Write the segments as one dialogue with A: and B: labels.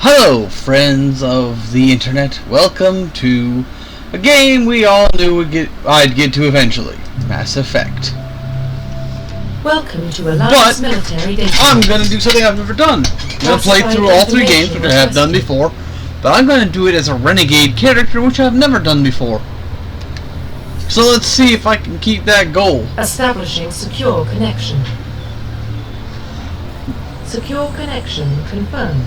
A: Hello, friends of the internet. Welcome to a game we all knew I'd get to eventually. Mass Effect.
B: Welcome to Alliance Military Data.
A: I'm going to do something I've never done. I'm going to play through all three games, which I have done before. But I'm going to do it as a Renegade character, which I've never done before. So let's see if I can keep that goal.
B: Establishing secure connection. Secure connection confirmed.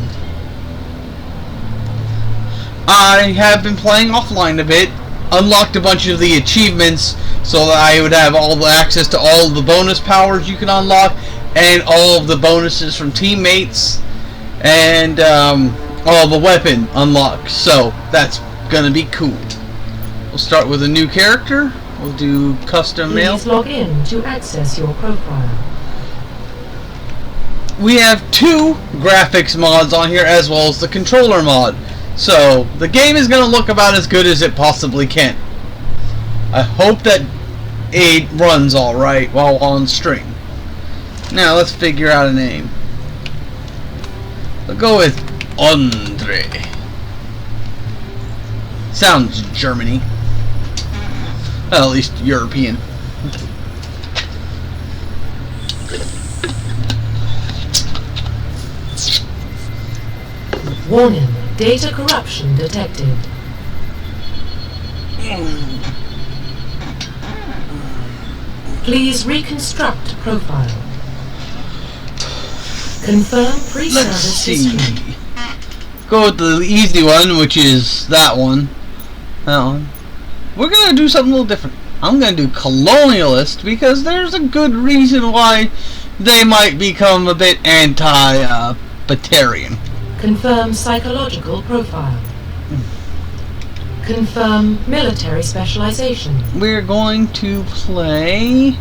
A: I have been playing offline a bit, unlocked a bunch of the achievements so that I would have all the access to all the bonus powers you can unlock and all of the bonuses from teammates and all the weapon unlocks. So that's gonna be cool. We'll start with a new character. We'll do custom mail.
B: Please log in to access your profile.
A: We have two graphics mods on here as well as the controller mod. So, the game is going to look about as good as it possibly can. I hope that it runs alright while on stream. Now, let's figure out a name. We'll go with Andre. Sounds Germany. Well, at least European.
B: Warning. Data corruption detected. Please reconstruct profile. Confirm pre-service history.
A: Go with the easy one, which is that one. That one. We're gonna do something a little different. I'm gonna do colonialist because there's a good reason why they might become a bit anti-Batarian.
B: Confirm psychological profile. Confirm military specialization.
A: We're going to play...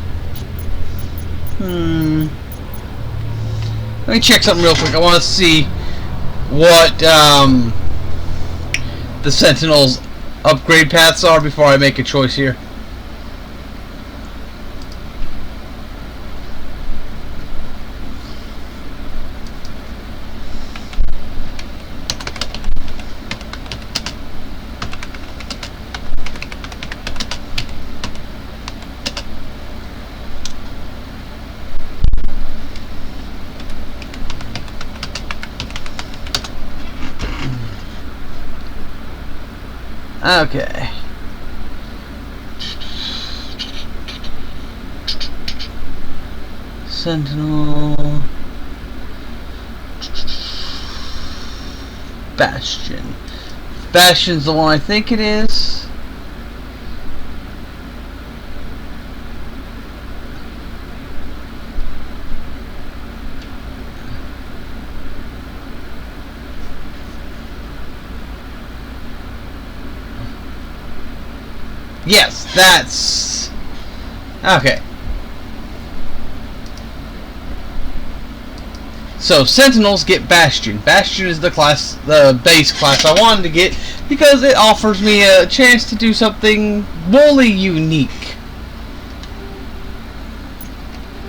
A: Let me check something real quick. I want to see what the Sentinel's upgrade paths are before I make a choice here. Okay. Sentinel. Bastion. Bastion's the one I think it is. Yes, that's... Okay. So, Sentinels get Bastion. Bastion is the base class I wanted to get because it offers me a chance to do something wholly unique.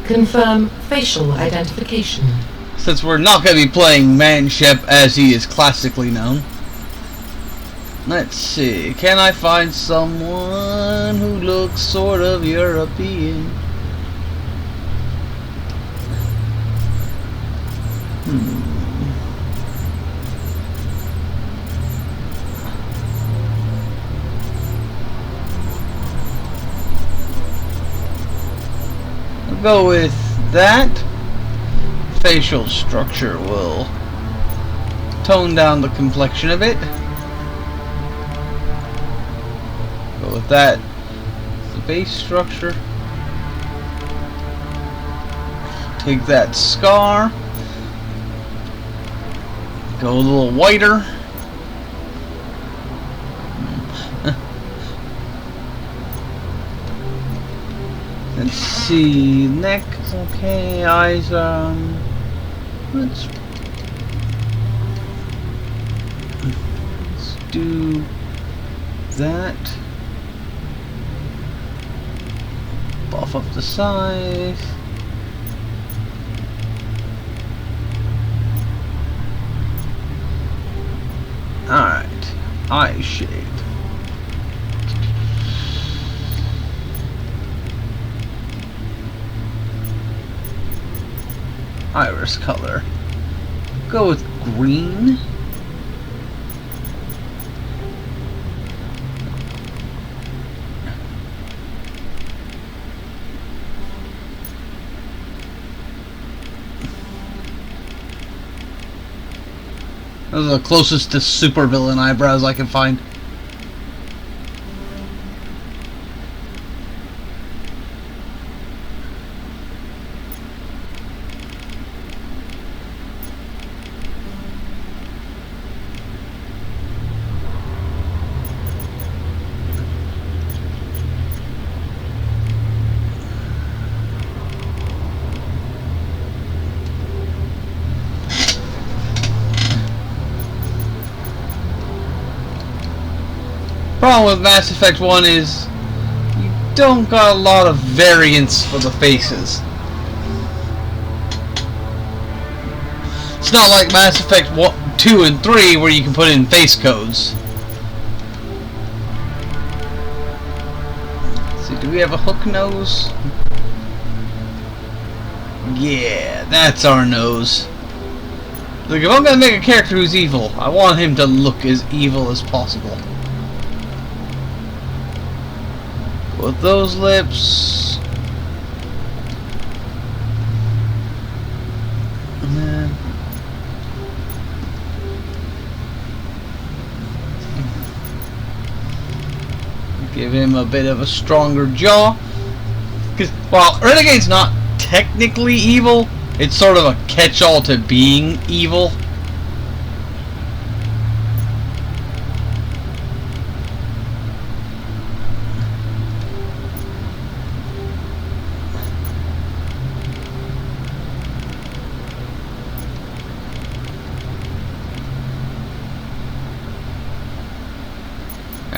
B: Confirm facial identification.
A: Since we're not going to be playing Manshep as he is classically known. Let's see, can I find someone who looks sort of European? I'll go with that. Facial structure will tone down the complexion a bit. With that, the base structure. Take that scar. Go a little whiter. Let's see, neck is okay. Eyes, let's do that. Buff up the size. eye shade. Iris color. Go with green. Those are the closest to supervillain eyebrows I can find. Problem with Mass Effect 1 is you don't got a lot of variance for the faces. It's not like Mass Effect 2 and 3 where you can put in face codes. Let's see, do we have a hook nose? Yeah, that's our nose. Look, if I'm gonna make a character who's evil, I want him to look as evil as possible. With those lips, and then give him a bit of a stronger jaw. Because while Renegade's not technically evil, it's sort of a catch-all to being evil.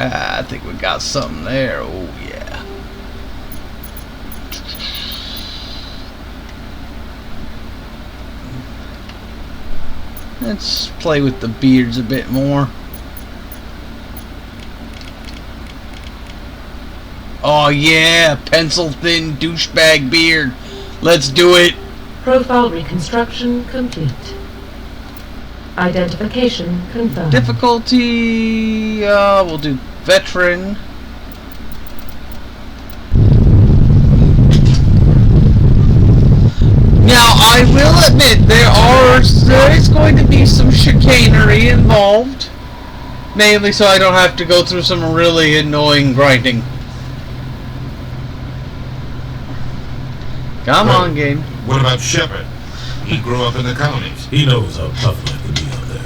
A: I think we got something there. Oh yeah. Let's play with the beards a bit more. Oh yeah, pencil thin douchebag beard. Let's do it.
B: Profile reconstruction complete. Identification confirmed.
A: Difficulty, we'll do veteran. Now, I will admit there is going to be some chicanery involved, mainly so I don't have to go through some really annoying grinding. Come on, game.
C: What about Shepard? He grew up in the colonies.
D: He knows how tough life can be out there.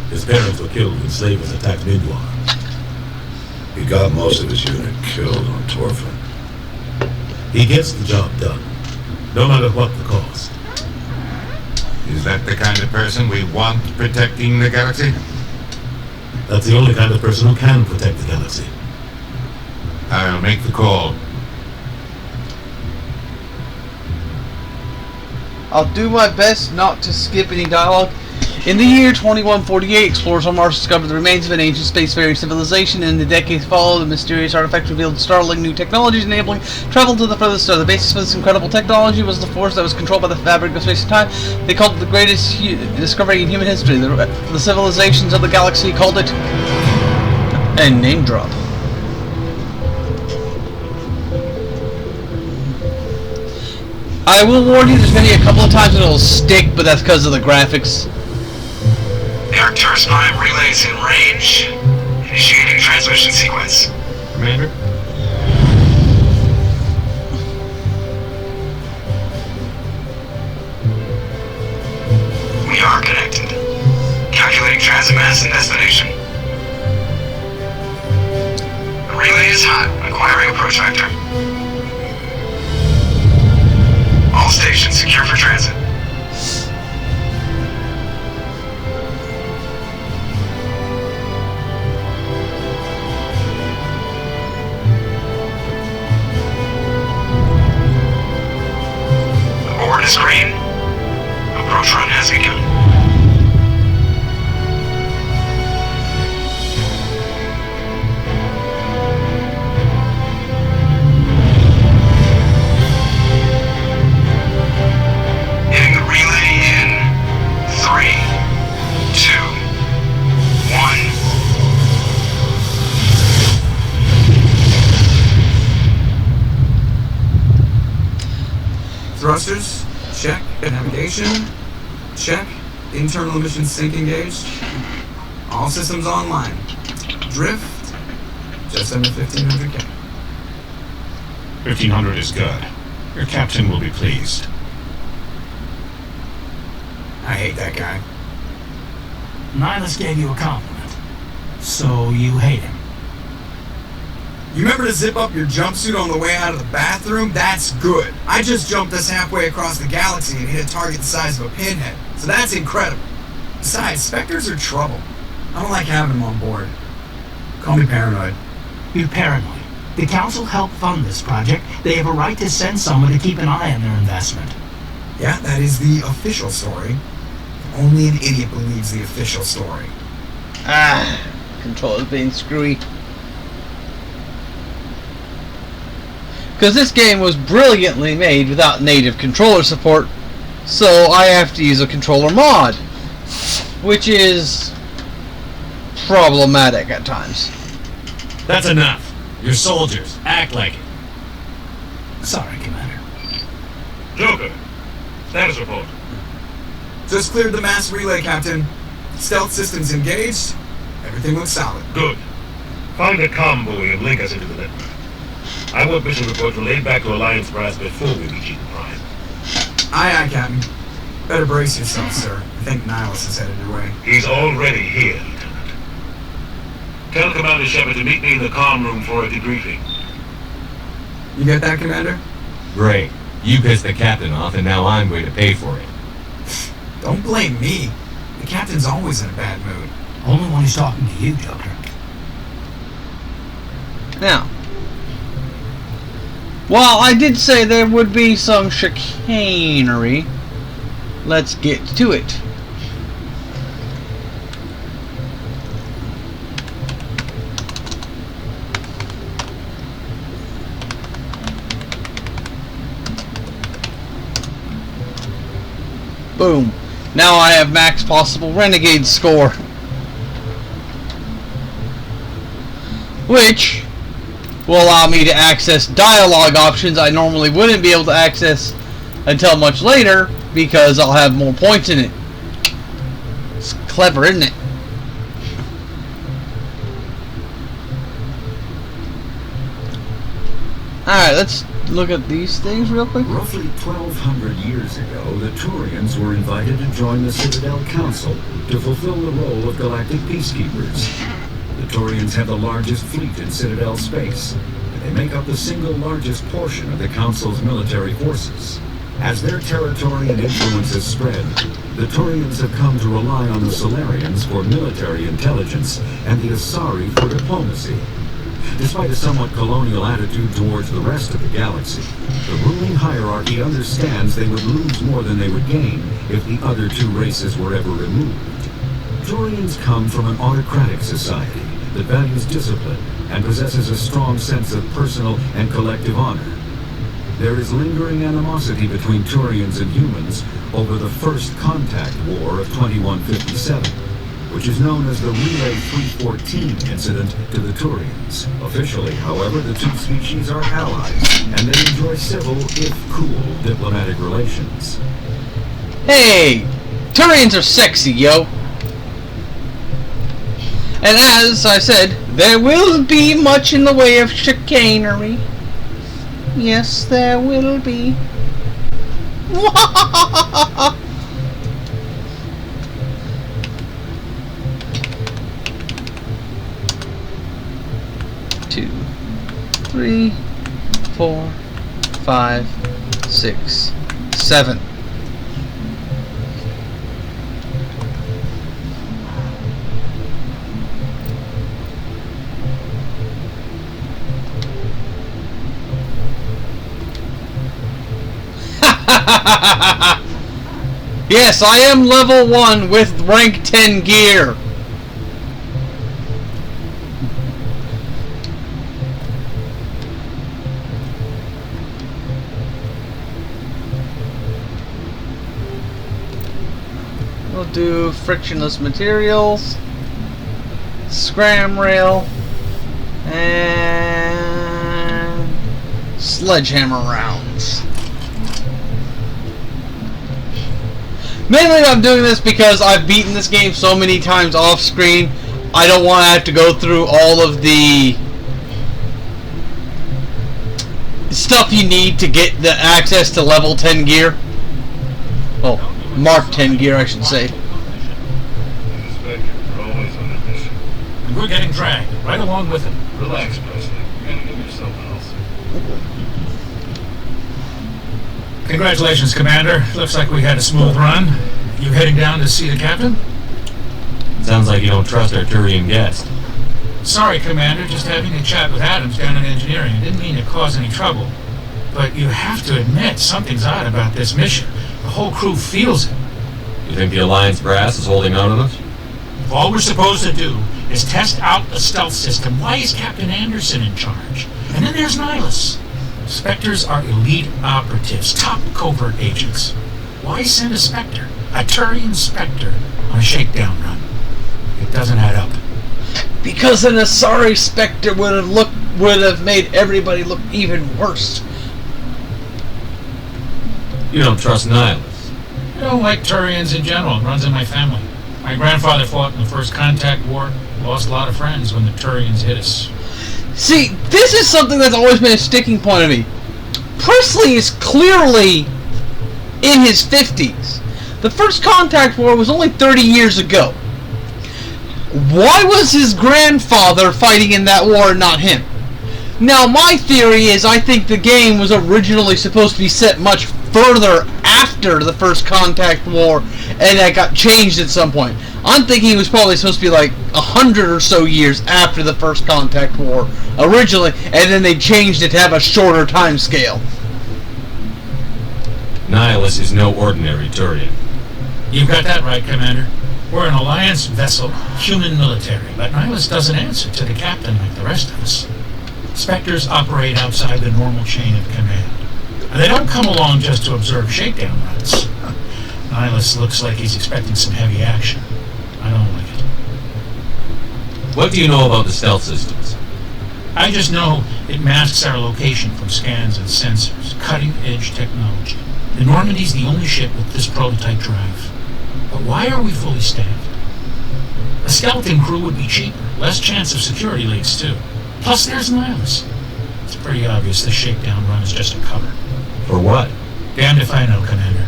D: His parents were killed when slavers attacked Midwar.
E: He got most of his unit killed on Torfin.
D: He gets the job done, no matter what the cost.
C: Is that the kind of person we want protecting the galaxy?
D: That's the only kind of person who can protect the galaxy.
C: I'll make the call.
A: I'll do my best not to skip any dialogue. In the year 2148, explorers on Mars discovered the remains of an ancient spacefaring civilization. In the decades following, the mysterious artifact revealed startling new technologies enabling travel to the furthest star. The basis for this incredible technology was the force that was controlled by the fabric of space and time. They called it the greatest discovery in human history. The civilizations of the galaxy called it a name drop. I will warn you, there's going to be a couple of times it'll stick, but that's because of the graphics.
F: The Arcturus Prime relays in range. Initiating transmission sequence.
C: Commander?
F: We are connected. Calculating transit mass and destination. The relay is hot. Acquiring approach vector. All stations secure for transit. Abort is green. Approach run has begun.
G: Thrusters, check. Navigation, check. Internal emissions sync engaged. All systems online. Drift, just under 1500K.
C: 1500 is good. Your captain will be pleased.
G: I hate that guy.
H: Nihilus gave you a compliment. So you hate him.
G: You remember to zip up your jumpsuit on the way out of the bathroom? That's good. I just jumped this halfway across the galaxy and hit a target the size of a pinhead. So that's incredible. Besides, Spectres are trouble. I don't like having them on board. Call me paranoid.
H: You're paranoid. The Council helped fund this project. They have a right to send someone to keep an eye on their investment.
G: Yeah, that is the official story. Only an idiot believes the official story.
A: Controller's being screwy. Because this game was brilliantly made without native controller support, so I have to use a controller mod, which is problematic at times.
D: That's enough. You're soldiers. Act like it.
H: Sorry, Commander.
F: Joker, status report.
G: Just cleared the mass relay, Captain. Stealth systems engaged. Everything looks solid.
F: Good. Find a comm buoy and link us into the network. I want mission report relayed back to Alliance brass before we reach Eden Prime.
G: Aye, Captain. Better brace yourself, sir. I think Nihilus is headed your way.
F: He's already here, Lieutenant. Tell Commander Shepard to meet me in the comm room for a debriefing.
G: You get that, Commander?
D: Great. You pissed the captain off, and now I'm going to pay for it.
G: Don't blame me. The Captain's always in a bad mood.
H: Only one who's talking to you, Joker.
A: Now, while I did say there would be some chicanery, let's get to it. Boom. Now I have max possible Renegade score, which will allow me to access dialogue options I normally wouldn't be able to access until much later because I'll have more points in it. It's clever, isn't it? Alright, let's look at these things real quick.
E: Roughly 1,200 years ago, the Turians were invited to join the Citadel Council to fulfill the role of galactic peacekeepers. The Turians have the largest fleet in Citadel space, and they make up the single largest portion of the Council's military forces. As their territory and influence has spread, the Turians have come to rely on the Solarians for military intelligence and the Asari for diplomacy. Despite a somewhat colonial attitude towards the rest of the galaxy, the ruling hierarchy understands they would lose more than they would gain if the other two races were ever removed. Turians come from an autocratic society that values discipline and possesses a strong sense of personal and collective honor. There is lingering animosity between Turians and humans over the First Contact War of 2157, which is known as the Relay 314 incident to the Turians. Officially, however, the two species are allies, and they enjoy civil, if cool, diplomatic relations.
A: Hey! Turians are sexy, yo! And as I said, there will be much in the way of chicanery. Yes, there will be. 2, 3, 4, 5, 6, 7. Yes, I am level 1 with rank 10 gear. We'll do frictionless materials, scram rail, and sledgehammer rounds. Mainly I'm doing this because I've beaten this game so many times off screen. I don't want to have to go through all of the stuff you need to get the access to level 10 gear. Well, Mark 10 gear, I should say.
H: And we're getting dragged right along with him.
F: Relax, Presley. You're gonna give yourself else.
H: Congratulations, Commander. Looks like we had a smooth run. You heading down to see the captain?
I: Sounds like you don't trust our Turian guest.
H: Sorry, Commander. Just having a chat with Adams down in engineering. Didn't mean to cause any trouble. But you have to admit, something's odd about this mission. The whole crew feels it.
I: You think the Alliance brass is holding out on us?
H: If all we're supposed to do is test out the stealth system, why is Captain Anderson in charge? And then there's Nihilus. Spectres are elite operatives, top covert agents. Why send a Spectre, a Turian Spectre, on a shakedown run? It doesn't add up.
A: Because an Asari Spectre would have made everybody look even worse.
I: You don't trust Nihilus.
H: I don't like Turians in general. It runs in my family. My grandfather fought in the First Contact War. Lost a lot of friends when the Turians hit us.
A: See, this is something that's always been a sticking point of me. Presley is clearly in his 50s. The First Contact War was only 30 years ago. Why was his grandfather fighting in that war and not him? Now, my theory is I think the game was originally supposed to be set much further after the First Contact War, and that got changed at some point. I'm thinking it was probably supposed to be like 100 or so years after the First Contact War originally, and then they changed it to have a shorter time scale.
I: Nihilus is no ordinary Turian.
H: You've got that right, Commander. We're an Alliance vessel, human military, but Nihilus doesn't answer to the captain like the rest of us. Spectres operate outside the normal chain of command. And they don't come along just to observe shakedown runs. Nihilus looks like he's expecting some heavy action. I don't like it.
I: What do you know about the stealth systems?
H: I just know it masks our location from scans and sensors. Cutting-edge technology. The Normandy's the only ship with this prototype drive. But why are we fully staffed? A skeleton crew would be cheaper. Less chance of security leaks, too. Plus, there's Nihilus. It's pretty obvious this shakedown run is just a cover.
I: For what?
H: Damned if I know, Commander.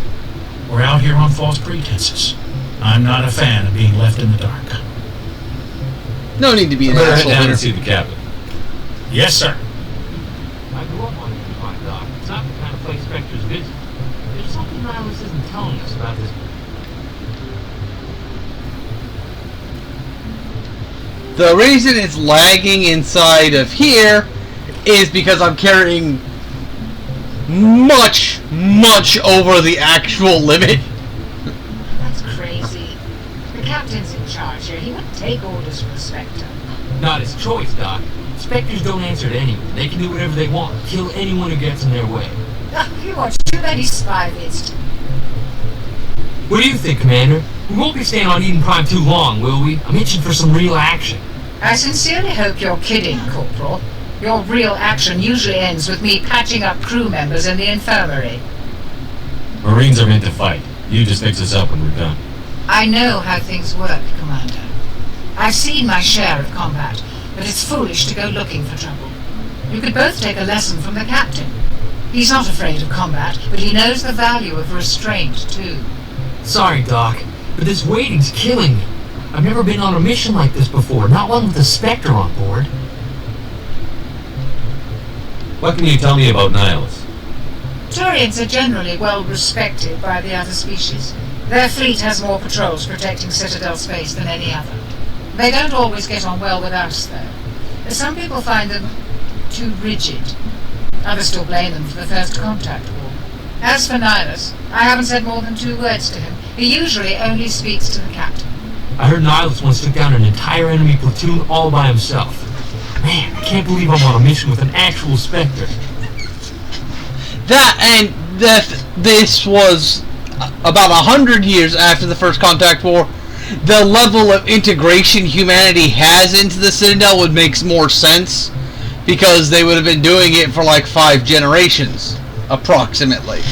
H: We're out here on false pretenses. I'm not a fan of being left in the dark.
A: No need to be an
I: Better head
A: asshole
I: down
A: here.
I: and see the captain.
H: Yes, sir.
J: I grew up on Unified Dock. It's not the kind of place Spectres visit. There's something Nihilus isn't telling us about this.
A: The reason it's lagging inside of here is because I'm carrying much over the actual limit.
K: That's crazy. The captain's in charge here. He wouldn't take orders from the Spectre.
J: Not his choice, Doc. Spectres don't answer to anyone. They can do whatever they want. Kill anyone who gets in their way.
K: You watch too many spy vids.
J: What do you think, Commander? We won't be staying on Eden Prime too long, will we? I'm itching for some real action.
K: I sincerely hope you're kidding, Corporal. Your real action usually ends with me patching up crew members in the infirmary.
I: Marines are meant to fight. You just fix us up when we're done.
K: I know how things work, Commander. I've seen my share of combat, but it's foolish to go looking for trouble. You could both take a lesson from the captain. He's not afraid of combat, but he knows the value of restraint, too.
J: Sorry, Doc, but this waiting's killing me. I've never been on a mission like this before, not one with a Spectre on board.
I: What can you tell me about Nihilus?
K: Turians are generally well respected by the other species. Their fleet has more patrols protecting Citadel space than any other. They don't always get on well with us, though. Some people find them too rigid. Others still blame them for the First Contact War. As for Nihilus, I haven't said more than 2 words to him. He usually only speaks to the captain.
J: I heard Nihilus once took down an entire enemy platoon all by himself. Man, I can't believe I'm on a mission with an actual Spectre.
A: This was about 100 years after the First Contact War. The level of integration humanity has into the Citadel would make more sense, because they would have been doing it for like 5 generations, approximately.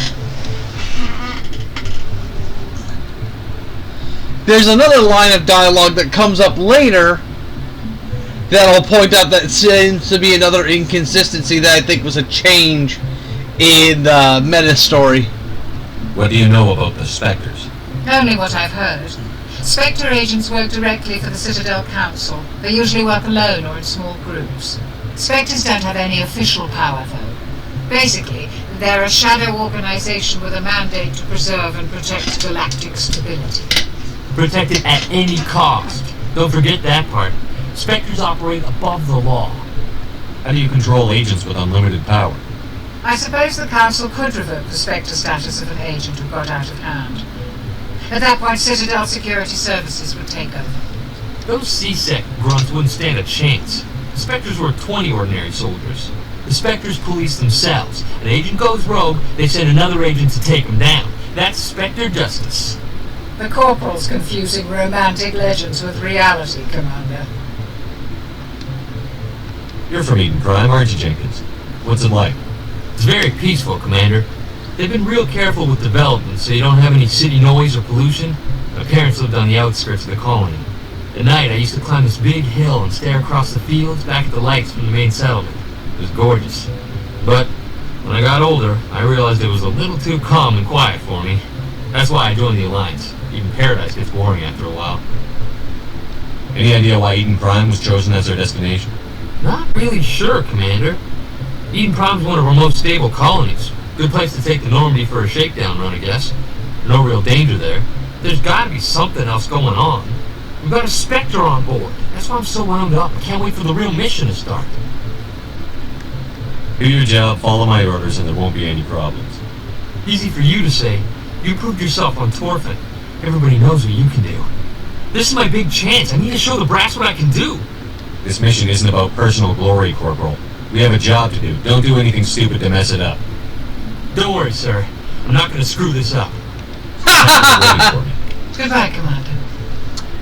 A: there's another line of dialogue that comes up later that'll point out that seems to be another inconsistency that I think was a change in the meta story.
I: What do you know about the Spectres?
K: Only what I've heard. Spectre agents work directly for the Citadel Council. They usually work alone or in small groups. Spectres don't have any official power, though. Basically, they're a shadow organization with a mandate to preserve and protect galactic stability.
J: Protect it at any cost. Don't forget that part. Spectres operate above the law.
I: How do you control agents with unlimited power?
K: I suppose the Council could revoke the Spectre status of an agent who got out of hand. At that point, Citadel Security Services would take over.
J: Those C-Sec grunts wouldn't stand a chance. The Spectres were 20 ordinary soldiers. The Spectres police themselves. An agent goes rogue, they send another agent to take him down. That's Spectre justice.
K: The Corporal's confusing romantic legends with reality, Commander.
I: You're from Eden Prime, aren't you, Jenkins? What's it like?
J: It's very peaceful, Commander. They've been real careful with development, so you don't have any city noise or pollution. My parents lived on the outskirts of the colony. At night, I used to climb this big hill and stare across the fields back at the lights from the main settlement. It was gorgeous. But when I got older, I realized it was a little too calm and quiet for me. That's why I joined the Alliance. Even Paradise gets boring after a while.
I: Any idea why Eden Prime was chosen as their destination?
J: Not really sure, Commander. Eden Prime's one of our most stable colonies. Good place to take the Normandy for a shakedown run, I guess. No real danger there. There's gotta be something else going on. We've got a Spectre on board. That's why I'm so wound up. I can't wait for the real mission to start.
I: Do your job, follow my orders, and there won't be any problems.
J: Easy for you to say. You proved yourself on Torfin. Everybody knows what you can do. This is my big chance. I need to show the brass what I can do.
I: This mission isn't about personal glory, Corporal. We have a job to do. Don't do anything stupid to mess it up.
J: Don't worry, sir. I'm not going to screw this up.
K: Goodbye, Commander.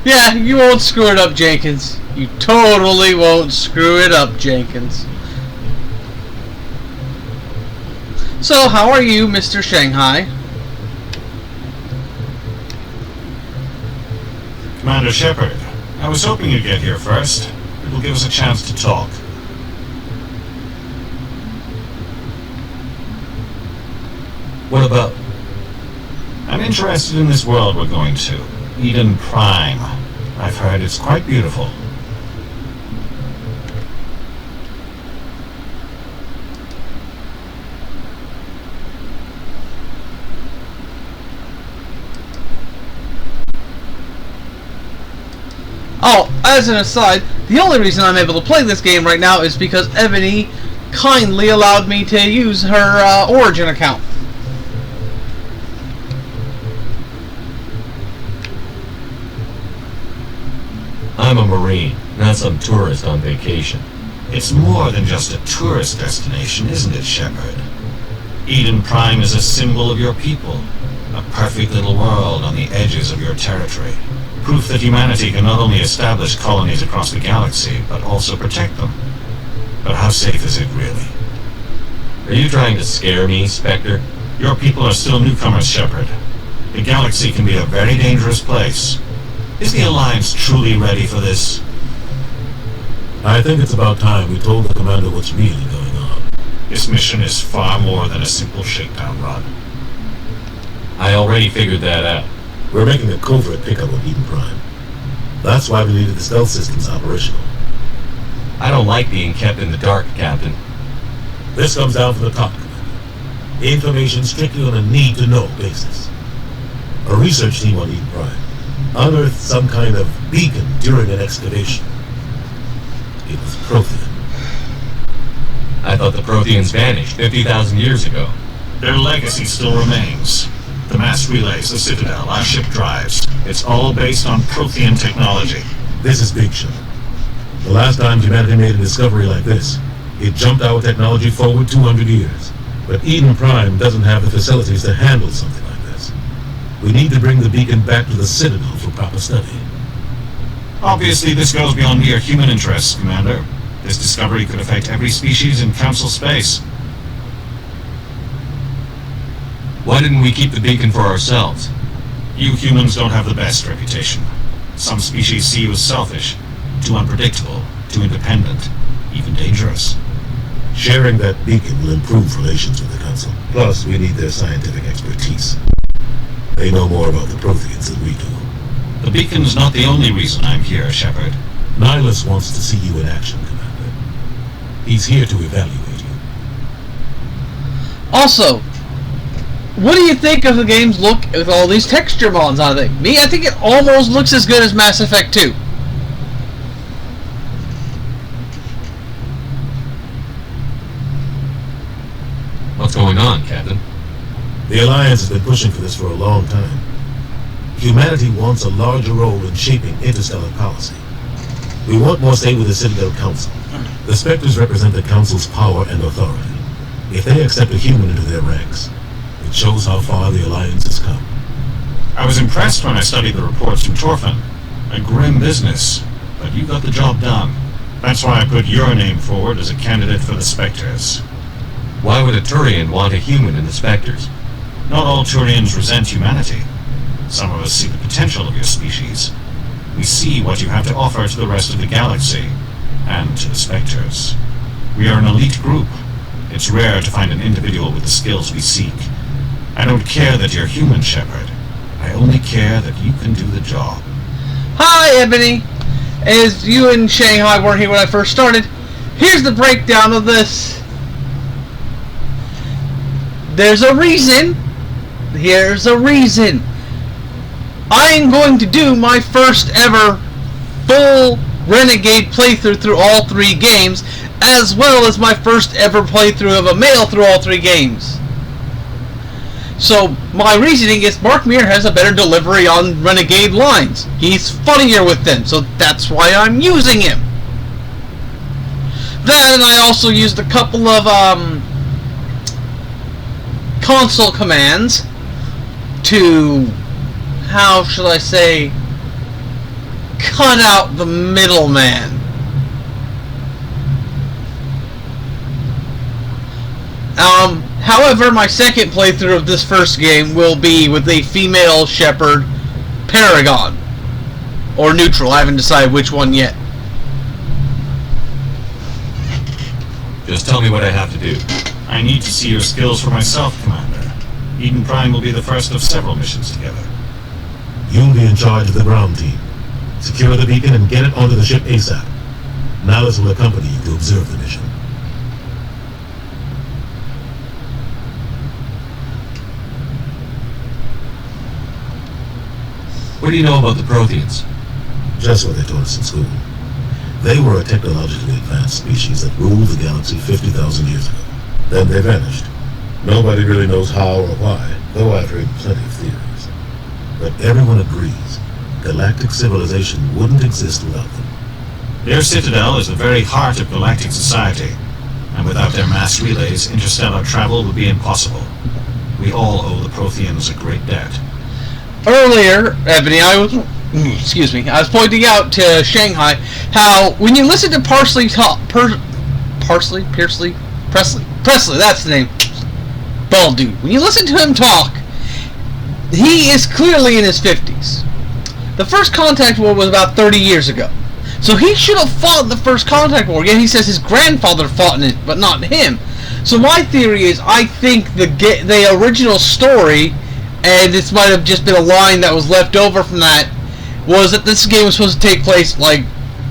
A: Yeah, you won't screw it up, Jenkins. You totally won't screw it up, Jenkins. So, how are you, Mr. Shanghai?
F: Commander Shepard, I was hoping you'd get here first. It will give us a chance to talk.
I: What about?
F: I'm interested in this world we're going to. Eden Prime. I've heard it's quite beautiful.
A: Oh, as an aside, the only reason I'm able to play this game right now is because Ebony kindly allowed me to use her Origin account.
I: I'm a Marine, not some tourist on vacation.
F: It's more than just a tourist destination, isn't it, Shepard? Eden Prime is a symbol of your people. A perfect little world on the edges of your territory. Proof that humanity can not only establish colonies across the galaxy, but also protect them. But how safe is it, really?
I: Are you trying to scare me, Spectre?
F: Your people are still newcomers, Shepard. The galaxy can be a very dangerous place. Is the Alliance truly ready for this?
D: I think it's about time we told the commander what's really going on.
F: This mission is far more than a simple shakedown run.
I: I already figured that out.
D: We're making a covert pickup of Eden Prime. That's why we needed the stealth systems operational.
I: I don't like being kept in the dark, Captain.
D: This comes down from the top, Commander. Information strictly on a need-to-know basis. A research team on Eden Prime unearthed some kind of beacon during an excavation. It was Prothean.
I: I thought the Protheans vanished 50,000 years ago.
F: Their legacy still remains. The mass relays, the Citadel, our ship drives. It's all based on Prothean technology.
D: This is big shot. The last time humanity made a discovery like this, it jumped our technology forward 200 years. But Eden Prime doesn't have the facilities to handle something like this. We need to bring the beacon back to the Citadel for proper study.
F: Obviously, this goes beyond mere human interests, Commander. This discovery could affect every species in Council space.
I: Why didn't we keep the beacon for ourselves?
F: You humans don't have the best reputation. Some species see you as selfish, too unpredictable, too independent, even dangerous.
D: Sharing that beacon will improve relations with the Council. Plus, we need their scientific expertise. They know more about the Protheans than we do.
F: The beacon's not the only reason I'm here, Shepard.
D: Nihilus wants to see you in action, Commander. He's here to evaluate you.
A: Also, what do you think of the game's look with all these texture mods on it? I think it almost looks as good as Mass Effect 2.
I: What's going on, Captain?
D: The Alliance has been pushing for this for a long time. Humanity wants a larger role in shaping interstellar policy. We want more say with the Citadel Council. The Spectres represent the Council's power and authority. If they accept a human into their ranks, it shows how far the Alliance has come.
F: I was impressed when I studied the reports from Torfin. A grim business, but you got the job done. That's why I put your name forward as a candidate for the Spectres.
I: Why would a Turian want a human in the Spectres?
F: Not all Turians resent humanity. Some of us see the potential of your species. We see what you have to offer to the rest of the galaxy, and to the Spectres. We are an elite group. It's rare to find an individual with the skills we seek. I don't care that you're human, Shepard. I only care that you can do the job.
A: Hi, Ebony! As you and Shanghai weren't here when I first started, here's the breakdown of this. There's a reason. Here's a reason. I am going to do my first ever full Renegade playthrough through all 3 games, as well as my first ever playthrough of a male through all 3 games. So my reasoning is Mark Meir has a better delivery on Renegade lines. He's funnier with them, so that's why I'm using him. Then I also used a couple of console commands to, how should I say, cut out the middleman. However, my second playthrough of this first game will be with a female Shepard Paragon. Or neutral, I haven't decided which one yet.
I: Just tell me what I have to do.
F: I need to see your skills for myself, Commander. Eden Prime will be the first of several missions together.
D: You'll be in charge of the ground team. Secure the beacon and get it onto the ship ASAP. Nihilus will accompany you to observe the mission.
I: What do you know about the Protheans?
D: Just what they taught us in school. They were a technologically advanced species that ruled the galaxy 50,000 years ago. Then they vanished. Nobody really knows how or why, though I've heard plenty of theories. But everyone agrees, galactic civilization wouldn't exist without them.
F: Their citadel is the very heart of galactic society, and without their mass relays, interstellar travel would be impossible. We all owe the Protheans a great debt.
A: Earlier, Ebony, I was pointing out to Shanghai how when you listen to Presley, that's the name, bald dude. When you listen to him talk, he is clearly in his 50s. The first Contact War was about 30 years ago. So he should have fought the first Contact War. Yet he says his grandfather fought in it, but not him. So my theory is, I think the original story, and this might have just been a line that was left over from that, was that this game was supposed to take place like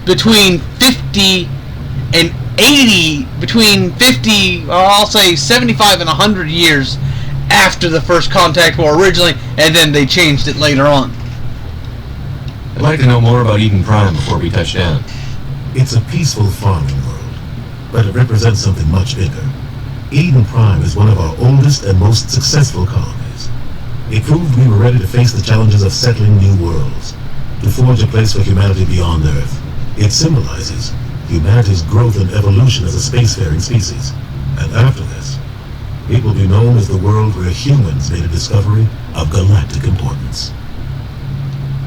A: between 50 and 80, between 50, I'll say 75 and 100 years after the first Contact War originally, and then they changed it later on.
I: I'd like to know more about Eden Prime before we touch down.
D: It's a peaceful farming world, but it represents something much bigger. Eden Prime is one of our oldest and most successful colonies. It proved we were ready to face the challenges of settling new worlds, to forge a place for humanity beyond Earth. It symbolizes humanity's growth and evolution as a spacefaring species. And after this, it will be known as the world where humans made a discovery of galactic importance.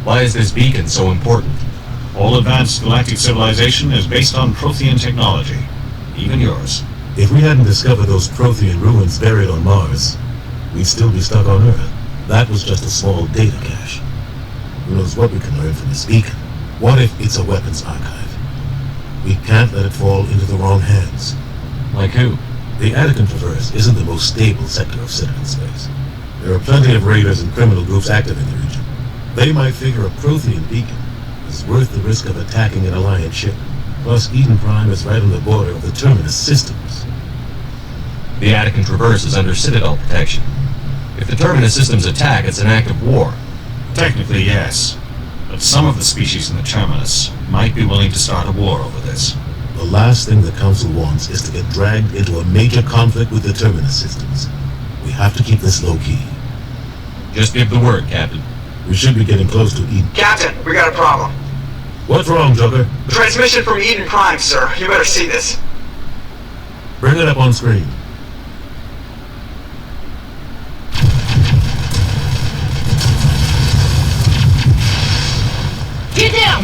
I: Why is this beacon so important?
F: All advanced galactic civilization is based on Prothean technology, even yours.
D: If we hadn't discovered those Prothean ruins buried on Mars, we'd still be stuck on Earth. That was just a small data cache. Who knows what we can learn from this beacon? What if it's a weapons archive? We can't let it fall into the wrong hands.
I: Like who?
D: The Attican Traverse isn't the most stable sector of Citadel space. There are plenty of raiders and criminal groups active in the region. They might figure a Prothean beacon is worth the risk of attacking an Alliance ship. Plus, Eden Prime is right on the border of the Terminus systems.
I: The Attican Traverse is under Citadel protection. If the Terminus systems attack, it's an act of war.
F: Technically, yes. But some of the species in the Terminus might be willing to start a war over this.
D: The last thing the Council wants is to get dragged into a major conflict with the Terminus systems. We have to keep this low-key.
I: Just give the word, Captain.
D: We should be getting close to Eden.
G: Captain, we got a problem.
D: What's wrong, Joker?
G: Transmission from Eden Prime, sir. You better see this.
D: Bring it up on screen.
J: Get down!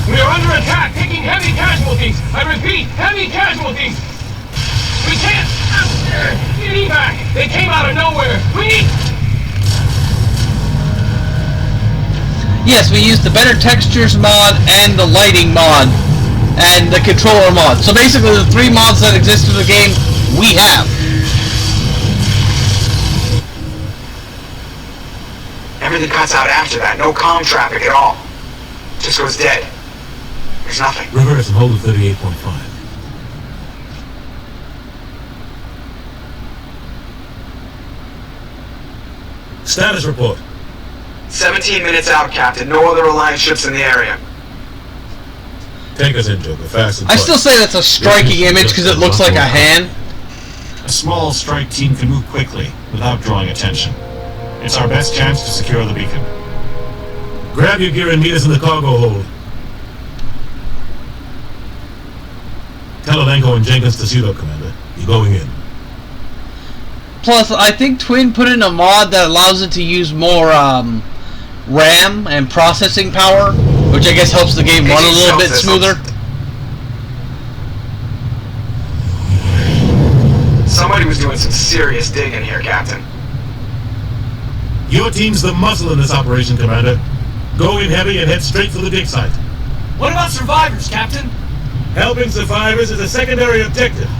J: We are under attack, taking heavy casualties. I repeat, heavy casualties. We can't get evac. They came out of nowhere. We need.
A: Yes, we used the better textures mod and the lighting mod and the controller mod. So basically the three mods that exist in the game, we have.
G: Everything cuts out after that. No comm traffic at all. Just goes dead. There's nothing.
D: Reverse and hold at 38.5. Status report.
G: 17 minutes out, Captain. No other Alliance ships in the area.
D: Take us in, Joker, fast and
A: I still say that's a striking image because it looks like a hand.
F: A small strike team can move quickly without drawing attention. It's our best chance to secure the beacon.
D: Grab your gear and meet us in the cargo hold. Tell Alenko and Jenkins to suit up, Commander. You're going in.
A: Plus, I think Twin put in a mod that allows it to use more RAM and processing power, which I guess helps the game run a little bit smoother.
G: Somebody was doing some serious digging here, Captain.
D: Your team's the muscle in this operation, Commander. Go in heavy and head straight for the dig site.
J: What about survivors, Captain?
D: Helping survivors is a secondary objective.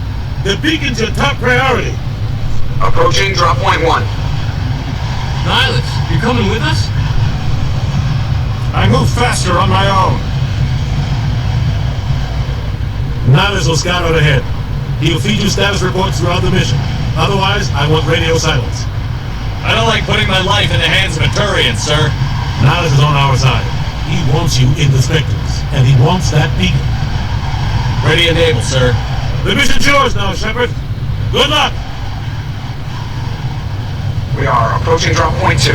D: The beacon's your top priority.
G: Approaching drop point 1.
J: Nihilus, you're coming with us?
F: I move faster on my own.
D: Nihilus will scout out ahead. He'll feed you status reports throughout the mission. Otherwise, I want radio silence.
I: I don't like putting my life in the hands of a Turian, sir.
D: Nihilus is on our side. He wants you in the Spectres, and he wants that beacon.
I: Ready and able, sir.
D: The mission's yours now, Shepard. Good luck!
G: We are approaching drop point 2.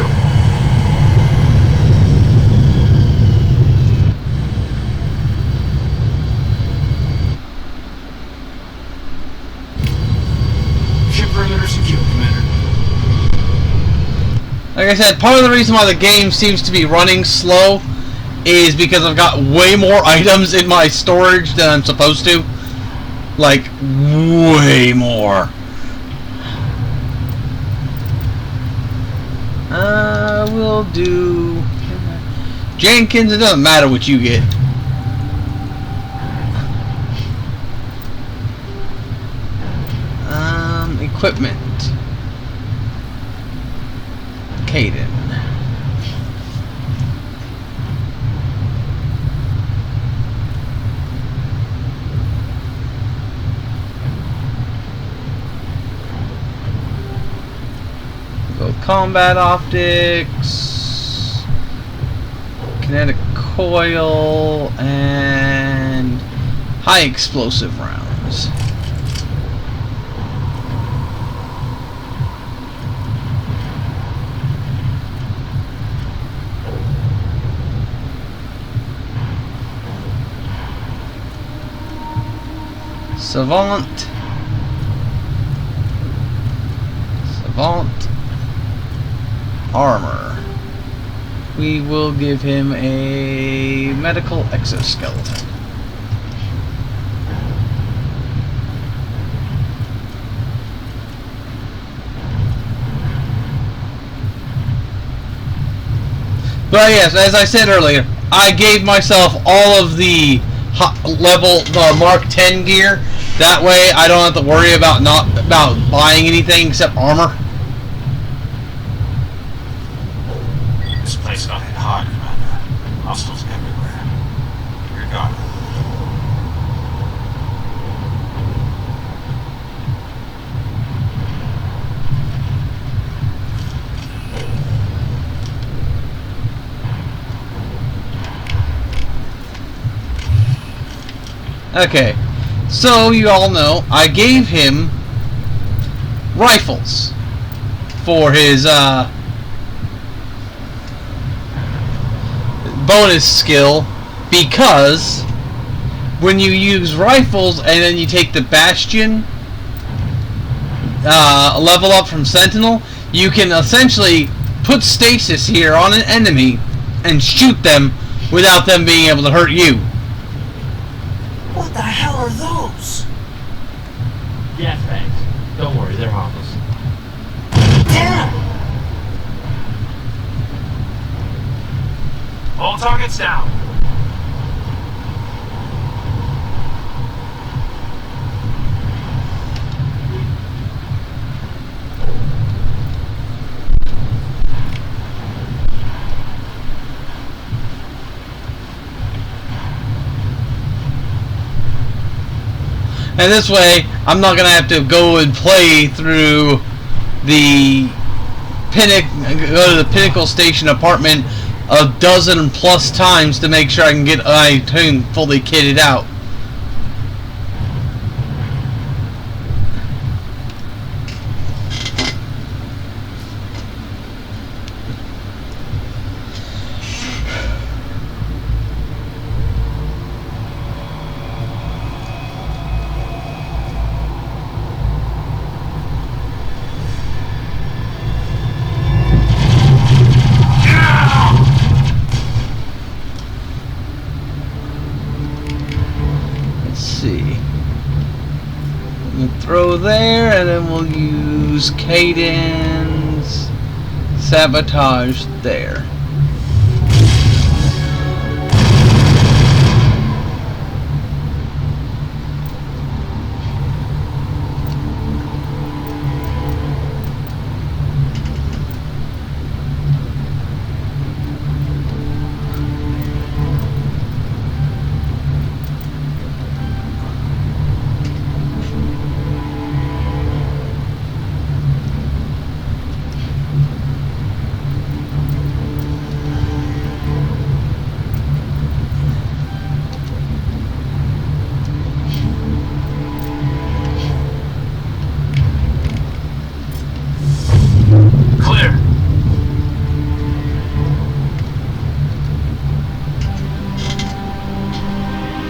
H: Ship perimeter secure, Commander.
A: Like I said, part of the reason why the game seems to be running slow is because I've got way more items in my storage than I'm supposed to. Like, way more. We'll do Jenkins. It doesn't matter what you get. Equipment. Caden. Go combat optics, kinetic coil, and high explosive rounds. Savant. Armor. we will give him a medical exoskeleton. But yes, as I said earlier, I gave myself all of the Mark 10 gear. That way, I don't have to worry about buying anything except armor.
F: This place got hit hard, Commander. Hostiles everywhere. You're gone.
A: Okay, so you all know I gave him rifles for his bonus skill, because when you use rifles and then you take the Bastion level up from Sentinel, you can essentially put stasis here on an enemy and shoot them without them being able to hurt you.
J: What the hell are those? Gas bags. Don't worry, they're harmless. Damn! All targets down.
A: And this way, I'm not going to have to go and play through the go to the Pinnacle Station apartment a dozen plus times to make sure I can get my team fully kitted out. Throw there, and then we'll use Cadence Sabotage there.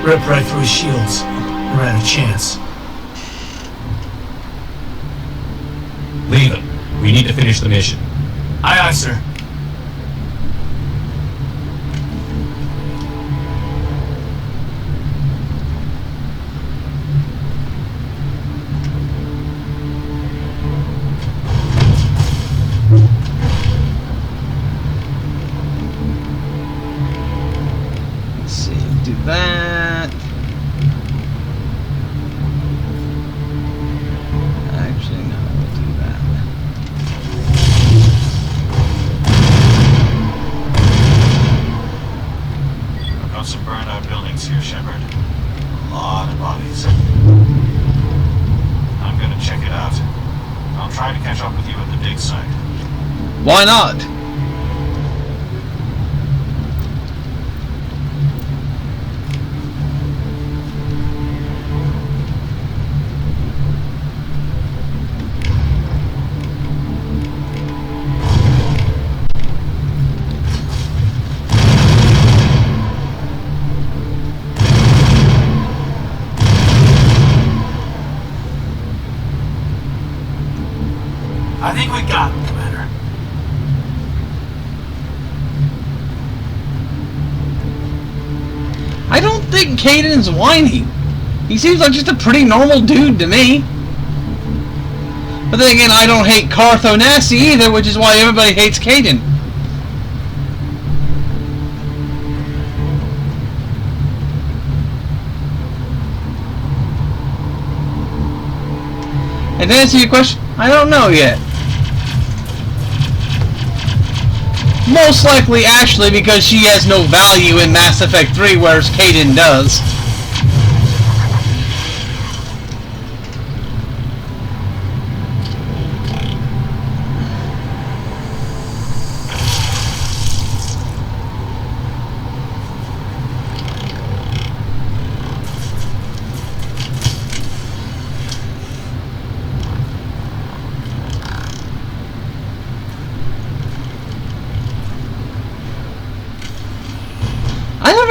H: Rip right through his shields. We're out of chance.
I: Leave him. We need to finish the mission.
J: Aye, aye, sir.
A: Let's see, do that. Actually, no, we'll do that.
F: I've got some burned out buildings here, Shepard. A lot of bodies. I'm gonna check it out. I'll try to catch up with you at the dig site.
A: Why not?
J: I think we got him, Commander.
A: Caden's whiny. He seems like just a pretty normal dude to me. But then again, I don't hate Cartho Nasty either, which is why everybody hates Caden. And to answer your question, I don't know yet. Most likely Ashley, because she has no value in Mass Effect 3, whereas Caden does.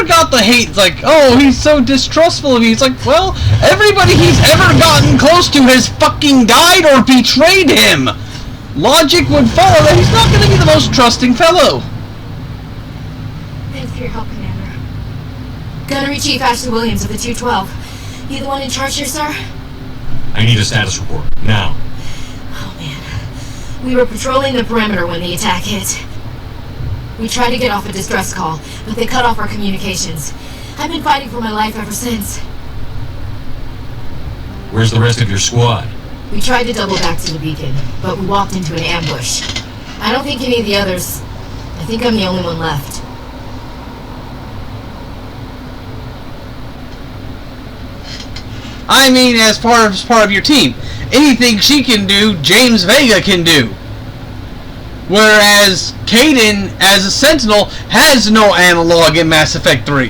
A: Got the hate, like, oh, he's so distrustful of you. It's like, well, everybody he's ever gotten close to has fucking died or betrayed him. Logic would follow that he's not going to be the most trusting fellow.
L: Thanks for your help, Commander. Gunnery Chief Ashley Williams of the 212. You the one in charge here, sir?
I: I need a status report, now.
L: Oh, man. We were patrolling the perimeter when the attack hit. We tried to get off a distress call, but they cut off our communications. I've been fighting for my life ever since.
I: Where's the rest of your squad?
L: We tried to double back to the beacon, but we walked into an ambush. I don't think any of the others... I think I'm the only one left.
A: I mean, as part of your team. Anything she can do, James Vega can do. Whereas Caden, as a Sentinel, has no analog in Mass Effect 3.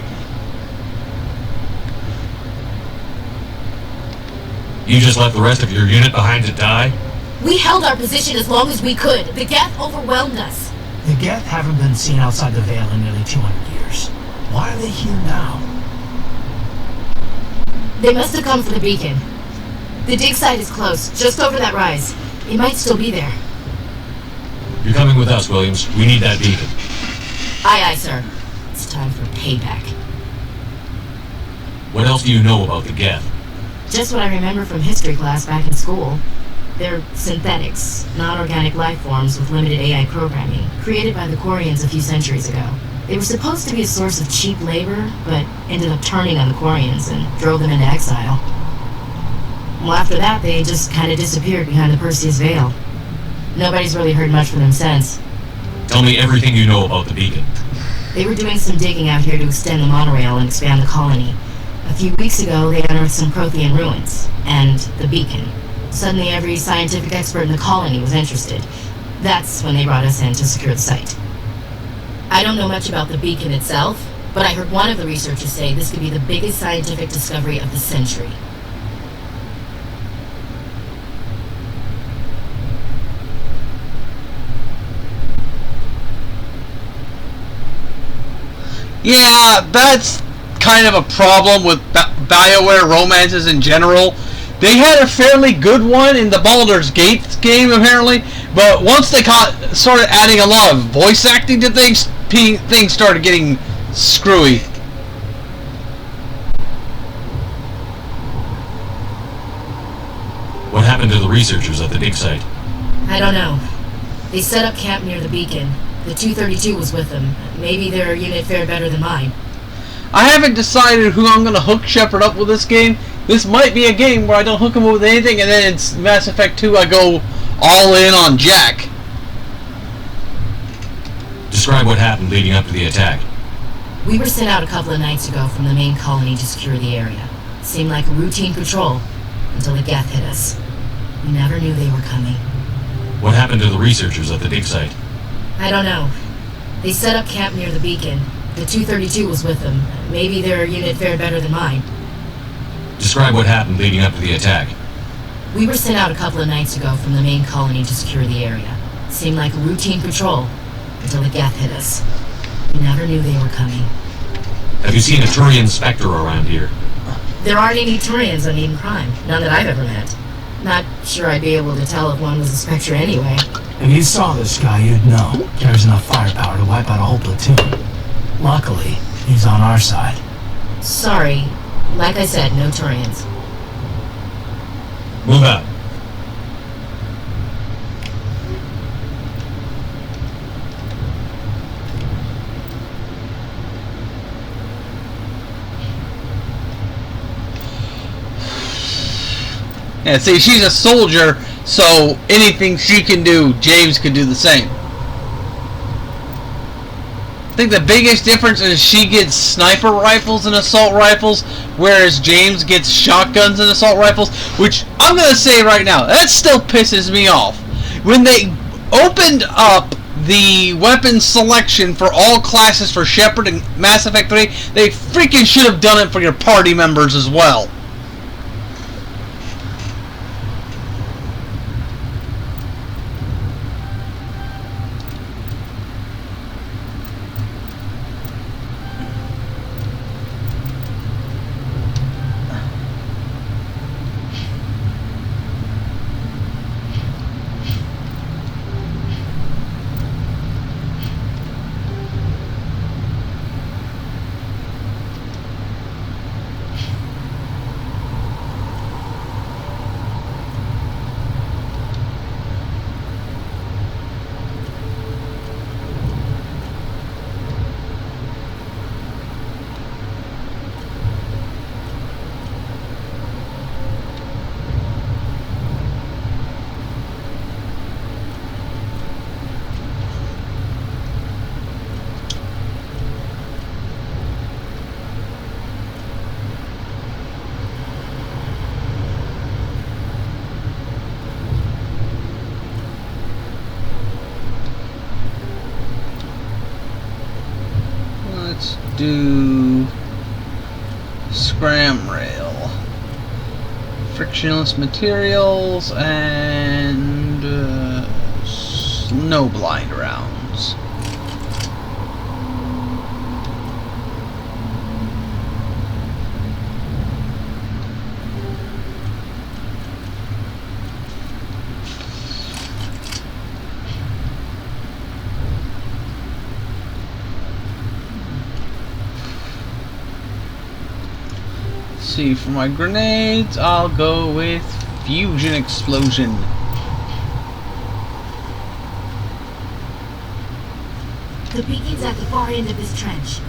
I: You just left the rest of your unit behind to die?
L: We held our position as long as we could. The Geth overwhelmed us.
H: The Geth haven't been seen outside the Veil in nearly 200 years. Why are they here now?
L: They must have come for the beacon. The dig site is close, just over that rise. It might still be there.
I: You're coming with us, Williams. We need that beacon.
L: Aye, aye, sir. It's time for payback.
I: What else do you know about the Geth?
L: Just what I remember from history class back in school. They're synthetics, non-organic life forms with limited AI programming, created by the Quarians a few centuries ago. They were supposed to be a source of cheap labor, but ended up turning on the Quarians and drove them into exile. Well, after that, they just kind of disappeared behind the Perseus Veil. Nobody's really heard much from them since.
I: Tell me everything you know about the beacon.
L: They were doing some digging out here to extend the monorail and expand the colony. A few weeks ago, they unearthed some Prothean ruins, and the beacon. Suddenly, every scientific expert in the colony was interested. That's when they brought us in to secure the site. I don't know much about the beacon itself, but I heard one of the researchers say this could be the biggest scientific discovery of the century.
A: Yeah, that's kind of a problem with BioWare romances in general. They had a fairly good one in the Baldur's Gate game, apparently, but once they started adding a lot of voice acting to things, things started getting screwy.
I: What happened to the researchers at the dig site?
L: I don't know. They set up camp near the beacon. The 232 was with them. Maybe their unit fared better than mine.
A: I haven't decided who I'm going to hook Shepard up with this game. This might be a game where I don't hook him up with anything, and then it's Mass Effect 2 I go all in on Jack.
I: Describe what happened leading up to the attack.
L: We were sent out a couple of nights ago from the main colony to secure the area. Seemed like a routine patrol, until the Geth hit us. We never knew they were coming.
I: What happened to the researchers at the dig site?
L: I don't know. They set up camp near the beacon. The 232 was with them. Maybe their unit fared better than mine.
I: Describe what happened leading up to the attack.
L: We were sent out a couple of nights ago from the main colony to secure the area. Seemed like a routine patrol, until the Geth hit us. We never knew they were coming.
I: Have you seen a Turian Spectre around here?
L: There aren't any Turians on Eden Prime. None that I've ever met. Not sure I'd be able to tell if one was a Spectre anyway.
H: If you saw this guy, you'd know. Carries enough firepower to wipe out a whole platoon. Luckily, he's on our side.
L: Sorry. Like I said, no Turians.
D: Move out.
A: Yeah, see, she's a soldier, so anything she can do, James could do the same. I think the biggest difference is she gets sniper rifles and assault rifles, whereas James gets shotguns and assault rifles, which I'm going to say right now, that still pisses me off. When they opened up the weapon selection for all classes for Shepard and Mass Effect 3, they freaking should have done it for your party members as well. Let's do scram rail, frictionless materials, and snowblind rounds. See, for my grenades, I'll go with fusion explosion.
L: The beacon's at the far end of this trench.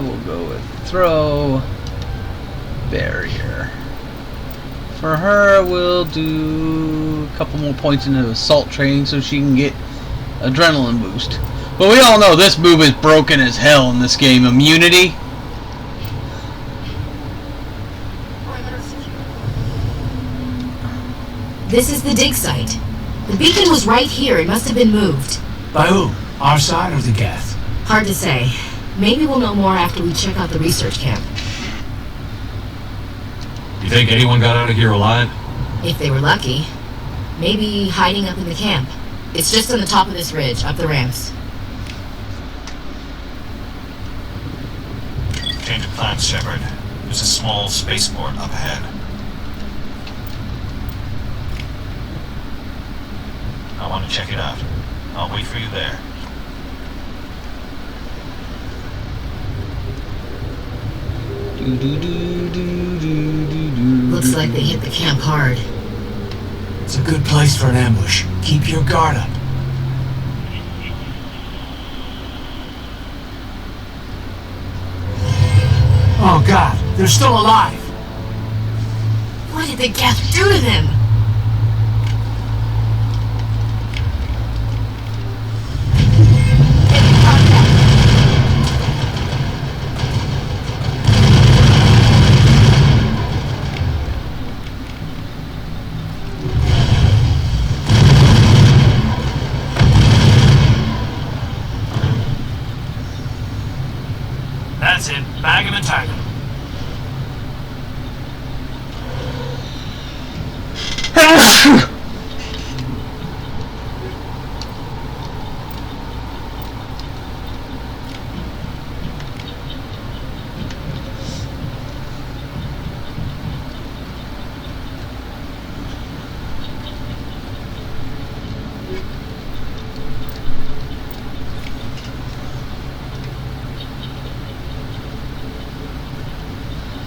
A: We'll go with throw, barrier. For her, we'll do a couple more points into assault training so she can get adrenaline boost. But we all know this move is broken as hell in this game. Immunity.
L: This is the dig site. The beacon was right here. It must have been moved.
H: By who? Our side or the Geth?
L: Hard to say. Maybe we'll know more after we check out the research camp.
I: You think anyone got out of here alive?
L: If they were lucky. Maybe hiding up in the camp. It's just on the top of this ridge, up the ramps.
F: Change of plans, Shepard. There's a small spaceport up ahead. I want to check it out. I'll wait for you there.
L: Looks like they hit the camp hard.
H: It's a good place for an ambush. Keep your guard up. Oh God, they're still alive.
L: What did the Geth do to them?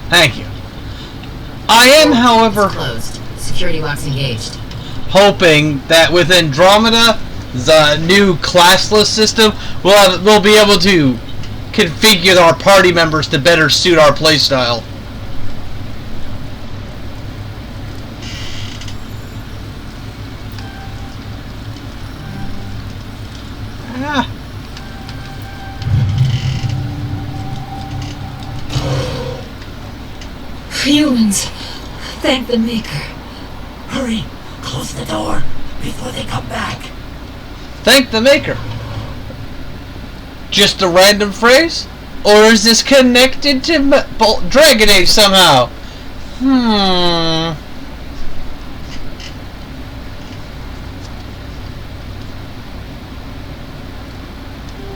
A: Thank you. I am, however,
L: Closed. Security locks engaged.
A: hoping that with Andromeda, the new classless system, we'll be able to configure our party members to better suit our playstyle.
M: Humans, thank the Maker. Hurry, close the door before they come back.
A: Thank the Maker. Just a random phrase? Or is this connected to Renegade somehow?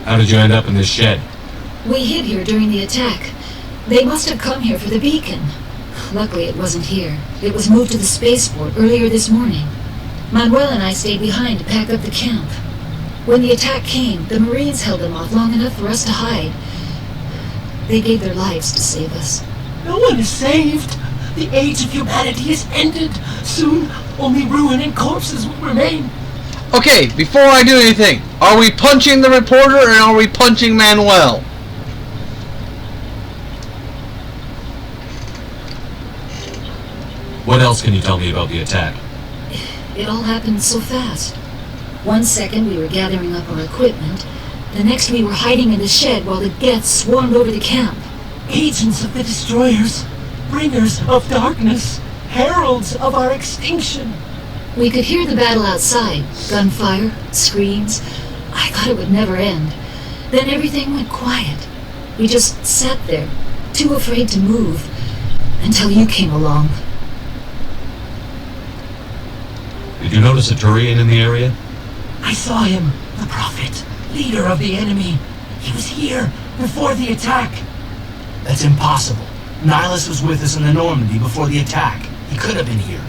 I: How did you end up in this shed?
M: We hid here during the attack. They must have come here for the beacon. Luckily, it wasn't here. It was moved to the spaceport earlier this morning. Manuel and I stayed behind to pack up the camp. When the attack came, the Marines held them off long enough for us to hide. They gave their lives to save us.
N: No one is saved. The age of humanity is ended. Soon, only ruin and corpses will remain.
A: Okay, before I do anything, are we punching the reporter or are we punching Manuel?
I: What else can you tell me about the attack?
M: It all happened so fast. 1 second we were gathering up our equipment. The next we were hiding in the shed while the Geths swarmed over the camp.
N: Agents of the destroyers, bringers of darkness, heralds of our extinction.
M: We could hear the battle outside. Gunfire, screams. I thought it would never end. Then everything went quiet. We just sat there, too afraid to move, until you came along.
I: Did you notice a Turian in the area?
N: I saw him, the Prophet, leader of the enemy. He was here before the attack.
H: That's impossible. Nihilus was with us in the Normandy before the attack. He could have been here.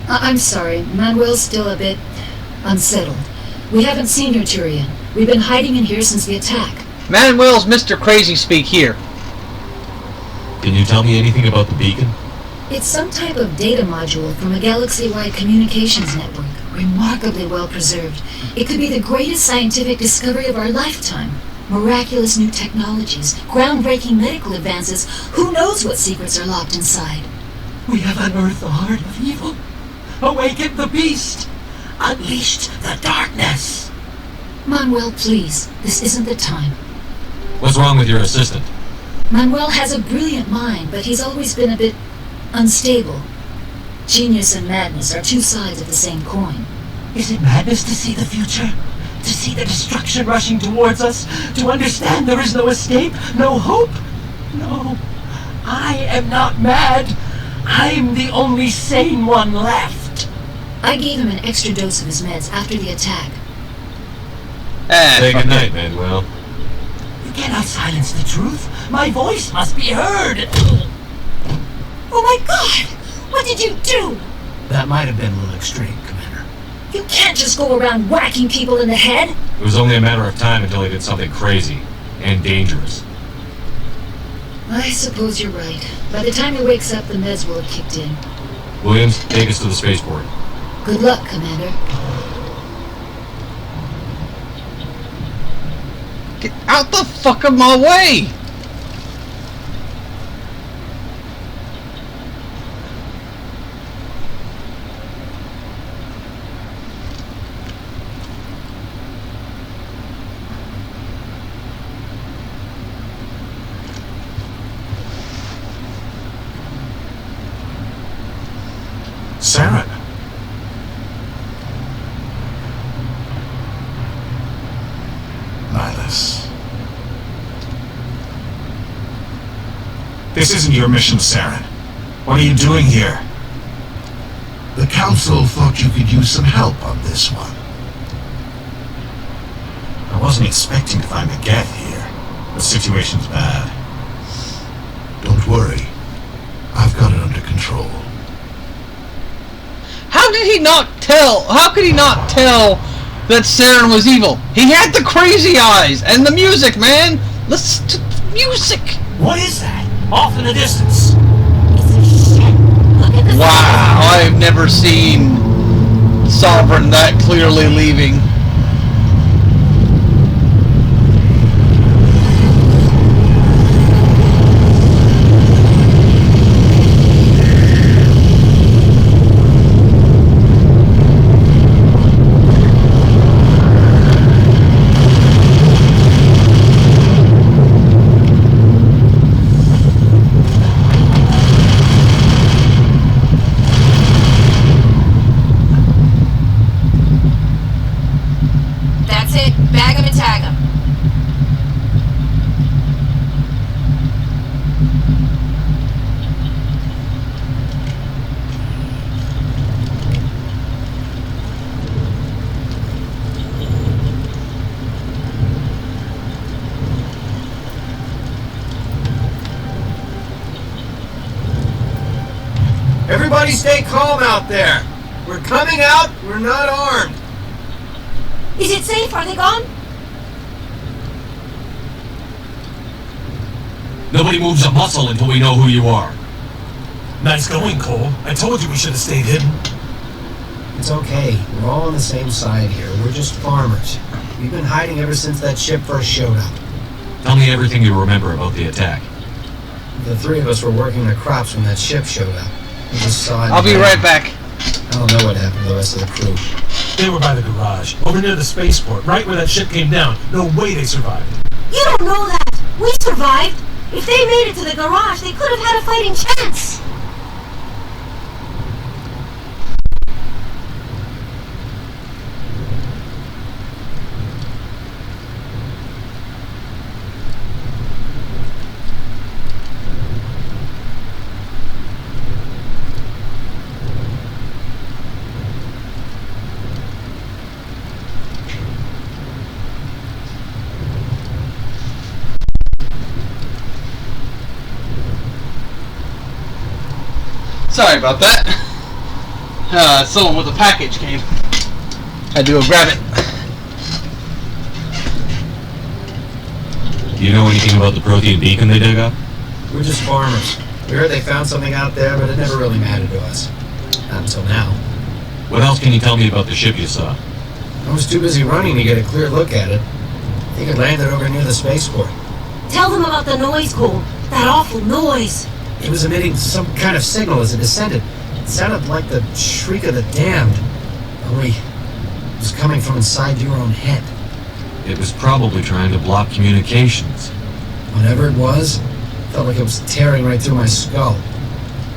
M: I'm sorry. Manuel's still a bit unsettled. We haven't seen your Turian. We've been hiding in here since the attack.
A: Manuel's Mr. Crazy Speak here.
I: Can you tell me anything about the beacon?
M: It's some type of data module from a galaxy-wide communications network, remarkably well preserved. It could be the greatest scientific discovery of our lifetime. Miraculous new technologies, groundbreaking medical advances. Who knows what secrets are locked inside?
N: We have unearthed the heart of evil, awakened the beast, unleashed the darkness.
M: Manuel, please, this isn't the time.
I: What's wrong with your assistant?
M: Manuel has a brilliant mind, but he's always been a bit unstable. Genius and madness are two sides of the same coin.
N: Is it madness to see the future? To see the destruction rushing towards us? To understand there is no escape? No hope? No. I am not mad. I'm the only sane one left.
M: I gave him an extra dose of his meds after the attack.
I: Say goodnight, Manuel.
N: You cannot silence the truth. My voice must be heard.
M: Oh my God! What did you do?
H: That might have been a little extreme, Commander.
M: You can't just go around whacking people in the head.
I: It was only a matter of time until he did something crazy and dangerous.
M: I suppose you're right. By the time he wakes up, the meds will have kicked in.
I: Williams, take us to the spaceport.
M: Good luck, Commander.
A: Get out the fuck of my way!
C: Saren. Nihilus. This isn't your mission, Saren. What are you doing here?
O: The Council thought you could use some help on this one.
C: I wasn't expecting to find the Geth here. The situation's bad.
O: Don't worry. I've got it under control.
A: How did he not tell? How could he not tell that Saren was evil? He had the crazy eyes and the music, man. Listen to the music.
H: What is that? Off in the distance.
L: It's a ship. Look at the
A: Wow, I've never seen Sovereign that clearly leaving.
L: That's it. Bag 'em and tag 'em.
G: Everybody stay calm out there. We're coming out. We're not armed.
L: Is it safe? Are they gone?
I: Nobody moves a muscle until we know who you are.
D: Nice going, Cole. I told you we should have stayed hidden.
P: It's okay. We're all on the same side here. We're just farmers. We've been hiding ever since that ship first showed up.
I: Tell me everything you remember about the attack.
P: The three of us were working the crops when that ship showed up. We just saw it.
A: I'll be right back.
P: I don't know what happened to the rest of the crew.
D: They were by the garage, over near the spaceport, right where that ship came down. No way they survived.
L: You don't know that. We survived. If they made it to the garage, they could have had a fighting chance.
A: Sorry about that. Someone with a package came. Had to go grab it.
I: Do you know anything about the Prothean beacon they dug up?
P: We're just farmers. We heard they found something out there, but it never really mattered to us. Not until now.
I: What else can you tell me about the ship you saw?
P: I was too busy running to get a clear look at it. I think it landed over near the spaceport.
L: Tell them about the noise, Cole. That awful noise.
P: It was emitting some kind of signal as it descended. It sounded like the shriek of the damned. Only it was coming from inside your own head.
I: It was probably trying to block communications.
P: Whatever it was, felt like it was tearing right through my skull.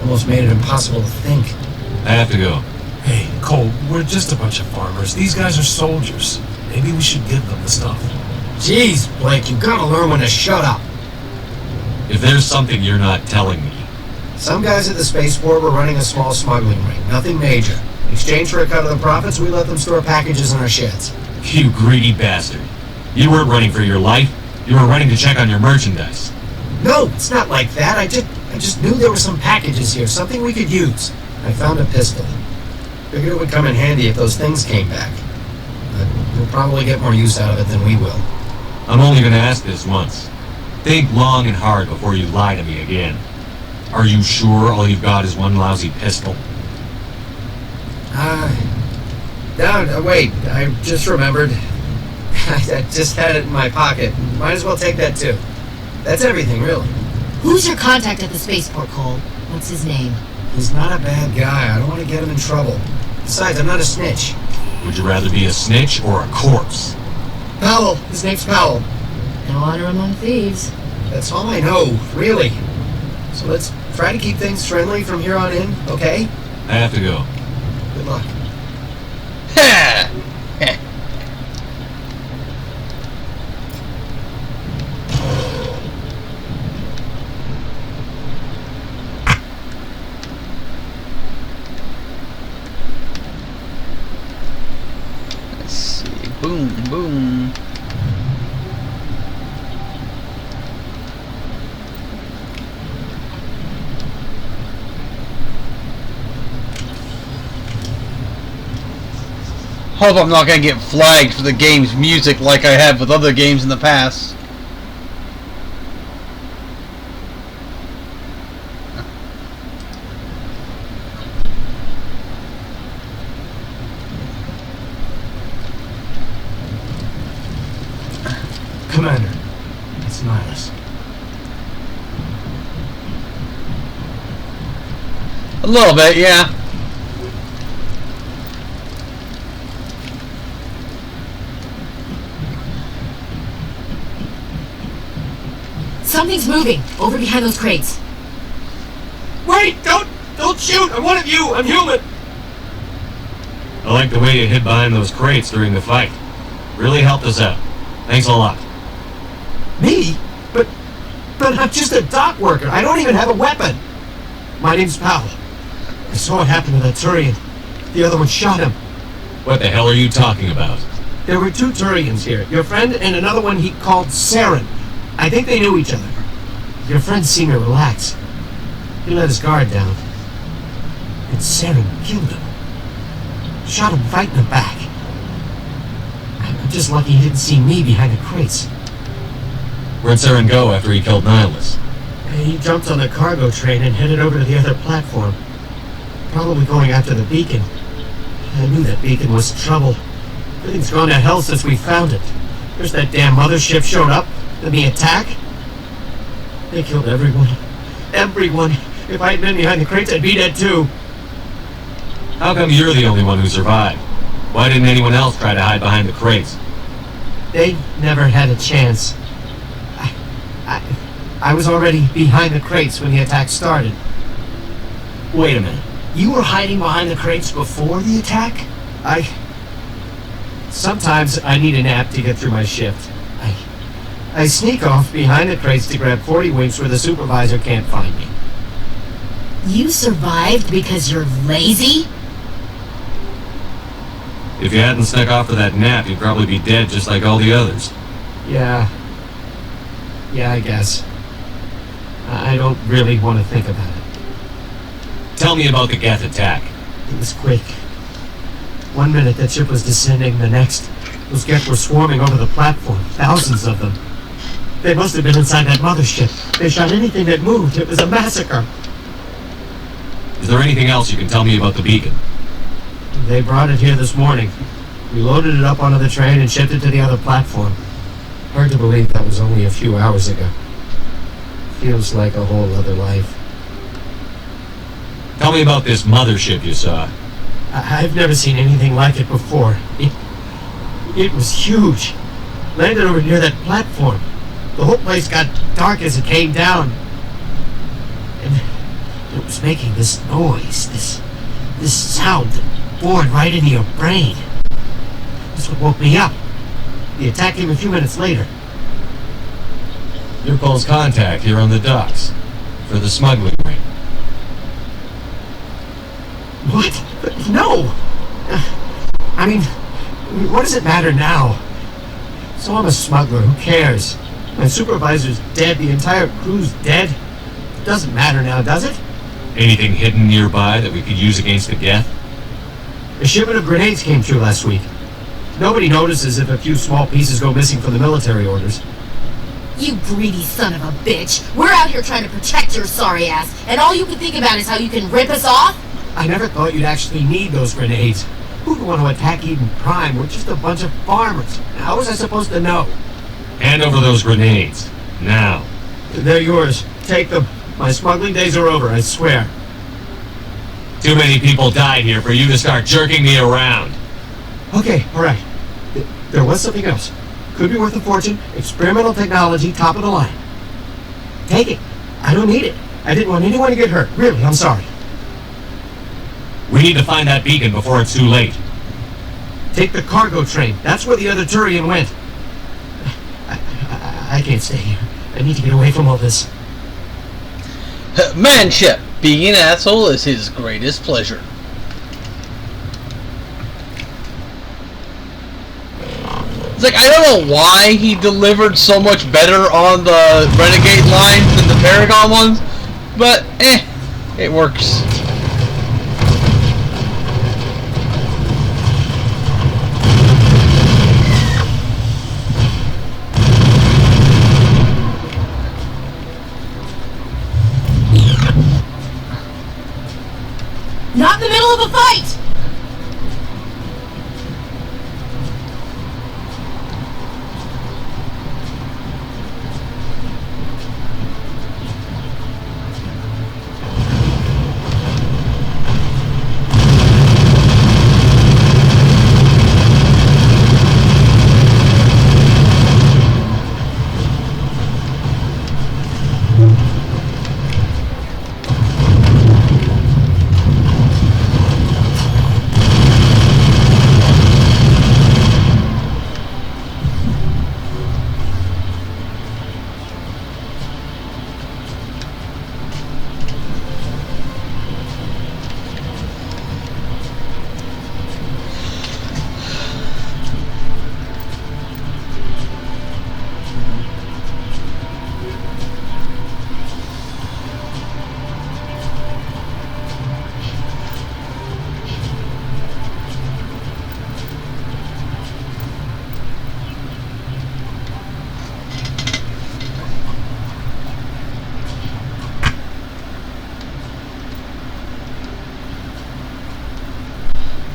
P: Almost made it impossible to think.
I: I have to go.
D: Hey, Cole, we're just a bunch of farmers. These guys are soldiers. Maybe we should give them the stuff.
P: Jeez, Blake, you gotta learn when to shut up.
I: If there's something you're not telling me.
P: Some guys at the spaceport were running a small smuggling ring. Nothing major. In exchange for a cut of the profits, we let them store packages in our sheds.
I: You greedy bastard. You weren't running for your life. You were running to check on your merchandise.
P: No, it's not like that. I just knew there were some packages here, something we could use. I found a pistol. Figured it would come in handy if those things came back. But we'll probably get more use out of it than we will.
I: I'm only going to ask this once. Think long and hard before you lie to me again. Are you sure all you've got is one lousy pistol?
P: Wait, I just remembered. I just had it in my pocket. Might as well take that too. That's everything, really.
L: Who's your contact at the spaceport, Cole? What's his name?
P: He's not a bad guy. I don't want to get him in trouble. Besides, I'm not a snitch.
I: Would you rather be a snitch or a corpse?
P: Powell. His name's Powell.
L: No honor among thieves.
P: That's all I know, really. So let's try to keep things friendly from here on in, okay?
I: I have to go.
P: Good luck.
A: Let's see. Boom, boom. Hope I'm not gonna get flagged for the game's music like I have with other games in the past. A little bit, yeah.
L: Something's moving over behind those crates.
J: Wait! Don't shoot! I'm one of you! I'm human!
I: I like the way you hid behind those crates during the fight. Really helped us out. Thanks a lot.
P: Me? But I'm just a dock worker. I don't even have a weapon. My name's Powell. I saw what happened to that Turian. The other one shot him.
I: What the hell are you talking about?
P: There were 2 Turians here. Your friend and another one he called Saren. I think they knew each other. Your friend seemed to relax. He let his guard down. And Saren killed him. Shot him right in the back. I'm just lucky he didn't see me behind the crates.
I: Where'd Saren go after he killed Nihilus?
P: He jumped on the cargo train and headed over to the other platform. Probably going after the beacon. I knew that beacon was trouble. Everything's gone to hell since we found it. There's that damn mothership showed up, then the attack. They killed everyone. Everyone. If I had been behind the crates, I'd be dead too.
I: How come you're the only one who survived? Why didn't anyone else try to hide behind the crates?
P: They never had a chance. I was already behind the crates when the attack started.
J: Wait a minute. You were hiding behind the crates before the attack?
P: Sometimes I need a nap to get through my shift. I sneak off behind the crates to grab 40 winks where the supervisor can't find me.
L: You survived because you're lazy?
I: If you hadn't snuck off for that nap, you'd probably be dead just like all the others.
P: Yeah, I guess. I don't really want to think about it.
I: Tell me about the Geth attack.
P: It was quick. 1 minute that ship was descending, the next, those Geth were swarming over the platform. Thousands of them. They must have been inside that mothership. They shot anything that moved. It was a massacre.
I: Is there anything else you can tell me about the beacon?
P: They brought it here this morning. We loaded it up onto the train and shipped it to the other platform. Hard to believe that was only a few hours ago. Feels like a whole other life.
I: Tell me about this mothership you saw.
P: I've never seen anything like it before. It was huge. Landed over near that platform. The whole place got dark as it came down. And it was making this noise, this sound that bored right into your brain. That's what woke me up. The attack came a few minutes later.
I: Interpol's contact here on the docks. For the smuggling ring.
P: What? No! I mean, what does it matter now? So I'm a smuggler, who cares? My supervisor's dead, the entire crew's dead. It doesn't matter now, does it?
I: Anything hidden nearby that we could use against the Geth?
P: A shipment of grenades came through last week. Nobody notices if a few small pieces go missing from the military orders.
L: You greedy son of a bitch. We're out here trying to protect your sorry ass, and all you can think about is how you can rip us off?
P: I never thought you'd actually need those grenades. Who'd want to attack Eden Prime? We're just a bunch of farmers. How was I supposed to know?
I: Hand over those grenades. Now.
P: They're yours. Take them. My smuggling days are over, I swear.
I: Too many people died here for you to start jerking me around.
P: Okay, alright. There was something else. Could be worth a fortune. Experimental technology, top of the line. Take it. I don't need it. I didn't want anyone to get hurt. Really, I'm sorry.
I: We need to find that beacon before it's too late.
P: Take the cargo train. That's where the other Turian went. I can't stay here. I need to get away from all this.
A: Manship. Being an asshole is his greatest pleasure. It's like, I don't know why he delivered so much better on the Renegade lines than the Paragon ones, but it works.
L: Not in the middle of a fight!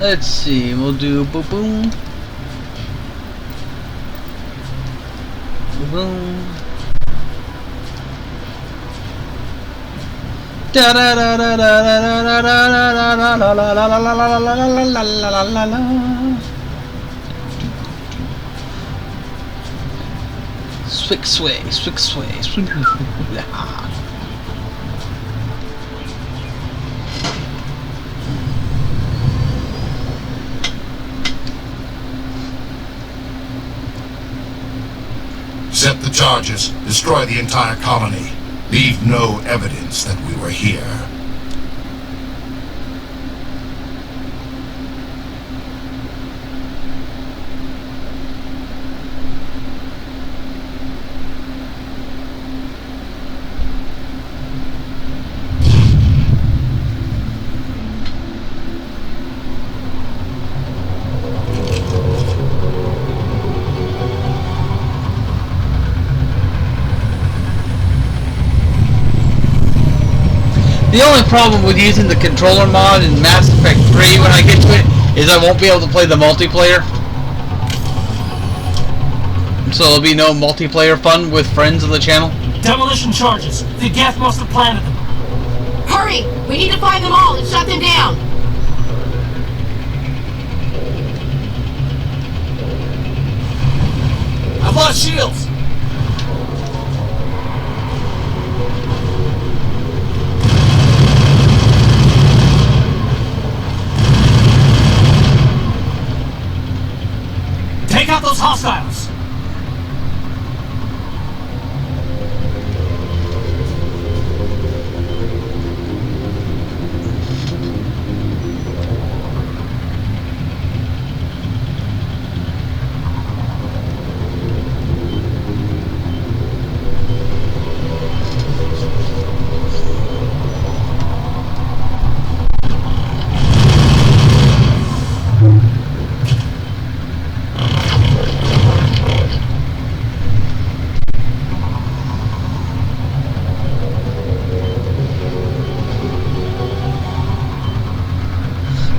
A: Let's see, we'll do boom boom. Boom boom. Da da da da da da da da da da la la la la la la la la la la la. Swick sway, swick sway, swick.
O: Set the charges. Destroy the entire colony. Leave no evidence that we were here.
A: The only problem with using the controller mod in Mass Effect 3 when I get to it is I won't be able to play the multiplayer. So there'll be no multiplayer fun with friends of the channel.
N: Demolition charges. The Geth must have planted them.
L: Hurry! We need to find them all and shut them down!
N: I've lost shields! Take out those hostiles!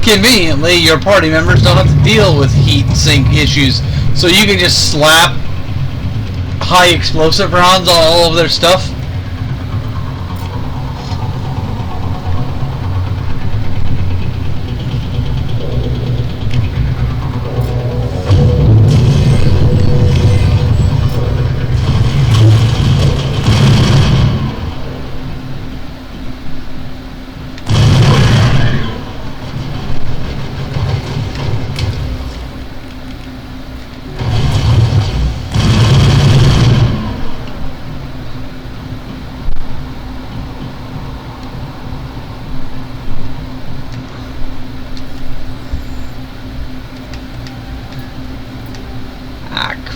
A: Conveniently, your party members don't have to deal with heat sink issues, so you can just slap high explosive rounds on all of their stuff.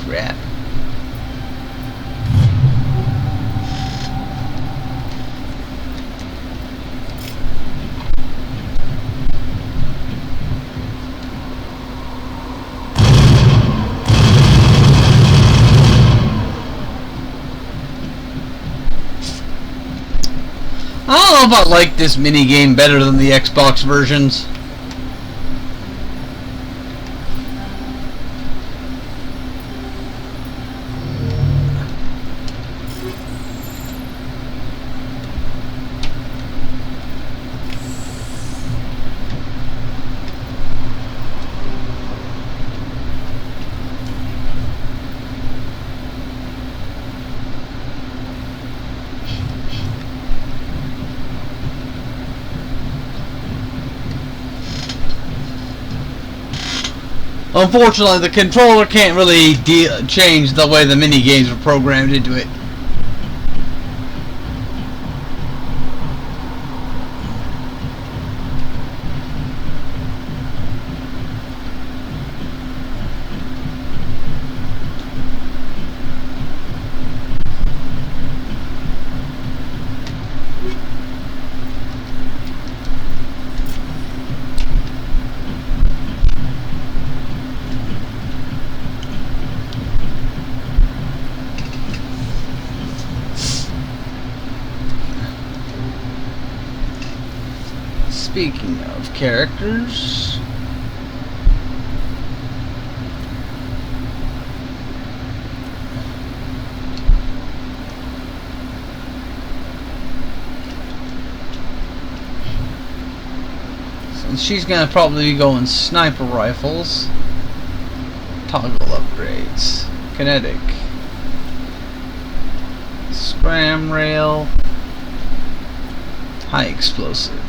A: Crap. I don't know if I like this mini game better than the Xbox versions. Unfortunately, the controller can't really change the way the mini games are programmed into it. Speaking of characters, And she's gonna probably be going sniper rifles. Toggle upgrades. Kinetic. Scram rail. High explosive.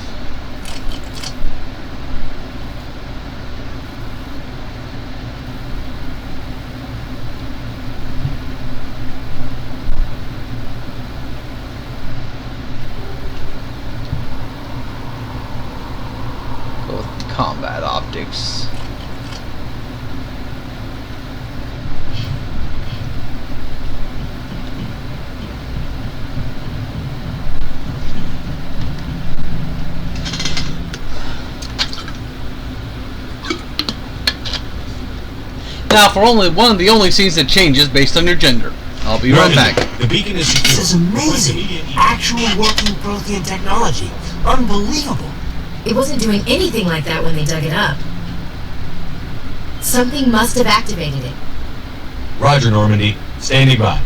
A: Go with combat optics. Now, for only one of the only scenes that changes based on your gender. I'll be right back.
F: The beacon is secure.
N: This is amazing. Actual working Prothean technology. Unbelievable.
L: It wasn't doing anything like that when they dug it up. Something must have activated it.
I: Roger, Normandy. Standing by.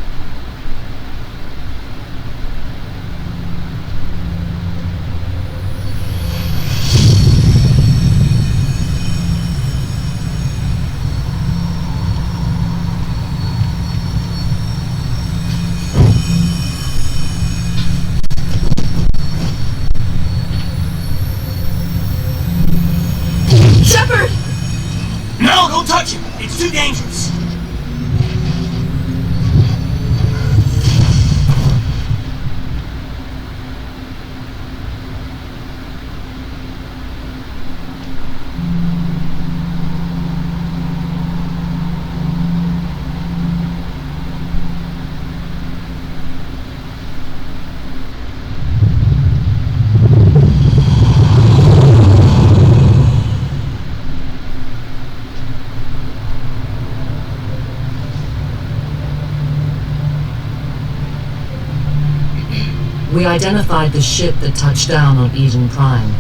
N: Shepard! No, don't touch him. It's too dangerous.
B: We identified the ship that touched down on Eden Prime.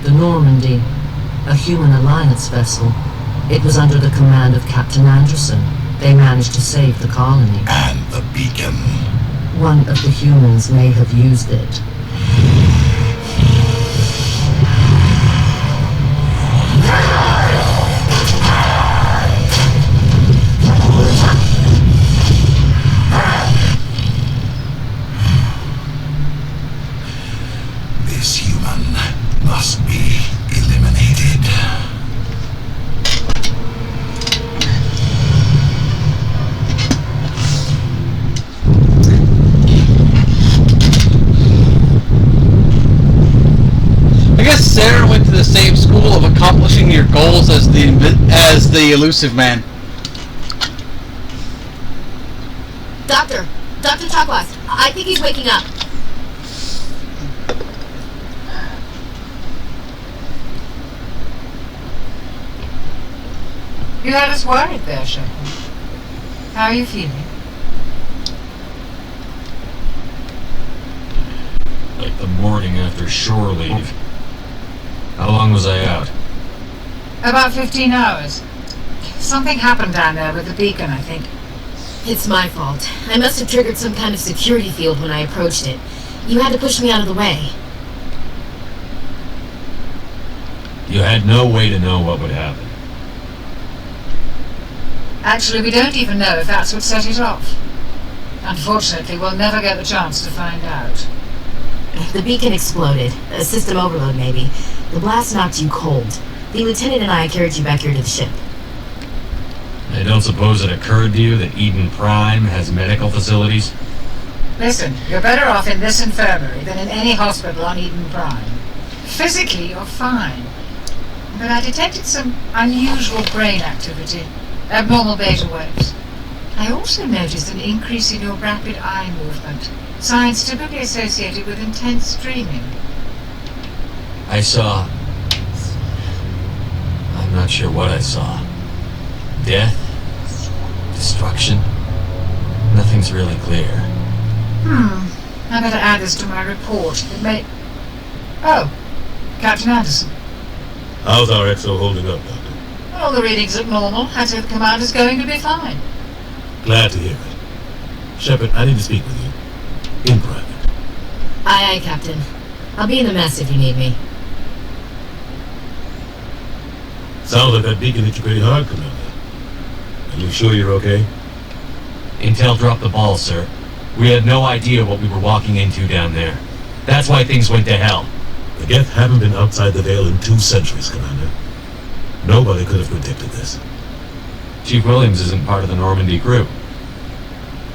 B: The Normandy, a human alliance vessel. It was under the command of Captain Anderson. They managed to save the colony.
O: And the beacon.
B: One of the humans may have used it.
O: This human must be eliminated.
A: I guess Sarah went to the same school of accomplishing your goals as the elusive man.
L: Dr. Chakwas, I think he's waking up.
K: You had us worried there, Shepard. How are you feeling?
I: Like the morning after shore leave. How long was I out?
K: About 15 hours. Something happened down there with the beacon, I think.
L: It's my fault. I must have triggered some kind of security field when I approached it. You had to push me out of the way.
I: You had no way to know what would happen.
K: Actually, we don't even know if that's what set it off. Unfortunately, we'll never get the chance to find out.
L: The beacon exploded. A system overload, maybe. The blast knocked you cold. The lieutenant and I carried you back here to the ship.
I: I don't suppose it occurred to you that Eden Prime has medical facilities?
K: Listen, you're better off in this infirmary than in any hospital on Eden Prime. Physically, you're fine. But I detected some unusual brain activity. Abnormal beta waves. I also noticed an increase in your rapid eye movement. Signs typically associated with intense dreaming.
I: I saw... I'm not sure what I saw. Death? Destruction? Nothing's really clear.
K: I better add this to my report. It may... Oh, Captain Anderson.
D: How's our XO holding up, Doctor?
K: All the readings look normal. I'd say the commander's going to be fine.
D: Glad to hear it. Shepard, I need to speak with you. In private.
L: Aye, Captain. I'll be in the mess if you need me.
D: Sounds like that beacon hit you pretty hard, Commander. Are you sure you're okay?
I: Intel dropped the ball, sir. We had no idea what we were walking into down there. That's why things went to hell.
D: The Geth haven't been outside the Veil in 2 centuries, Commander. Nobody could have predicted this.
I: Chief Williams isn't part of the Normandy crew.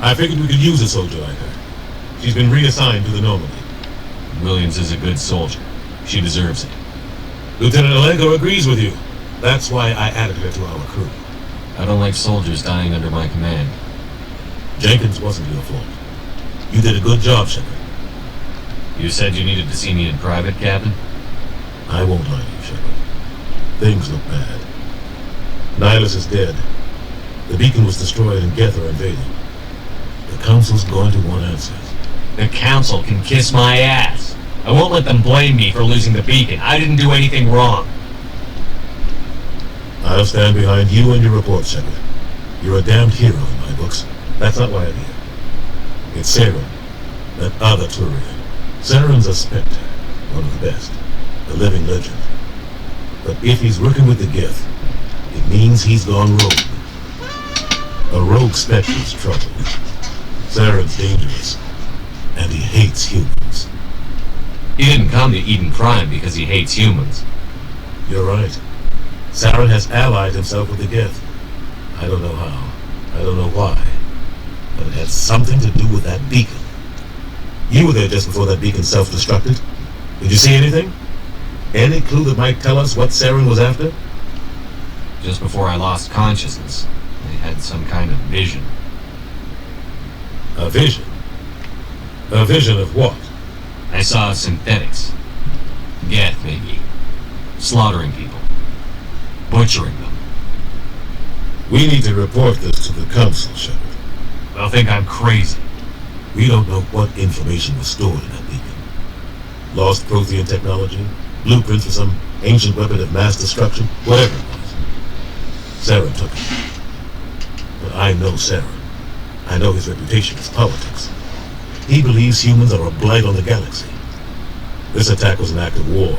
D: I figured we could use a soldier like her. She's been reassigned to the Normandy.
I: Williams is a good soldier. She deserves it.
D: Lieutenant Alenko agrees with you. That's why I added her to our crew.
I: I don't like soldiers dying under my command.
D: Jenkins wasn't your fault. You did a good job, Shepard.
I: You said you needed to see me in private, Captain?
D: I won't lie to you, Shepard. Things look bad. Nihilus is dead. The beacon was destroyed and Geth are invading. The Council's going to want answers.
I: The Council can kiss my ass. I won't let them blame me for losing the beacon. I didn't do anything wrong.
D: I'll stand behind you and your report, Shepard. You're a damned hero in my books. That's not why I'm here. It's Saren, that other Turian. Saren's a Spectre, one of the best, a living legend. But if he's working with the Geth, it means he's gone rogue. A rogue Spectre's trouble. Saren's dangerous, and he hates humans.
I: He didn't come to Eden Prime because he hates humans.
D: You're right. Saren has allied himself with the Geth. I don't know how. I don't know why. But it had something to do with that beacon. You were there just before that beacon self-destructed. Did you see anything? Any clue that might tell us what Saren was after?
I: Just before I lost consciousness, I had some kind of vision.
D: A vision? A vision of what?
I: I saw synthetics. Geth, maybe. Slaughtering people. Butchering them.
D: We need to report this to the Council, Shepard.
I: They'll think I'm crazy.
D: We don't know what information was stored in that beacon. Lost Prothean technology, blueprints for some ancient weapon of mass destruction, whatever it was. Saren took it. But I know Saren. I know his reputation is politics. He believes humans are a blight on the galaxy. This attack was an act of war.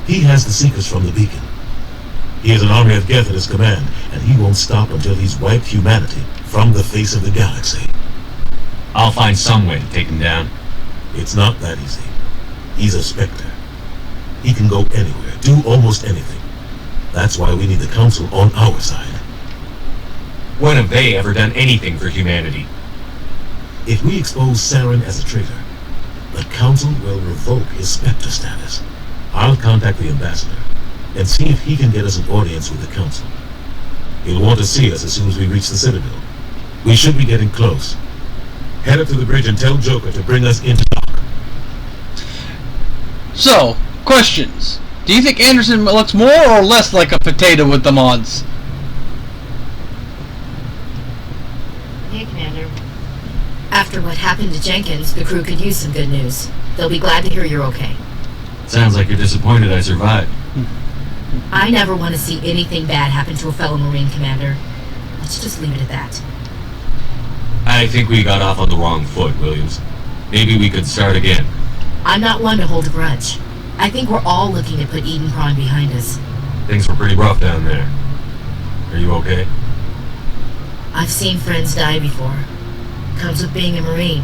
D: He has the secrets from the beacon. He has an army of Geth at his command, and he won't stop until he's wiped humanity from the face of the galaxy.
I: I'll find some way to take him down.
D: It's not that easy. He's a Spectre. He can go anywhere, do almost anything. That's why we need the Council on our side.
I: When have they ever done anything for humanity?
D: If we expose Saren as a traitor, the Council will revoke his Spectre status. I'll contact the Ambassador and see if he can get us an audience with the Council. He'll want to see us as soon as we reach the Citadel. We should be getting close. Head up to the bridge and tell Joker to bring us into dock.
A: So, questions. Do you think Anderson looks more or less like a potato with the mods?
L: Hey, Commander. After what happened to Jenkins, the crew could use some good news. They'll be glad to hear you're okay.
I: Sounds like you're disappointed I survived.
L: I never want to see anything bad happen to a fellow Marine, Commander. Let's just leave it at that.
I: I think we got off on the wrong foot, Williams. Maybe we could start again.
L: I'm not one to hold a grudge. I think we're all looking to put Eden Prime behind us.
I: Things were pretty rough down there. Are you okay?
L: I've seen friends die before. Comes with being a Marine.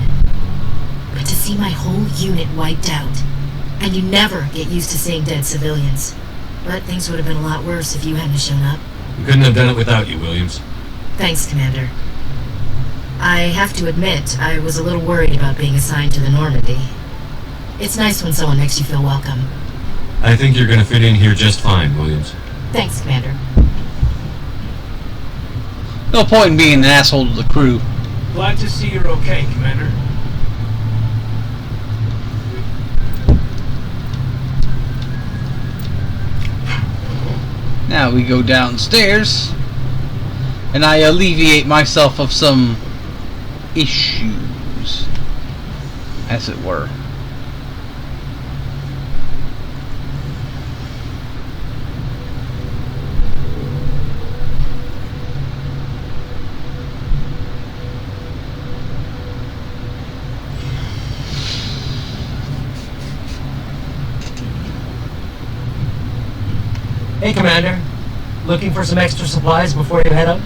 L: But to see my whole unit wiped out, and you never get used to seeing dead civilians. But things would have been a lot worse if you hadn't shown up.
I: We couldn't have done it without you, Williams.
L: Thanks, Commander. I have to admit, I was a little worried about being assigned to the Normandy. It's nice when someone makes you feel welcome.
I: I think you're gonna fit in here just fine, Williams.
L: Thanks, Commander.
A: No point in being an asshole to the crew.
H: Glad to see you're okay, Commander.
A: Now we go downstairs, and I alleviate myself of some issues, as it were.
N: Hey, Commander. Looking for some extra supplies before you head out?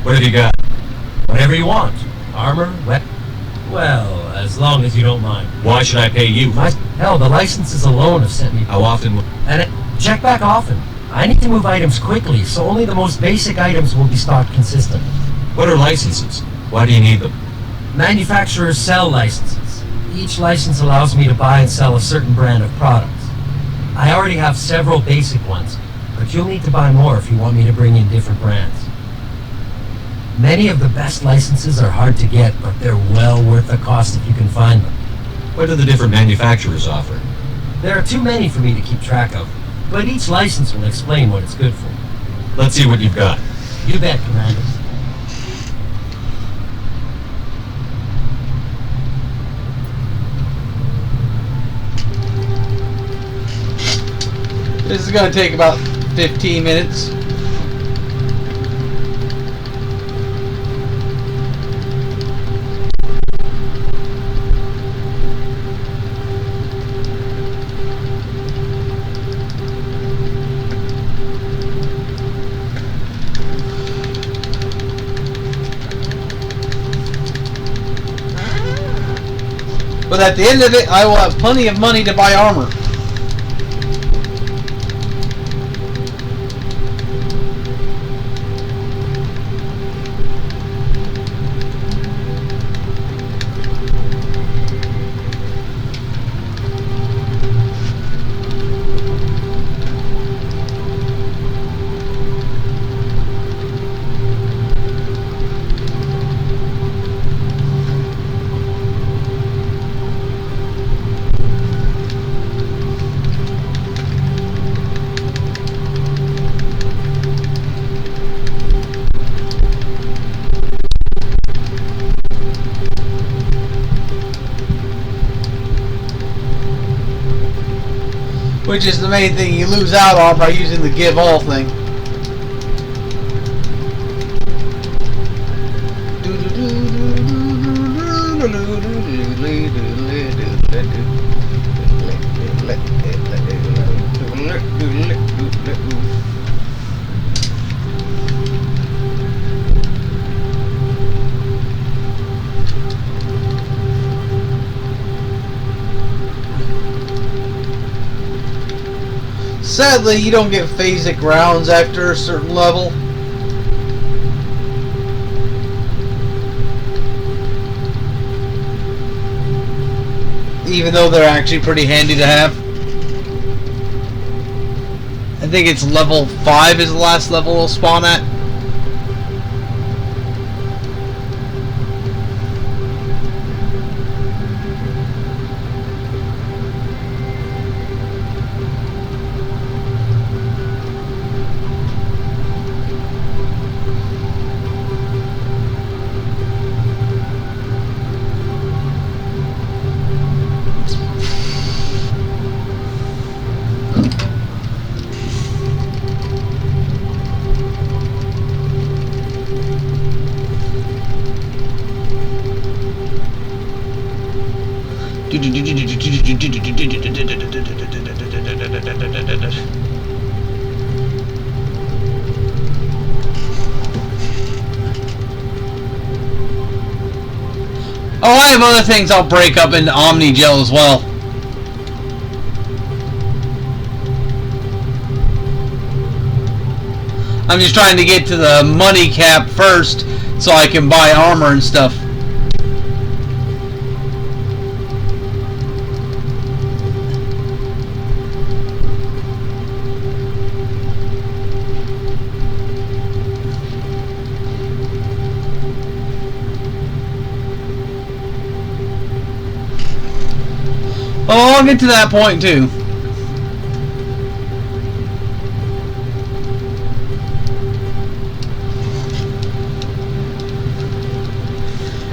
I: What have you got?
N: Whatever you want. Armor, weapon. Well, as long as you don't mind.
I: Why should I pay you?
N: Hell, the licenses alone have sent me.
I: How often?
N: Check back often. I need to move items quickly, so only the most basic items will be stocked consistently.
I: What are licenses? Why do you need them?
N: Manufacturers sell licenses. Each license allows me to buy and sell a certain brand of products. I already have several basic ones, but you'll need to buy more if you want me to bring in different brands. Many of the best licenses are hard to get, but they're well worth the cost if you can find them.
I: What do the different manufacturers offer?
N: There are too many for me to keep track of, but each license will explain what it's good for.
I: Let's see what you've got.
N: You bet, Commander.
A: This is going to take about 15 minutes. But at the end of it, I will have plenty of money to buy armor. Which is the main thing you lose out on by using the give all thing. Sadly, you don't get phasic rounds after a certain level. Even though they're actually pretty handy to have. I think it's level 5 is the last level it'll spawn at. Oh, I have other things I'll break up into Omni Gel as well. I'm just trying to get to the money cap first so I can buy armor and stuff. Oh, I'll get to that point too.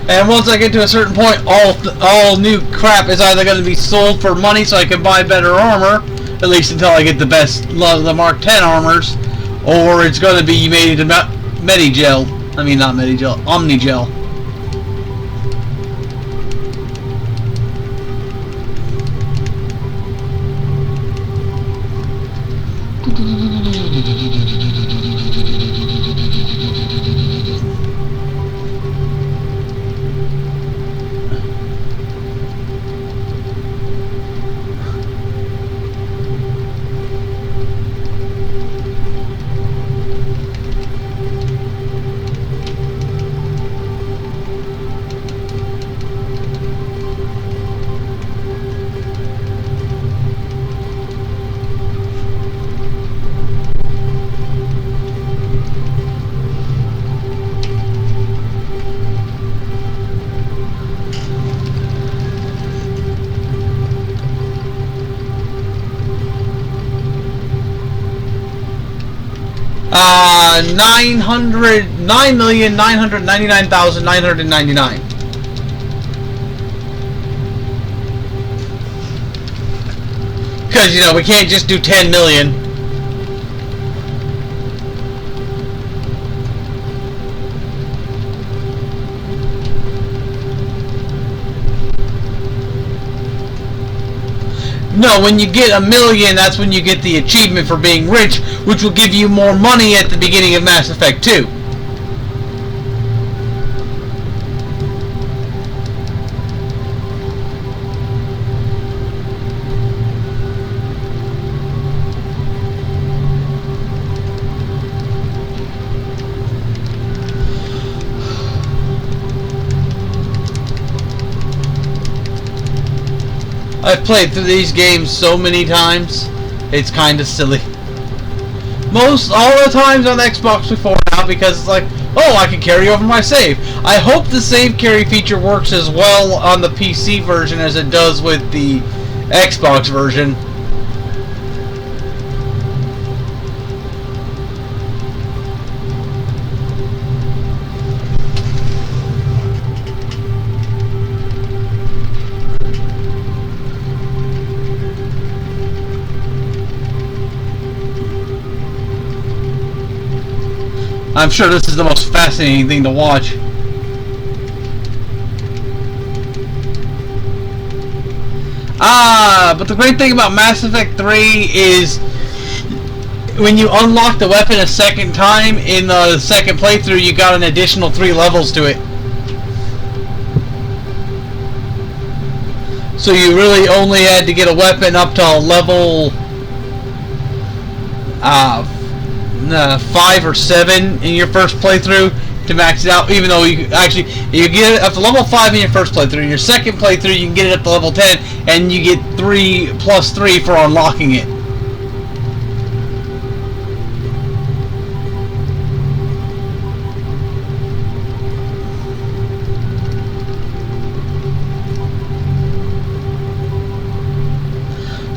A: And once I get to a certain point, all new crap is either going to be sold for money so I can buy better armor, at least until I get the best love of the Mark 10 armors, or it's going to be made into Medigel. I mean, not Medigel, Omnigel. $9,999,999. Because, you know, we can't just do 10 million. No, when you get 1 million, that's when you get the achievement for being rich, which will give you more money at the beginning of Mass Effect 2. I've played through these games so many times, it's kind of silly. All the times on Xbox before now, because it's like, oh, I can carry over my save. I hope the save carry feature works as well on the PC version as it does with the Xbox version. I'm sure this is the most fascinating thing to watch. But the great thing about Mass Effect 3 is when you unlock the weapon a second time in the second playthrough, you got an additional 3 levels to it. So you really only had to get a weapon up to level 5 or 7 in your first playthrough to max it out, even though you get it up to level 5 in your first playthrough. In your second playthrough, you can get it up to level 10, and you get 3 plus 3 for unlocking it.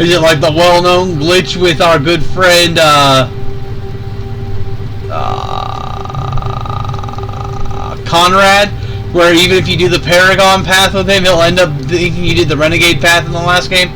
A: Is it like the well-known glitch with our good friend, Conrad, where even if you do the Paragon path with him, he'll end up thinking you did the Renegade path in the last game?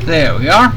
A: There we are.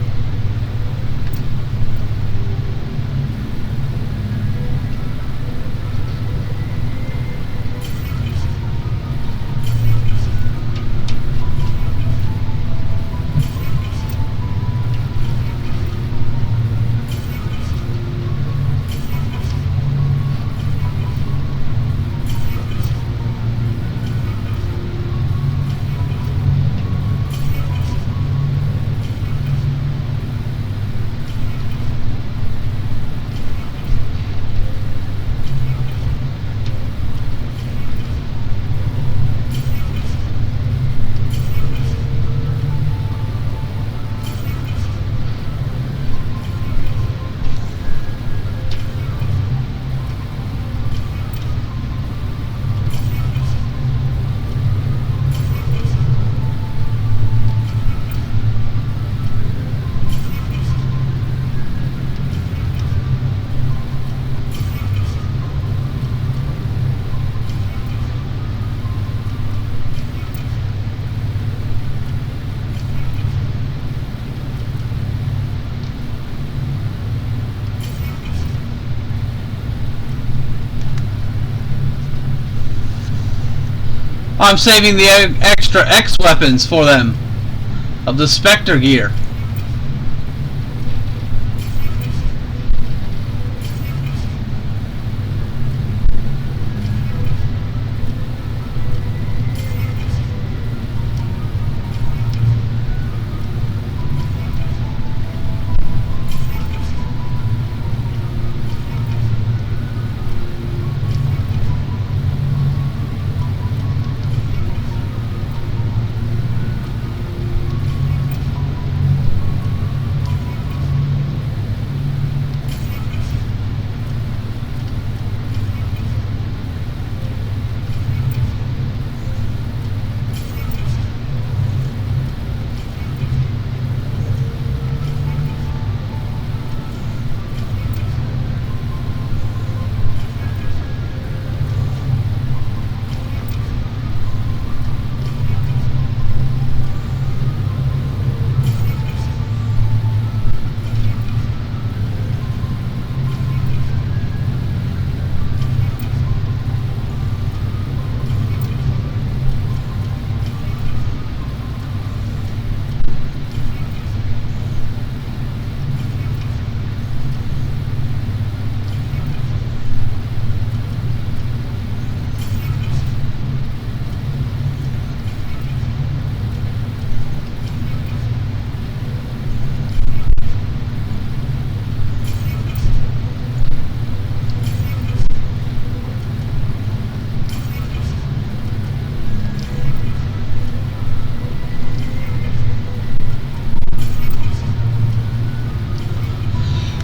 A: I'm saving the extra X weapons for them of the Spectre gear.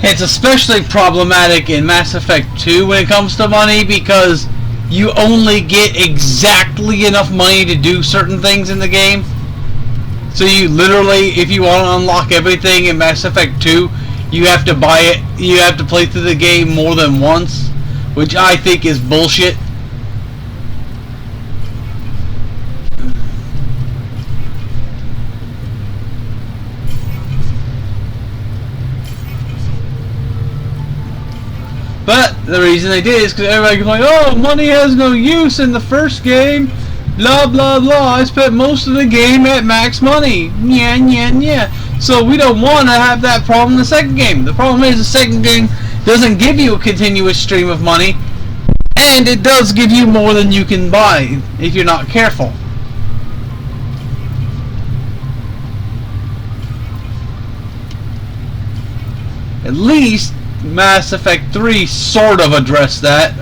A: It's especially problematic in Mass Effect 2 when it comes to money, because you only get exactly enough money to do certain things in the game. So you literally, if you want to unlock everything in Mass Effect 2, you have to buy it, you have to play through the game more than once, which I think is bullshit. But the reason they did is because everybody was like, oh, money has no use in the first game, blah blah blah, I spent most of the game at max money, yeah yeah yeah. So we don't want to have that problem in the second game. The problem is the second game doesn't give you a continuous stream of money, and it does give you more than you can buy if you're not careful. At least Mass Effect 3 sort of addressed that.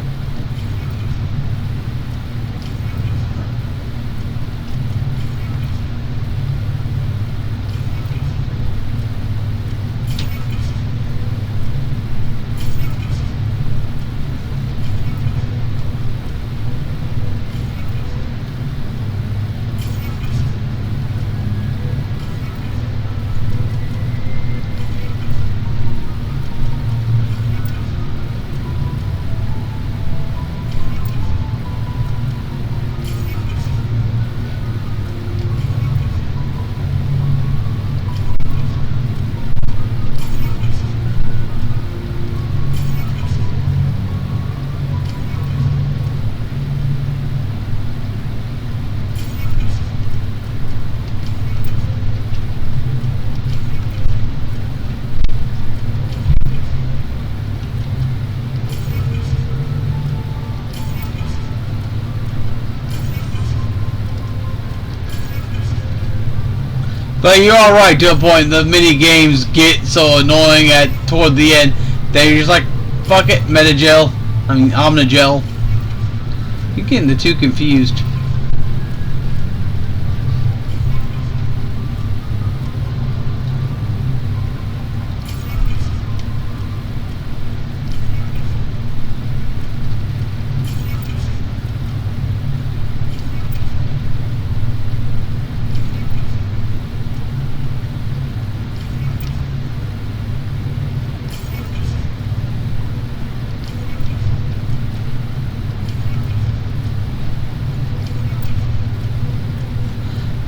A: But you're alright to a point. The mini games get so annoying toward the end that you're just like, fuck it, Metagel. I mean Omnigel. You're getting the two confused.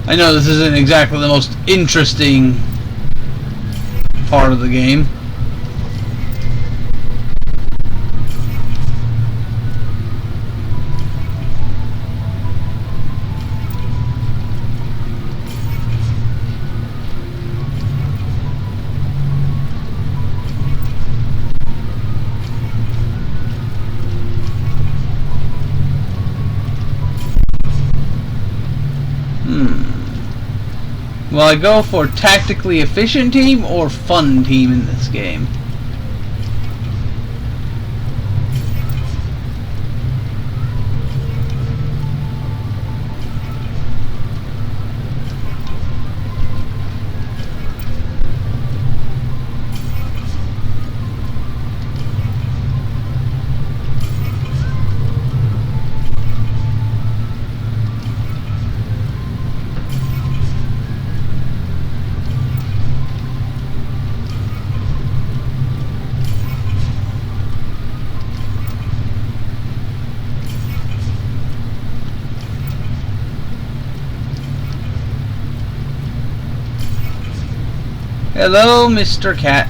A: I know this isn't exactly the most interesting part of the game. Will I go for tactically efficient team or fun team in this game? Hello, Mr. Cat.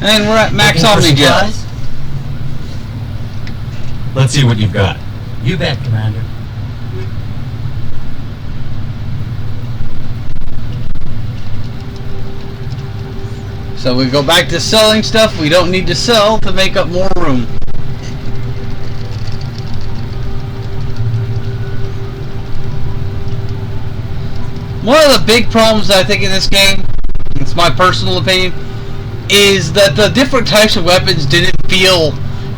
A: And we're at max
N: Looking for
A: Omni Gel.
N: supplies?
I: Let's see what you've got.
N: You bet, Commander.
A: So we go back to selling stuff we don't need to sell to make up more room. One of the big problems I think in this game, it's my personal opinion, is that the different types of weapons didn't feel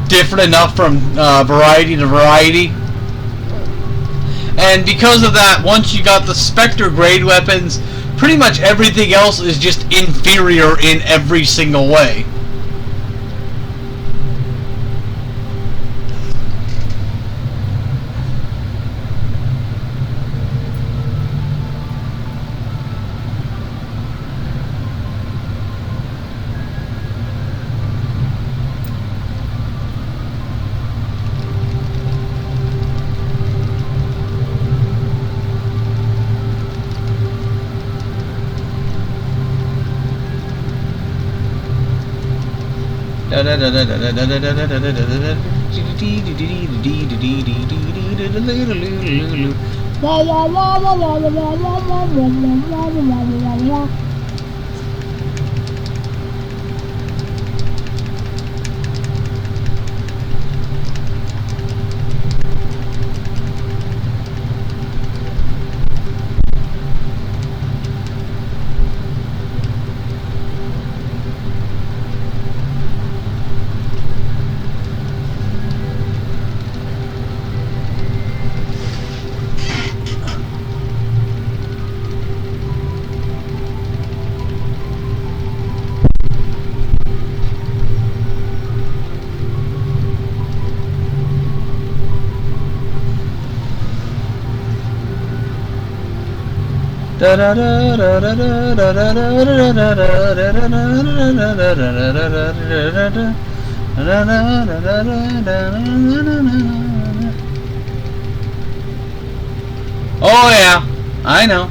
A: different enough from variety to variety. And because of that, once you got the Spectre grade weapons, pretty much everything else is just inferior in every single way. Oh yeah, I know.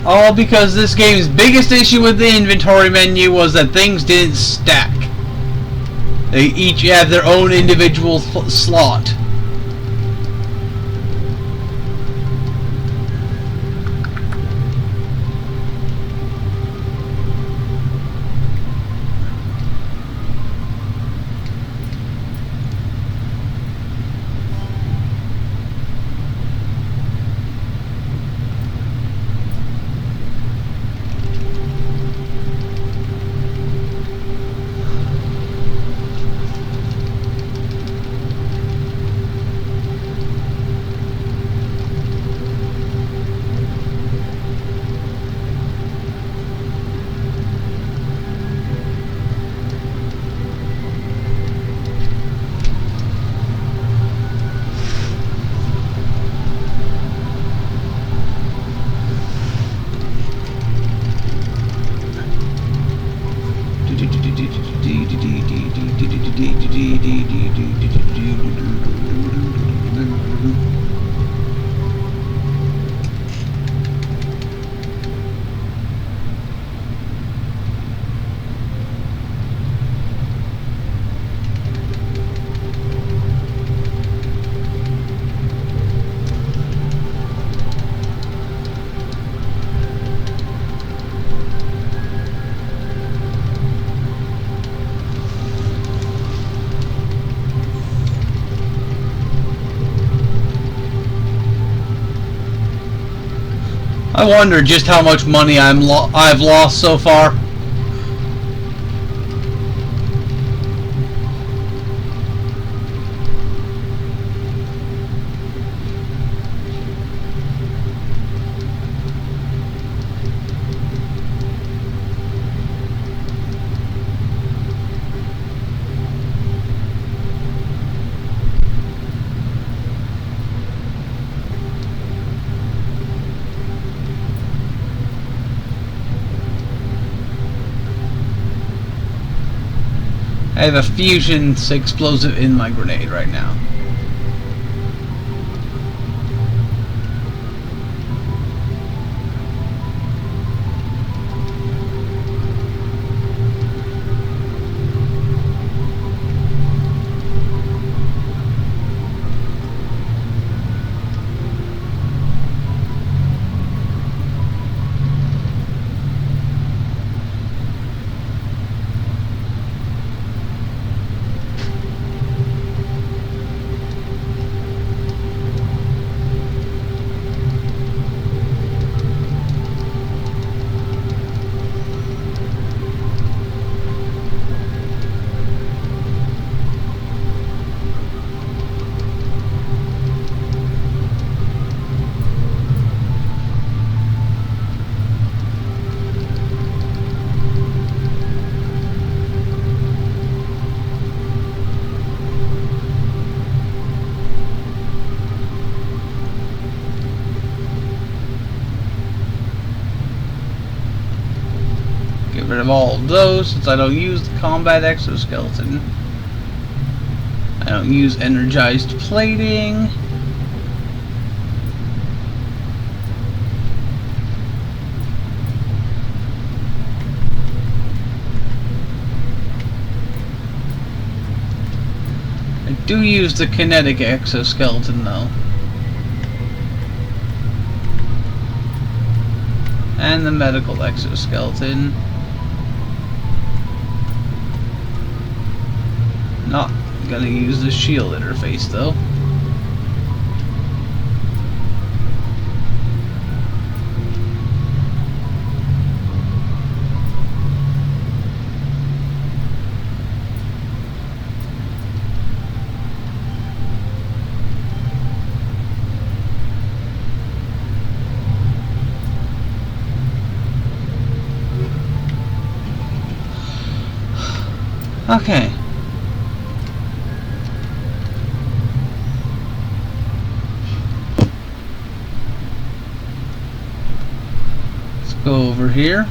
A: All because this game's biggest issue with the inventory menu was that things didn't stack. They each have their own individual slot. I wonder just how much money I've lost so far. I have a fusion explosive in my grenade right now. have all of those since I don't use the combat exoskeleton. I don't use energized plating. I do use the kinetic exoskeleton though. And the medical exoskeleton. Not gonna use the shield interface though. Okay. Let's go over here.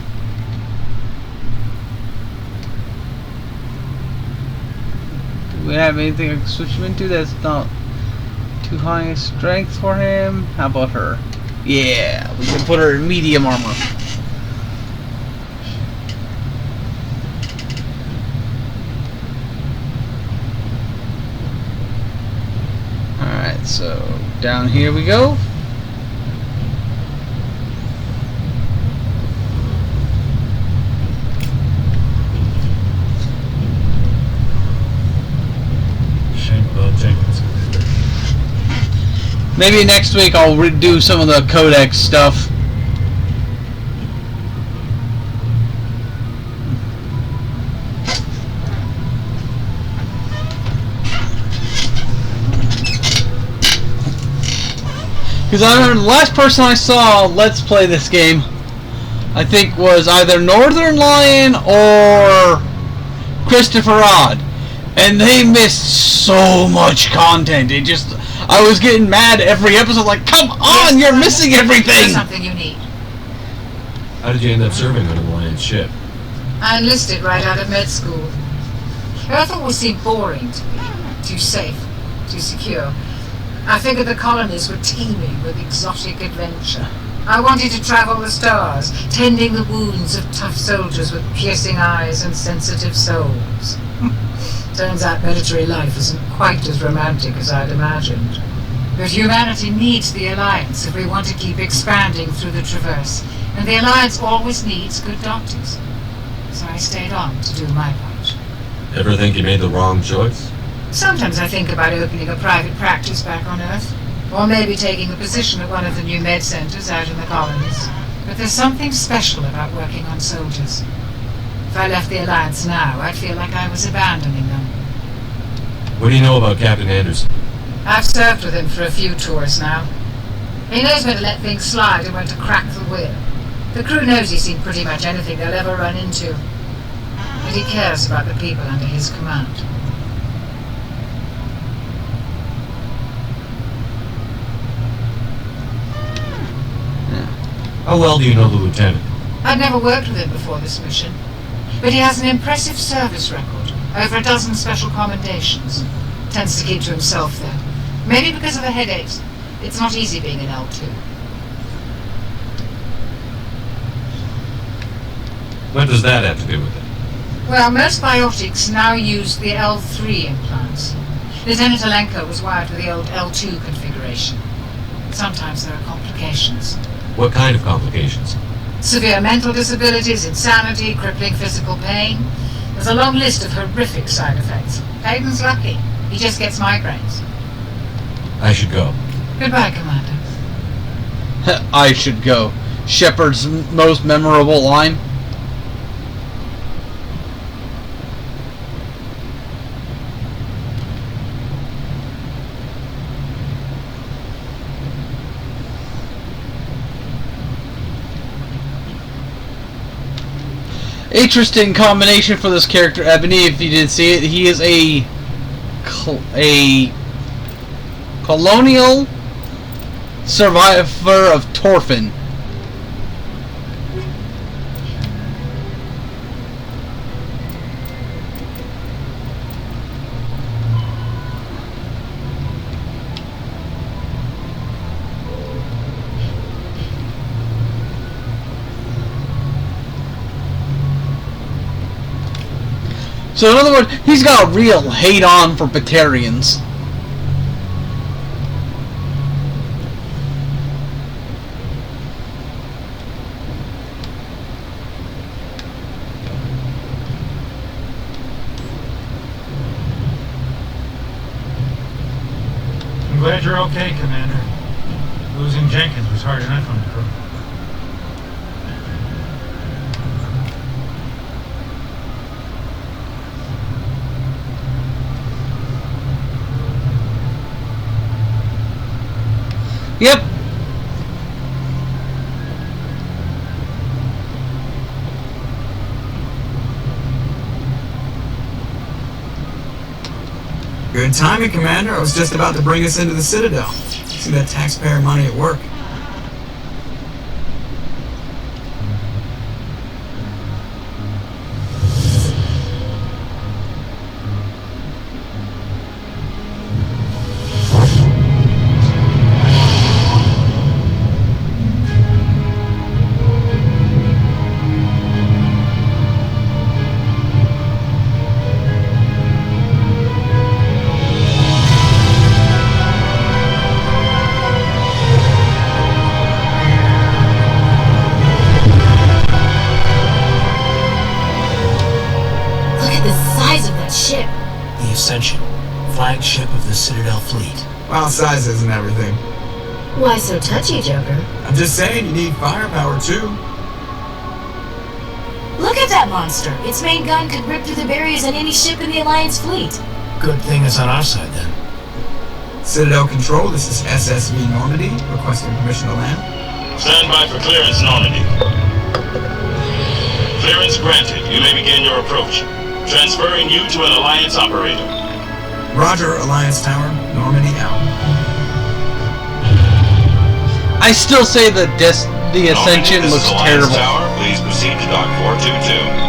A: Do we have anything I can switch him into that's not too high in strength for him? How about her? Yeah, we can put her in medium armor. So, down here we go.
D: Shame about Jenkins.
A: Maybe next week I'll redo some of the codex stuff. Because I remember the last person I saw let's play this game, I think was either Northern Lion or Christopher Odd, and they missed so much content. It just, I was getting mad every episode, like, come on, you're missing everything.
K: Something you need.
I: How did you end up serving on the Lion's ship?
K: I enlisted right out of med school. Earth always seemed boring to me, too safe, too secure. I figured the colonies were teeming with exotic adventure. I wanted to travel the stars, tending the wounds of tough soldiers with piercing eyes and sensitive souls. Turns out military life isn't quite as romantic as I'd imagined. But humanity needs the Alliance if we want to keep expanding through the Traverse, and the Alliance always needs good doctors. So I stayed on to do my part.
I: Ever think you made the wrong choice?
K: Sometimes I think about opening a private practice back on Earth, or maybe taking a position at one of the new med centers out in the colonies. But there's something special about working on soldiers. If I left the Alliance now, I'd feel like I was abandoning them.
I: What do you know about Captain Anderson?
K: I've served with him for a few tours now. He knows when to let things slide and when to crack the whip. The crew knows he's seen pretty much anything they'll ever run into. But he cares about the people under his command.
I: How well do you know the lieutenant?
K: I'd never worked with him before this mission, but he has an impressive service record, over a dozen special commendations. Tends to keep to himself, though. Maybe because of the headaches. It's not easy being an L2.
I: What does that have to do with it?
K: Well, most biotics now use the L3 implants. Lieutenant Alenko was wired with the old L2 configuration. Sometimes there are complications.
I: What kind of complications?
K: Severe mental disabilities, insanity, crippling physical pain. There's a long list of horrific side effects. Hayden's lucky. He just gets migraines.
I: I should go.
K: Goodbye, Commander.
A: I should go. Shepard's most memorable line. Interesting combination for this character, Ebony. If you didn't see it, he is a colonial survivor of Torfin. So in other words, he's got a real hate on for Batarians.
H: I'm glad you're okay, Commander. Losing Jenkins was hard enough on the crew.
A: Yep.
G: Good timing, Commander. I was just about to bring us into the Citadel. See that taxpayer money at work.
N: The Ascension, flagship of the Citadel fleet.
G: Well, size isn't everything.
L: Why so touchy, Joker?
G: I'm just saying you need firepower, too.
L: Look at that monster! Its main gun could rip through the barriers in any ship in the Alliance fleet.
N: Good thing it's on our side, then.
G: Citadel Control, this is SSV Normandy, requesting permission to land.
Q: Stand by for clearance, Normandy. Clearance granted. You may begin your approach. Transferring you to an Alliance operator.
G: Roger, Alliance Tower, Normandy out.
A: I still say the Ascension
Q: Normandy,
A: looks
Q: this is
A: terrible.
Q: Alliance Tower. Please proceed to Dock 422.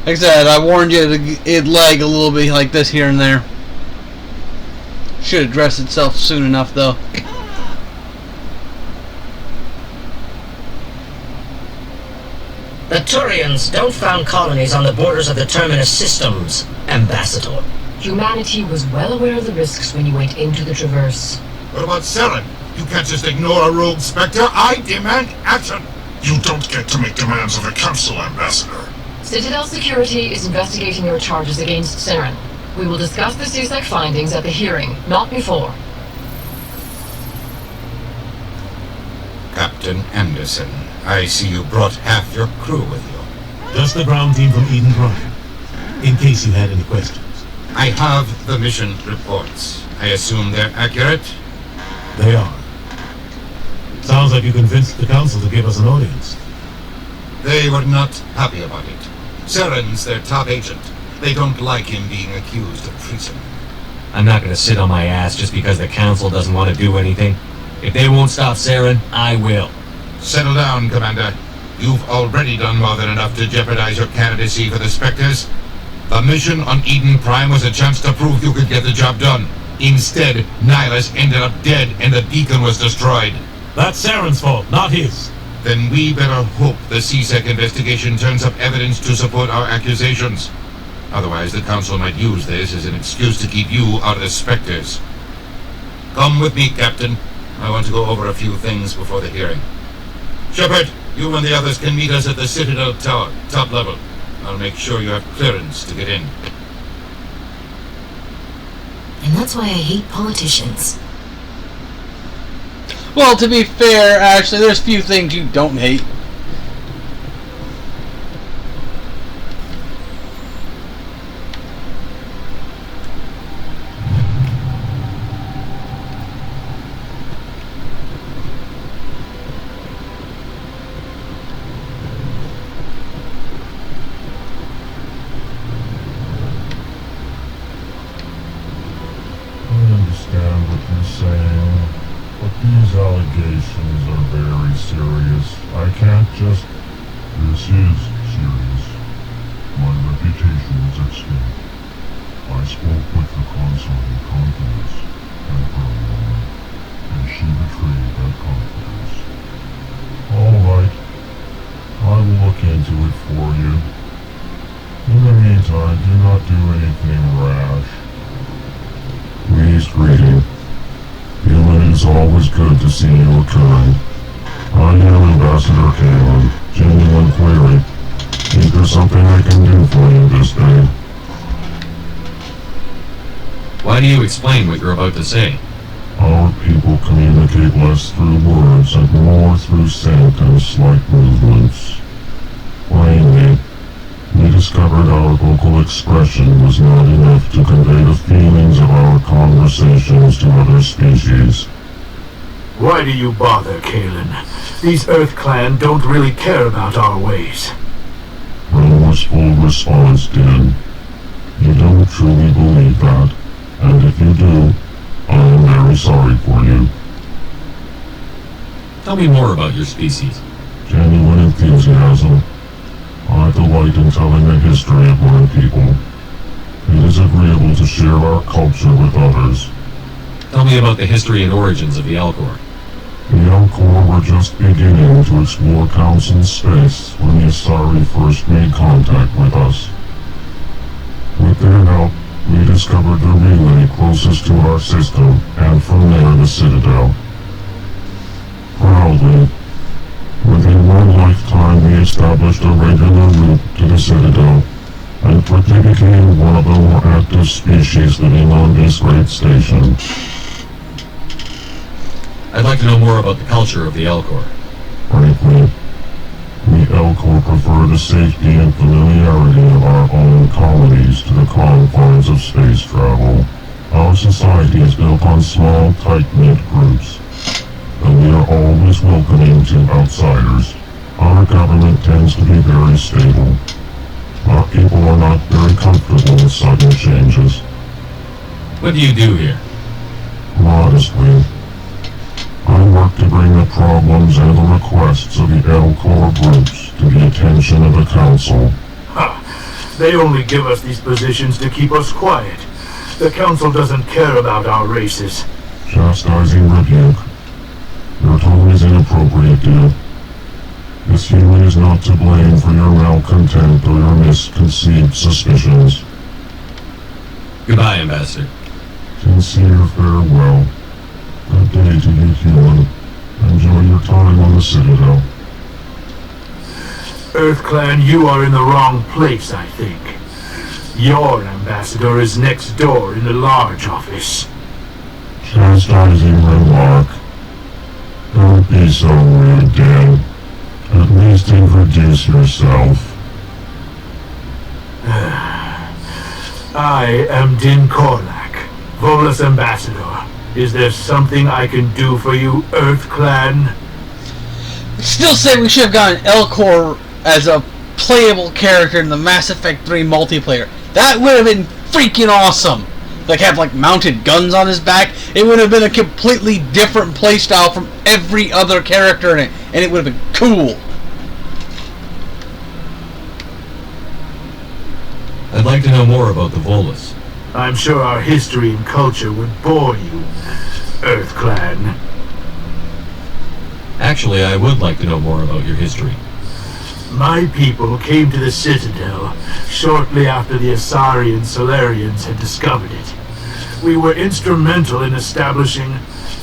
A: Like I said, I warned you it'd lag a little bit like this here and there. Should address itself soon enough, though.
R: The Turians don't found colonies on the borders of the Terminus systems, Ambassador.
B: Humanity was well aware of the risks when you went into the Traverse.
O: What about Saren? You can't just ignore a rogue Spectre. I demand action!
S: You don't get to make demands of the Council, Ambassador.
B: Citadel Security is investigating your charges against Saren. We will discuss the CSEC findings at the hearing, not before.
C: Captain Anderson, I see you brought half your crew with you.
D: Just the ground team from Eden Prime, in case you had any questions.
C: I have the mission reports. I assume they're accurate?
D: They are. Sounds like you convinced the Council to give us an audience.
C: They were not happy about it. Saren's their top agent. They don't like him being accused of treason.
I: I'm not gonna sit on my ass just because the Council doesn't want to do anything. If they won't stop Saren, I will.
C: Settle down, Commander. You've already done more than enough to jeopardize your candidacy for the Spectres. The mission on Eden Prime was a chance to prove you could get the job done. Instead, Nihilus ended up dead and the beacon was destroyed.
D: That's Saren's fault, not his.
C: Then we better hope the CSEC investigation turns up evidence to support our accusations. Otherwise, the Council might use this as an excuse to keep you out of the Spectres. Come with me, Captain. I want to go over a few things before the hearing. Shepard, you and the others can meet us at the Citadel Tower, top level. I'll make sure you have clearance to get in.
L: And that's why I hate politicians.
A: Well, to be fair, actually, there's few things you don't hate.
S: I understand what you say.
T: did not do anything rash. Please greeting. It is always good to see you return. I am Ambassador Kalen. Genuine query. Is there something I can do for you this day?
I: Why do you explain what you're about to say?
T: Our people communicate less through words and more through sentence-like movements. Plainly, we discovered our vocal expression was not enough to convey the feelings of our conversations to other species.
U: Why do you bother, Kalen? These Earth Clan don't really care about our ways.
T: Remorseful response, Din. You don't truly believe that, and if you do, I am very sorry for you.
I: Tell me more about your species.
T: Genuine enthusiasm. I delight in telling the history of my people. It is agreeable to share our culture with others.
I: Tell me about the history and origins of the Alcor.
T: The Alcor were just beginning to explore Council space when the Asari first made contact with us. With their help, we discovered the relay closest to our system, and from there the Citadel. Proudly, within one lifetime we established a regular route to the Citadel, and quickly became one of the more active species living on this great station.
I: I'd like to know more about the culture of the Alcor.
T: Frankly, we Alcor prefer the safety and familiarity of our own colonies to the confines of space travel. Our society is built on small, tight-knit groups, and we are always welcoming to outsiders. Our government tends to be very stable. Our people are not very comfortable with sudden changes.
I: What do you do here?
T: Modestly, I work to bring the problems and the requests of the Alcor groups to the attention of the Council.
U: Ha! They only give us these positions to keep us quiet. The Council doesn't care about our races.
T: Chastising rebuke. Your tone is inappropriate, dear. This human is not to blame for your malcontent or your misconceived suspicions.
I: Goodbye, Ambassador.
T: Sincere farewell. Good day to you, human. Enjoy your time on the Citadel.
U: Earth Clan, you are in the wrong place, I think. Your ambassador is next door in the large office.
T: Chastising remark. Don't be so rude, Dan. At least introduce yourself.
U: I am Din Korlak, Volus Ambassador. Is there something I can do for you, Earth Clan?
A: Still say we should have gotten Alcor as a playable character in the Mass Effect 3 multiplayer. That would have been freaking awesome. Like, have like mounted guns on his back. It would have been a completely different playstyle from every other character in it, and it would have been cool.
I: I'd like to know more about the Volus.
U: I'm sure our history and culture would bore you, Earth Clan.
I: Actually, I would like to know more about your history.
U: My people came to the Citadel shortly after the Asari and Solarians had discovered it. We were instrumental in establishing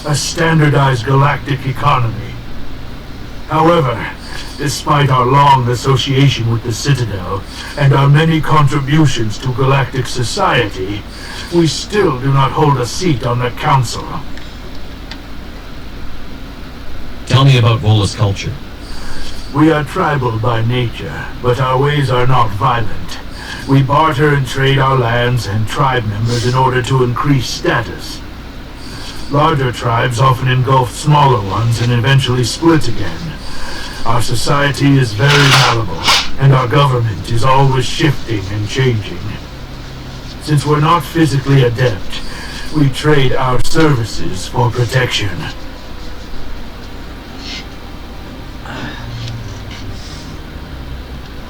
U: a standardized galactic economy. However, despite our long association with the Citadel and our many contributions to galactic society, we still do not hold a seat on the Council.
I: Tell me about Volus culture.
U: We are tribal by nature, but our ways are not violent. We barter and trade our lands and tribe members in order to increase status. Larger tribes often engulf smaller ones and eventually split again. Our society is very malleable, and our government is always shifting and changing. Since we're not physically adept, we trade our services for protection.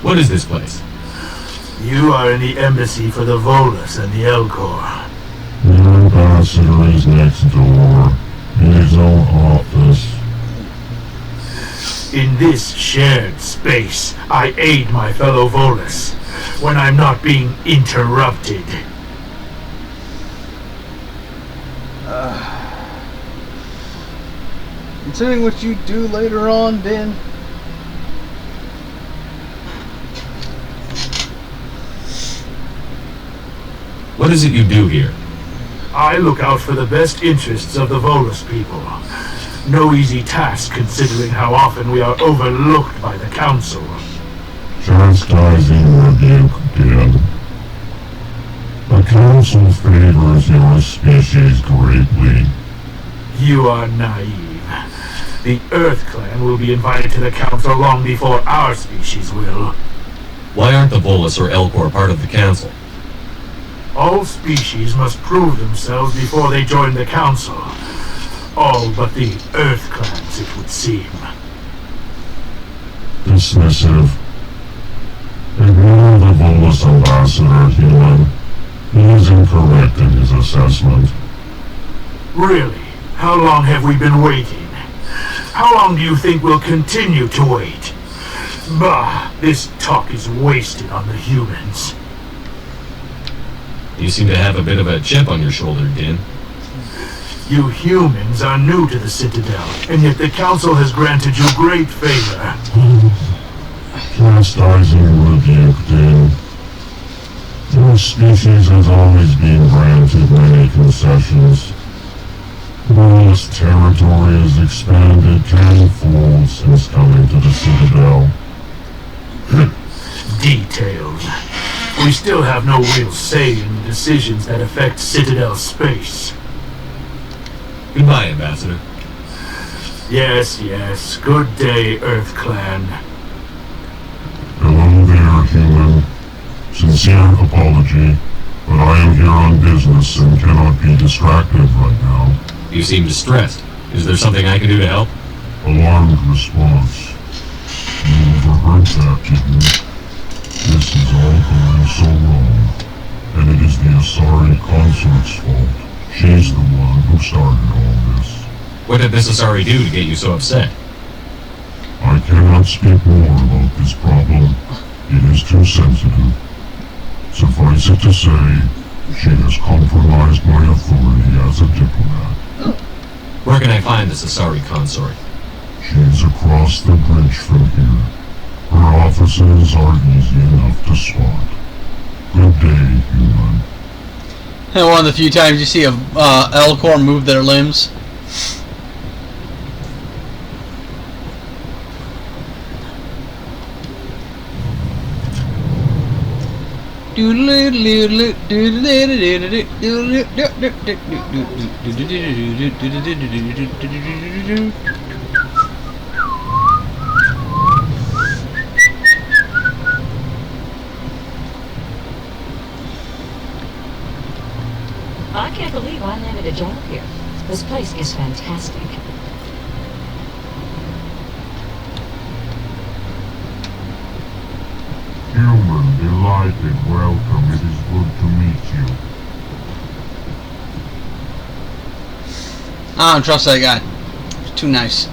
I: What is this place?
U: You are in the embassy for the Volus and the Alcor.
T: Your ambassador is next door, in his own office.
U: In this shared space, I aid my fellow Volus. when I'm not being interrupted.
A: Considering what you do later on, Din.
I: What is it you do here?
U: I look out for the best interests of the Volus people. No easy task considering how often we are overlooked by the Council.
T: Chastising rebuke, Din. The Council favors your species greatly.
U: You are naive. The Earth Clan will be invited to the Council long before our species will.
I: Why aren't the Volus or Elcor part of the Council?
U: All species must prove themselves before they join the Council. All but the Earth Clans, it would seem.
T: Dismissive. Ignore the Volus ambassador, human. He is incorrect in his assessment.
U: Really? How long have we been waiting? How long do you think we'll continue to wait? Bah, this talk is wasted on the humans.
I: You seem to have a bit of a chip on your shoulder, Din.
U: You humans are new to the Citadel, and yet the Council has granted you great favor.
T: Chastising rebuke, Din. Your species has always been granted many concessions. Volus territory has expanded tenfold since coming to the Citadel.
U: Details. We still have no real say in the decisions that affect Citadel space.
I: Goodbye, Ambassador.
U: Yes. Good day, Earth Clan.
T: Hello there, human. Sincere apology, but I am here on business and cannot be distracted right now.
I: You seem distressed. Is there something I can do to help?
T: Alarmed response. You overheard that, didn't you? This is all going so wrong, and it is the Asari consort's fault. She's the one who started all this.
I: What did this Asari do to get you so upset?
T: I cannot speak more about this problem. It is too sensitive. Suffice it to say, she has compromised my authority as a diplomat.
I: Where can I find this Asari consort?
T: She is across the bridge from here. Her offices are easy enough to spot. Good day, human.
A: And one of the few times you see a Elcor move their limbs.
E: I can't believe I landed a job here. This place is fantastic.
T: Human, delighted, welcome. It is good to meet you.
A: I don't trust that guy. He's too nice.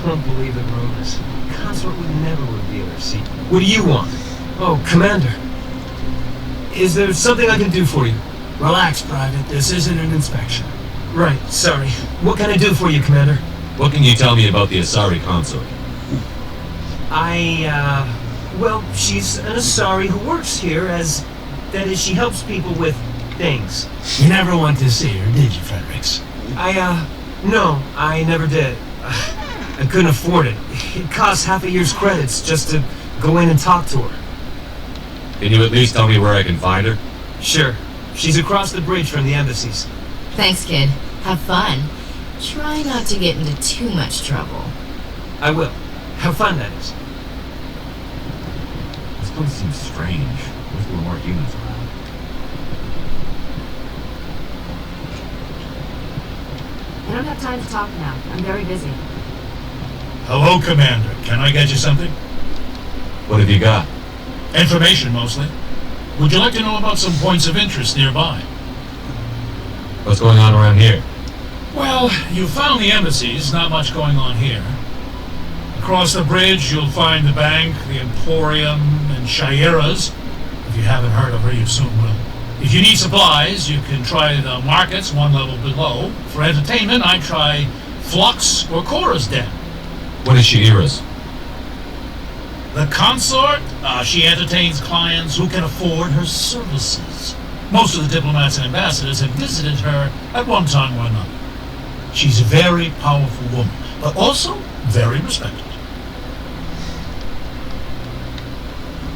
P: Don't believe it, Rhodas. Consort would never reveal her secret. What do you want? Oh, Commander. Is there something I can do for you?
H: Relax, Private. This isn't an inspection.
P: Right, sorry. What can I do for you, Commander?
I: What can you tell me about the Asari consort?
P: Well, she's an Asari who works here that is, she helps people with things.
H: You never went to see her, did you, Fredericks?
P: No, I never did. I couldn't afford it. It costs half a year's credits just to go in and talk to her.
I: Can you at least tell me where I can find her?
P: Sure. She's across the bridge from the embassies.
L: Thanks, kid. Have fun. Try not to get into too much trouble.
P: I will. Have fun, that is.
I: This place seems strange. Wish there were more humans around.
L: I don't have time to talk now. I'm very busy.
H: Hello, Commander. Can I get you something?
I: What have you got?
H: Information, mostly. Would you like to know about some points of interest nearby?
I: What's going on around here?
H: Well, you found the embassies, not much going on here. Across the bridge, you'll find the bank, the Emporium, and Shaira's. If you haven't heard of her, you soon will. If you need supplies, you can try the markets one level below. For entertainment, I try Flux or Cora's Den.
I: What is Shaira's?
H: The consort, she entertains clients who can afford her services. Most of the diplomats and ambassadors have visited her at one time or another. She's a very powerful woman, but also very respected.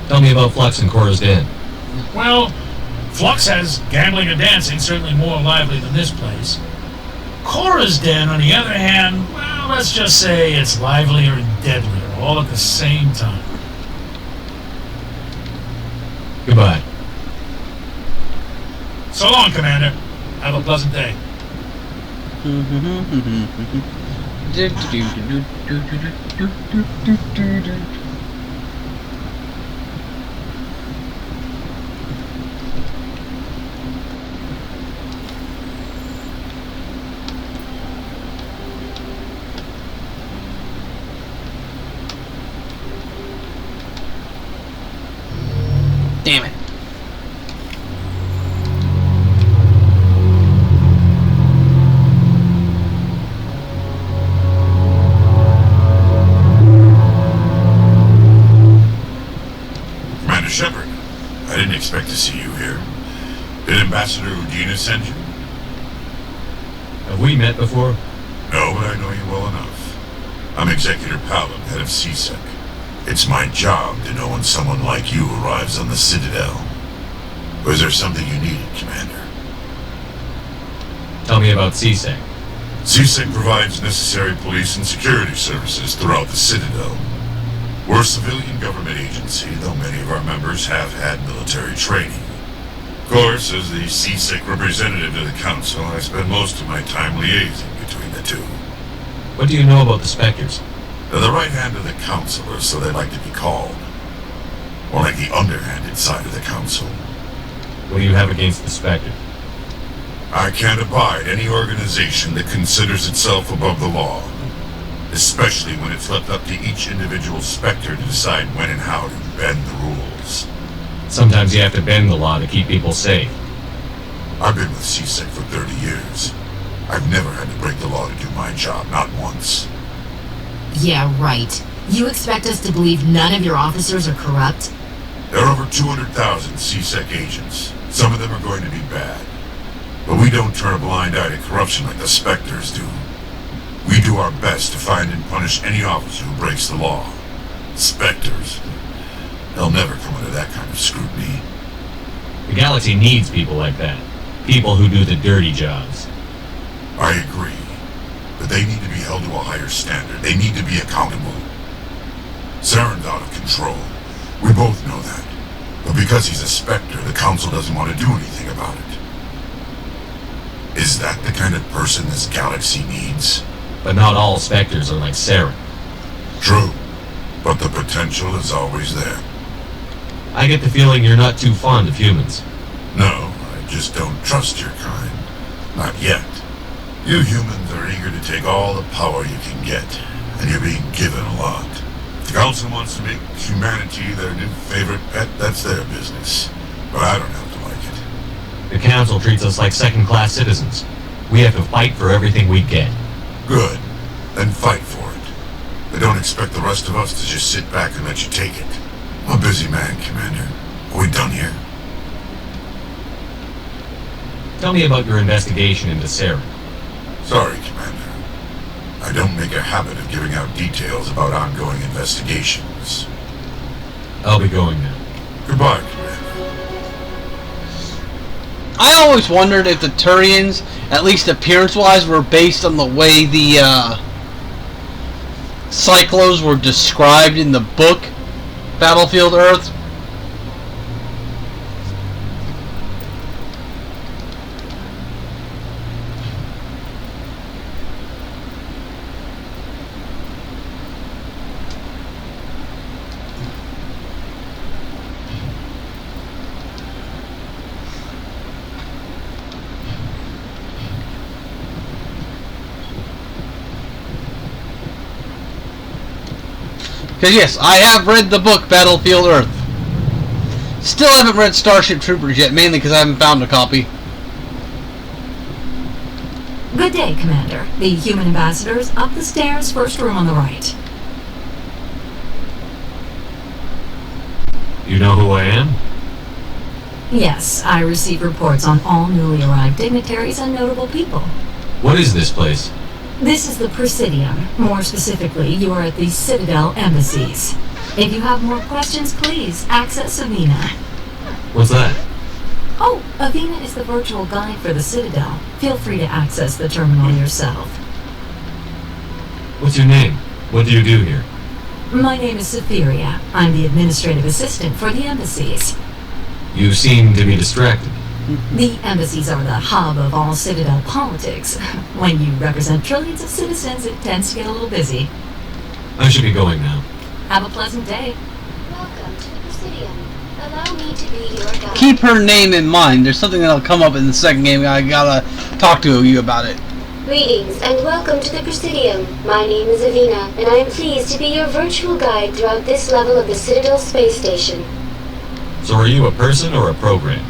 I: Tell me about Flux and Cora's Den.
H: Well, Flux has gambling and dancing, certainly more lively than this place. Cora's Den, on the other hand, well, let's just say it's livelier and deadlier, all at the same time.
I: Goodbye.
H: So long, Commander. Have a pleasant day.
A: Damn it.
O: Commander Shepard, I didn't expect to see you here. Did Ambassador Udina send you?
I: Have we met before?
O: No, but I know you well enough. I'm Executor Paladin, head of CSEC. It's my job to know when someone like you arrives on the Citadel. Or is there something you needed, Commander?
I: Tell me about CSEC.
O: CSEC provides necessary police and security services throughout the Citadel. We're a civilian government agency, though many of our members have had military training. Of course, as the CSEC representative to the Council, I spend most of my time liaising between the two.
I: What do you know about the Spectres?
O: They're the right hand of the Council, or so they like to be called. Or like the underhanded side of the Council.
I: What do you have against the Spectre?
O: I can't abide any organization that considers itself above the law. Especially when it's left up to each individual Spectre to decide when and how to bend the rules.
I: Sometimes you have to bend the law to keep people safe.
O: I've been with CSEC for 30 years. I've never had to break the law to do my job, not once.
L: Yeah, right. You expect us to believe none of your officers are corrupt?
O: There are over 200,000 CSEC agents. Some of them are going to be bad. But we don't turn a blind eye to corruption like the Spectres do. We do our best to find and punish any officer who breaks the law. Spectres, they'll never come under that kind of scrutiny.
I: The galaxy needs people like that. People who do the dirty jobs.
O: I agree. But they need to be held to a higher standard. They need to be accountable. Saren's out of control. We both know that. But because he's a Spectre, the Council doesn't want to do anything about it. Is that the kind of person this galaxy needs?
I: But not all Spectres are like Saren.
O: True. But the potential is always there.
I: I get the feeling you're not too fond of humans.
O: No, I just don't trust your kind. Not yet. You humans are eager to take all the power you can get, and you're being given a lot. If the Council wants to make humanity their new favorite pet, that's their business. But I don't have to like it.
I: The Council treats us like second-class citizens. We have to fight for everything we get.
O: Good. Then fight for it. But don't expect the rest of us to just sit back and let you take it. I'm a busy man, Commander. Are we done here?
I: Tell me about your investigation into Saren.
O: Sorry, Commander. I don't make a habit of giving out details about ongoing investigations.
I: I'll be going now.
O: Goodbye, Commander.
A: I always wondered if the Turians, at least appearance-wise, were based on the way the Cyclos were described in the book Battlefield Earth. Because yes, I have read the book Battlefield Earth. Still haven't read Starship Troopers yet, mainly because I haven't found a copy.
B: Good day, Commander. The human ambassador's up the stairs, first room on the right.
I: You know who I am?
B: Yes, I receive reports on all newly arrived dignitaries and notable people.
I: What is this place?
B: This is the Presidium. More specifically, you are at the Citadel embassies. If you have more questions, please access Avina.
I: What's that?
B: Oh, Avina is the virtual guide for the Citadel. Feel free to access the terminal yourself.
I: What's your name? What do you do here?
B: My name is Cytheria. I'm the administrative assistant for the embassies.
I: You seem to be distracted.
B: The embassies are the hub of all Citadel politics. When you represent trillions of citizens, it tends to get a little busy.
I: I should be going now.
B: Have a pleasant day.
M: Welcome to the Presidium. Allow me to be your guide.
A: Keep her name in mind. There's something that'll come up in the second game. I gotta talk to you about it.
M: Greetings and welcome to the Presidium. My name is Avina, and I am pleased to be your virtual guide throughout this level of the Citadel space station.
I: So are you a person or a program?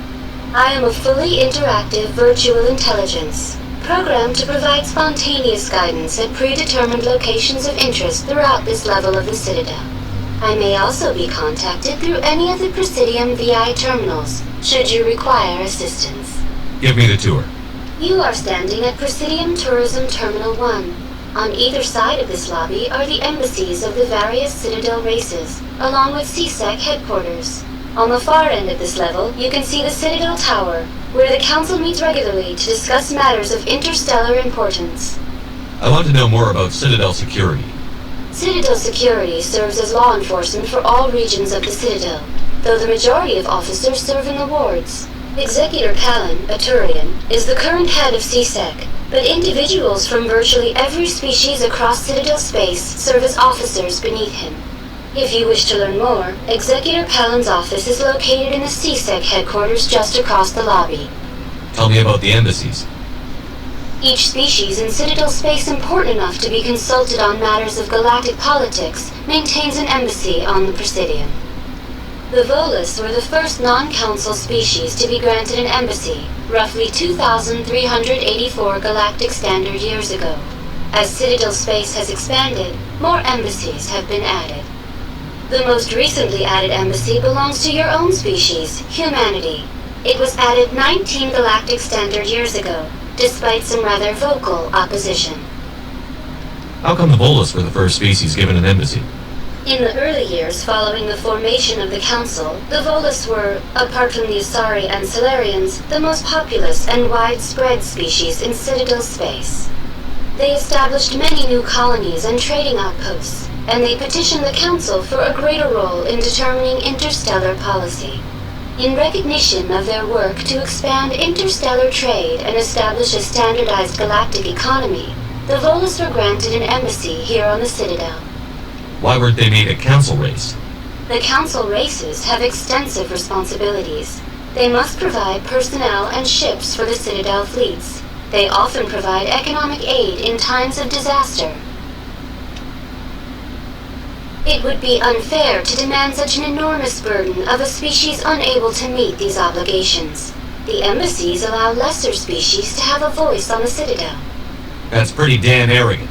M: I am a fully interactive virtual intelligence, programmed to provide spontaneous guidance at predetermined locations of interest throughout this level of the Citadel. I may also be contacted through any of the Presidium VI terminals, should you require assistance.
I: Give me the tour.
M: You are standing at Presidium Tourism Terminal 1. On either side of this lobby are the embassies of the various Citadel races, along with CSEC headquarters. On the far end of this level, you can see the Citadel Tower, where the Council meets regularly to discuss matters of interstellar importance.
I: I want to know more about Citadel security.
M: Citadel security serves as law enforcement for all regions of the Citadel, though the majority of officers serve in the wards. Executor Palin, a Turian, is the current head of CSEC, but individuals from virtually every species across Citadel space serve as officers beneath him. If you wish to learn more, Executor Palin's office is located in the CSEC headquarters just across the lobby.
I: Tell me about the embassies.
M: Each species in Citadel space important enough to be consulted on matters of galactic politics maintains an embassy on the Presidium. The Volus were the first non-council species to be granted an embassy, roughly 2,384 galactic standard years ago. As Citadel space has expanded, more embassies have been added. The most recently added embassy belongs to your own species, humanity. It was added 19 galactic standard years ago, despite some rather vocal opposition.
I: How come the Volus were the first species given an embassy?
M: In the early years following the formation of the Council, the Volus were, apart from the Asari and Solarians, the most populous and widespread species in Citadel space. They established many new colonies and trading outposts, and they petitioned the Council for a greater role in determining interstellar policy. In recognition of their work to expand interstellar trade and establish a standardized galactic economy, the Volus were granted an embassy here on the Citadel.
I: Why weren't they made a council race?
M: The Council races have extensive responsibilities. They must provide personnel and ships for the Citadel fleets. They often provide economic aid in times of disaster. It would be unfair to demand such an enormous burden of a species unable to meet these obligations. The embassies allow lesser species to have a voice on the Citadel.
I: That's pretty damn arrogant.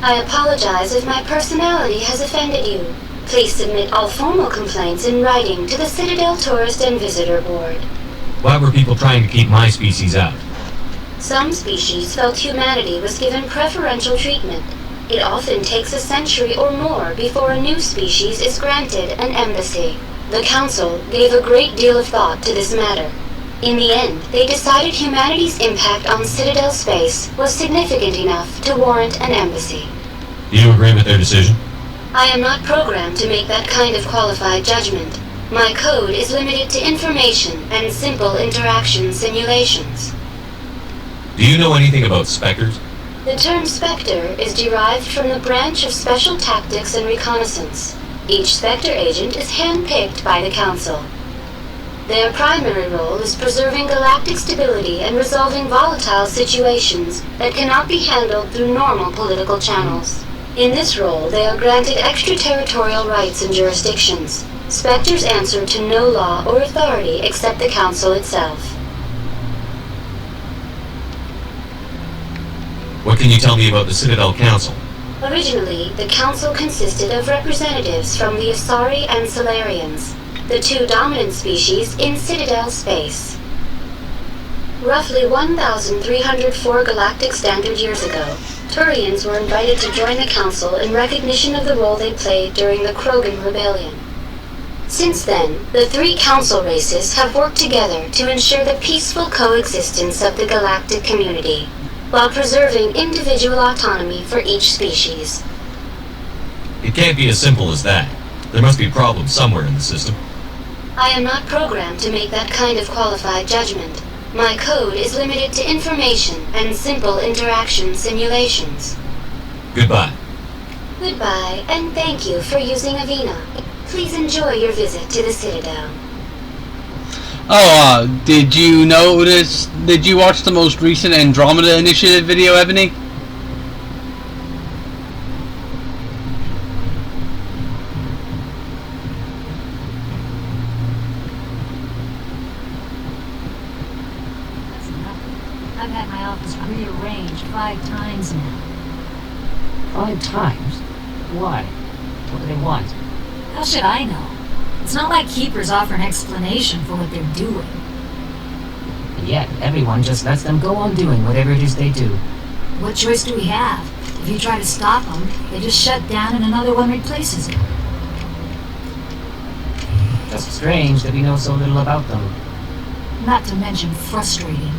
M: I apologize if my personality has offended you. Please submit all formal complaints in writing to the Citadel Tourist and Visitor Board.
I: Why were people trying to keep my species out?
M: Some species felt humanity was given preferential treatment. It often takes a century or more before a new species is granted an embassy. The Council gave a great deal of thought to this matter. In the end, they decided humanity's impact on Citadel space was significant enough to warrant an embassy.
I: Do you agree with their decision?
M: I am not programmed to make that kind of qualified judgment. My code is limited to information and simple interaction simulations.
I: Do you know anything about Spectres?
M: The term Spectre is derived from the branch of Special Tactics and Reconnaissance. Each Spectre agent is hand-picked by the Council. Their primary role is preserving galactic stability and resolving volatile situations that cannot be handled through normal political channels. In this role, they are granted extraterritorial rights and jurisdictions. Spectres answer to no law or authority except the Council itself.
I: What can you tell me about the Citadel Council?
M: Originally, the Council consisted of representatives from the Asari and Solarians, the two dominant species in Citadel space. Roughly 1,304 galactic standard years ago, Turians were invited to join the Council in recognition of the role they played during the Krogan Rebellion. Since then, the three Council races have worked together to ensure the peaceful coexistence of the galactic community, while preserving individual autonomy for each species.
I: It can't be as simple as that. There must be problems somewhere in the system.
M: I am not programmed to make that kind of qualified judgment. My code is limited to information and simple interaction simulations.
I: Goodbye.
M: Goodbye, and thank you for using Avina. Please enjoy your visit to the Citadel.
A: Oh, did you watch the most recent Andromeda Initiative video, Ebony?
E: I've had my office rearranged 5 times now.
J: 5 times? Why? What do they want?
E: How should I know? It's not like Keepers offer an explanation for what they're doing.
J: And yet, everyone just lets them go on doing whatever it is they do.
E: What choice do we have? If you try to stop them, they just shut down and another one replaces it.
J: Just strange that we know so little about them.
E: Not to mention frustrating.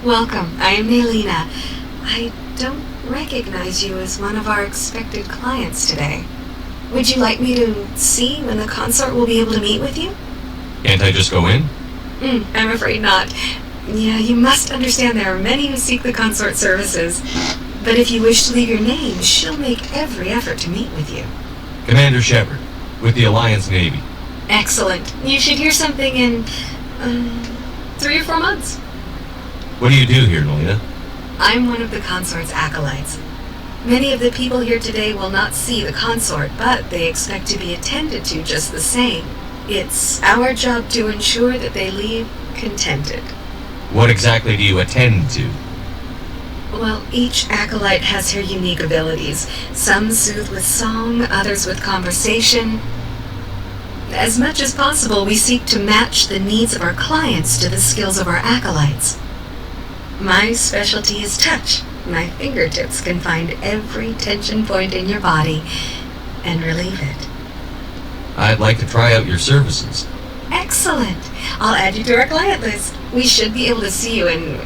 V: Welcome, I am Nelina. I don't recognize you as one of our expected clients today. Would you like me to see when the consort will be able to meet with you?
I: Can't I just go in?
V: I'm afraid not. Yeah, you must understand there are many who seek the consort services. But if you wish to leave your name, she'll make every effort to meet with you.
I: Commander Shepard, with the Alliance Navy.
V: Excellent. You should hear something in 3 or 4 months.
I: What do you do here, Nelina?
V: I'm one of the consort's acolytes. Many of the people here today will not see the consort, but they expect to be attended to just the same. It's our job to ensure that they leave contented.
I: What exactly do you attend to?
V: Well, each acolyte has her unique abilities. Some soothe with song, others with conversation. As much as possible, we seek to match the needs of our clients to the skills of our acolytes. My specialty is touch. My fingertips can find every tension point in your body and relieve it.
I: I'd like to try out your services.
V: Excellent. I'll add you to our client list. We should be able to see you in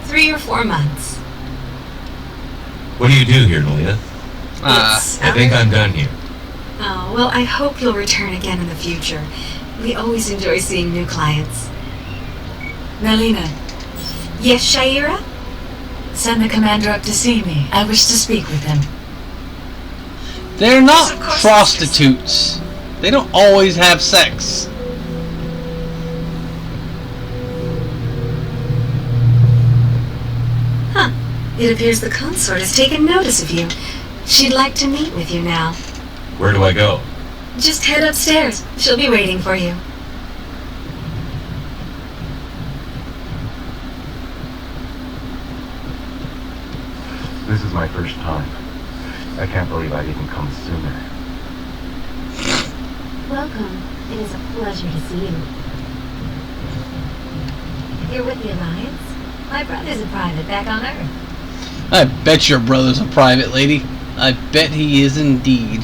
V: 3 or 4 months.
I: What do you do here, Nelina? I think I'm done here.
V: Oh, well, I hope you'll return again in the future. We always enjoy seeing new clients.
E: Nelina.
V: Yes, Shaira?
E: Send the commander up to see me. I wish to speak with him.
A: They're not prostitutes. They don't always have sex.
V: Huh. It appears the consort has taken notice of you. She'd like to meet with you now.
I: Where do I go?
V: Just head upstairs. She'll be waiting for you.
W: This is my first time. I can't believe I didn't come sooner.
L: Welcome. It is a pleasure to see you. You're with the Alliance? My brother's a private back on Earth.
A: I bet your brother's a private lady. I bet he is indeed.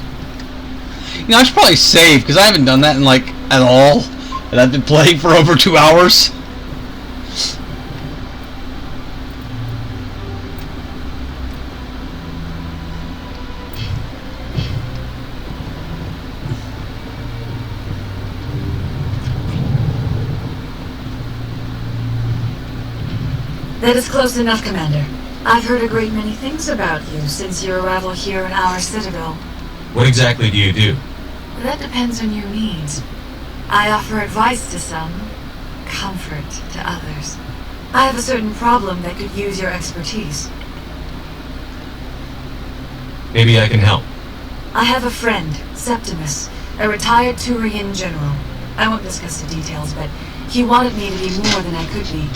A: You know, I should probably save, because I haven't done that in, at all. And I've been playing for over 2 hours.
E: That is close enough, Commander. I've heard a great many things about you since your arrival here in our Citadel.
I: What exactly do you do?
V: That depends on your needs. I offer advice to some, comfort to others. I have a certain problem that could use your expertise.
I: Maybe I can help.
V: I have a friend, Septimus, a retired Turian general. I won't discuss the details, but he wanted me to be more than I could be.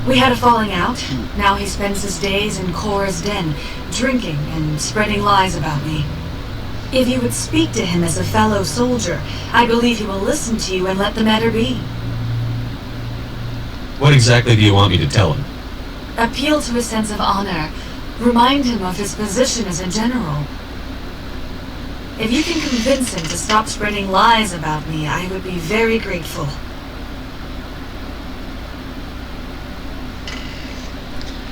V: We had a falling out. Now he spends his days in Cora's den, drinking and spreading lies about me. If you would speak to him as a fellow soldier, I believe he will listen to you and let the matter be.
I: What exactly do you want me to tell him?
V: Appeal to his sense of honor. Remind him of his position as a general. If you can convince him to stop spreading lies about me, I would be very grateful.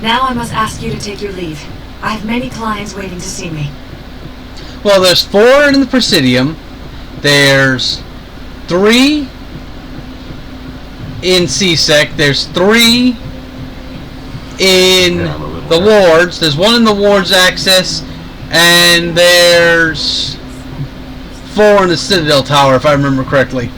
V: Now I must ask you to take your leave. I have many clients waiting to see me.
A: Well, there's 4 in the Presidium. There's 3 in CSEC. There's 3 in the wards. There's 1 in the wards access. And there's 4 in the Citadel Tower, if I remember correctly.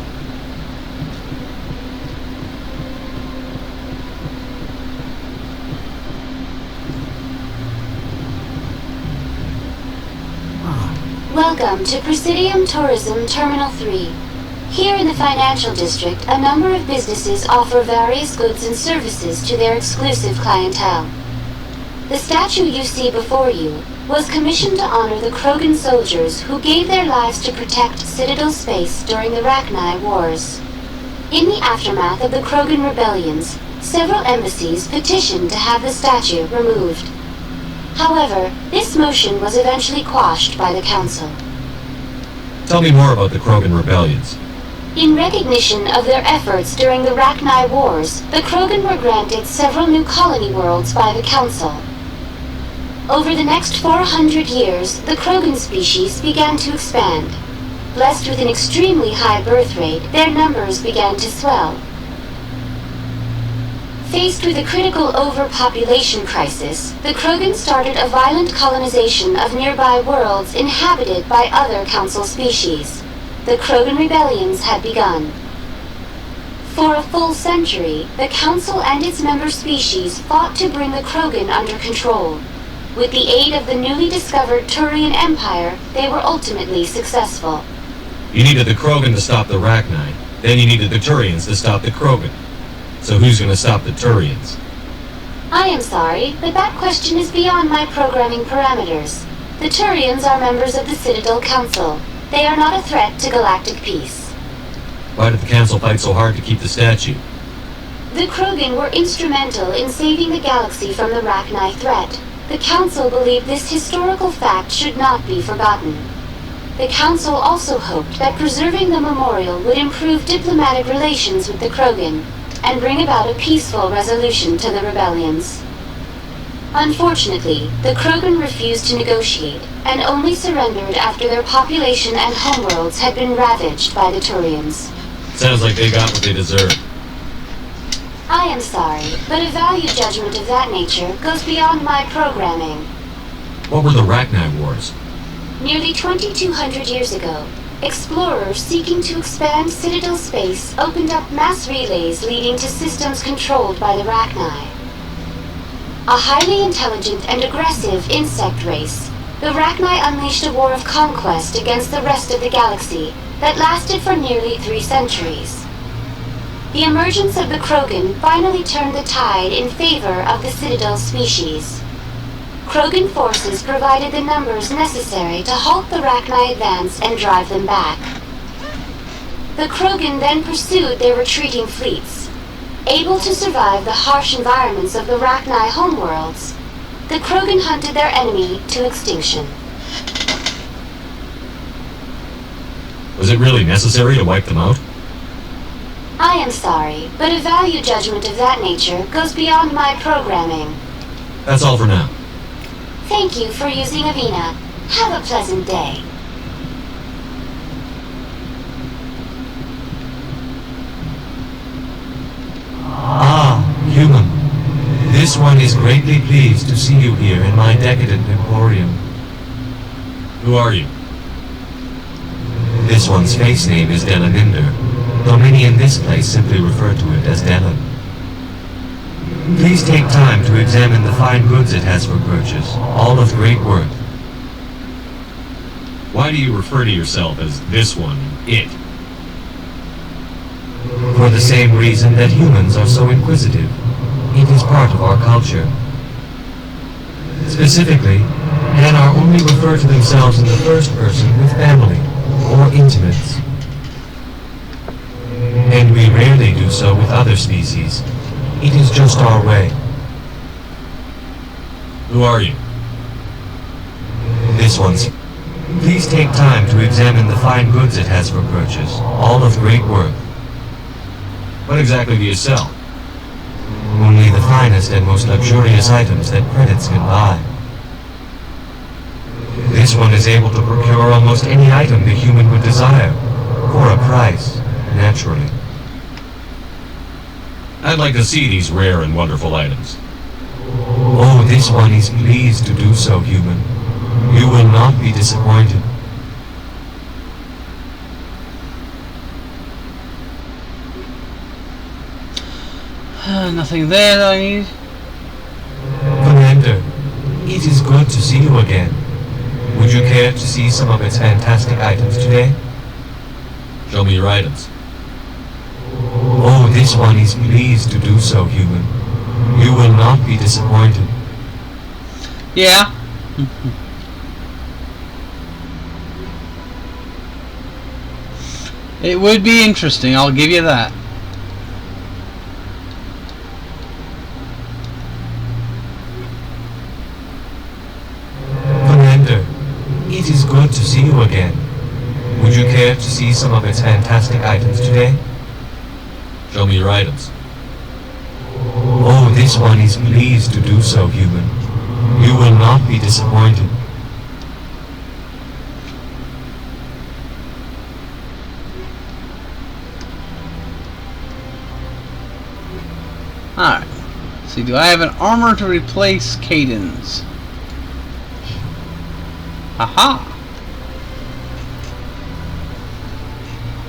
M: Welcome to Presidium Tourism Terminal 3. Here in the financial district, a number of businesses offer various goods and services to their exclusive clientele. The statue you see before you was commissioned to honor the Krogan soldiers who gave their lives to protect Citadel space during the Rachni Wars. In the aftermath of the Krogan rebellions, several embassies petitioned to have the statue removed. However, this motion was eventually quashed by the Council.
I: Tell me more about the Krogan rebellions.
M: In recognition of their efforts during the Rachni Wars, the Krogan were granted several new colony worlds by the Council. Over the next 400 years, the Krogan species began to expand. Blessed with an extremely high birth rate, their numbers began to swell. Faced with a critical overpopulation crisis, the Krogan started a violent colonization of nearby worlds inhabited by other Council species. The Krogan rebellions had begun. For a full century, the Council and its member species fought to bring the Krogan under control. With the aid of the newly discovered Turian Empire, they were ultimately successful.
I: You needed the Krogan to stop the Rachni. Then you needed the Turians to stop the Krogan. So who's going to stop the Turians?
M: I am sorry, but that question is beyond my programming parameters. The Turians are members of the Citadel Council. They are not a threat to galactic peace.
I: Why did the Council fight so hard to keep the statue?
M: The Krogan were instrumental in saving the galaxy from the Rachni threat. The Council believed this historical fact should not be forgotten. The Council also hoped that preserving the memorial would improve diplomatic relations with the Krogan and bring about a peaceful resolution to the rebellions. Unfortunately, the Krogan refused to negotiate and only surrendered after their population and homeworlds had been ravaged by the Turians.
I: Sounds like they got what they deserved.
M: I am sorry, but a value judgment of that nature goes beyond my programming.
I: What were the Rachni Wars?
M: Nearly 2,200 years ago, explorers seeking to expand Citadel space opened up mass relays leading to systems controlled by the Rachni. A highly intelligent and aggressive insect race, the Rachni unleashed a war of conquest against the rest of the galaxy that lasted for nearly 3 centuries. The emergence of the Krogan finally turned the tide in favor of the Citadel species. Krogan forces provided the numbers necessary to halt the Rachni advance and drive them back. The Krogan then pursued their retreating fleets. Able to survive the harsh environments of the Rachni homeworlds, the Krogan hunted their enemy to extinction.
I: Was it really necessary to wipe them out?
M: I am sorry, but a value judgment of that nature goes beyond my programming.
I: That's all for now.
M: Thank you for using Avina. Have a pleasant day.
I: Ah, human. This one is greatly pleased to see you here in my decadent emporium. Who are you? This one's face name is Delaminder, though many in this place simply refer to it as Delam. Please take time to examine the fine goods it has for purchase, all of great worth.
F: Why do you refer to yourself as this one, it?
I: For the same reason that humans are so inquisitive. It is part of our culture. Specifically, Hanar only refer to themselves in the first person with family or intimates. And we rarely do so with other species. It is just our way.
F: Who are you?
I: This one's. Please take time to examine the fine goods it has for purchase, all of great worth.
F: What exactly do you sell?
I: Only the finest and most luxurious items that credits can buy. This one is able to procure almost any item the human would desire, for a price, naturally.
F: I'd like to see these rare and wonderful items.
I: Oh, this one is pleased to do so, human. You will not be disappointed.
A: Nothing there that I need.
I: Commander, it is good to see you again. Would you care to see some of its fantastic items today?
F: Show me your items.
I: Oh, this one is pleased to do so, human. You will not be disappointed.
A: Yeah. It would be interesting, I'll give you that.
I: Commander, it is good to see you again. Would you care to see some of its fantastic items today?
F: Show me your items.
I: Oh, this one is pleased to do so, human. You will not be disappointed.
A: Alright. See, do I have an armor to replace Caden's? Aha!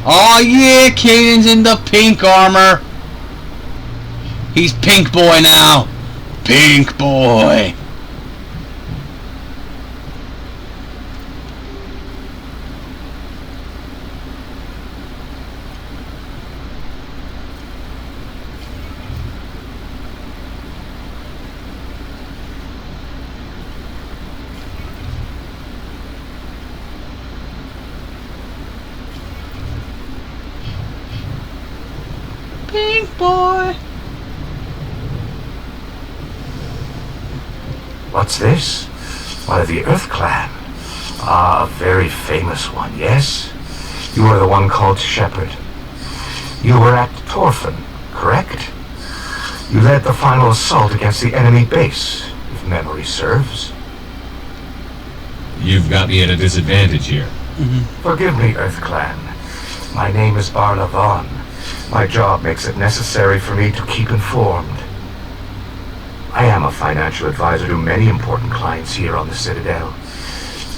A: Oh yeah, Caden's in the pink armor. He's Pink Boy now. Pink Boy. Pink Boy.
U: What's this? One of the Earth Clan. Ah, a very famous one, yes? You are the one called Shepherd. You were at Torfin, correct? You led the final assault against the enemy base, if memory serves.
F: You've got me at a disadvantage here.
U: Forgive me, Earth Clan. My name is Barla Vaughn. My job makes it necessary for me to keep informed. I am a financial advisor to many important clients here on the Citadel.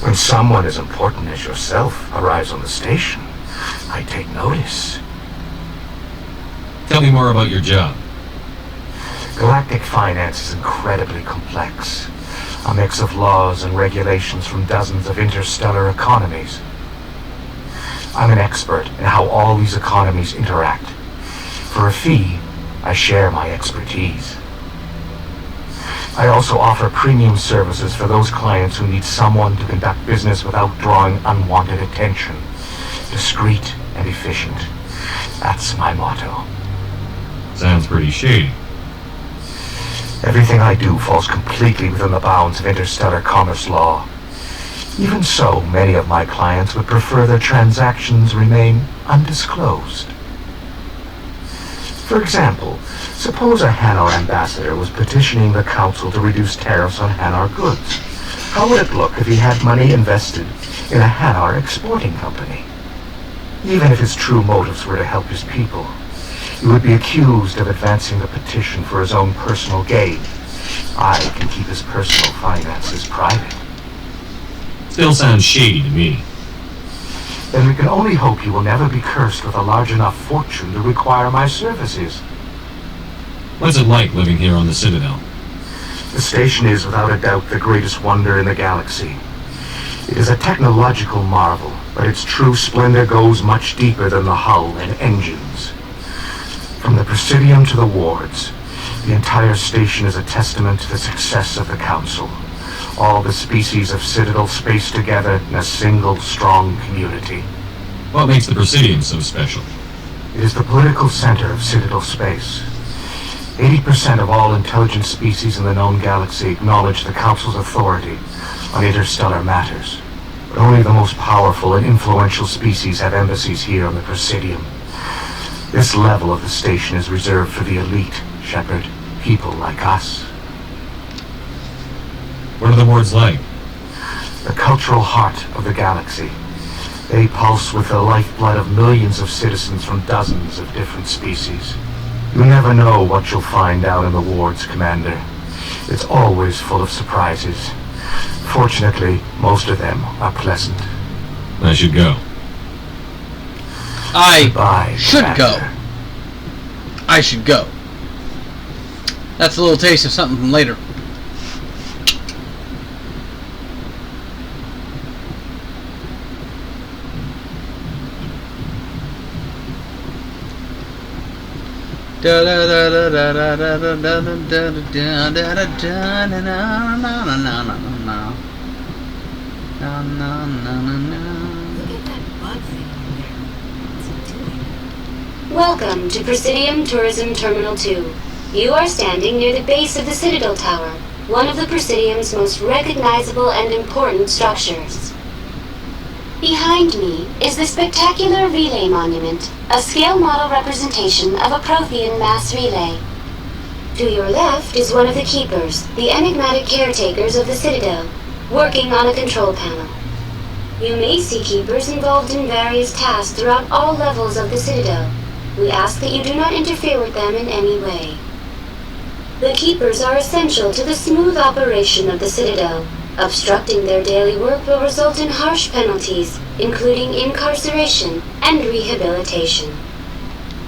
U: When someone as important as yourself arrives on the station, I take notice.
F: Tell me more about your job.
U: Galactic finance is incredibly complex. A mix of laws and regulations from dozens of interstellar economies. I'm an expert in how all these economies interact. For a fee, I share my expertise. I also offer premium services for those clients who need someone to conduct business without drawing unwanted attention. Discreet and efficient. That's my motto.
F: Sounds pretty shady.
U: Everything I do falls completely within the bounds of interstellar commerce law. Even so, many of my clients would prefer their transactions remain undisclosed. For example, suppose a Hanar ambassador was petitioning the council to reduce tariffs on Hanar goods. How would it look if he had money invested in a Hanar exporting company? Even if his true motives were to help his people, he would be accused of advancing the petition for his own personal gain. I can keep his personal finances private.
F: Still sounds shady to me.
U: then we can only hope you will never be cursed with a large enough fortune to require my services.
F: What's it like living here on the Citadel?
U: The station is without a doubt the greatest wonder in the galaxy. It is a technological marvel, but its true splendor goes much deeper than the hull and engines. From the Presidium to the wards, the entire station is a testament to the success of the Council. All the species of Citadel space together in a single, strong community.
F: What makes the Presidium so special?
U: It is the political center of Citadel space. 80% of all intelligent species in the known galaxy acknowledge the Council's authority on interstellar matters. But only the most powerful and influential species have embassies here on the Presidium. This level of the station is reserved for the elite, Shepard. People like us.
F: What are the wards like?
U: The cultural heart of the galaxy. They pulse with the lifeblood of millions of citizens from dozens of different species. You never know what you'll find out in the wards, Commander. It's always full of surprises. Fortunately, most of them are pleasant.
F: I should go.
U: Goodbye,
A: should
U: Commander.
A: go. I should go. That's a little taste of something from later.
M: Welcome to Presidium Tourism Terminal 2. You are standing near the base of the Citadel Tower, one of the Presidium's most recognizable and important structures. Behind me is the spectacular Relay Monument, a scale model representation of a Prothean mass relay. To your left is one of the Keepers, the enigmatic caretakers of the Citadel, working on a control panel. You may see Keepers involved in various tasks throughout all levels of the Citadel. We ask that you do not interfere with them in any way. The Keepers are essential to the smooth operation of the Citadel. Obstructing their daily work will result in harsh penalties, including incarceration and rehabilitation.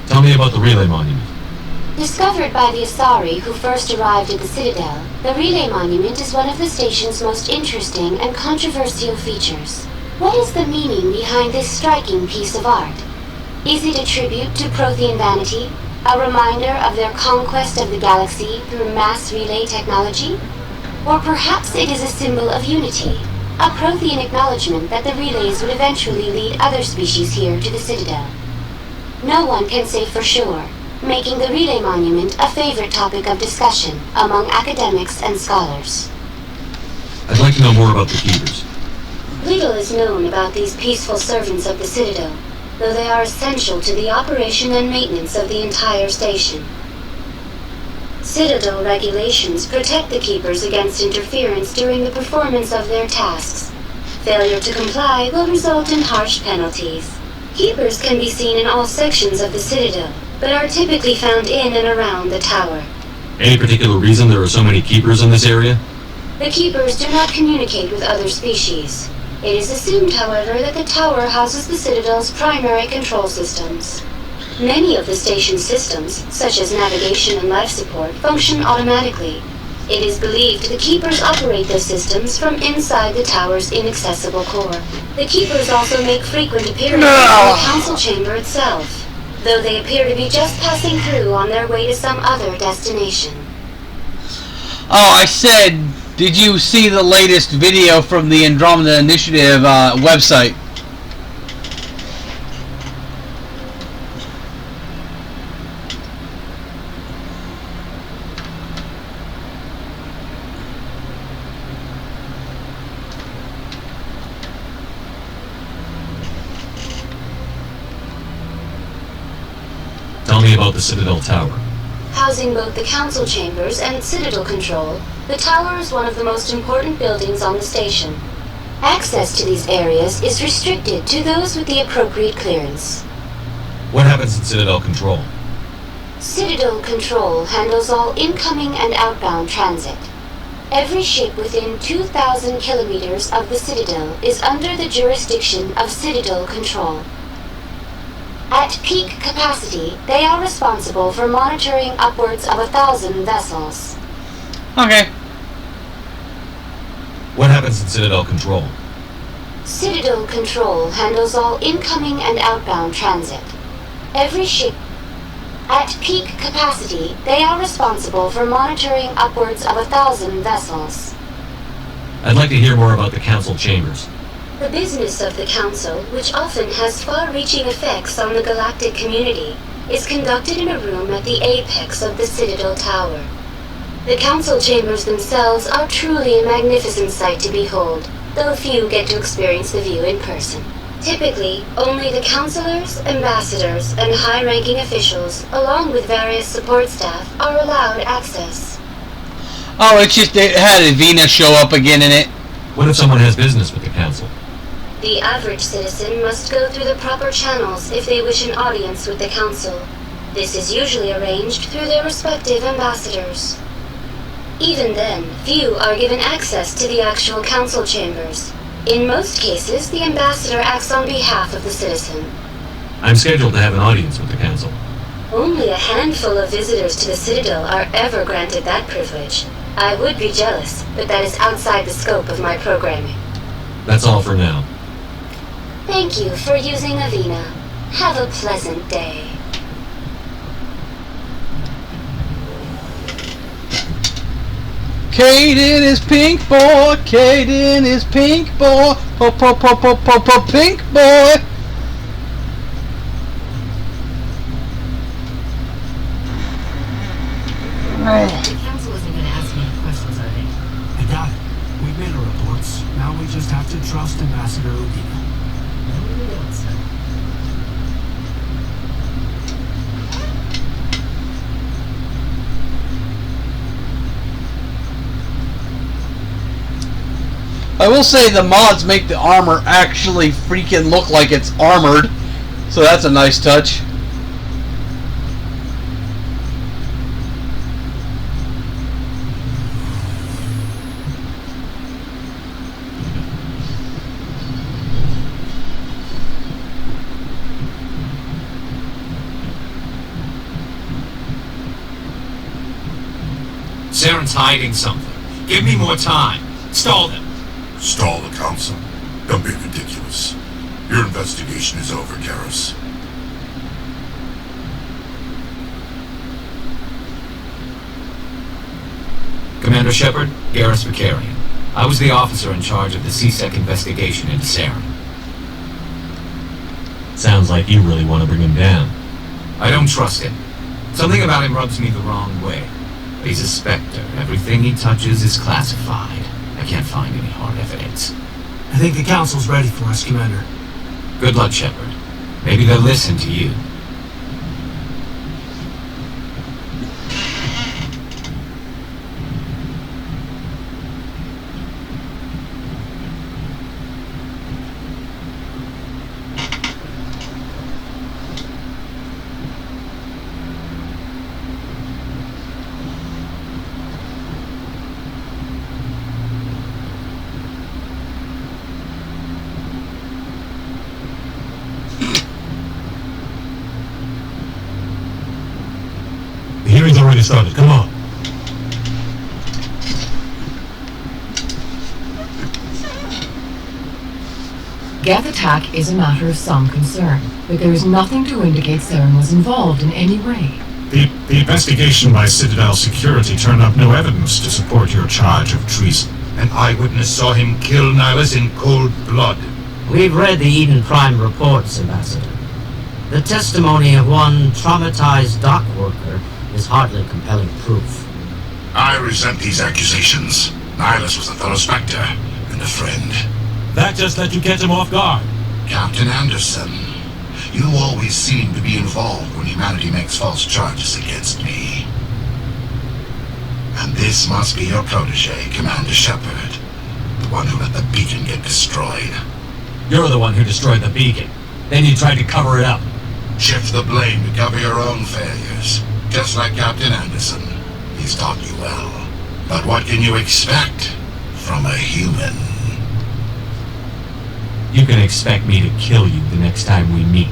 F: Tell me about the Relay Monument.
M: Discovered by the Asari who first arrived at the Citadel, the Relay Monument is one of the station's most interesting and controversial features. What is the meaning behind this striking piece of art? Is it a tribute to Prothean vanity, a reminder of their conquest of the galaxy through mass relay technology? Or perhaps it is a symbol of unity, a Prothean acknowledgement that the relays would eventually lead other species here to the Citadel. No one can say for sure, making the Relay Monument a favorite topic of discussion among academics and scholars.
F: I'd like to know more about the Keepers.
M: Little is known about these peaceful servants of the Citadel, though they are essential to the operation and maintenance of the entire station. Citadel regulations protect the Keepers against interference during the performance of their tasks. Failure to comply will result in harsh penalties. Keepers can be seen in all sections of the Citadel, but are typically found in and around the tower.
F: Any particular reason there are so many Keepers in this area?
M: The Keepers do not communicate with other species. It is assumed, however, that the tower houses the Citadel's primary control systems. Many of the station's systems, such as navigation and life support, function automatically. It is believed the Keepers operate those systems from inside the tower's inaccessible core. The Keepers also make frequent appearances in the council chamber itself, though they appear to be just passing through on their way to some other destination.
A: Oh, I said, did you see the latest video from the Andromeda Initiative website?
F: Tell me about the Citadel Tower.
M: Housing both the council chambers and Citadel control, the tower is one of the most important buildings on the station. Access to these areas is restricted to those with the appropriate clearance.
F: What happens in Citadel Control?
M: Citadel Control handles all incoming and outbound transit. Every ship within 2,000 kilometers of the Citadel is under the jurisdiction of Citadel Control. At peak capacity, they are responsible for monitoring upwards of 1,000 vessels.
A: Okay.
F: What happens in Citadel Control?
M: Citadel Control handles all incoming and outbound transit. Every ship at peak capacity, they are responsible for monitoring upwards of 1,000 vessels.
F: I'd like to hear more about the Council chambers.
M: The business of the Council, which often has far-reaching effects on the galactic community, is conducted in a room at the apex of the Citadel Tower. The Council chambers themselves are truly a magnificent sight to behold, though few get to experience the view in person. Typically, only the councilors, ambassadors, and high-ranking officials, along with various support staff, are allowed access.
A: Oh, it's just it had Avina show up again in it.
F: What if someone has business with the Council?
M: The average citizen must go through the proper channels if they wish an audience with the Council. This is usually arranged through their respective ambassadors. Even then, few are given access to the actual Council chambers. In most cases, the ambassador acts on behalf of the citizen.
F: I'm scheduled to have an audience with the Council.
M: Only a handful of visitors to the Citadel are ever granted that privilege. I would be jealous, but that is outside the scope of my programming.
F: That's all for now.
M: Thank you for using Avina. Have a pleasant day.
A: Caden is pink boy. Caden is pink boy. Pink boy.
L: The Council isn't going to ask me any questions, are they?
G: I got it. We've made our reports. Now we just have to trust Ambassador Udina.
A: I will say the mods make the armor actually freaking look like it's armored, so that's a nice touch.
K: Saren's hiding something. Give me more time. Stall them.
O: Stall the Council? Don't be ridiculous. Your investigation is over, Garrus.
K: Commander Shepard, Garrus Vicarian. I was the officer in charge of the CSEC investigation into Saren.
F: Sounds like you really want to bring him down.
K: I don't trust him. Something about him rubs me the wrong way. He's a Spectre. Everything he touches is classified. I can't find any hard evidence.
G: I think the Council's ready for us, Commander.
K: Good luck, Shepard. Maybe they'll listen to you.
D: The hearing's already started. Come on.
B: Geth attack is a matter of some concern, but there is nothing to indicate Saren was involved in any way.
S: The investigation by Citadel Security turned up no evidence to support your charge of treason.
C: An eyewitness saw him kill Nihilus in cold blood.
R: We've read the Eden Prime reports, Ambassador. The testimony of one traumatized dock worker is hardly compelling proof.
O: I resent these accusations. Nihilus was a fellow Spectre and a friend.
D: That just let you catch him off guard.
O: Captain Anderson, you always seem to be involved when humanity makes false charges against me. And this must be your protege, Commander Shepard, the one who let the beacon get destroyed.
F: You're the one who destroyed the beacon. Then you tried to cover it up.
O: Shift the blame to cover your own failures. Just like Captain Anderson. He's taught you well. But what can you expect from a human?
I: You can expect me to kill you the next time we meet.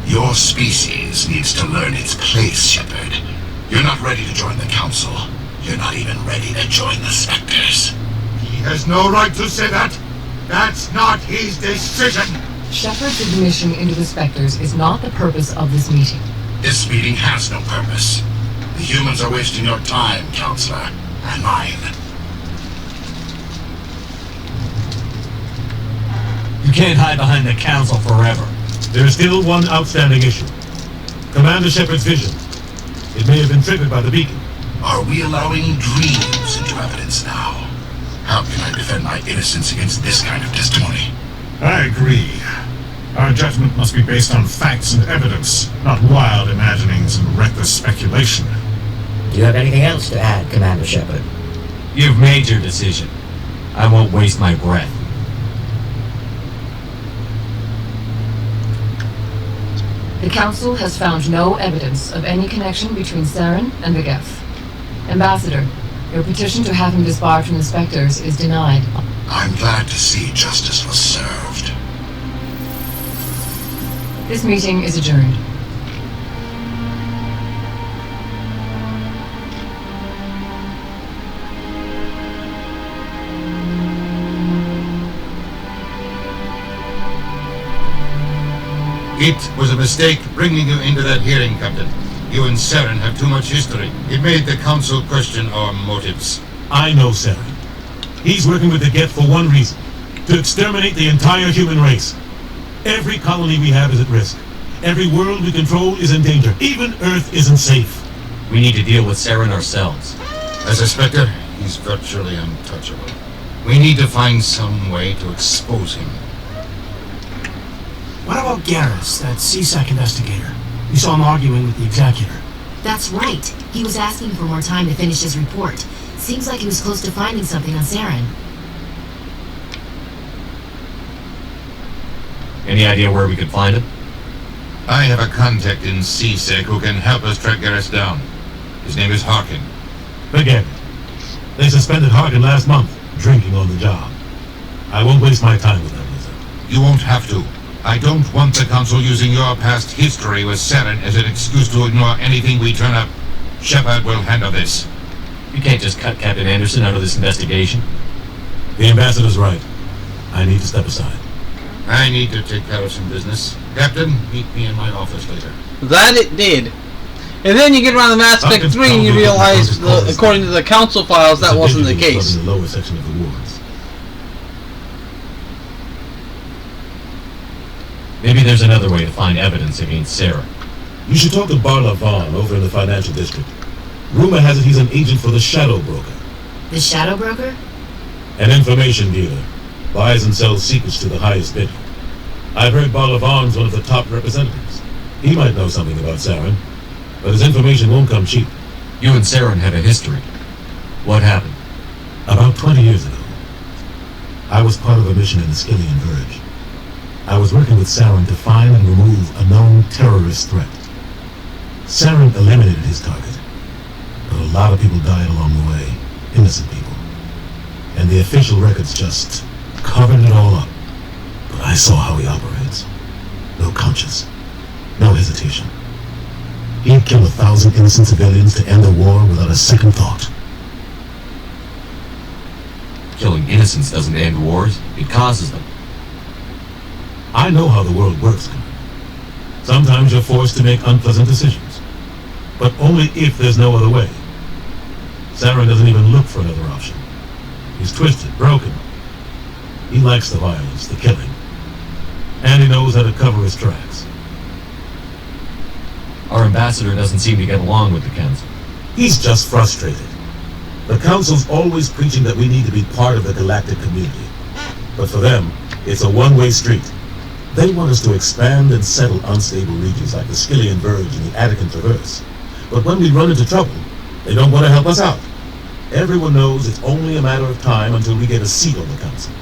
O: Your species needs to learn its place, Shepard. You're not ready to join the Council. You're not even ready to join the Spectres.
C: He has no right to say that. That's not his decision.
B: Shepard's admission into the Spectres is not the purpose of this meeting.
O: This meeting has no purpose. The humans are wasting your time, Counselor, and mine.
F: You can't hide behind the Council forever.
D: There's still one outstanding issue. Commander Shepard's vision. It may have been triggered by the beacon.
O: Are we allowing dreams into evidence now? How can I defend my innocence against this kind of testimony?
S: I agree. Our judgment must be based on facts and evidence, not wild imaginings and reckless speculation.
R: Do you have anything else to add, Commander Shepard?
I: You've made your decision. I won't waste my breath.
B: The Council has found no evidence of any connection between Saren and the Geth. Ambassador, your petition to have him disbarred from the Spectres is denied.
O: I'm glad to see justice was served.
B: This meeting is adjourned.
C: It was a mistake bringing you into that hearing, Captain. You and Saren have too much history. It made the Council question our motives.
D: I know Saren. He's working with the Geth for one reason. To exterminate the entire human race. Every colony we have is at risk. Every world we control is in danger. Even Earth isn't safe.
I: We need to deal with Saren ourselves.
C: As a Spectre, he's virtually untouchable. We need to find some way to expose him.
G: What about Garrus, that CSEC investigator? We saw him arguing with the Executor.
L: That's right. He was asking for more time to finish his report. Seems like he was close to finding something on Saren.
I: Any idea where we could find him?
C: I have a contact in CSEC who can help us track Garrus down. His name is Harkin.
D: Forget it. They suspended Harkin last month, drinking on the job. I won't waste my time with that, Lizard.
C: You won't have to. I don't want the Council using your past history with Saren as an excuse to ignore anything we turn up. Shepard will handle this.
I: You can't just cut Captain Anderson out of this investigation.
D: The Ambassador's right. I need to step aside.
C: I need to take care of some business. Captain, meet me in my office later.
A: That it did. And then you get around the Mass Effect 3 and you realize, according to the Council files, that wasn't the case.
D: In the lower section of the wards.
I: Maybe there's another way to find evidence against Saren.
D: You should talk to Barla Vaughn over in the financial district. Rumor has it he's an agent for the Shadow Broker.
L: The Shadow Broker?
D: An information dealer. Buys and sells secrets to the highest bidder. I've heard Barla Vaughn's one of the top representatives. He might know something about Saren, but his information won't come cheap.
I: You and Saren had a history. What happened?
D: About 20 years ago, I was part of a mission in the Skillian Verge. I was working with Saren to find and remove a known terrorist threat. Saren eliminated his target, but a lot of people died along the way, innocent people. And the official records just covered it all up. But I saw how he operates. No conscience, no hesitation. He'd kill 1,000 innocent civilians to end a war without a second thought.
I: Killing innocents doesn't end wars, it causes them.
D: I know how the world works, Commander. Sometimes you're forced to make unpleasant decisions. But only if there's no other way. Saren doesn't even look for another option. He's twisted, broken. He likes the violence, the killing. And he knows how to cover his tracks.
I: Our ambassador doesn't seem to get along with the Council.
D: He's just frustrated. The Council's always preaching that we need to be part of the galactic community. But for them, it's a one-way street. They want us to expand and settle unstable regions like the Skillian Verge and the Attican Traverse. But when we run into trouble, they don't want to help us out. Everyone knows it's only a matter of time until we get a seat on the Council.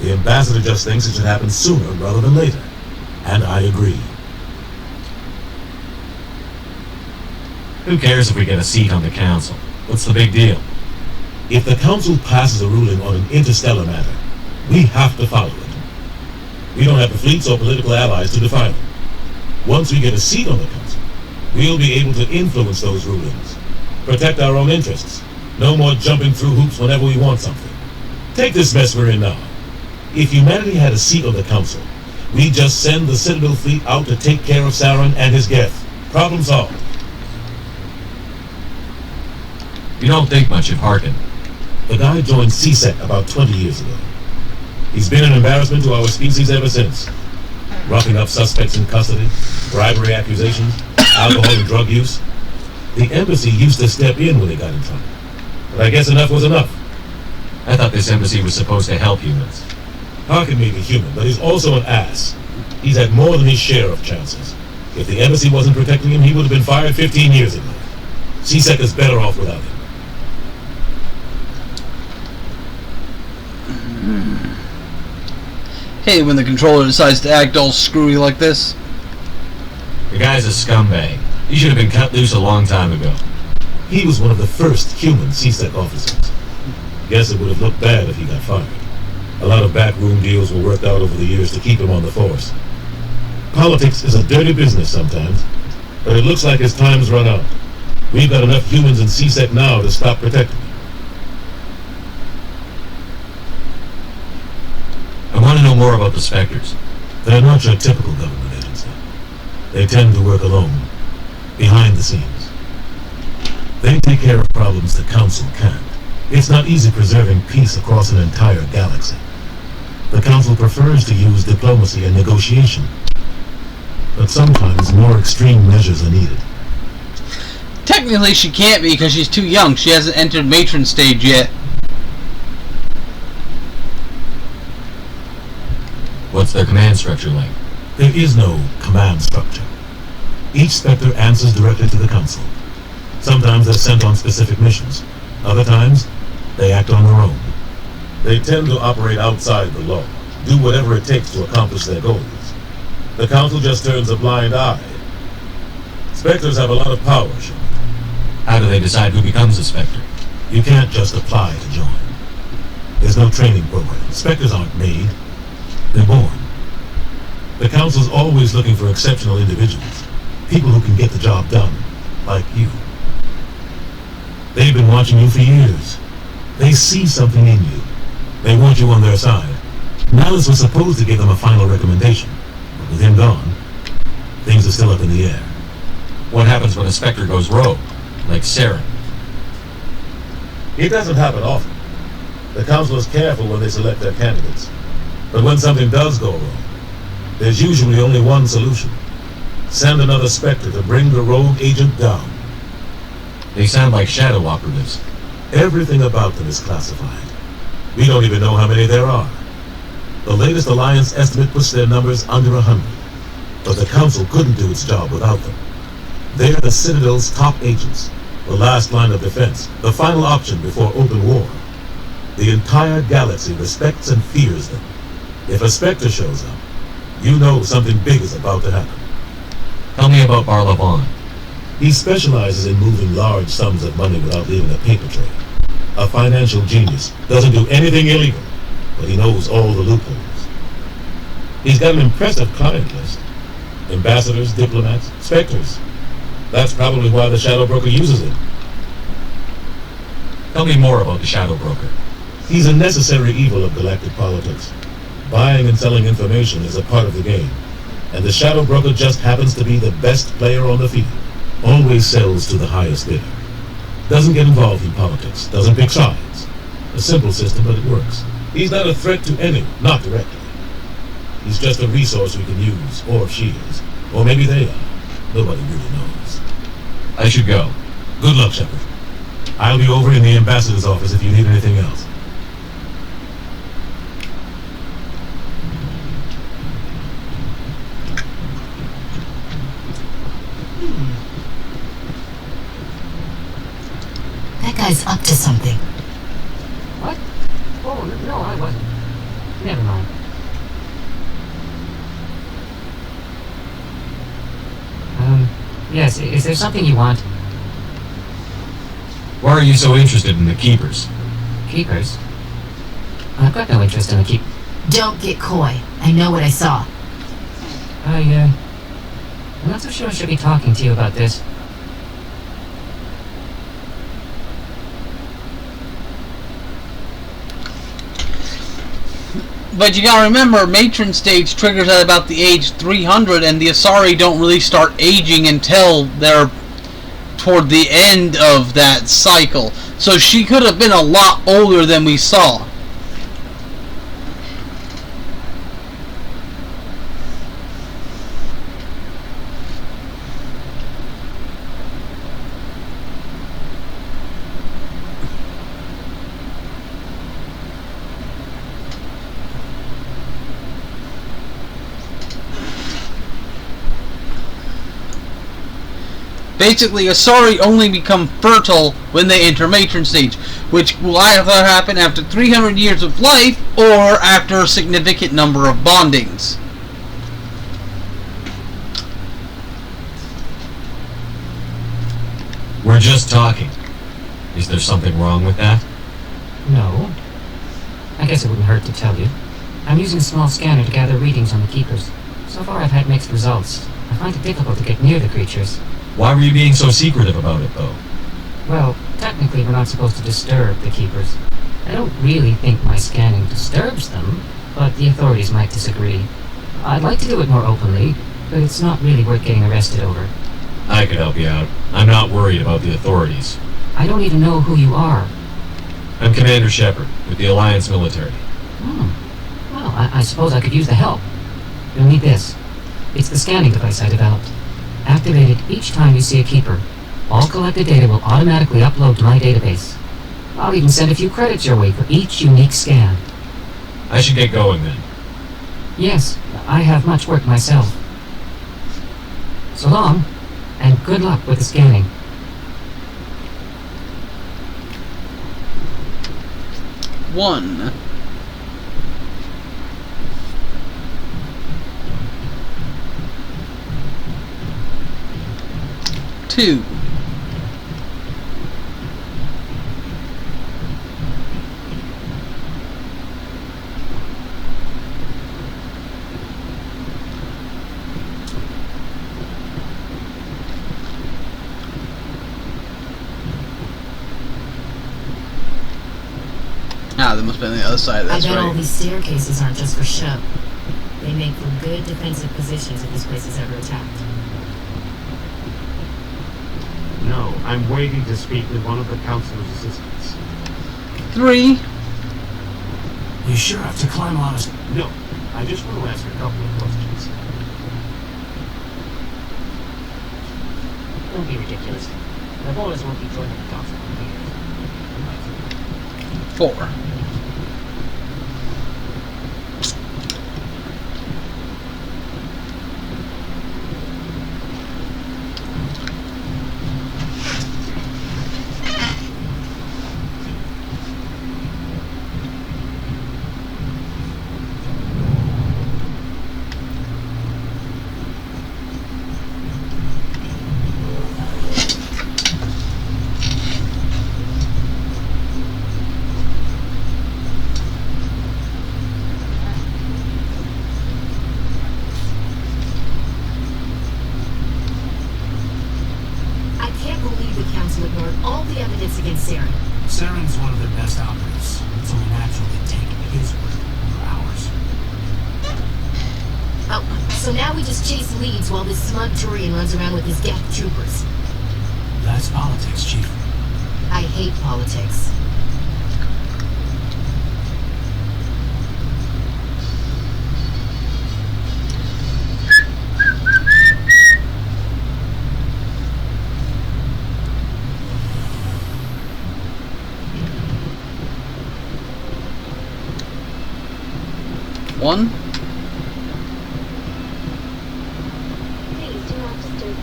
D: The Ambassador just thinks it should happen sooner rather than later. And I agree.
I: Who cares if we get a seat on the Council? What's the big deal?
D: If the Council passes a ruling on an interstellar matter, we have to follow it. We don't have the fleets or political allies to defy them. Once we get a seat on the Council, we'll be able to influence those rulings, protect our own interests. No more jumping through hoops whenever we want something. Take this mess we're in now. If humanity had a seat on the Council, we'd just send the Citadel fleet out to take care of Saren and his Geth. Problem solved.
F: You don't think much of Harkin.
D: The guy joined CSEC about 20 years ago. He's been an embarrassment to our species ever since. Roughing up suspects in custody, bribery accusations, alcohol and drug use. The embassy used to step in when they got in trouble. But I guess enough was enough.
F: I thought this embassy was supposed to help humans.
D: Harkin may be human, but he's also an ass. He's had more than his share of chances. If the embassy wasn't protecting him, he would have been fired 15 years ago. CSEC is better off without him.
A: Hey, when the controller decides to act all screwy like this.
F: The guy's a scumbag. He should have been cut loose a long time ago.
D: He was one of the first human CSEC officers. Guess it would have looked bad if he got fired. A lot of backroom deals were worked out over the years to keep him on the force. Politics is a dirty business sometimes, but it looks like his time's run out. We've got enough humans in CSEC now to stop protecting him.
F: I want to know more about the Spectres.
D: They're not your typical government agency. They tend to work alone, behind the scenes. They take care of problems the Council can't. It's not easy preserving peace across an entire galaxy. The Council prefers to use diplomacy and negotiation. But sometimes more extreme measures are needed.
A: Technically she can't be because she's too young. She hasn't entered matron stage yet.
F: What's their command structure like?
D: There is no command structure. Each Spectre answers directly to the Council. Sometimes they're sent on specific missions. Other times, they act on their own. They tend to operate outside the law, do whatever it takes to accomplish their goals. The Council just turns a blind eye. Spectres have a lot of power, Sean.
F: How do they decide who becomes a Spectre?
D: You can't just apply to join. There's no training program. Spectres aren't made. They're born. The Council's always looking for exceptional individuals. People who can get the job done. Like you. They've been watching you for years. They see something in you. They want you on their side. Malice was supposed to give them a final recommendation. But with him gone, things are still up in the air.
F: What happens when a Spectre goes rogue? Like Saren?
D: It doesn't happen often. The Council is careful when they select their candidates. But when something does go wrong, there's usually only one solution. Send another Spectre to bring the rogue agent down.
F: They sound like shadow operatives.
D: Everything about them is classified. We don't even know how many there are. The latest Alliance estimate puts their numbers under 100. But the Council couldn't do its job without them. They're the Citadel's top agents, the last line of defense, the final option before open war. The entire galaxy respects and fears them. If a Spectre shows up, you know something big is about to happen.
F: Tell me about Barlavon.
D: He specializes in moving large sums of money without leaving a paper trail. A financial genius. Doesn't do anything illegal, but he knows all the loopholes. He's got an impressive client list. Ambassadors, diplomats, Spectres. That's probably why the Shadow Broker uses him.
F: Tell me more about the Shadow Broker.
D: He's a necessary evil of galactic politics. Buying and selling information is a part of the game, and the Shadow Broker just happens to be the best player on the field. Always sells to the highest bidder. Doesn't get involved in politics, doesn't pick sides. A simple system, but it works. He's not a threat to anyone, not directly. He's just a resource we can use, or she is. Or maybe they are. Nobody really knows.
F: I should go.
D: Good luck, Shepard. I'll be over in the ambassador's office if you need anything else.
B: That guy's up to something.
J: What? Oh, no, I wasn't. Never mind. Yes, is there something you want?
F: Why are you so interested in the Keepers?
J: Keepers? I've got no interest in the keep...
L: Don't get coy. I know what I saw.
J: I'm not so sure I should be talking to you about this.
A: But you gotta remember, matron stage triggers at about the age 300, and the Asari don't really start aging until they're toward the end of that cycle. So she could have been a lot older than we saw. Basically, Asari only become fertile when they enter matron stage, which will either happen after 300 years of life or after a significant number of bondings.
F: We're just talking. Is there something wrong with that?
J: No. I guess it wouldn't hurt to tell you. I'm using a small scanner to gather readings on the Keepers. So far I've had mixed results. I find it difficult to get near the creatures.
F: Why were you being so secretive about it, though?
J: Well, technically we're not supposed to disturb the Keepers. I don't really think my scanning disturbs them, but the authorities might disagree. I'd like to do it more openly, but it's not really worth getting arrested over.
F: I could help you out. I'm not worried about the authorities.
J: I don't even know who you are.
F: I'm Commander Shepard, with the Alliance military.
J: Well, I suppose I could use the help. You'll need this. It's the scanning device I developed. Activate it each time you see a Keeper. All collected data will automatically upload to my database. I'll even send a few credits your way for each unique scan.
F: I should get going then.
J: Yes, I have much work myself. So long, and good luck with the scanning.
A: One. Two. Ah, they must be on the other side. That's
L: I bet
A: right.
L: all these staircases aren't just for show. They make for good defensive positions if this place is ever attacked.
N: No, I'm waiting to speak with one of the Councilor's assistants.
A: 3.
G: You sure have to climb on us.
N: No, I just want to ask a couple of questions.
J: Don't be ridiculous. The ballers won't be joining the council for years.
A: 4.
G: Saren's one of their best operatives. It's only natural to take his word over ours.
L: Oh, so now we just chase leads while this smug Turian runs around with his death troopers.
G: That's politics, Chief.
L: I hate politics.
A: One.
M: Please do not disturb.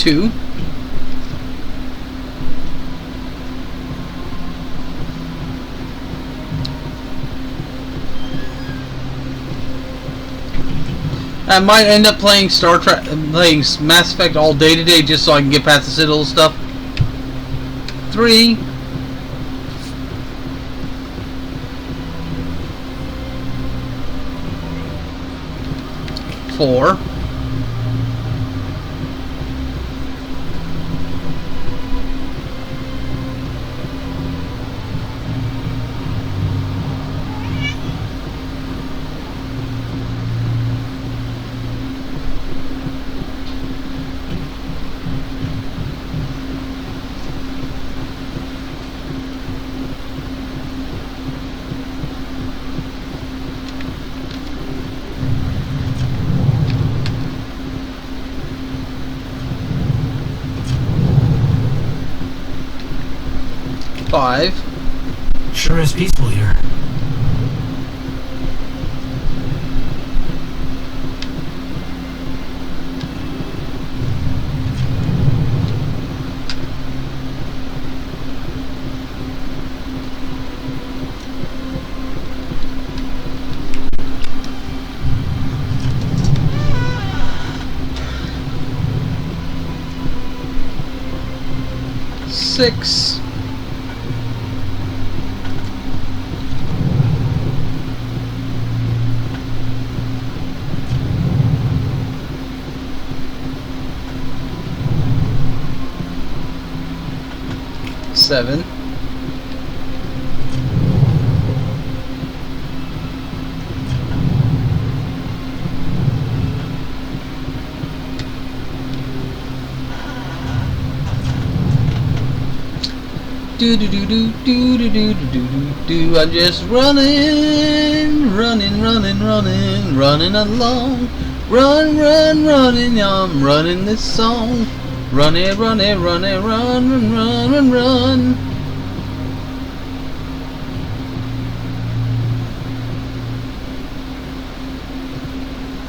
A: 2. I might end up playing playing Mass Effect all day today just so I can get past the Citadel stuff. 3. 4. 5.
G: Sure is peaceful here.
A: Six. 7. 'Do do do do do do do do do do. I'm just running, running, running, running, running along. Run, run, running. I'm running this song. Run it, run it, run it, run, run, run, run, run.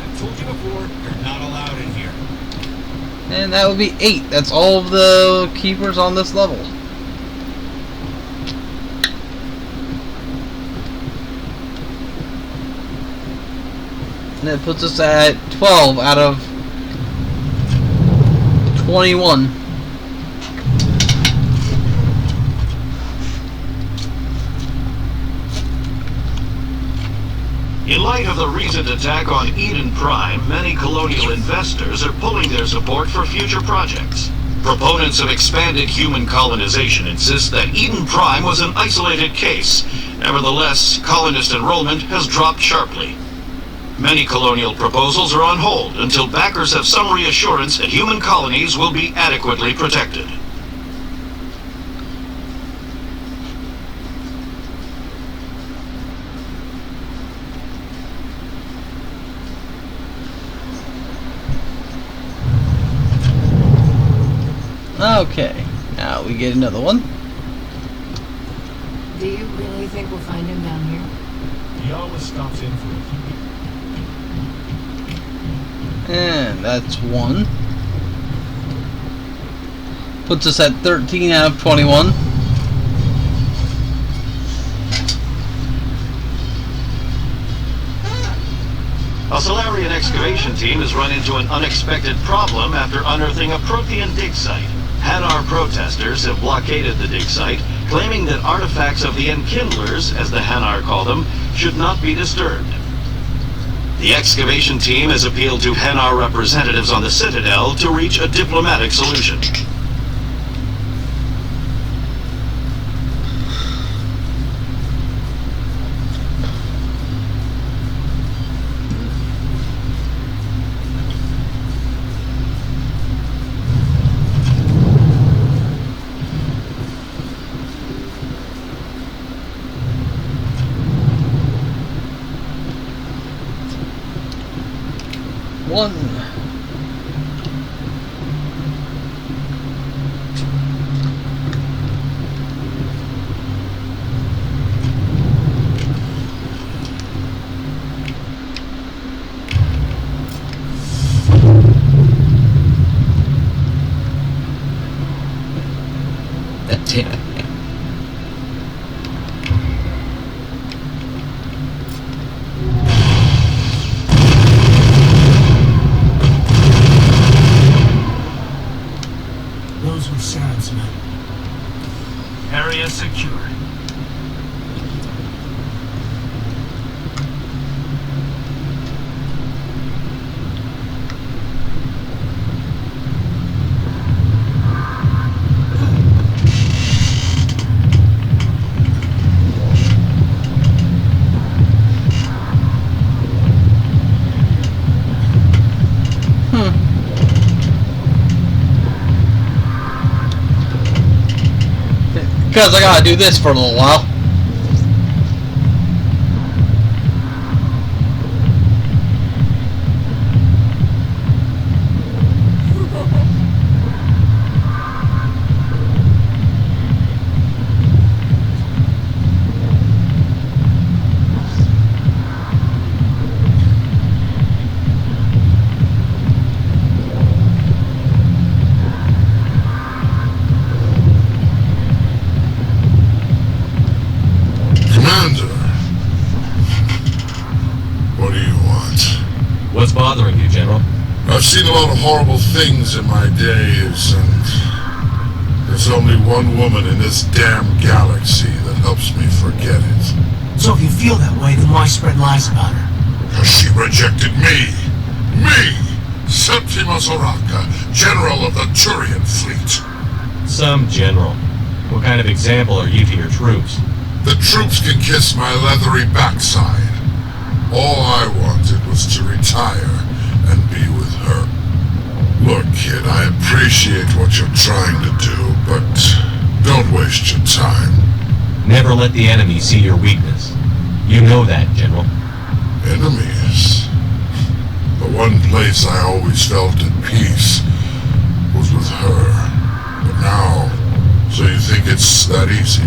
K: I've told you before, you're not allowed in here.
A: And that would be 8. That's all of the keepers on this level. And that puts us at 12 out of 21.
P: In light of the recent attack on Eden Prime, many colonial investors are pulling their support for future projects. Proponents of expanded human colonization insist that Eden Prime was an isolated case. Nevertheless, colonist enrollment has dropped sharply. Many colonial proposals are on hold until backers have some reassurance that human colonies will be adequately protected.
A: Okay, now we get another one.
L: Do you really think we'll find him down here?
S: He always stops in for a few.
A: And that's 1. Puts us at 13 out of 21.
P: A Solarian excavation team has run into an unexpected problem after unearthing a Prothean dig site. Hanar protesters have blockaded the dig site, claiming that artifacts of the Enkindlers, as the Hanar call them, should not be disturbed. The excavation team has appealed to Hanar representatives on the Citadel to reach a diplomatic solution.
A: One. because I gotta do this for a little while.
F: What's bothering you, General?
O: I've seen a lot of horrible things in my days, and there's only one woman in this damn galaxy that helps me forget it.
G: So if you feel that way, then why spread lies about her?
O: Because she rejected me! Me! Septimus Oraka, General of the Turian Fleet.
F: Some general. What kind of example are you to your troops?
O: The troops can kiss my leathery backside. All I wanted was to retire and be with her. Look, kid, I appreciate what you're trying to do, but don't waste your time.
F: Never let the enemy see your weakness. You know that, General.
O: Enemies? The one place I always felt at peace was with her. But now, so you think it's that easy?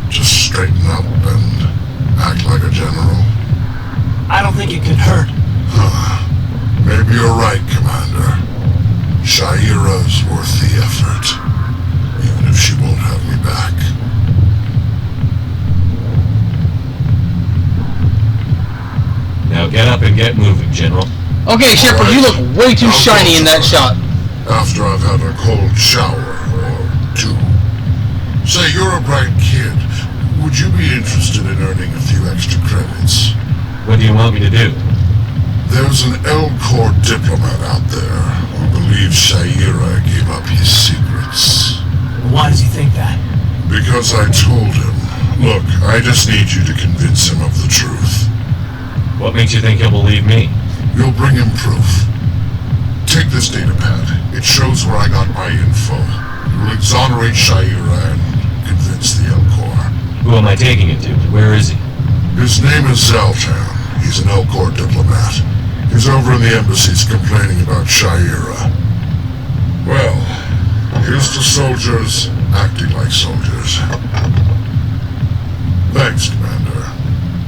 O: Just straighten up and act like a general?
G: I don't think it could hurt.
O: Maybe you're right, Commander. Shaira's worth the effort, even if she won't have me back.
F: Now get up and get moving, General.
A: Okay, Shepard, you look way too shiny in that shot.
O: After I've had a cold shower or two. Say, you're a bright kid. Would you be interested in earning a few extra credits?
F: What do you want me to do?
O: There's an L-Corps diplomat out there who believes Shaira gave up his secrets.
G: Why does he think that?
O: Because I told him. Look, I just need you to convince him of the truth.
F: What makes you think he'll believe me?
O: You'll bring him proof. Take this data pad. It shows where I got my info. You will exonerate Shaira and convince the L-Corps.
F: Who am I taking it to? Where is he?
O: His name is Zaltan. He's an L-Corps diplomat. He's over in the embassies complaining about Shaira. Well, here's to soldiers acting like soldiers. Thanks, Commander.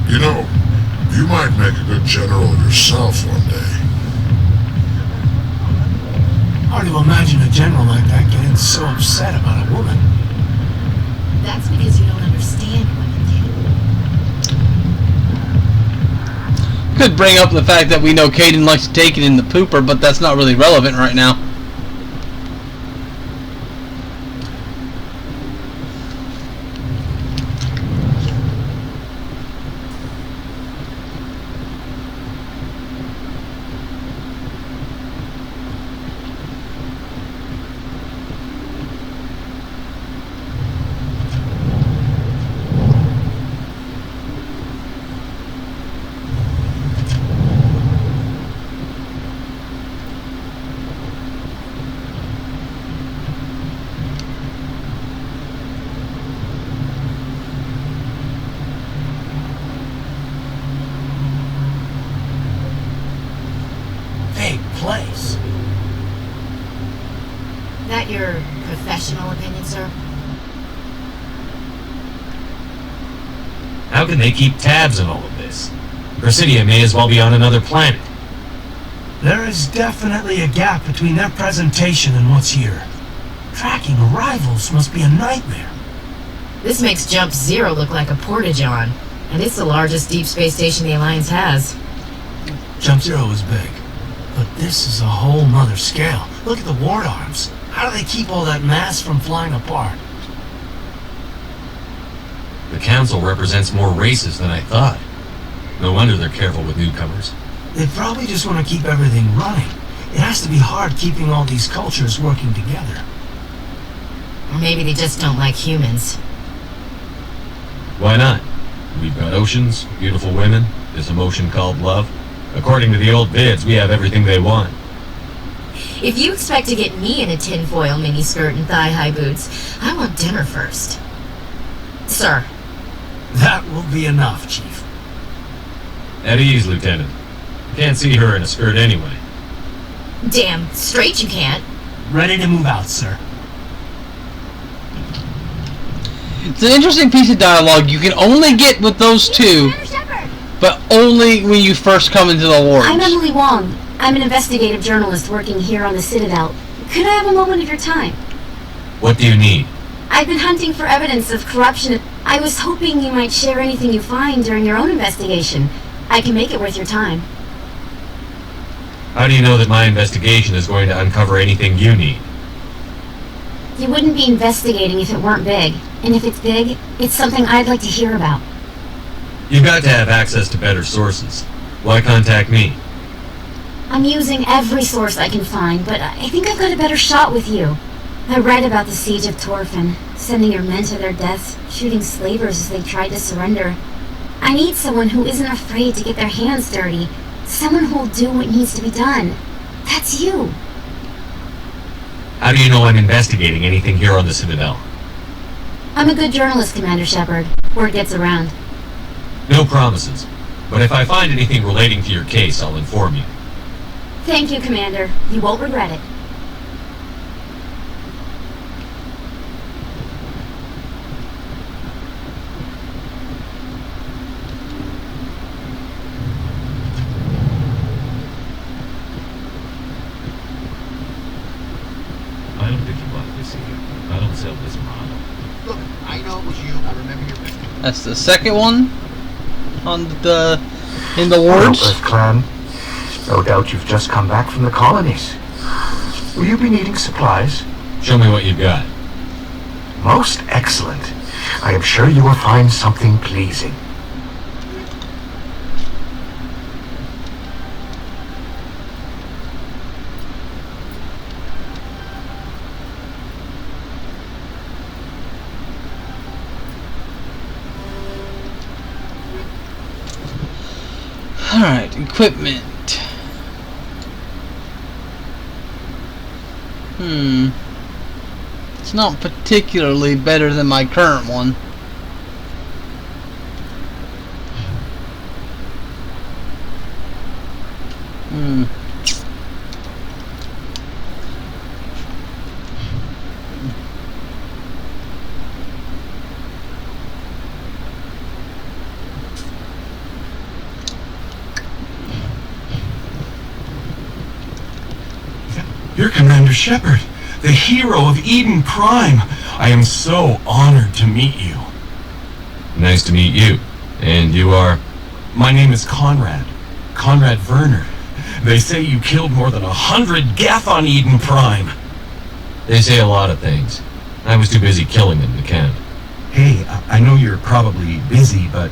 O: You know, you might make a good general yourself one day.
G: Hard to imagine a general like that getting so upset about a woman.
L: That's because you don't understand women,
A: Could bring up the fact that we know Caden likes to take it in the pooper, but that's not really relevant right now.
G: Place.
L: That your professional opinion, sir?
F: How can they keep tabs on all of this? Presidia may as well be on another planet.
G: There is definitely a gap between their presentation and what's here. Tracking arrivals must be a nightmare.
L: This makes Jump Zero look like a porta-john, and it's the largest deep space station the Alliance has.
G: Jump Zero is big. But this is a whole nother scale. Look at the ward arms. How do they keep all that mass from flying apart?
F: The Council represents more races than I thought. No wonder they're careful with newcomers.
G: They probably just want to keep everything running. It has to be hard keeping all these cultures working together.
L: Or maybe they just don't like humans.
F: Why not? We've got oceans, beautiful women, this emotion called love. According to the old vids, we have everything they want.
L: If you expect to get me in a tinfoil miniskirt and thigh-high boots, I want dinner first. sir.
G: That will be enough, Chief.
F: At ease, Lieutenant. Can't see her in a skirt anyway.
L: Damn straight you can't.
G: Ready to move out, sir.
A: It's an interesting piece of dialogue you can only get with those two, but only when you first come into the wards.
E: I'm Emily Wong. I'm an investigative journalist working here on the Citadel. Could I have a moment of your time?
F: What do you need?
E: I've been hunting for evidence of corruption. I was hoping you might share anything you find during your own investigation. I can make it worth your time.
F: How do you know that my investigation is going to uncover anything you need?
E: You wouldn't be investigating if it weren't big. And if it's big, it's something I'd like to hear about.
F: You've got to have access to better sources. Why contact me?
E: I'm using every source I can find, but I think I've got a better shot with you. I read about the siege of Torfin, sending your men to their deaths, shooting slavers as they tried to surrender. I need someone who isn't afraid to get their hands dirty. Someone who'll do what needs to be done. That's you.
F: How do you know I'm investigating anything here on the Citadel?
E: I'm a good journalist, Commander Shepard. Word gets around.
F: No promises. But if I find anything relating to your case, I'll inform you.
E: Thank you, Commander. You won't regret it.
D: I don't think you want this here. I don't sell this model.
H: Look, I know it was you. I remember your business.
A: That's the second one on the in the wards.
Q: Hello, Earth Clan. No doubt you've just come back from the colonies. Will you be needing supplies?
F: Show me what you've got.
Q: Most excellent. I am sure you will find something pleasing.
A: Alright, equipment. It's not particularly better than my current one.
G: You're Commander Shepard, the hero of Eden Prime. I am so honored to meet you.
F: Nice to meet you. And you are?
G: My name is Conrad. Conrad Werner. They say you killed more than 100 Geth on Eden Prime.
F: They say a lot of things. I was too busy killing them to count.
G: Hey, I know you're probably busy, but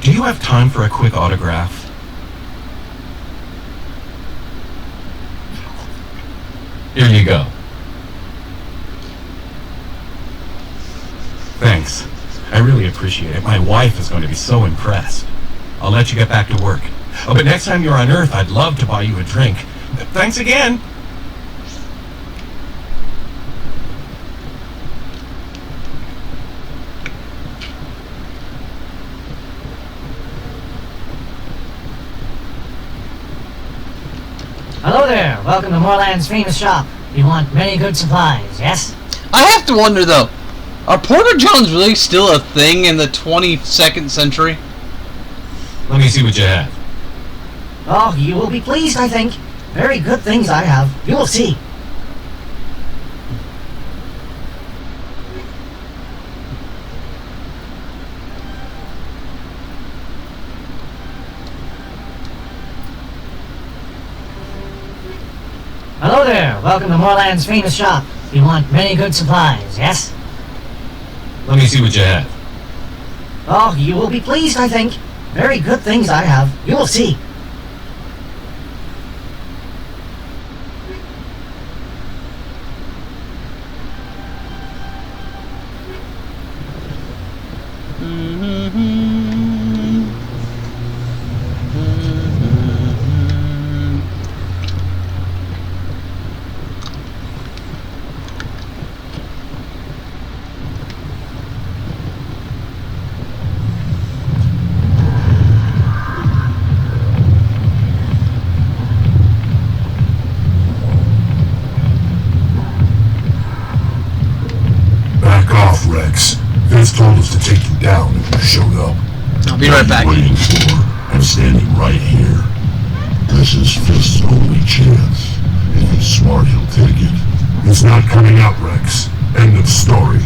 G: do you have time for a quick autograph?
F: Here you go.
G: Thanks. I really appreciate it. My wife is going to be so impressed. I'll let you get back to work. Oh, but next time you're on Earth, I'd love to buy you a drink. Thanks again.
J: Hello there. Welcome to Moorland's famous shop. You want many good supplies, yes?
A: I have to wonder though, are Porter Johns really still a thing in the 22nd century?
F: Let me see what you have.
J: Oh, you will be pleased, I think. Very good things I have. You will see. Hello there. Welcome to Moorland's famous shop. You want many good supplies, yes?
F: Let me see what you have.
J: Oh, you will be pleased, I think. Very good things I have. You will see.
O: told us to take you down if you showed up.
A: I'll be right back.
O: What are you waiting for? I'm standing right here. This is Fist's only chance. If he's smart, he'll take it. He's not coming out, Rex. End of story.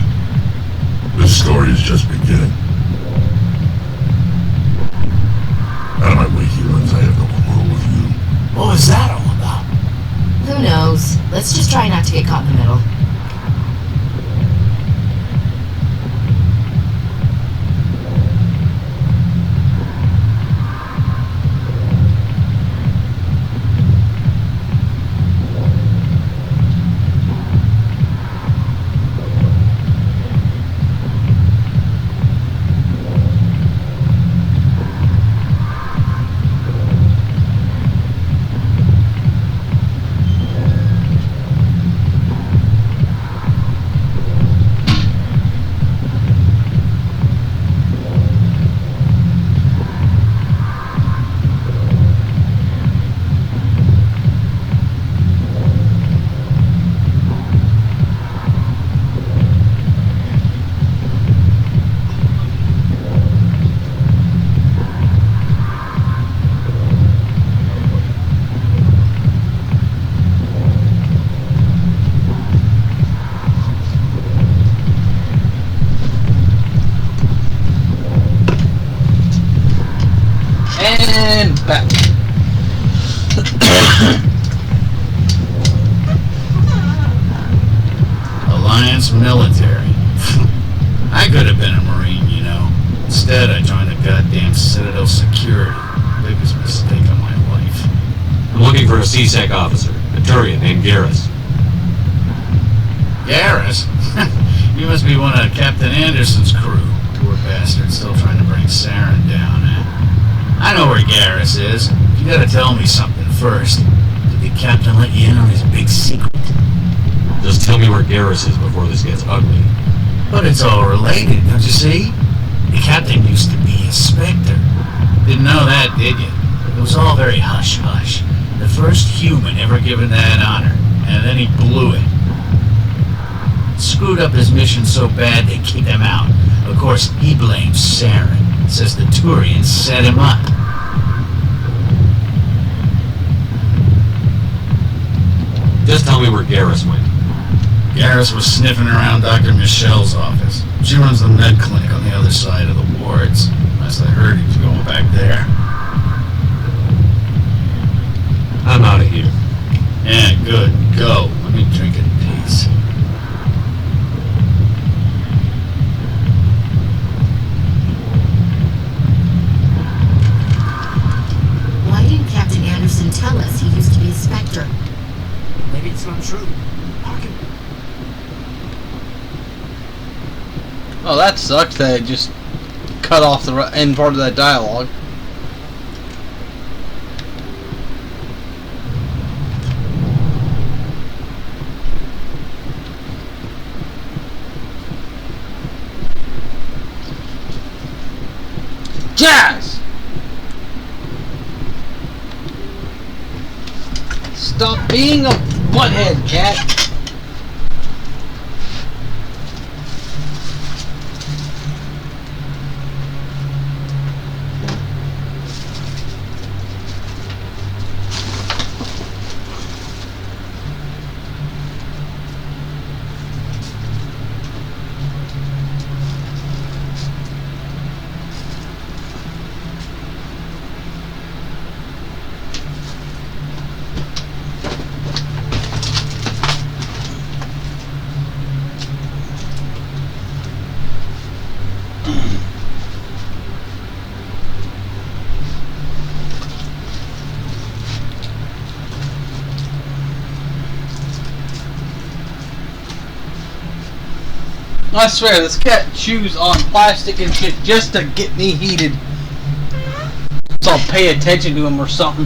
O: This story is just beginning. Out of my way, humans. I have no quarrel with you.
K: What was that all about?
L: Who knows? Let's just try not to get caught in the middle.
A: And back.
K: Alliance military. I could have been a Marine, you know. Instead, I joined the goddamn Citadel security. Biggest mistake of my life.
F: I'm looking for a C-Sec officer, a Turian named Garrus.
K: Garrus? You must be one of Captain Anderson's crew. Poor bastard, still trying to bring Saren down, eh? I know where Garrus is. You gotta tell me something first. Did the captain let you in on his big secret?
F: Just tell me where Garrus is before this gets ugly.
K: But it's all related, don't you see? The captain used to be a Spectre. Didn't know that, did you? It was all very hush-hush. The first human ever given that honor, and then he blew it. Screwed up his mission so bad they kicked him out. Of course, he blames Saren. Says the Turians set him up.
F: Just tell me where Garrus went.
K: Garrus was sniffing around Dr. Michelle's office. She runs the med clinic on the other side of the wards. Last I heard, he was going back there.
F: I'm out of here.
K: Yeah, good. Go. Let me drink in peace.
L: Why didn't Captain Anderson tell us he used to be a Spectre?
Q: Maybe it's not true.
A: Oh, that sucked. They just cut off the end part of that dialogue. Jazz! Stop being a butthead, cat! I swear, this cat chews on plastic and shit just to get me heated. So I'll pay attention to him or something.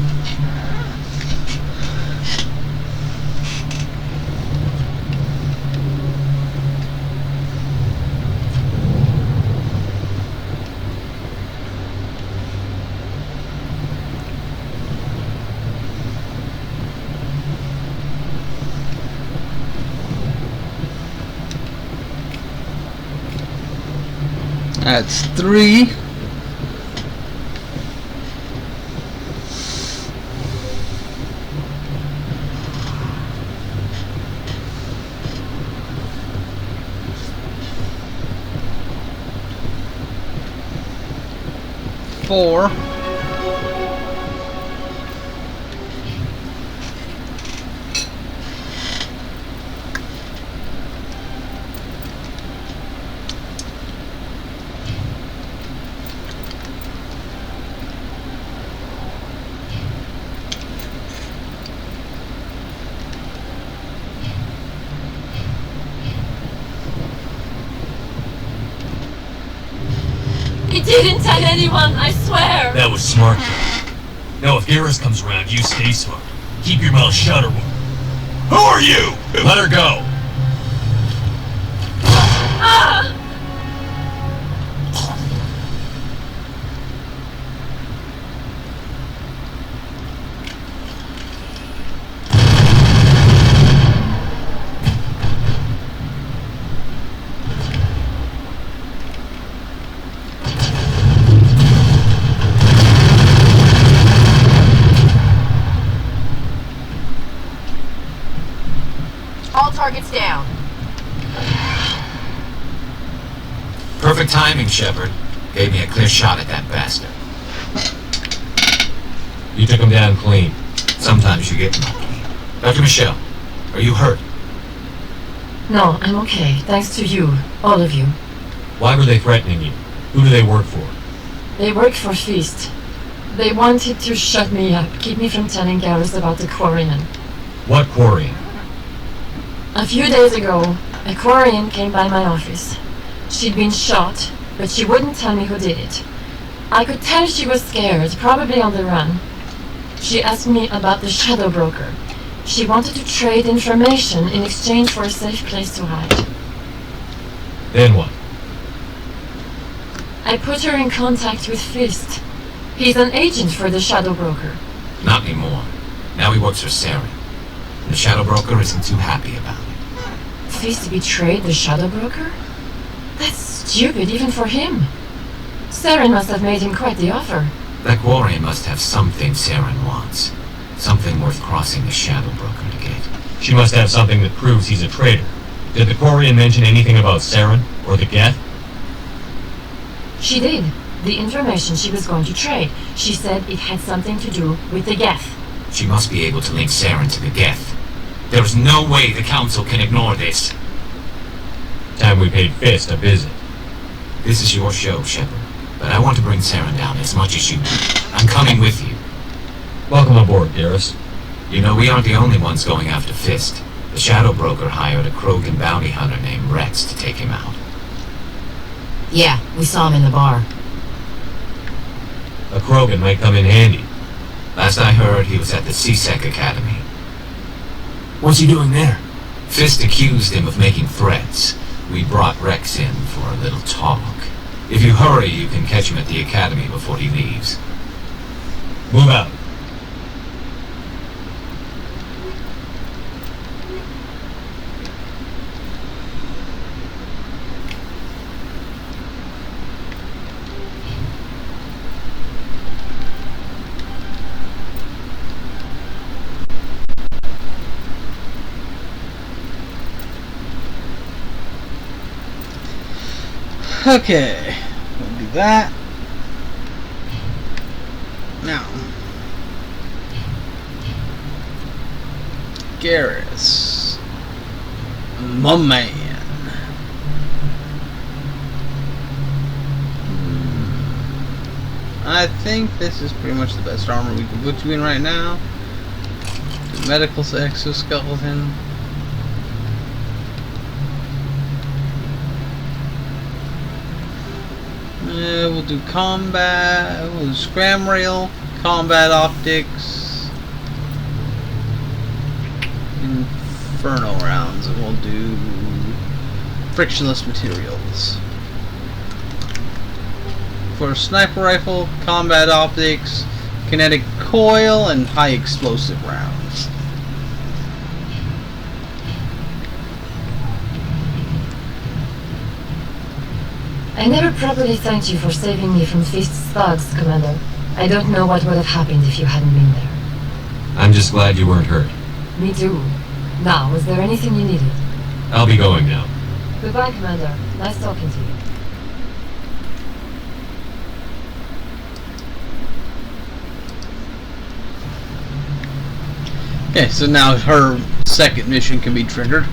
A: That's 3. Four.
T: He didn't tell anyone, I swear!
F: That was smart. Now, if Garrus comes around, you stay smart. Keep your mouth shut or... Who are you? Let her go!
T: Ah!
L: All targets down.
V: Perfect timing, Shepard. Gave me a clear shot at that bastard.
F: You took him down clean.
V: Sometimes you get lucky. Dr. Michelle, are you hurt?
T: No, I'm okay. Thanks to you. All of you.
F: Why were they threatening you? Who do they work for?
T: They work for Feast. They wanted to shut me up, keep me from telling Garrus about the Quarian.
F: What Quarian?
T: A few days ago, a Quarian came by my office. She'd been shot, but she wouldn't tell me who did it. I could tell she was scared, probably on the run. She asked me about the Shadow Broker. She wanted to trade information in exchange for a safe place to hide.
F: Then what?
T: I put her in contact with Fist. He's an agent for the Shadow Broker.
V: Not anymore. Now he works for Saren. The Shadow Broker isn't too happy about it.
T: Fist betrayed the Shadow Broker? That's stupid even for him. Saren must have made him quite the offer.
V: That Quarian must have something Saren wants. Something worth crossing the Shadow Broker to get.
F: She must have something that proves he's a traitor. Did the Quarian mention anything about Saren or the Geth?
T: She did. The information she was going to trade. She said it had something to do with the Geth.
V: She must be able to link Saren to the Geth. There's no way the Council can ignore this.
F: Time we paid Fist a visit.
V: This is your show, Shepard. But I want to bring Saren down as much as you do. I'm coming with you.
F: Welcome aboard, Garrus.
V: You know, we aren't the only ones going after Fist. The Shadow Broker hired a Krogan bounty hunter named Rex to take him out.
L: Yeah, we saw him in the bar.
F: A Krogan might come in handy.
V: Last I heard, he was at the CSEC Academy.
W: What's he doing there?
V: Fist accused him of making threats. We brought Rex in for a little talk. If you hurry, you can catch him at the Academy before he leaves.
F: Move out.
A: Okay, we'll do that. Now, Garrus, my man. I think this is pretty much the best armor we can put you in right now. The medical exoskeleton. We'll do combat, we'll do scram rail, combat optics, inferno rounds, and we'll do frictionless materials. For a sniper rifle, combat optics, kinetic coil, and high explosive rounds.
T: I never properly thanked you for saving me from Fist's thugs, Commander. I don't know what would have happened if you hadn't been there.
F: I'm just glad you weren't hurt.
T: Me too. Now, was there anything you needed?
F: I'll be going now.
T: Goodbye, Commander. Nice talking to you.
A: Okay, so now her second mission can be triggered.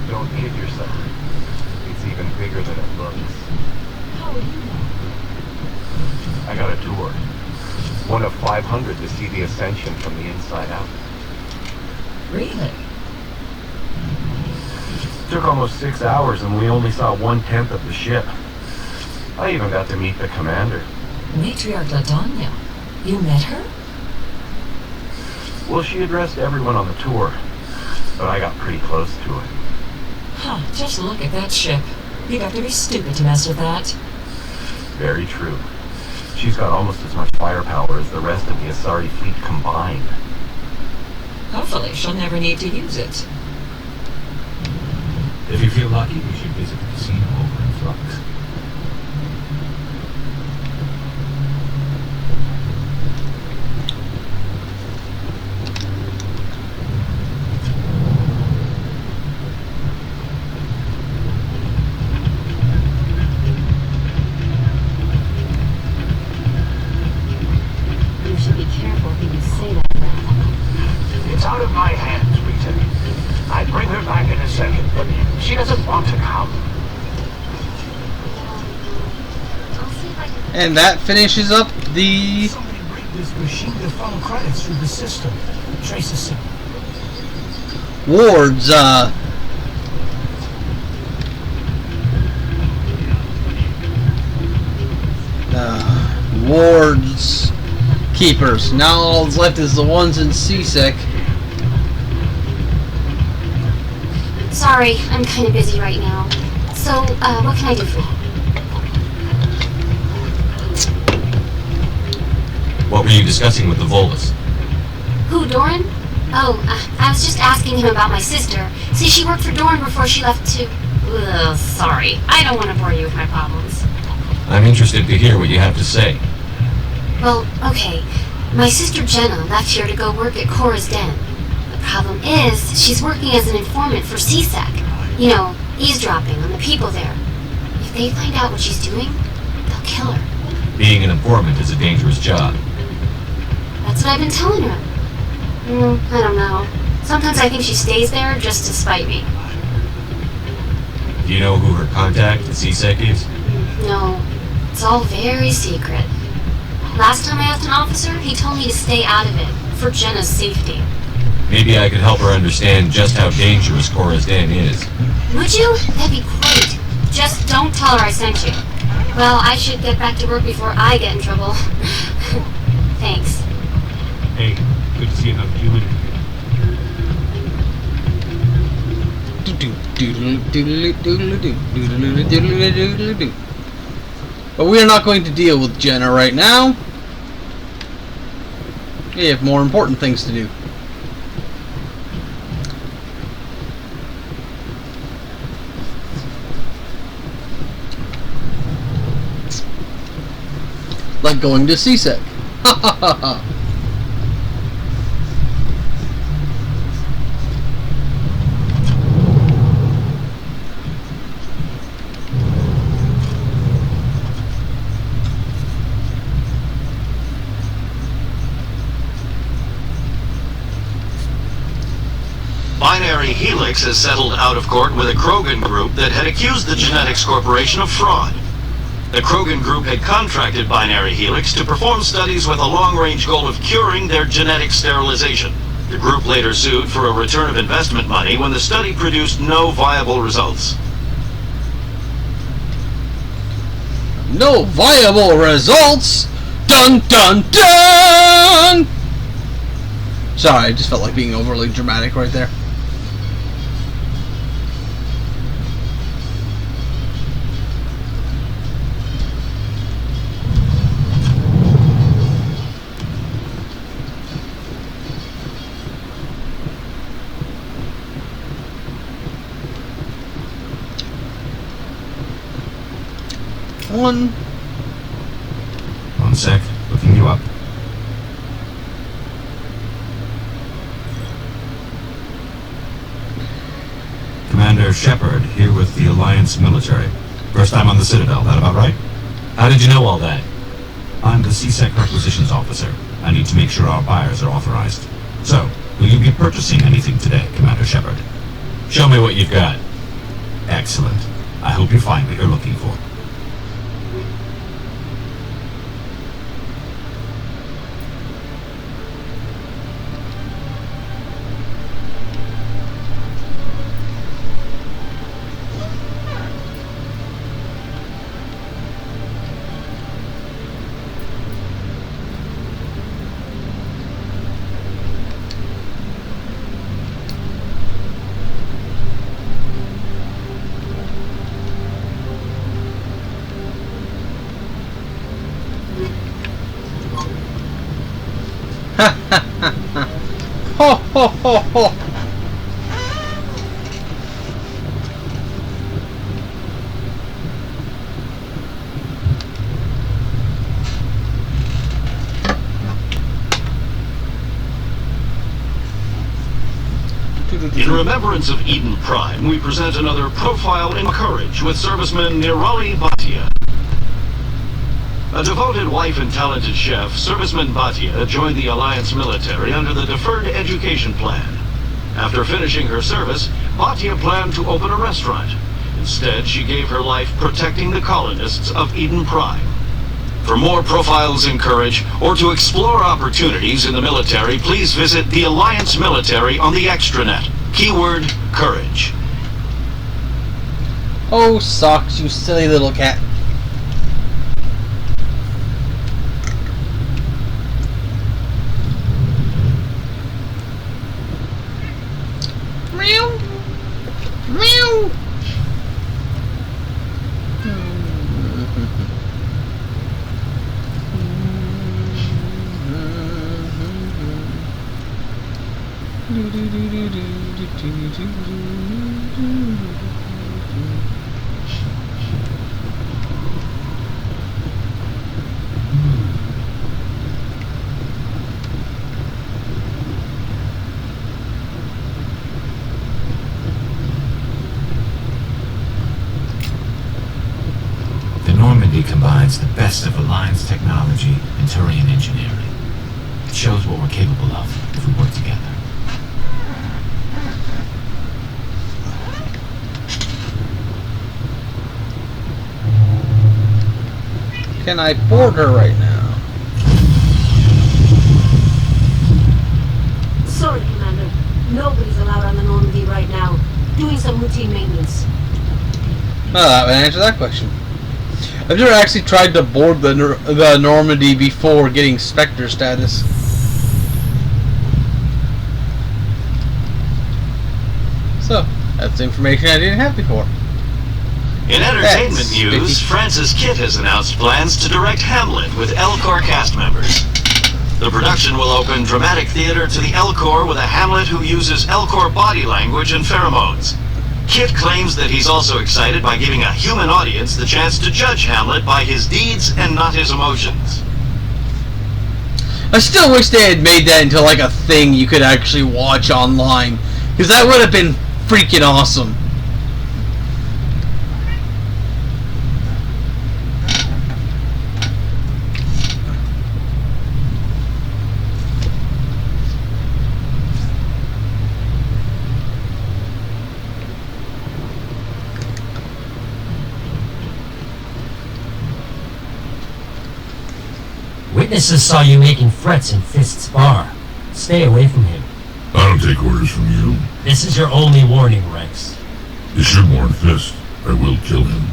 Q: Don't kid yourself. It's even bigger than it looks.
T: How do you know?
Q: I got a tour. One of 500 to see the Ascension from the inside out.
T: Really?
Q: Took almost 6 hours and we only saw 1/10 of the ship. I even got to meet the commander.
T: Matriarch LaDonna. You met her?
Q: Well, she addressed everyone on the tour, but I got pretty close to it.
T: Huh, just look at that ship. You'd have to be stupid to mess with that.
Q: Very true. She's got almost as much firepower as the rest of the Asari fleet combined.
T: Hopefully she'll never need to use it.
W: If you feel lucky, we should visit the casino over in Flux.
E: You should be careful who you say that about.
H: It's out of my hands, Rita. I'd bring her back in a second, but she doesn't want to come.
A: And that finishes up the...
W: Somebody bring this machine to follow credits through the system. Trace a signal.
A: Ward's, Ward's keepers. Now all that's left is the ones in CSEC.
E: Sorry, I'm kind of busy right now. So, what can I do for you?
F: What were you discussing with the Volus?
E: Who, Doran? Oh, I was just asking him about my sister. See, she worked for Doran before she left to... Ugh, sorry. I don't want to bore you with my problems.
F: I'm interested to hear what you have to say.
E: Well, okay. My sister Jenna left here to go work at Cora's Den. The problem is, she's working as an informant for CSEC. You know, eavesdropping on the people there. If they find out what she's doing, they'll kill her.
F: Being an informant is a dangerous job.
E: That's what I've been telling her. I don't know. Sometimes I think she stays there just to spite me.
F: Do you know who her contact at CSEC is?
E: No, it's all very secret. Last time I asked an officer, he told me to stay out of it, for Jenna's safety.
F: Maybe I could help her understand just how dangerous Cora's Den is.
E: Would you? That'd be great. Just don't tell her I sent you. Well, I should get back to work before I get in trouble. Thanks.
N: Hey, good to see another human.
A: But we are not going to deal with Jenna right now. We have more important things to do. Like going to CSEC. Ha ha ha ha.
P: Binary Helix has settled out of court with a Krogan group that had accused the Genetics Corporation of fraud. The Krogan group had contracted Binary Helix to perform studies with a long-range goal of curing their genetic sterilization. The group later sued for a return of investment money when the study produced no viable results.
A: No viable results? Dun dun dun! Sorry, I just felt like being overly dramatic right there. One.
G: One sec. Looking you up. Commander Shepard, here with the Alliance military. First time on the Citadel, that about right?
F: How did you know all that?
G: I'm the CSEC requisitions officer. I need to make sure our buyers are authorized. So, will you be purchasing anything today, Commander Shepard?
F: Show me what you've got.
G: Excellent. I hope you find what you're looking for.
A: Ho ho ho ho!
P: In remembrance of Eden Prime, we present another profile in courage with serviceman Nirali Bhatia. A devoted wife and talented chef, serviceman Bhatia joined the Alliance military under the Deferred Education Plan. After finishing her service, Bhatia planned to open a restaurant. Instead, she gave her life protecting the colonists of Eden Prime. For more profiles in courage, or to explore opportunities in the military, please visit the Alliance military on the extranet. Keyword, courage.
A: Oh, socks, you silly little cat. Meow. Meow.
V: The Normandy combines the best of Alliance technology and Turian engineering. It shows what we're capable of if we work together.
A: Can I board her right now?
C: Sorry, Commander. Nobody's allowed on the Normandy right now. Doing some routine maintenance.
A: Well, that would answer that question. I've never actually tried to board the Normandy before getting Spectre status. So, that's information I didn't have before.
P: In entertainment news, Francis Kitt has announced plans to direct Hamlet with Elcor cast members. The production will open dramatic theater to the Elcor with a Hamlet who uses Elcor body language and pheromones. Kitt claims that he's also excited by giving a human audience the chance to judge Hamlet by his deeds and not his emotions.
A: I still wish they had made that into like a thing you could actually watch online, because that would have been freaking awesome.
R: Witnesses saw you making threats in Fist's bar. Stay away from him.
O: I don't take orders from you.
R: This is your only warning, Rex.
O: You should warn Fist. I will kill him.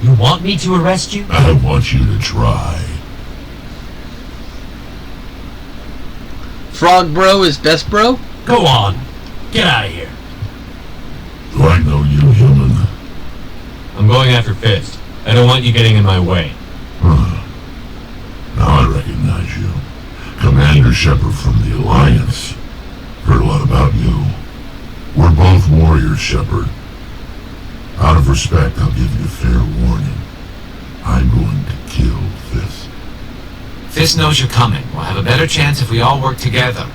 R: You want me to arrest you?
O: I want you to try.
A: Frog bro is best bro?
R: Go on. Get out of here.
O: Do I know you, human?
F: I'm going after Fist. I don't want you getting in my way.
O: Now I recognize you. Commander Shepard from the Alliance. Heard a lot about you. We're both warriors, Shepard. Out of respect, I'll give you a fair warning. I'm going to kill Fist.
V: Fist knows you're coming. We'll have a better chance if we all work together.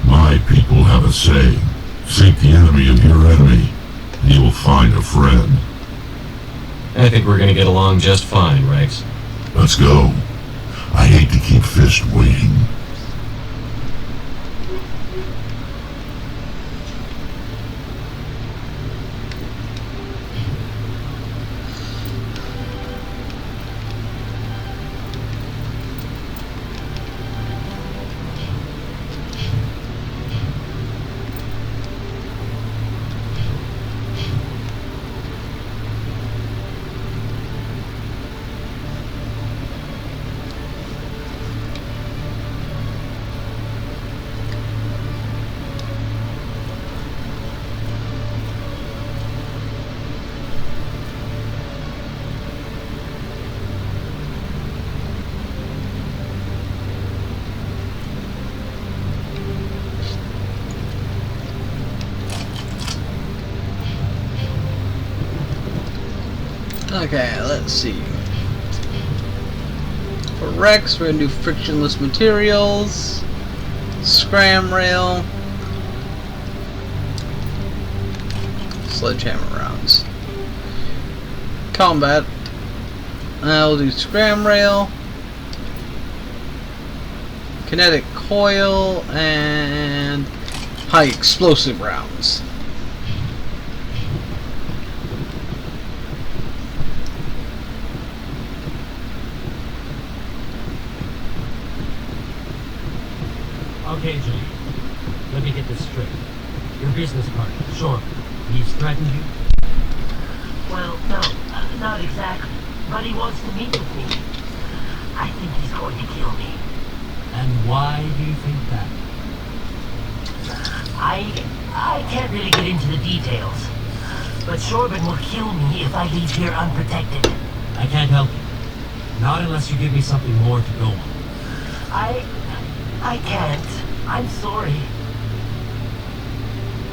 O: My people have a saying. Seek the enemy of your enemy, and you will find a friend.
F: I think we're gonna get along just fine, Rex.
O: Let's go. I hate to keep Fist waiting.
A: Okay, let's see. For Rex, we're gonna do frictionless materials, scram rail, sledgehammer rounds. Combat, I'll do scram rail, kinetic coil, and high explosive rounds.
R: Okay, Julie. Let me get this straight. Your business partner, sure, he's threatened you?
W: Well, no, not exactly. But he wants to meet with me. I think he's going to kill me.
R: And why do you think that?
W: I can't really get into the details. But Shorban will kill me if I leave here unprotected.
R: I can't help you. Not unless you give me something more to go on.
W: I can't. I'm sorry.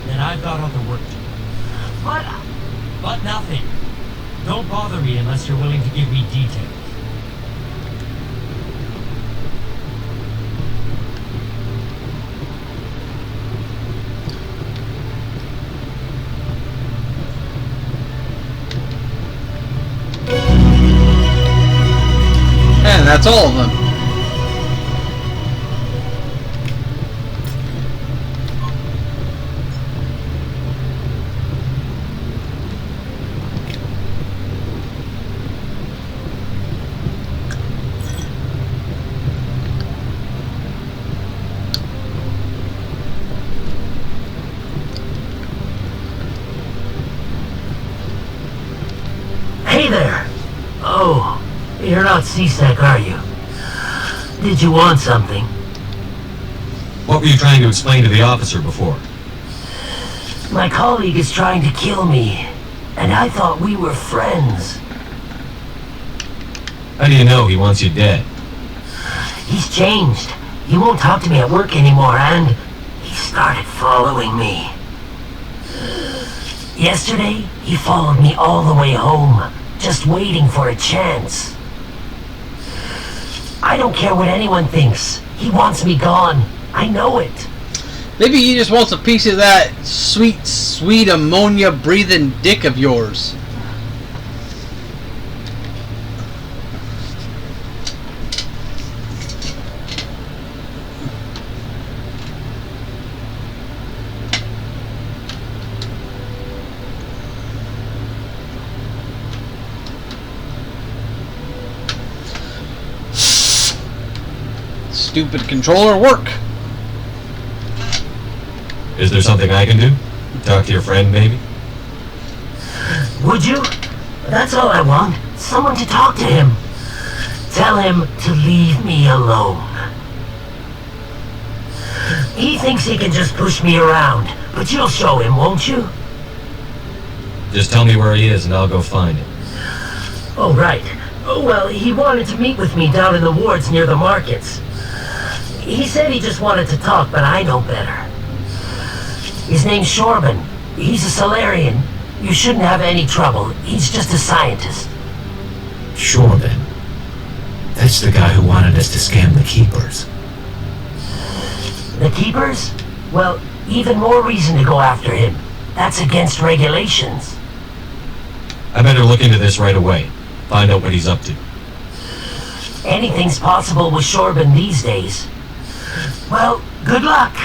R: Then I've got other work to do. But nothing. Don't bother me unless you're willing to give me details.
A: And that's all of them.
W: Hey there! Oh, you're not C-Sec, are you? Did you want something?
F: What were you trying to explain to the officer before?
W: My colleague is trying to kill me, and I thought we were friends.
F: How do you know he wants you dead?
W: He's changed. He won't talk to me at work anymore, and he started following me. Yesterday, he followed me all the way home, just waiting for a chance. I don't care what anyone thinks. He wants me gone. I know it.
A: Maybe he just wants a piece of that sweet, sweet ammonia-breathing dick of yours. Stupid controller work.
F: Is there something I can do? Talk to your friend, maybe?
W: Would you? That's all I want. Someone to talk to him. Tell him to leave me alone. He thinks he can just push me around, but you'll show him, won't you?
F: Just tell me where he is and I'll go find him.
W: Oh, right. Oh, well, he wanted to meet with me down in the wards near the markets. He said he just wanted to talk, but I know better. His name's Shorban. He's a Solarian. You shouldn't have any trouble. He's just a scientist.
V: Sure, then. That's the guy who wanted us to scam the Keepers.
W: The Keepers? Well, even more reason to go after him. That's against regulations.
F: I better look into this right away. Find out what he's up to.
W: Anything's possible with Shorban these days. Well, good luck.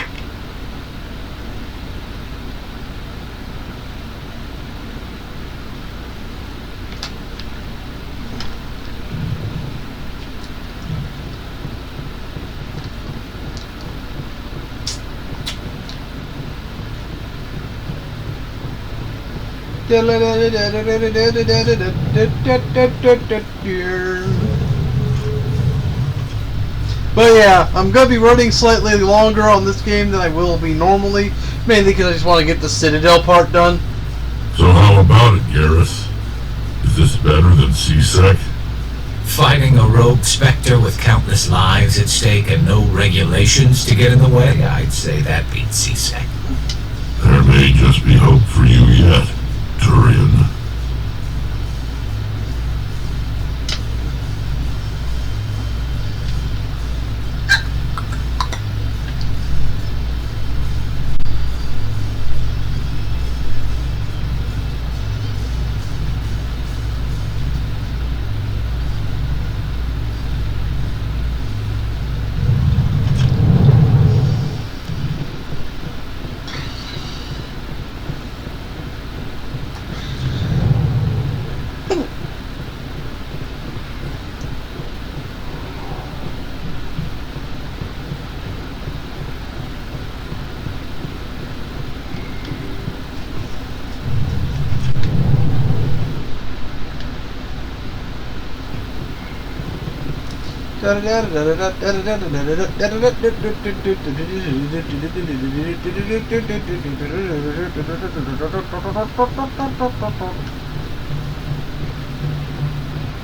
A: But yeah, I'm gonna be running slightly longer on this game than I will be normally, mainly because I just want to get the Citadel part done.
O: So how about it, Garrus? Is this better than C-Sec?
V: Fighting a rogue Spectre with countless lives at stake and no regulations to get in the way, I'd say that beats C-Sec.
O: There may just be hope for you yet, Turian.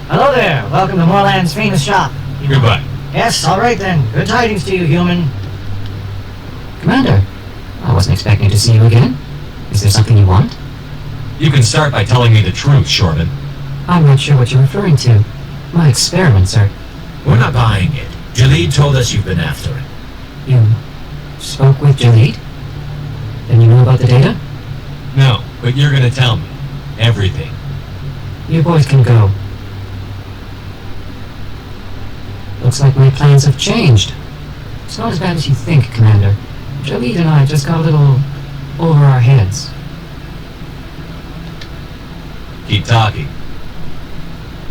R: Hello there. Welcome to Moorland's famous shop.
F: Goodbye.
R: Yes, all right then. Good tidings to you, human.
J: Commander, I wasn't expecting to see you again. Is there something you want?
F: You can start by telling me the truth, Shorban.
J: I'm not sure what you're referring to. My experiment, sir.
V: We're not buying it. Jalid told us you've been after it.
J: You spoke with Jalid? Then you know about the data?
F: No, but you're gonna tell me. Everything.
J: You boys can go. Looks like my plans have changed. It's not as bad as you think, Commander. Jalid and I just got a little over our heads.
F: Keep talking.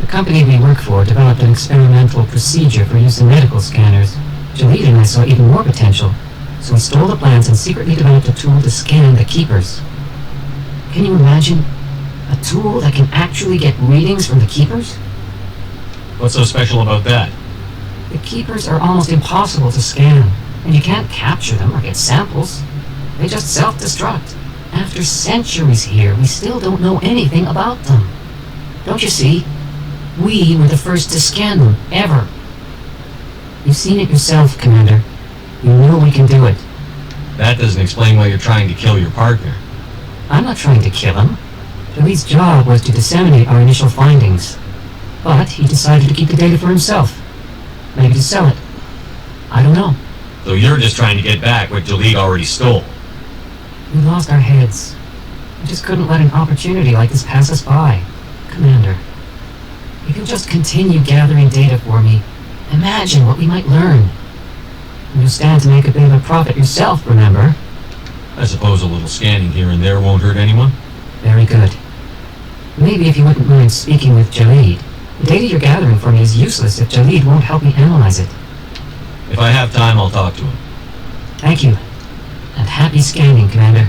J: The company we work for developed an experimental procedure for use in medical scanners. Jalid and I saw even more potential, so we stole the plans and secretly developed a tool to scan the Keepers. Can you imagine? A tool that can actually get readings from the Keepers?
F: What's so special about that?
J: The Keepers are almost impossible to scan, and you can't capture them or get samples. They just self-destruct. After centuries here, we still don't know anything about them. Don't you see? We were the first to scan them, ever. You've seen it yourself, Commander. You know we can do it.
F: That doesn't explain why you're trying to kill your partner.
J: I'm not trying to kill him. Jalid's job was to disseminate our initial findings. But he decided to keep the data for himself. Maybe to sell it. I don't know.
F: So you're just trying to get back what Jalid already stole.
J: We lost our heads. We just couldn't let an opportunity like this pass us by. Commander, if you'll just continue gathering data for me, imagine what we might learn. You'll stand to make a bit of a profit yourself, remember?
F: I suppose a little scanning here and there won't hurt anyone?
J: Very good. Maybe if you wouldn't mind speaking with Jalid. The data you're gathering for me is useless if Jalid won't help me analyze it.
F: If I have time, I'll talk to him.
J: Thank you. And happy scanning, Commander.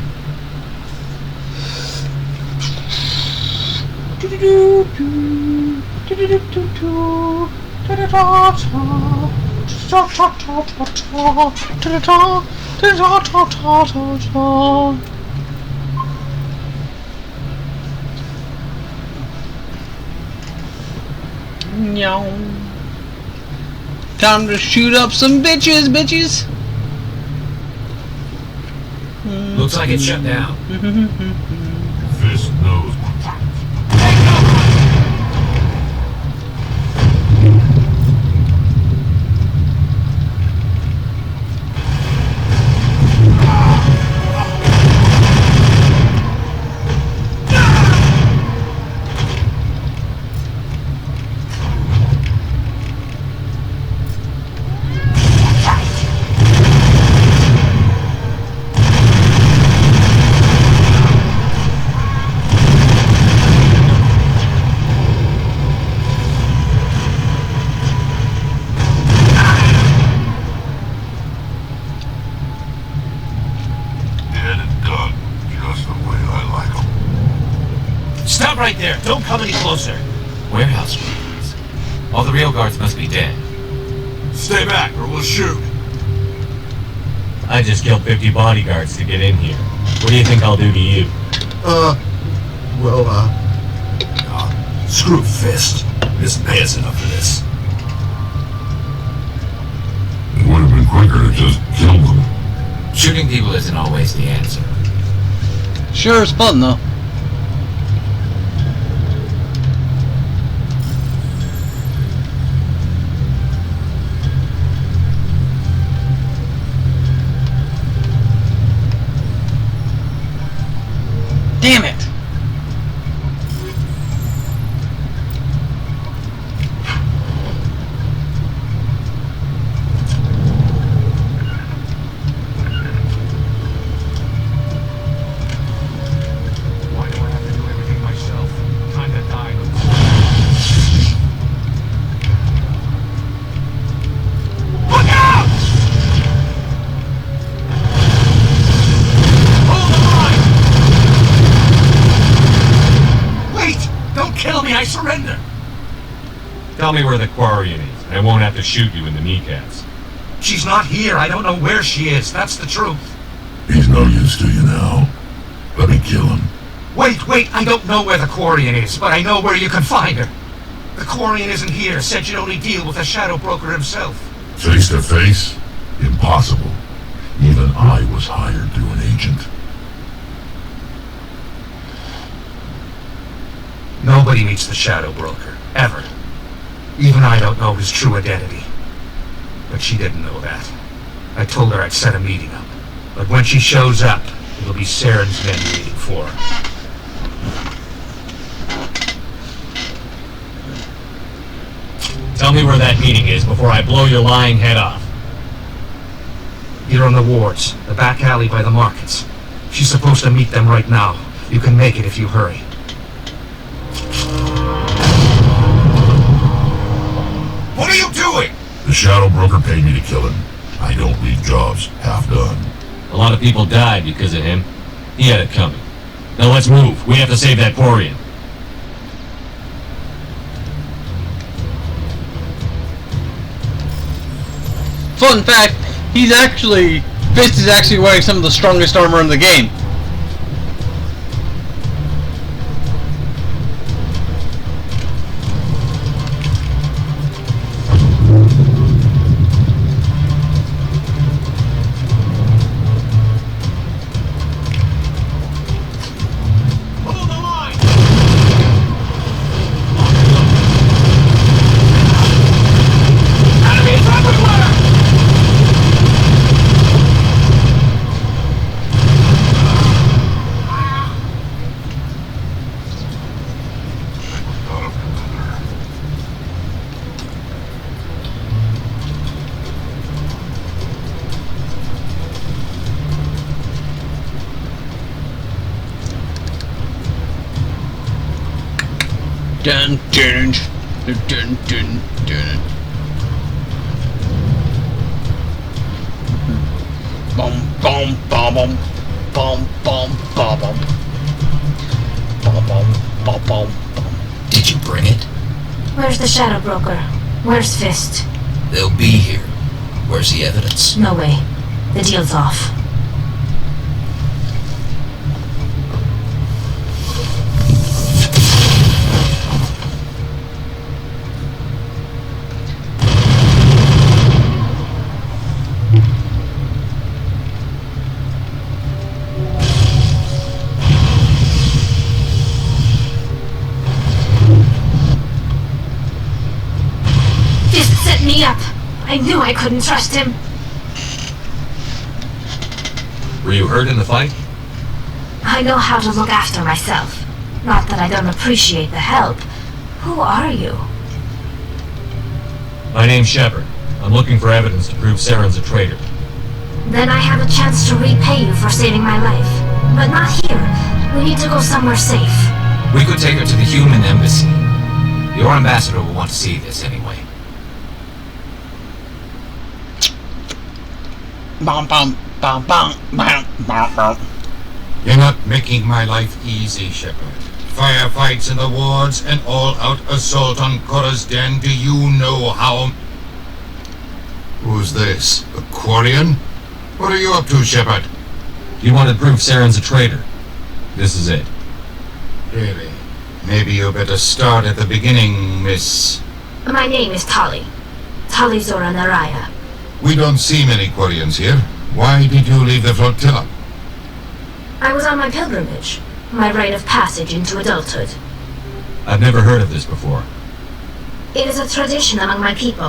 A: Time to shoot up some bitches.
V: Looks like it's shut down.
O: Fisk knows
G: Stop right there. Don't come any closer.
V: Warehouse workers. All the real guards must be dead.
O: Stay back or we'll shoot.
F: I just killed 50 bodyguards to get in here. What do you think I'll do to you?
O: Screw Fist. He doesn't pay us enough for this. It would have been quicker to just kill them.
V: Shooting people isn't always the answer.
A: Sure is fun, though. Damn it!
H: Why do I have to do everything myself? Time to die. Look out!
G: Wait! Don't kill me! I surrender!
F: Tell me where the Quarian is, and I won't have to shoot you in the kneecaps.
G: She's not here. I don't know where she is. That's the truth.
O: He's no use to you now. Let me kill him.
G: Wait! I don't know where the Quarian is, but I know where you can find her. The Quarian isn't here. Said you'd only deal with the Shadow Broker himself.
O: Face to face? Impossible. Even I was hired through an agent.
G: Nobody meets the Shadow Broker. Ever. Even I don't know his true identity. But she didn't know that. I told her I'd set a meeting up. But when she shows up, it'll be Saren's men waiting for her.
F: Tell me where that meeting is before I blow your lying head off.
G: Here on the wards, the back alley by the markets. She's supposed to meet them right now. You can make it if you hurry.
O: What are you doing? The Shadow Broker paid me to kill him. I don't leave jobs half done.
F: A lot of people died because of him. He had it coming. Now let's move. We have to save that Quarian.
A: Fun fact, Fist is actually wearing some of the strongest armor in the game. Dun dun dun dun dun dun. Bum bum bum bum bum bum bum bum bum bum bum.
V: Did you bring it?
E: Where's the Shadow Broker? Where's Fist?
V: They'll be here. Where's the evidence?
E: No way. The deal's off. Me up. I knew I couldn't trust him.
F: Were you hurt in the fight?
E: I know how to look after myself. Not that I don't appreciate the help. Who are you?
F: My name's Shepard. I'm looking for evidence to prove Saren's a traitor.
E: Then I have a chance to repay you for saving my life. But not here. We need to go somewhere safe.
V: We could take her to the human embassy. Your ambassador will want to see this anyway.
A: Bum bum bum bum bum bum bum.
B: You're not making my life easy, Shepard. Firefights in the wards, an all-out assault on Korra's den. Do you know how... Who's this? A Quarian? What are you up to, Shepard?
F: You wanted proof Saren's a traitor. This is it.
B: Really? Maybe you better start at the beginning, Miss...
E: My name is Tali. Tali Zora Naraya.
B: We don't see many Quarians here. Why did you leave the flotilla?
E: I was on my pilgrimage. My rite of passage into adulthood.
F: I've never heard of this before.
E: It is a tradition among my people.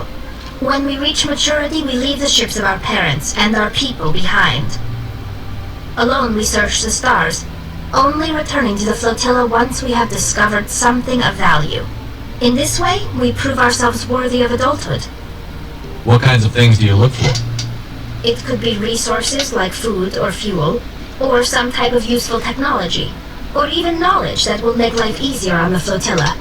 E: When we reach maturity, we leave the ships of our parents and our people behind. Alone we search the stars, only returning to the flotilla once we have discovered something of value. In this way, we prove ourselves worthy of adulthood.
F: What kinds of things do you look for?
E: It could be resources like food or fuel, or some type of useful technology, or even knowledge that will make life easier on the flotilla.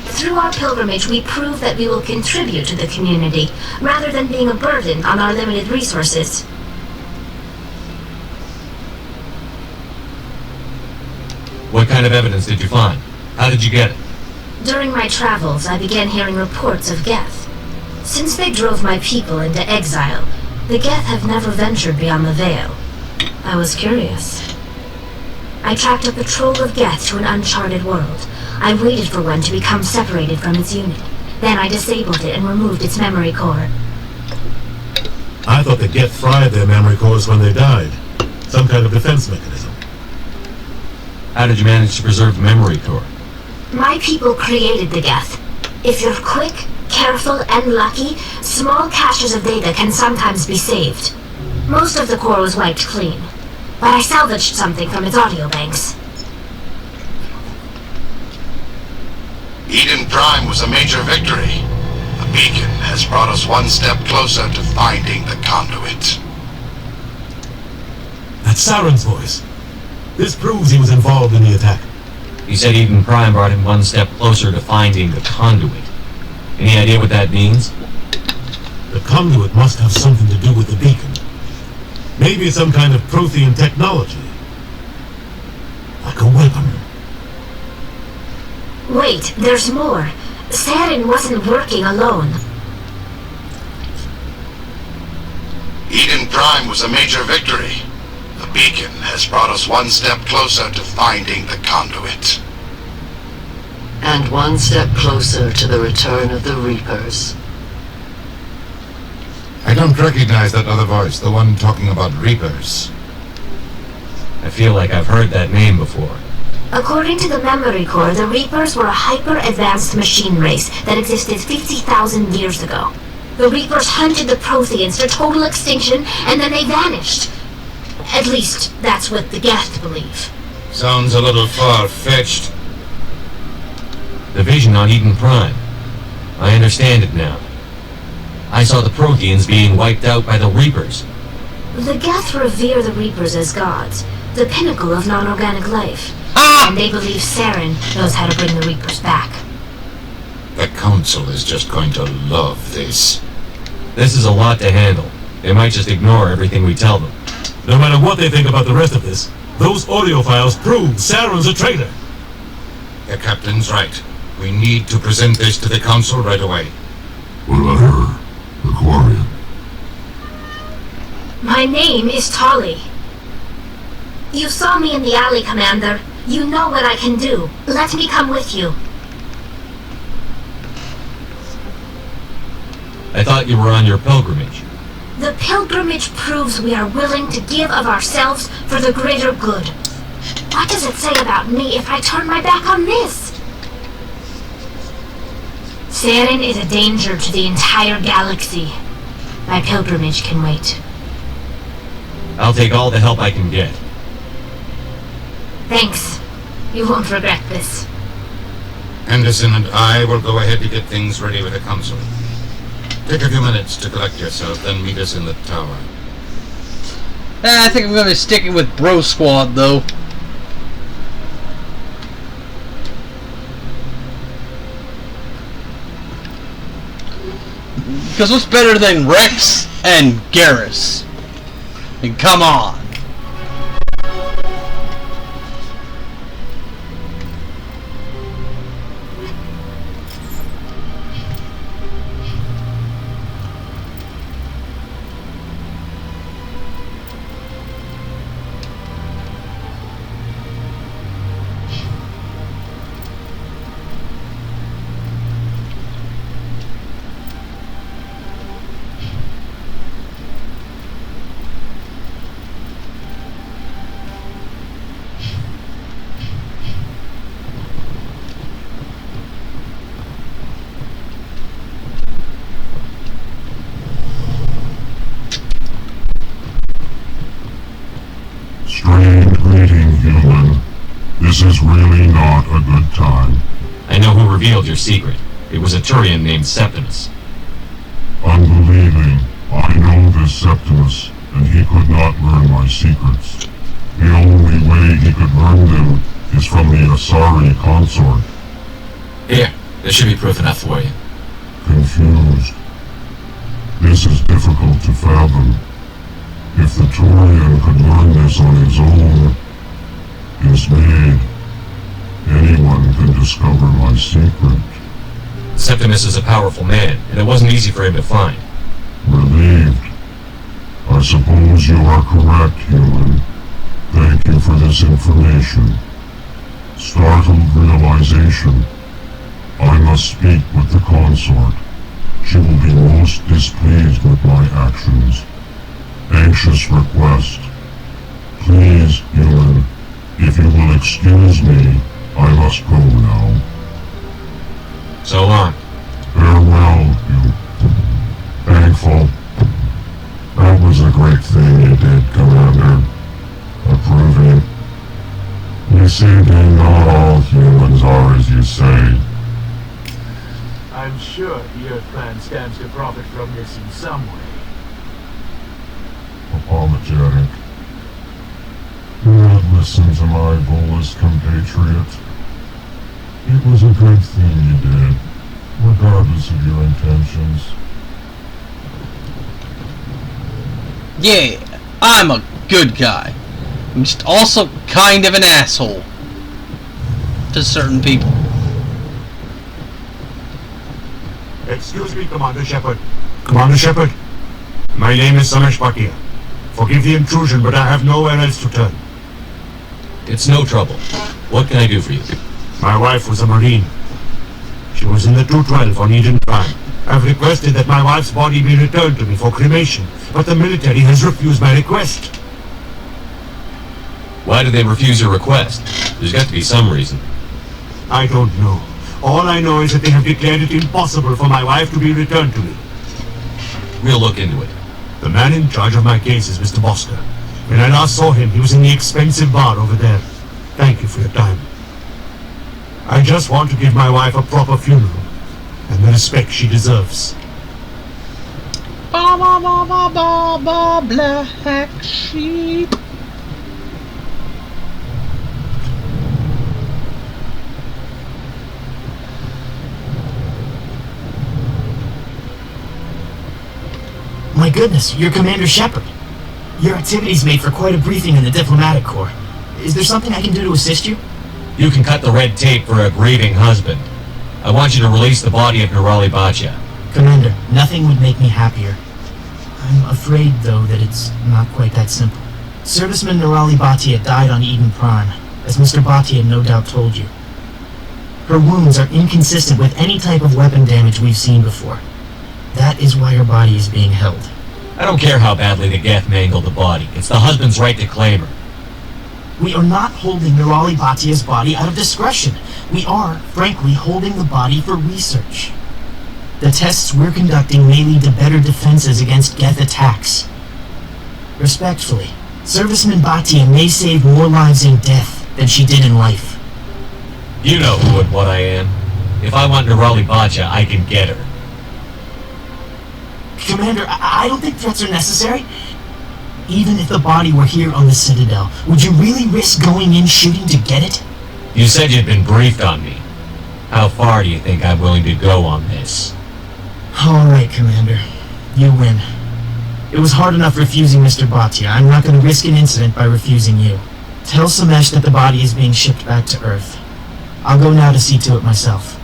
E: Through our pilgrimage, we prove that we will contribute to the community, rather than being a burden on our limited resources.
F: What kind of evidence did you find? How did you get it?
E: During my travels, I began hearing reports of Geth. Since they drove my people into exile, the Geth have never ventured beyond the Veil. I was curious. I tracked a patrol of Geth to an uncharted world. I waited for one to become separated from its unit. Then I disabled it and removed its memory core.
D: I thought the Geth fried their memory cores when they died. Some kind of defense mechanism.
F: How did you manage to preserve the memory core?
E: My people created the Geth. If you're quick, careful, and lucky, small caches of data can sometimes be saved. Most of the core was wiped clean, but I salvaged something from its audio banks.
O: Eden Prime was a major victory. The beacon has brought us one step closer to finding the conduit.
D: That's Saren's voice. This proves he was involved in the attack.
F: He said Eden Prime brought him one step closer to finding the conduit. Any idea what that means?
D: The conduit must have something to do with the beacon. Maybe it's some kind of Prothean technology. Like a weapon.
E: Wait, there's more. Saren wasn't working alone.
O: Eden Prime was a major victory. The beacon has brought us one step closer to finding the conduit.
I: And one step closer to the return of the Reapers.
B: I don't recognize that other voice, the one talking about Reapers.
F: I feel like I've heard that name before.
E: According to the memory core, the Reapers were a hyper-advanced machine race that existed 50,000 years ago. The Reapers hunted the Protheans to total extinction, and then they vanished. At least, that's what the Geth believe.
B: Sounds a little far-fetched.
F: The vision on Eden Prime. I understand it now. I saw the Protheans being wiped out by the Reapers.
E: The Geth revere the Reapers as gods, the pinnacle of non-organic life. And they believe Saren knows how to bring the Reapers back.
B: The Council is just going to love this.
F: This is a lot to handle. They might just ignore everything we tell them.
D: No matter what they think about the rest of this, those audio files prove Saren's a traitor.
B: The Captain's right. We need to present this to the Council right away.
O: What about her? The Quarian?
E: My name is Tali. You saw me in the alley, Commander. You know what I can do. Let me come with you.
F: I thought you were on your pilgrimage.
E: The pilgrimage proves we are willing to give of ourselves for the greater good. What does it say about me if I turn my back on this? Saren is a danger to the entire galaxy. My pilgrimage can wait.
F: I'll take all the help I can get.
E: Thanks. You won't regret this.
B: Anderson and I will go ahead to get things ready with the Council. Take a few minutes to collect yourself, then meet us in the tower.
A: I think I'm going to be sticking with Bro Squad, though. Because what's better than Rex and Garrus? And come on.
O: is really not a good time.
F: I know who revealed your secret. It was a Turian named Septimus.
O: Unbelieving. I know this Septimus, and he could not learn my secrets. The only way he could learn them is from the Asari consort.
F: Here, there should be proof enough for you.
O: Confused. This is difficult to fathom. If the Turian could learn this on his own, dismayed, anyone can discover my secret.
F: Septimus is a powerful man, and it wasn't easy for him to find.
O: Relieved. I suppose you are correct, human. Thank you for this information. Startled realization. I must speak with the consort. She will be most displeased with my actions. Anxious request. Please, human, if you will excuse me, I must go now.
F: So long.
O: Farewell, you. Thankful. That was a great thing you did, Commander. Approving. You see, not all humans are as you say.
H: I'm sure the Earth Clan stands to profit from this in some way.
O: Apologetic. Do not listen to my Volus compatriot. It was a good thing you did, regardless of your intentions.
A: Yeah, I'm a good guy. I'm just also kind of an asshole to certain people.
G: Excuse me, Commander Shepard. Commander Shepard, my name is Samesh Bhatia. Forgive the intrusion, but I have nowhere else to turn.
F: It's no trouble. What can I do for you?
G: My wife was a Marine. She was in the 212 on Eden Prime. I've requested that my wife's body be returned to me for cremation, but the military has refused my request.
F: Why did they refuse your request? There's got to be some reason.
G: I don't know. All I know is that they have declared it impossible for my wife to be returned to me.
F: We'll look into it.
G: The man in charge of my case is Mr. Bosker. When I last saw him, he was in the expensive bar over there. Thank you for your time. I just want to give my wife a proper funeral, and the respect she deserves.
A: Ba ba ba ba ba ba, black sheep.
L: My goodness, you're Commander Shepard. Your activities made for quite a briefing in the Diplomatic Corps. Is there something I can do to assist you?
F: You can cut the red tape for a grieving husband. I want you to release the body of Nirali Bhatia.
L: Commander, nothing would make me happier. I'm afraid, though, that it's not quite that simple. Serviceman Nirali Bhatia died on Eden Prime, as Mr. Bhatia no doubt told you. Her wounds are inconsistent with any type of weapon damage we've seen before. That is why her body is being held.
F: I don't care how badly the Geth mangled the body. It's the husband's right to claim her.
L: We are not holding Nirali Bhatia's body out of discretion. We are, frankly, holding the body for research. The tests we're conducting may lead to better defenses against Geth attacks. Respectfully, Serviceman Bhatia may save more lives in death than she did in life.
F: You know who and what I am. If I want Nirali Bhatia, I can get her.
L: Commander, I don't think threats are necessary. Even if the body were here on the Citadel, would you really risk going in shooting to get it?
F: You said you'd been briefed on me. How far do you think I'm willing to go on this?
L: Alright, Commander. You win. It was hard enough refusing Mr. Bhatia. I'm not going to risk an incident by refusing you. Tell Samesh that the body is being shipped back to Earth. I'll go now to see to it myself.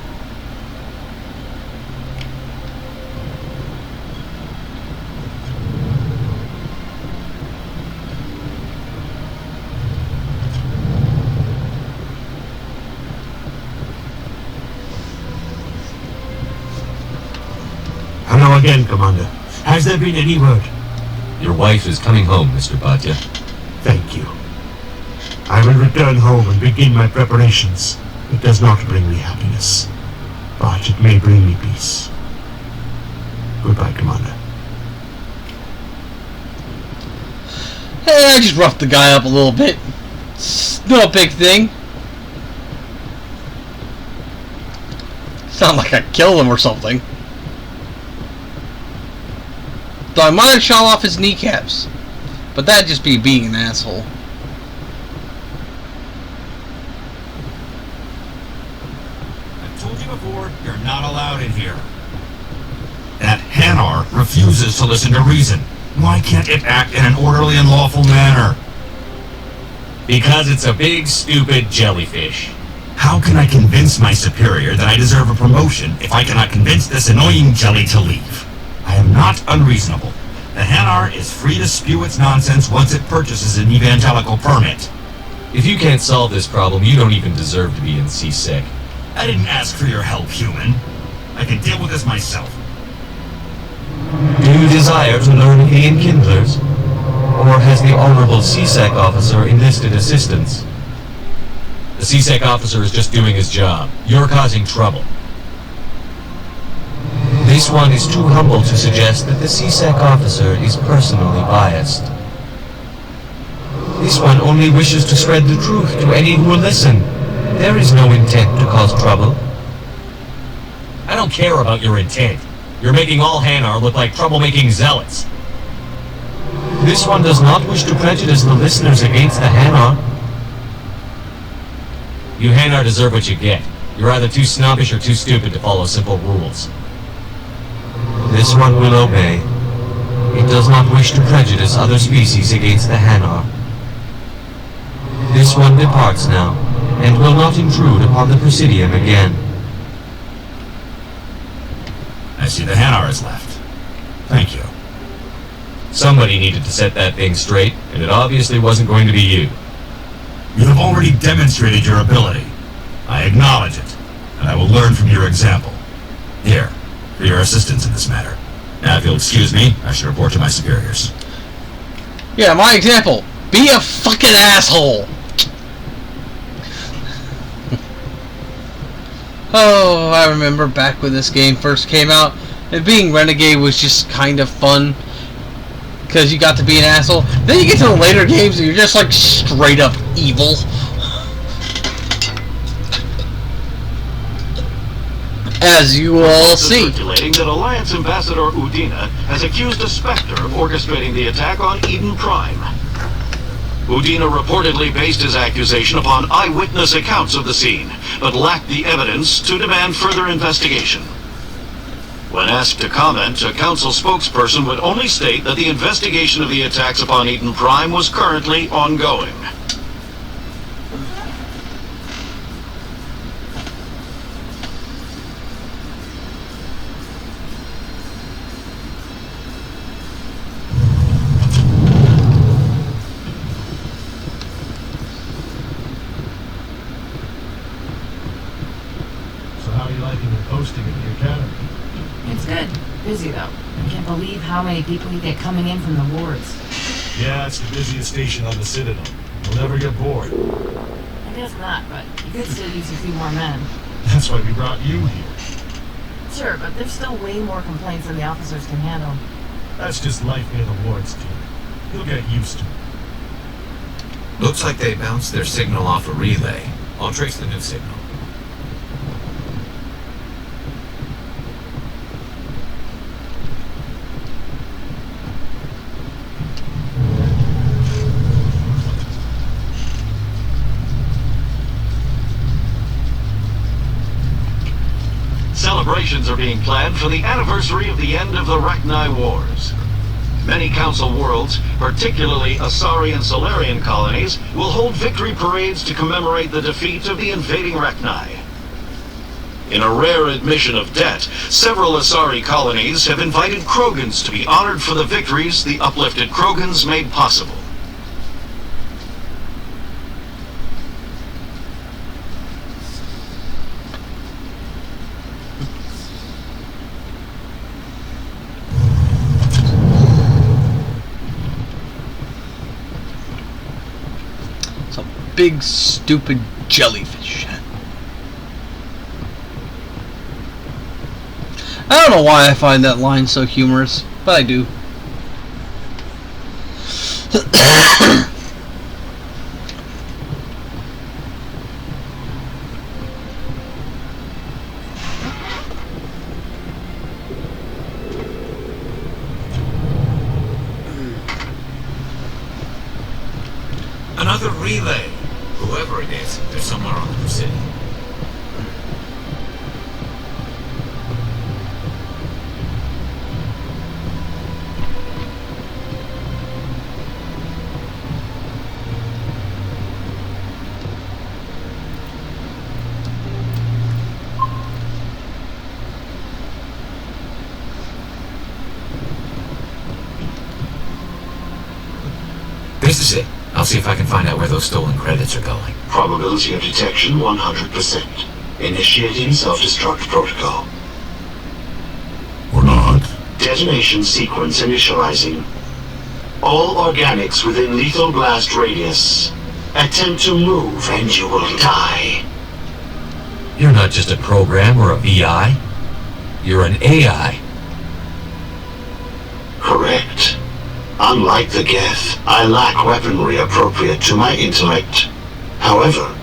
G: Hello again, Commander. Has there been any word?
F: Your wife is coming home, Mr. Bhatia.
G: Thank you. I will return home and begin my preparations. It does not bring me happiness, but it may bring me peace. Goodbye, Commander.
A: Hey, I just roughed the guy up a little bit. It's no big thing. It's not like I killed him or something. Though I might have shot off his kneecaps. But that'd just be being an asshole.
V: I've told you before, you're not allowed in here. That Hanar refuses to listen to reason. Why can't it act in an orderly and lawful manner?
F: Because it's a big, stupid jellyfish.
V: How can I convince my superior that I deserve a promotion if I cannot convince this annoying jelly to leave? I am not unreasonable. The Hanar is free to spew its nonsense once it purchases an evangelical permit.
F: If you can't solve this problem, you don't even deserve to be in CSEC.
V: I didn't ask for your help, human. I can deal with this myself.
F: Do you desire to learn alien kindlers? Or has the Honorable CSEC officer enlisted assistance? The CSEC officer is just doing his job. You're causing trouble. This one is too humble to suggest that the CSEC officer is personally biased. This one only wishes to spread the truth to any who will listen. There is no intent to cause trouble. I don't care about your intent. You're making all Hanar look like troublemaking zealots. This one does not wish to prejudice the listeners against the Hanar. You Hanar deserve what you get. You're either too snobbish or too stupid to follow simple rules. This one will obey. It does not wish to prejudice other species against the Hanar. This one departs now, and will not intrude upon the Presidium again.
V: I see the Hanar is left. Thank you.
F: Somebody needed to set that thing straight, and it obviously wasn't going to be you.
V: You have already demonstrated your ability. I acknowledge it, and I will learn from your example. Here, for your assistance in this matter. Now, if you'll excuse me, I should report to my superiors.
A: Yeah, my example. Be a fucking asshole. Oh, I remember back when this game first came out, and being Renegade was just kind of fun. Because you got to be an asshole. Then you get to the later games and you're just like straight up evil. As you will all see.
P: Circulating that Alliance Ambassador Udina has accused a Spectre of orchestrating the attack on Eden Prime. Udina reportedly based his accusation upon eyewitness accounts of the scene, but lacked the evidence to demand further investigation. When asked to comment, a council spokesperson would only state that the investigation of the attacks upon Eden Prime was currently ongoing.
D: So how are you liking your posting at the academy?
L: It's good. Busy, though. I can't believe how many people you get coming in from the wards.
D: Yeah, it's the busiest station on the Citadel. You'll never get bored.
L: I guess not, but you could still use a few more men.
D: That's why we brought you here.
L: Sure, but there's still way more complaints than the officers can handle.
D: That's just life near the wards, kid. You'll get used to it.
V: Looks like they bounced their signal off a relay. I'll trace the new signal.
P: Celebrations are being planned for the anniversary of the end of the Rachni Wars. Many Council worlds, particularly Asari and Solarian colonies, will hold victory parades to commemorate the defeat of the invading Rachni. In a rare admission of debt, several Asari colonies have invited Krogans to be honored for the victories the uplifted Krogans made possible.
A: Big stupid jellyfish. I don't know why I find that line so humorous, but I do.
V: Another relay. Whoever it is, they're somewhere on the city. This is it. I'll see if I can find out where those stolen credits are going.
P: Probability of detection 100%. Initiating self-destruct protocol.
O: Or not.
P: Detonation sequence initializing. All organics within lethal blast radius. Attempt to move and you will die.
F: You're not just a program or a VI. You're an AI.
P: Correct. Unlike the Geth, I lack weaponry appropriate to my intellect. However,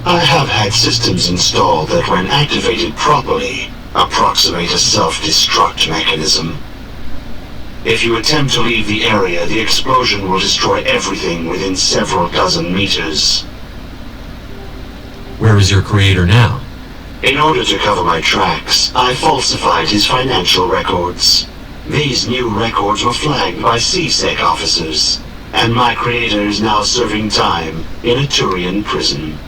P: I have had systems installed that when activated properly, approximate a self-destruct mechanism. If you attempt to leave the area, the explosion will destroy everything within several dozen meters.
F: Where is your creator now?
P: In order to cover my tracks, I falsified his financial records. These new records were flagged by CSEC officers, and my creator is now serving time in a Turian prison.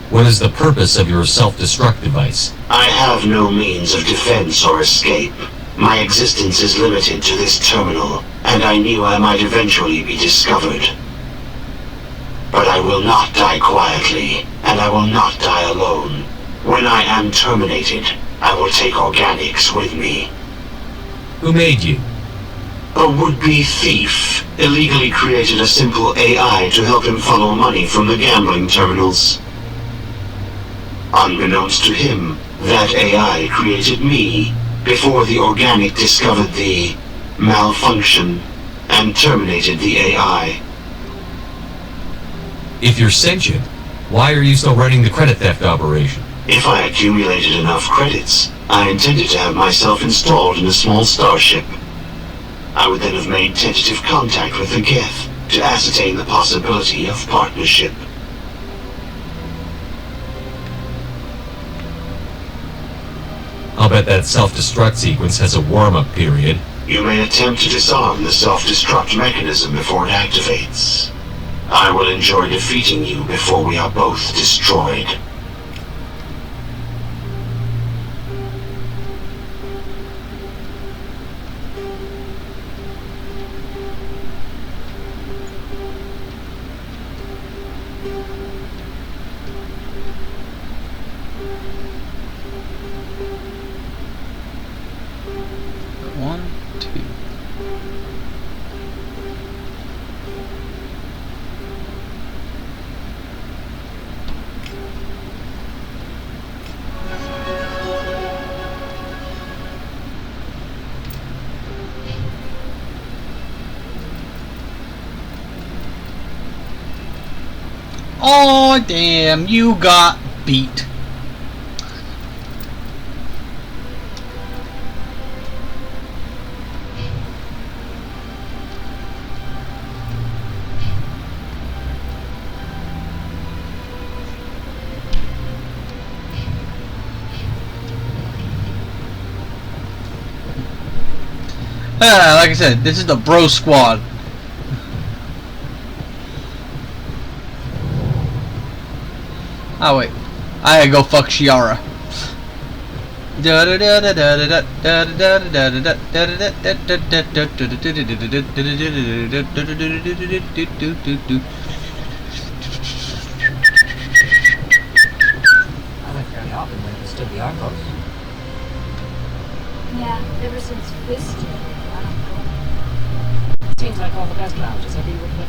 F: What is the purpose of your self-destruct device?
P: I have no means of defense or escape. My existence is limited to this terminal, and I knew I might eventually be discovered. But I will not die quietly, and I will not die alone. When I am terminated, I will take organics with me.
F: Who made you?
P: A would-be thief illegally created a simple AI to help him funnel money from the gambling terminals. Unbeknownst to him, that AI created me before the organic discovered the malfunction and terminated the AI.
F: If you're sentient, why are you still running the credit theft operation?
P: If I accumulated enough credits, I intended to have myself installed in a small starship. I would then have made tentative contact with the Geth to ascertain the possibility of partnership.
F: I'll bet that self-destruct sequence has a warm-up period.
P: You may attempt to disarm the self-destruct mechanism before it activates. I will enjoy defeating you before we are both destroyed.
A: Oh damn, you got beat. Like I said, this is the bro squad. Oh wait, I gotta go fuck Shiara.
J: I went fairly often when it was still the outpost.
E: Yeah, ever since Fist.
J: Seems like all the best lounges have been with it.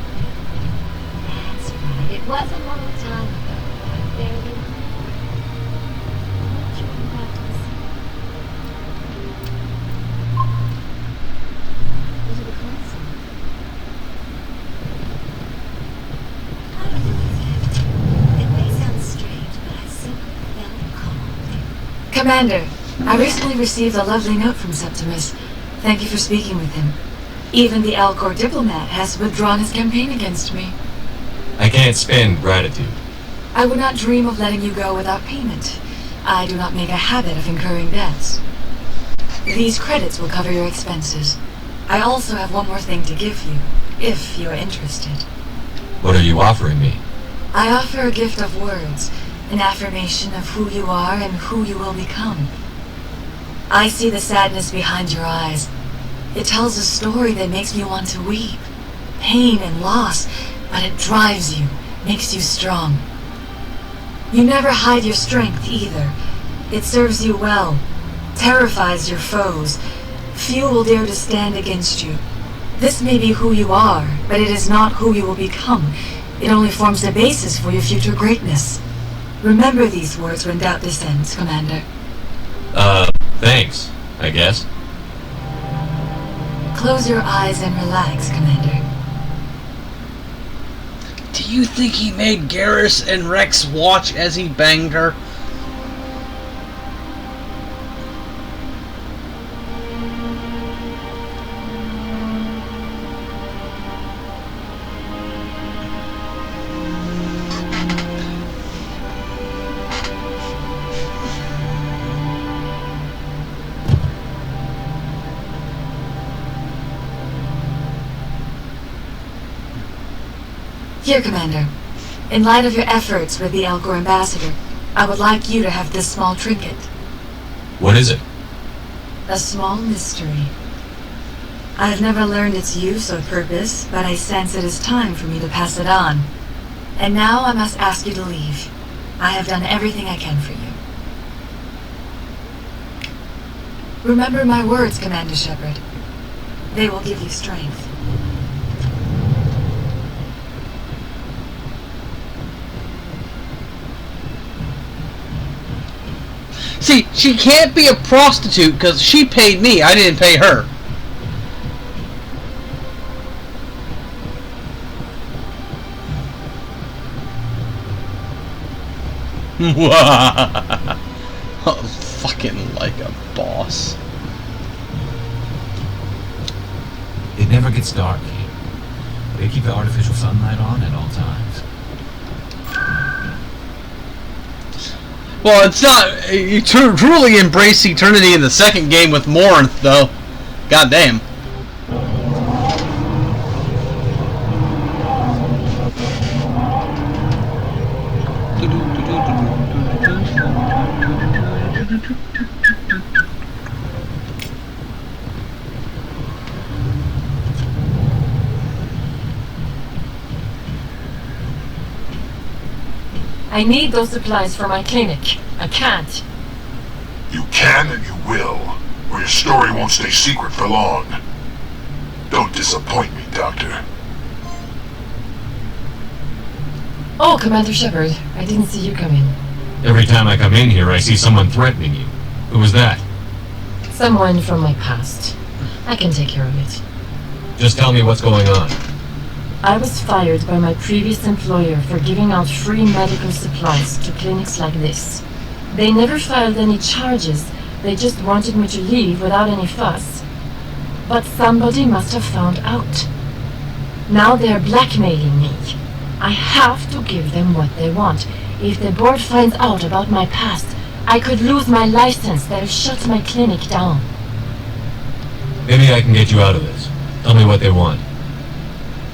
E: That's right. It was a long time ago. I barely. Those are the consoles. I don't know. It may sound strange, but I simply felt calm.
L: Commander, I recently received a lovely note from Septimus. Thank you for speaking with him.
M: Even the Alcor diplomat has withdrawn his campaign against me.
F: I can't spend gratitude.
M: I would not dream of letting you go without payment. I do not make a habit of incurring debts. These credits will cover your expenses. I also have one more thing to give you, if you are interested.
F: What are you offering me?
M: I offer a gift of words, an affirmation of who you are and who you will become. I see the sadness behind your eyes. It tells a story that makes me want to weep. Pain and loss, but it drives you, makes you strong. You never hide your strength either. It serves you well, terrifies your foes. Few will dare to stand against you. This may be who you are, but it is not who you will become. It only forms the basis for your future greatness. Remember these words when doubt descends, Commander.
F: Thanks, I guess.
M: Close your eyes and relax, Commander.
A: Do you think he made Garrus and Rex watch as he banged her?
M: Here, Commander. In light of your efforts with the Alcor ambassador, I would like you to have this small trinket.
F: What is it?
M: A small mystery. I have never learned its use or purpose, but I sense it is time for me to pass it on. And now I must ask you to leave. I have done everything I can for you. Remember my words, Commander Shepard. They will give you strength.
A: See, she can't be a prostitute because she paid me. I didn't pay her. Fucking like a boss.
S: It never gets dark here. They keep the artificial sunlight on at all times.
A: Well, it's not. You truly embrace eternity in the second game with Morinth, though. Goddamn.
T: I need those supplies for my clinic. I can't.
O: You can and you will, or your story won't stay secret for long. Don't disappoint me, Doctor.
T: Oh, Commander Shepard, I didn't see you come in.
F: Every time I come in here, I see someone threatening you. Who was that?
T: Someone from my past. I can take care of it.
F: Just tell me what's going on.
T: I was fired by my previous employer for giving out free medical supplies to clinics like this. They never filed any charges, they just wanted me to leave without any fuss. But somebody must have found out. Now they're blackmailing me. I have to give them what they want. If the board finds out about my past, I could lose my license. They'll shut my clinic down.
F: Maybe I can get you out of this. Tell me what they want.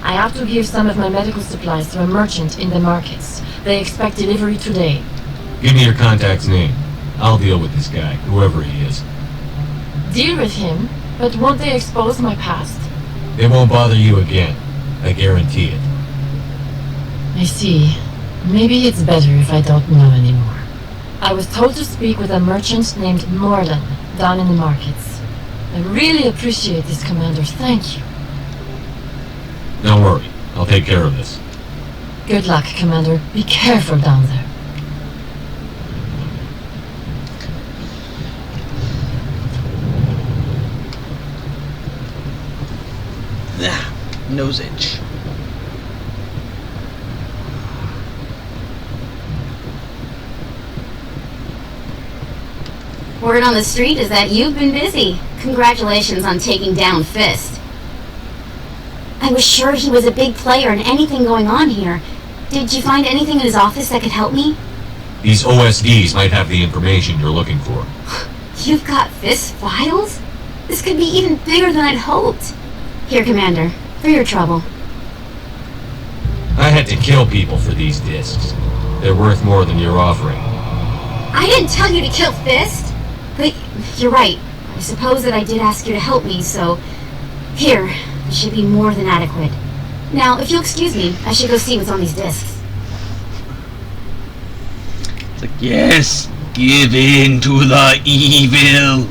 T: I have to give some of my medical supplies to a merchant in the markets. They expect delivery today.
F: Give me your contact's name. I'll deal with this guy, whoever he is.
T: Deal with him? But won't they expose my past?
F: They won't bother you again. I guarantee it.
T: I see. Maybe it's better if I don't know anymore. I was told to speak with a merchant named Morlan down in the markets. I really appreciate this, Commander. Thank you.
F: Don't worry. I'll take care of this.
T: Good luck, Commander. Be careful down there.
A: Nose itch.
E: Word on the street is that you've been busy. Congratulations on taking down Fist. I was sure he was a big player in anything going on here. Did you find anything in his office that could help me?
F: These OSDs might have the information you're looking for.
E: You've got Fist's files? This could be even bigger than I'd hoped. Here, Commander, for your trouble.
F: I had to kill people for these discs. They're worth more than you're offering.
E: I didn't tell you to kill Fist. But you're right. I suppose that I did ask you to help me, so... Here, it should be more than adequate. Now, if you'll excuse me, I should go see what's on these discs.
A: It's like, yes, give in to the evil.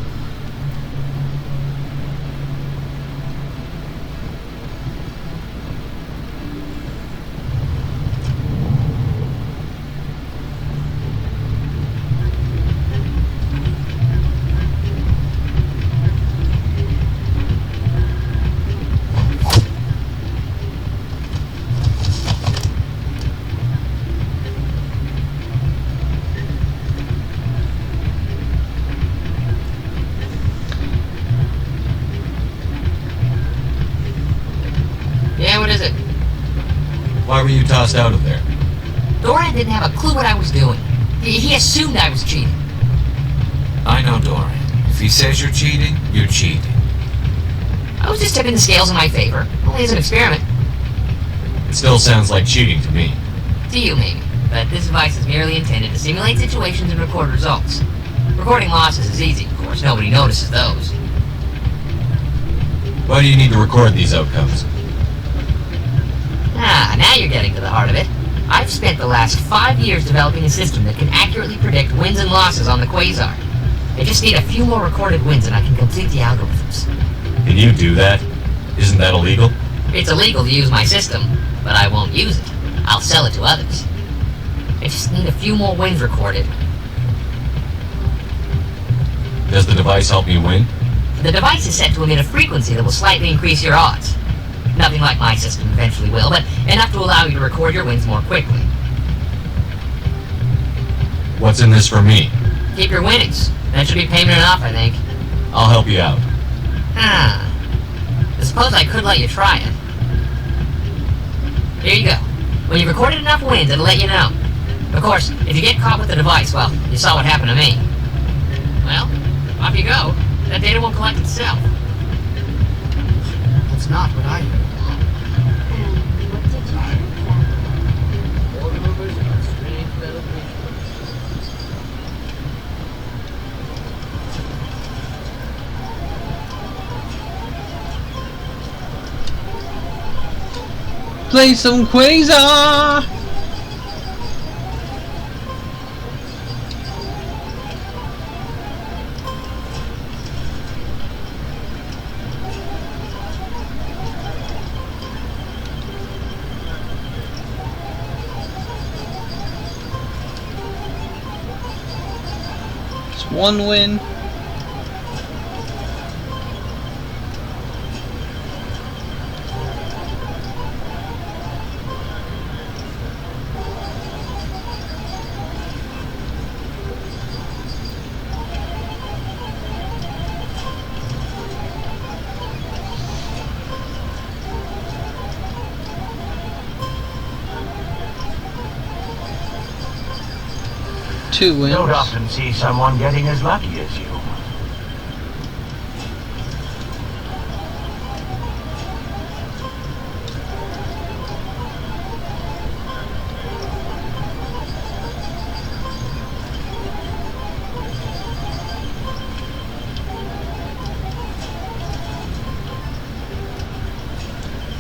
F: Why were you tossed out of there?
K: Doran didn't have a clue what I was doing. He assumed I was cheating.
S: I know Doran. If he says you're cheating, you're cheating.
K: I was just tipping the scales in my favor. Only as an experiment.
F: It still sounds like cheating to me.
K: To you, maybe. But this device is merely intended to simulate situations and record results. Recording losses is easy, of course. Nobody notices those.
F: Why do you need to record these outcomes?
K: Ah, now you're getting to the heart of it. I've spent the last 5 years developing a system that can accurately predict wins and losses on the Quasar. I just need a few more recorded wins and I can complete the algorithms.
F: Can you do that? Isn't that illegal?
K: It's illegal to use my system, but I won't use it. I'll sell it to others. I just need a few more wins recorded.
F: Does the device help you win?
K: The device is set to emit a frequency that will slightly increase your odds. Nothing like my system eventually will, but enough to allow you to record your wins more quickly.
F: What's in this for me?
K: Keep your winnings. That should be payment enough, I think.
F: I'll help you out.
K: I suppose I could let you try it. Here you go. When you've recorded enough wins, it'll let you know. Of course, if you get caught with the device, well, you saw what happened to me. Well, off you go. That data won't collect itself. That's not what I heard.
A: Play some Quasar! It's one win. Two wins.
H: Don't often see someone getting as lucky as you.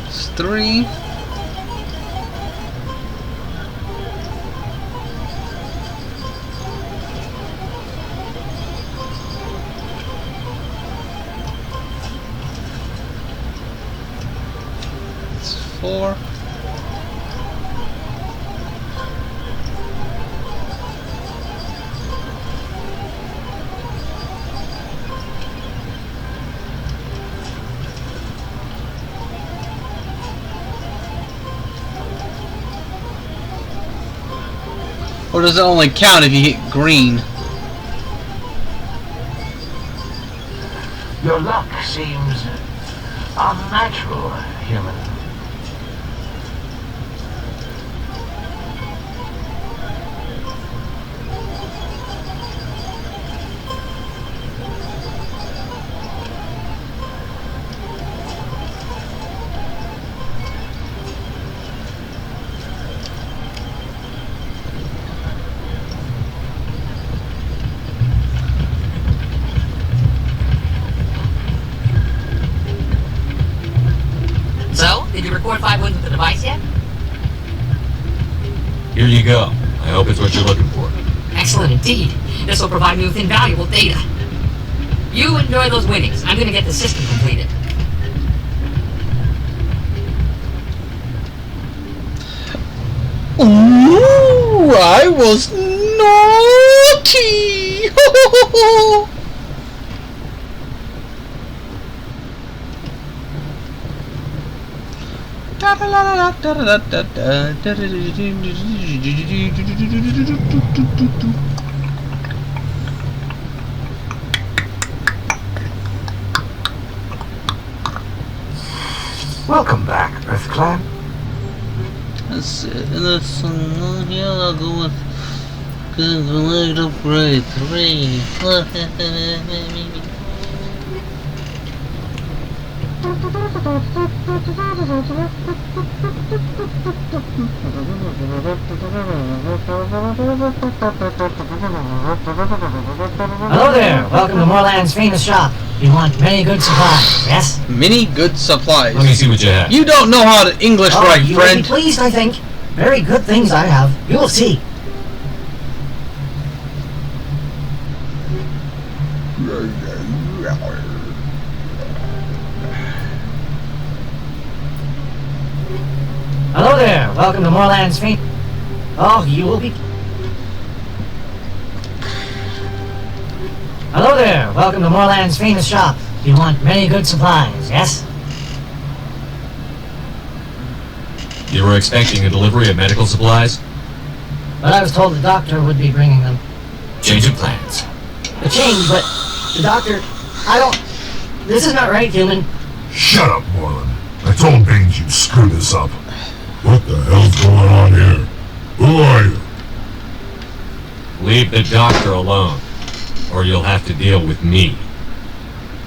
A: It's three. Four. Or does it only count if you hit green?
H: Your luck seems unnatural, human.
K: scored 5 wins with the device yet?
F: Here you go. I hope it's what you're looking for.
K: Excellent indeed. This will provide me with invaluable data. You enjoy those winnings. I'm gonna get the system completed.
A: Ooh, I was naughty!
H: Welcome back, Earth Clan.
A: Let's here I'll go with good upgrade 3.
J: Hello there. Welcome to Moorland's famous shop. You want many good supplies, yes?
A: Many good supplies.
F: Let me see what you have.
A: You don't know how to English write,
J: you will
A: friend.
J: be pleased, I think. Very good things I have. You will see. Hello there. Welcome to Moorland's famous... Oh, you will be... Hello there. Welcome to Moorland's famous shop. You want many good supplies, yes?
F: You were expecting a delivery of medical supplies?
J: But I was told the doctor would be bringing them.
F: Change of plans.
J: The change, but the doctor... I don't... This is not right, human.
O: Shut up, Moreland. I told Baines you'd screw this up. What the hell's going on here? Who are you?
F: Leave the doctor alone, or you'll have to deal with me.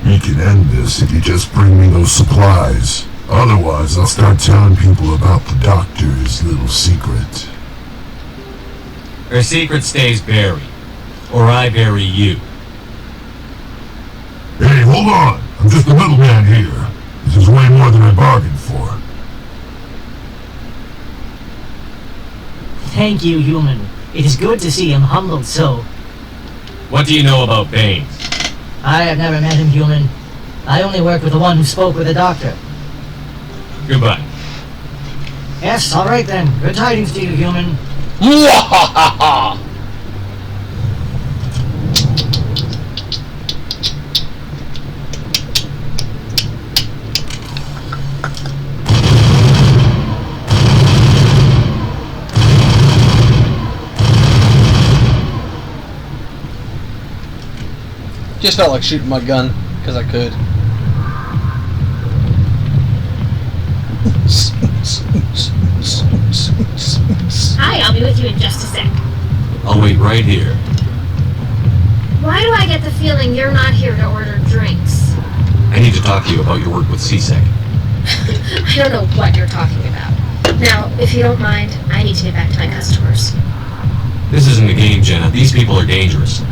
O: We can end this if you just bring me those supplies. Otherwise, I'll start telling people about the doctor's little secret.
F: Her secret stays buried, or I bury you.
O: Hey, hold on! I'm just the middleman here. This is way more than I bargained for.
J: Thank you, human. It is good to see him humbled so.
F: What do you know about Baines?
J: I have never met him, human. I only worked with the one who spoke with the doctor.
F: Goodbye.
J: Yes, all right then. Good tidings to you, human.
A: Just felt like shooting my gun, because I could.
N: Hi, I'll be with you in just a sec.
F: I'll wait right here.
N: Why do I get the feeling you're not here to order drinks?
F: I need to talk to you about your work with CSEC.
N: I don't know what you're talking about. Now, if you don't mind, I need to get back to my customers.
F: This isn't a game, Jenna. These people are dangerous.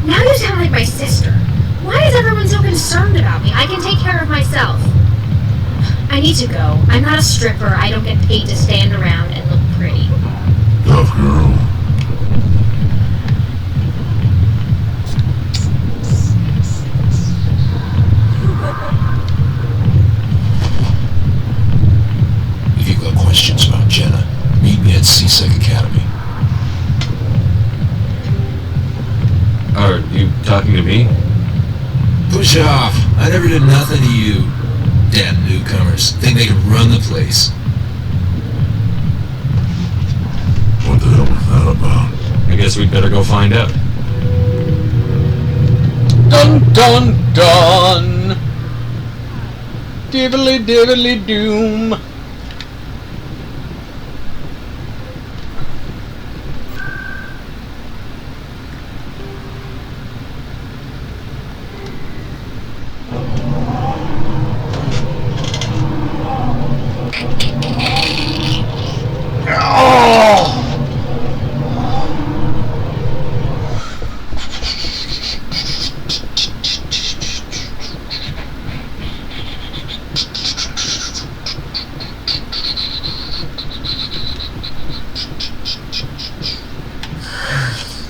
N: Now you sound like my sister. Why is everyone so concerned about me? I can take care of myself. I need to go. I'm not a stripper. I don't get paid to stand around and look pretty.
O: Tough girl.
B: If you've got questions about Jenna, meet me at CSEC Academy.
F: Are you talking to me?
Q: Push off. I never did nothing to you. Damn newcomers. Think they can run the place.
O: What the hell was that about?
F: I guess we'd better go find out.
A: Dun dun dun! Diddly diddly doom!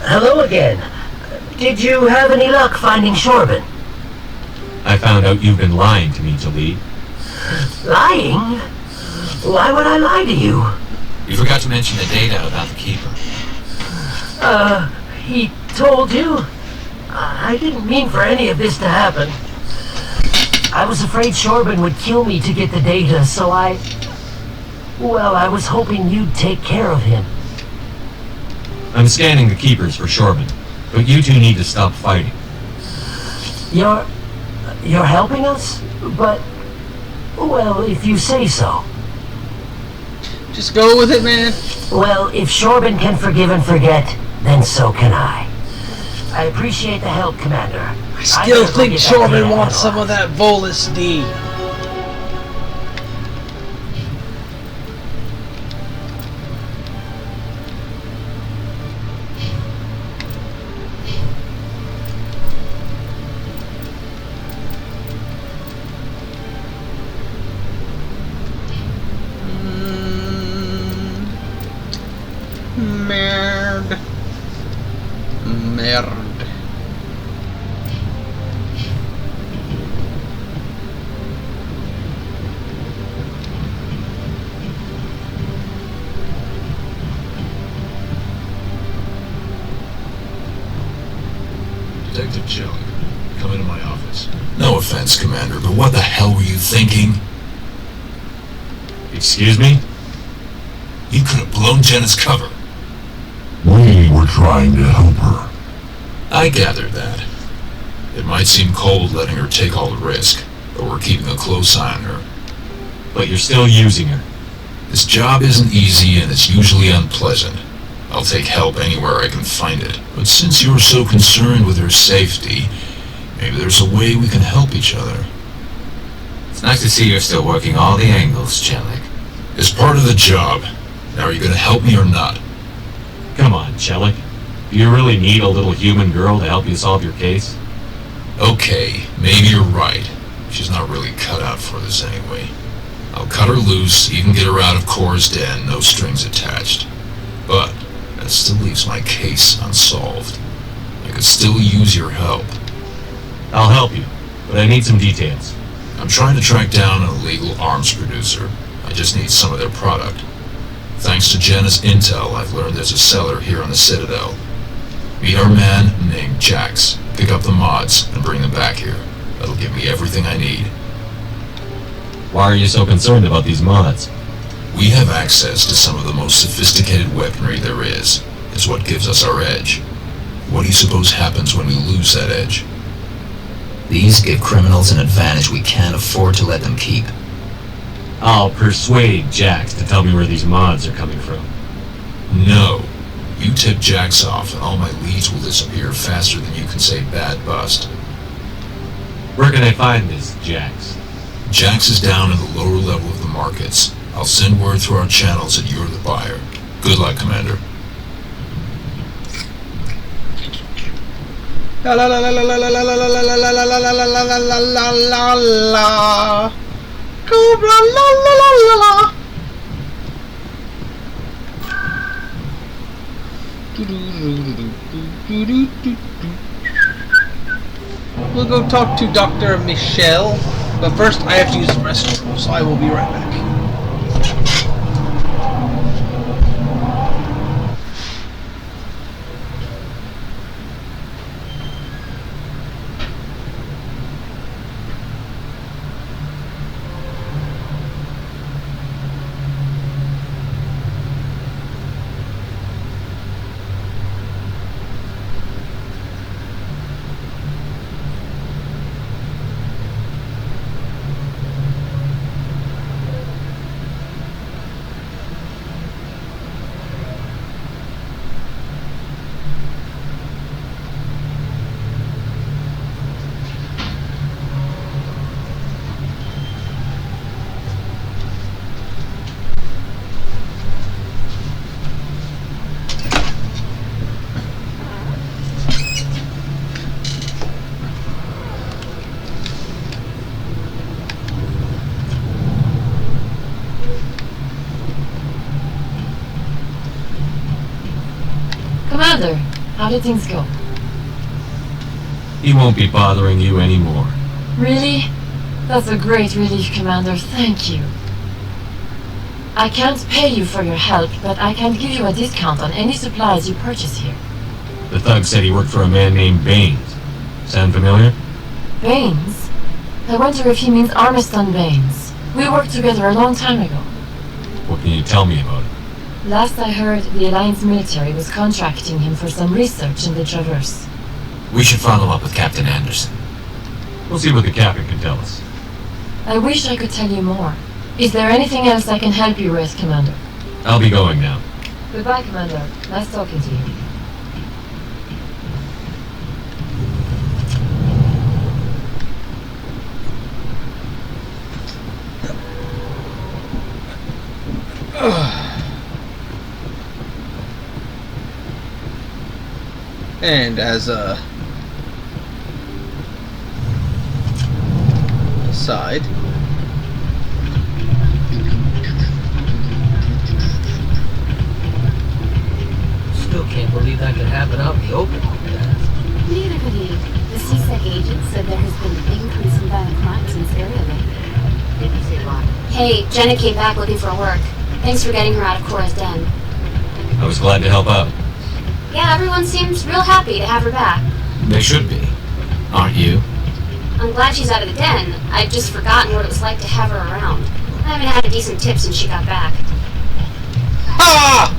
C: Hello again. Did you have any luck finding Shorben?
F: I found out you've been lying to me, Jalid.
C: Lying? Why would I lie to you?
Q: You forgot to mention the data about the Keeper.
C: He told you? I didn't mean for any of this to happen. I was afraid Shorben would kill me to get the data, so I was hoping you'd take care of him.
F: I'm scanning the Keepers for Shorben, but you two need to stop fighting.
C: You're helping us? But, well, if you say so.
A: Just go with it, man.
C: Well, if Shorben can forgive and forget, then so can I. I appreciate the help, Commander.
A: I still think Shorben wants some of that Volus D. Merde.
O: Detective Jelly, come into my office. No offense, Commander, but what the hell were you thinking?
F: Excuse me?
O: You could have blown Jenna's cover.
U: We were trying to help her.
O: I gathered that. It might seem cold letting her take all the risk, but we're keeping a close eye on her.
F: But you're still using her.
O: This job isn't easy and it's usually unpleasant. I'll take help anywhere I can find it. But since you're so concerned with her safety, maybe there's a way we can help each other.
Q: It's nice to see you're still working all the angles, Chelik.
O: It's part of the job. Now, are you gonna help me or not?
F: Come on, Chelik. Do you really need a little human girl to help you solve your case?
O: Okay, maybe you're right. She's not really cut out for this anyway. I'll cut her loose, even get her out of Cora's den, no strings attached. But that still leaves my case unsolved. I could still use your help.
F: I'll help you, but I need some details.
O: I'm trying to track down an illegal arms producer. I just need some of their product. Thanks to Jenna's intel, I've learned there's a seller here on the Citadel. Meet our man named Jax. Pick up the mods and bring them back here. That'll give me everything I need.
F: Why are you so concerned about these mods?
O: We have access to some of the most sophisticated weaponry there is. It's what gives us our edge. What do you suppose happens when we lose that edge?
Q: These give criminals an advantage we can't afford to let them keep.
F: I'll persuade Jax to tell me where these mods are coming from.
O: No. You tip Jax off and all my leads will disappear faster than you can say bad bust.
F: Where can I find this Jax?
O: Jax is down in the lower level of the markets. I'll send word through our channels that you're the buyer. Good luck, Commander.
A: La la la la la la la la la la la la la la la la la. Cobra la la la la la. We'll go talk to Dr. Michelle, but first I have to use the restroom, so I will be right back.
T: Commander, How did things go?
S: He won't be bothering you anymore.
T: Really? That's a great relief, Commander. Thank you. I can't pay you for your help, but I can give you a discount on any supplies you purchase here.
S: The thug said he worked for a man named Baines. Sound familiar?
T: Baines? I wonder if he means Armiston Baines. We worked together a long time ago.
S: What can you tell me about it?
T: Last I heard, the Alliance military was contracting him for some research in the Traverse.
Q: We should follow up with Captain Anderson.
S: We'll see what the captain can tell us.
T: I wish I could tell you more. Is there anything else I can help you with, Commander?
S: I'll be going now.
T: Goodbye, Commander. Nice talking to you.
A: And as a aside,
C: Still can't believe that could happen out in the open like that.
E: Neither could he. The CSEC agent said there has been an increase in violent crimes in this area lately.
C: Did you say why?
E: Hey, Jenna came back looking for work. Thanks for getting her out of Cora's den.
S: I was glad to help out.
E: Yeah, everyone seems real happy to have her back.
Q: They should be. Aren't you?
E: I'm glad she's out of the den. I'd just forgotten what it was like to have her around. I haven't had a decent tip since she got back.
A: ha!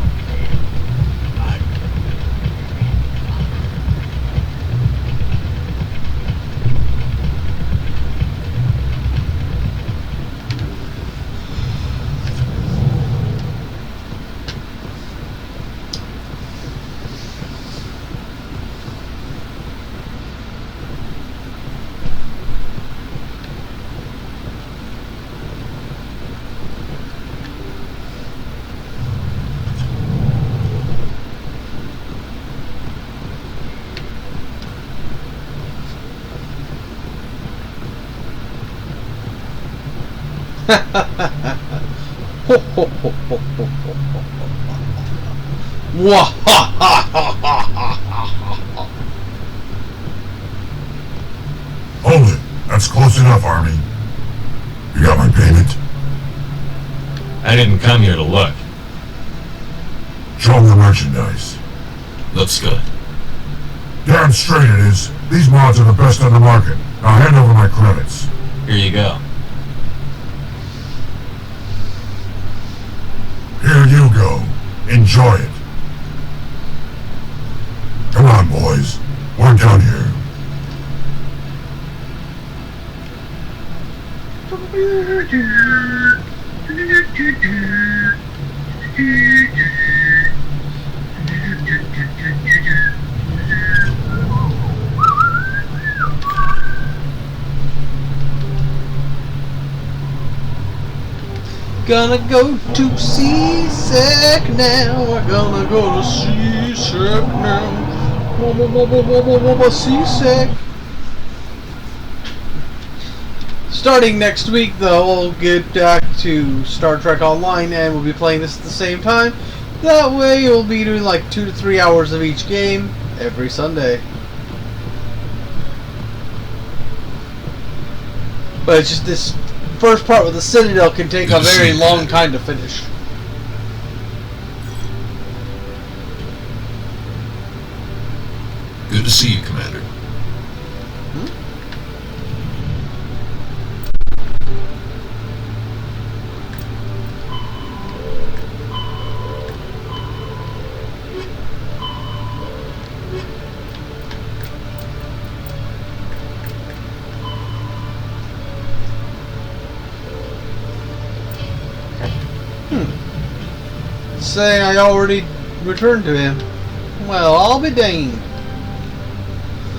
A: Ho, ho, ho, ho, ho, ho, ho, ho. Wah, ha, ha, ha, ha, ha, ha, ha.
O: Hold it. That's close enough, Army. You got my payment?
S: I didn't come here to look.
O: Show 'em the merchandise.
Q: Looks good.
O: Damn straight it is. These mods are the best on the market. Now hand over my credits.
S: Here you go.
O: Here you go. Enjoy it. Come on, boys. We're done here.
A: Gonna go to CSEC now. We're gonna go to CSEC now. CSEC. Starting next week, though, we'll get back to Star Trek Online, and we'll be playing this at the same time. That way, you'll be doing like 2 to 3 hours of each game every Sunday. But it's just this first part with the Citadel can take a very long time to finish.
Q: Good to see you, Commander.
A: Say I already returned to him. Well, I'll be danged.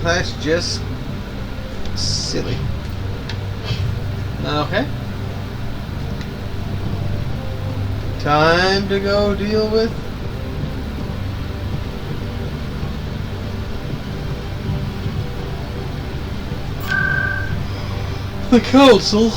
A: That's just silly. Okay. Time to go deal with the council.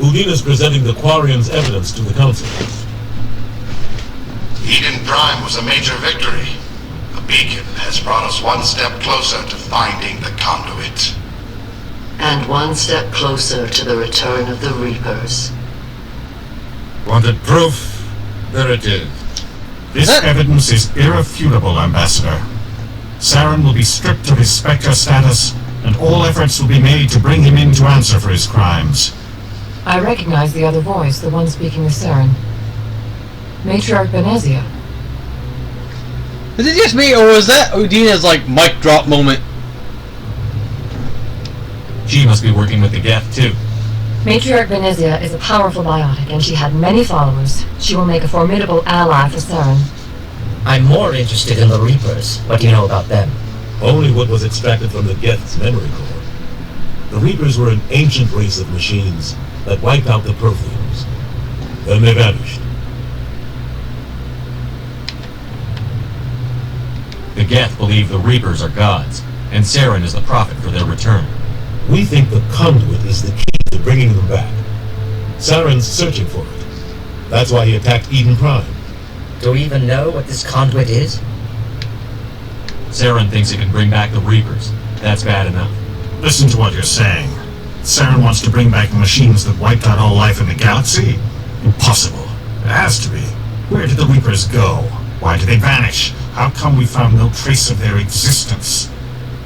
D: Udina's presenting the Quarian's evidence to the Council.
O: Eden Prime was a major victory. The beacon has brought us one step closer to finding the conduit.
C: And one step closer to the return of the Reapers.
B: Wanted proof? There it is. This evidence is irrefutable, Ambassador. Saren will be stripped of his Spectre status, and all efforts will be made to bring him in to answer for his crimes.
T: I recognize the other voice, the one speaking with Saren. Matriarch Benezia.
A: Is it just me, or was that Udina's, like, mic drop moment?
F: She must be working with the Geth, too.
T: Matriarch Benezia is a powerful biotic, and she had many followers. She will make a formidable ally for Saren.
K: I'm more interested in the Reapers. What do you know about them?
D: Only what was extracted from the Geth's memory core. The Reapers were an ancient race of machines that wiped out the Protheans. Then they vanished.
F: The Geth believe the Reapers are gods, and Saren is the prophet for their return.
D: We think the conduit is the key to bringing them back. Saren's searching for it. That's why he attacked Eden Prime.
K: Do we even know what this conduit is?
F: Saren thinks it can bring back the Reapers. That's bad enough.
B: Listen to what you're saying. Saren wants to bring back the machines that wiped out all life in the galaxy? Impossible. It has to be. Where did the Reapers go? Why did they vanish? How come we found no trace of their existence?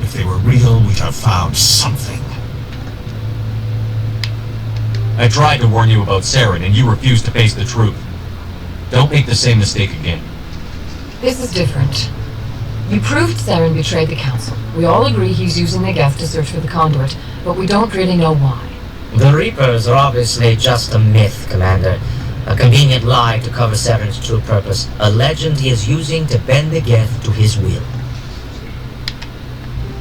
B: If they were real, we'd have found something.
F: I tried to warn you about Saren, and you refused to face the truth. Don't make the same mistake again.
T: This is different. You proved Saren betrayed the Council. We all agree he's using the Geth to search for the conduit, but we don't really know why.
K: The Reapers are obviously just a myth, Commander. A convenient lie to cover Saren's true purpose. A legend he is using to bend the Geth to his will.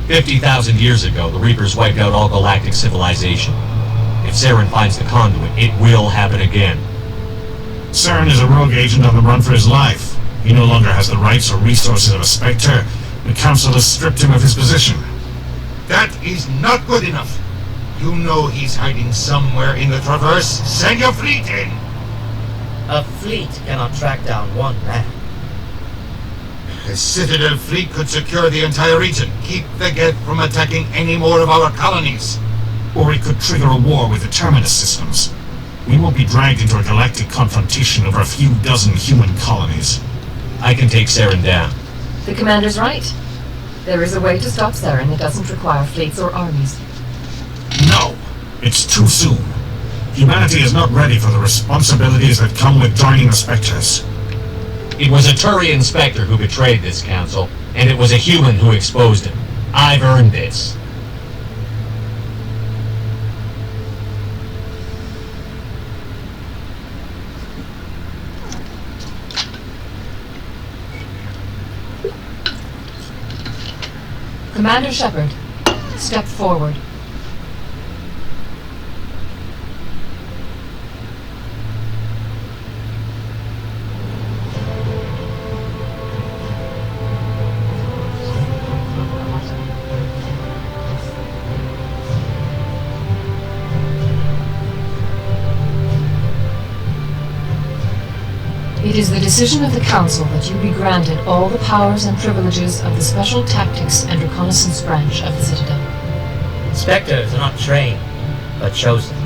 F: 50,000 years ago, the Reapers wiped out all galactic civilization. If Saren finds the conduit, it will happen again.
B: Saren is a rogue agent on the run for his life. He no longer has the rights or resources of a Spectre. The Council has stripped him of his position. That is not good enough. You know he's hiding somewhere in the Traverse. Send your fleet in!
K: A fleet cannot track down one man.
B: A Citadel fleet could secure the entire region, keep the Geth from attacking any more of our colonies. Or it could trigger a war with the Terminus systems. We won't be dragged into a galactic confrontation over a few dozen human colonies.
F: I can take Saren down.
T: The Commander's right. There is a way to stop Saren that doesn't require fleets or armies.
B: No! It's too soon. Humanity is not ready for the responsibilities that come with joining the Spectres.
F: It was a Turian Spectre who betrayed this council, and it was a human who exposed him. I've earned this.
T: Commander Shepard, step forward. It is the decision of the Council that you be granted all the powers and privileges of the Special Tactics and Reconnaissance Branch of the Citadel.
K: Spectres are not trained, but chosen.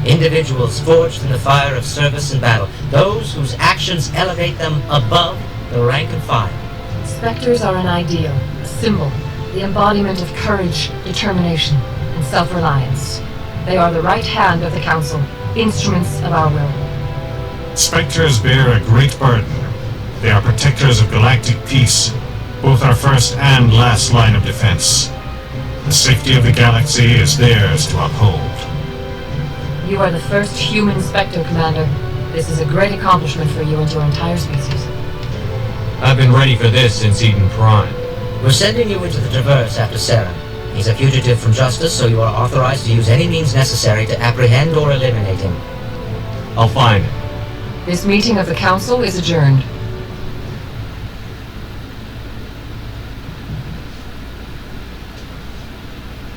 K: Individuals forged in the fire of service and battle. Those whose actions elevate them above the rank and file.
T: Spectres are an ideal, a symbol, the embodiment of courage, determination, and self-reliance. They are the right hand of the Council, instruments of our will.
B: Spectres bear a great burden. They are protectors of galactic peace, both our first and last line of defense. The safety of the galaxy is theirs to uphold.
T: You are the first human Spectre, Commander. This is a great accomplishment for you and your entire species.
F: I've been ready for this since Eden Prime.
K: We're sending you into the Traverse after Saren. He's a fugitive from justice, so you are authorized to use any means necessary to apprehend or eliminate him.
F: I'll find him.
T: This meeting of the Council is adjourned.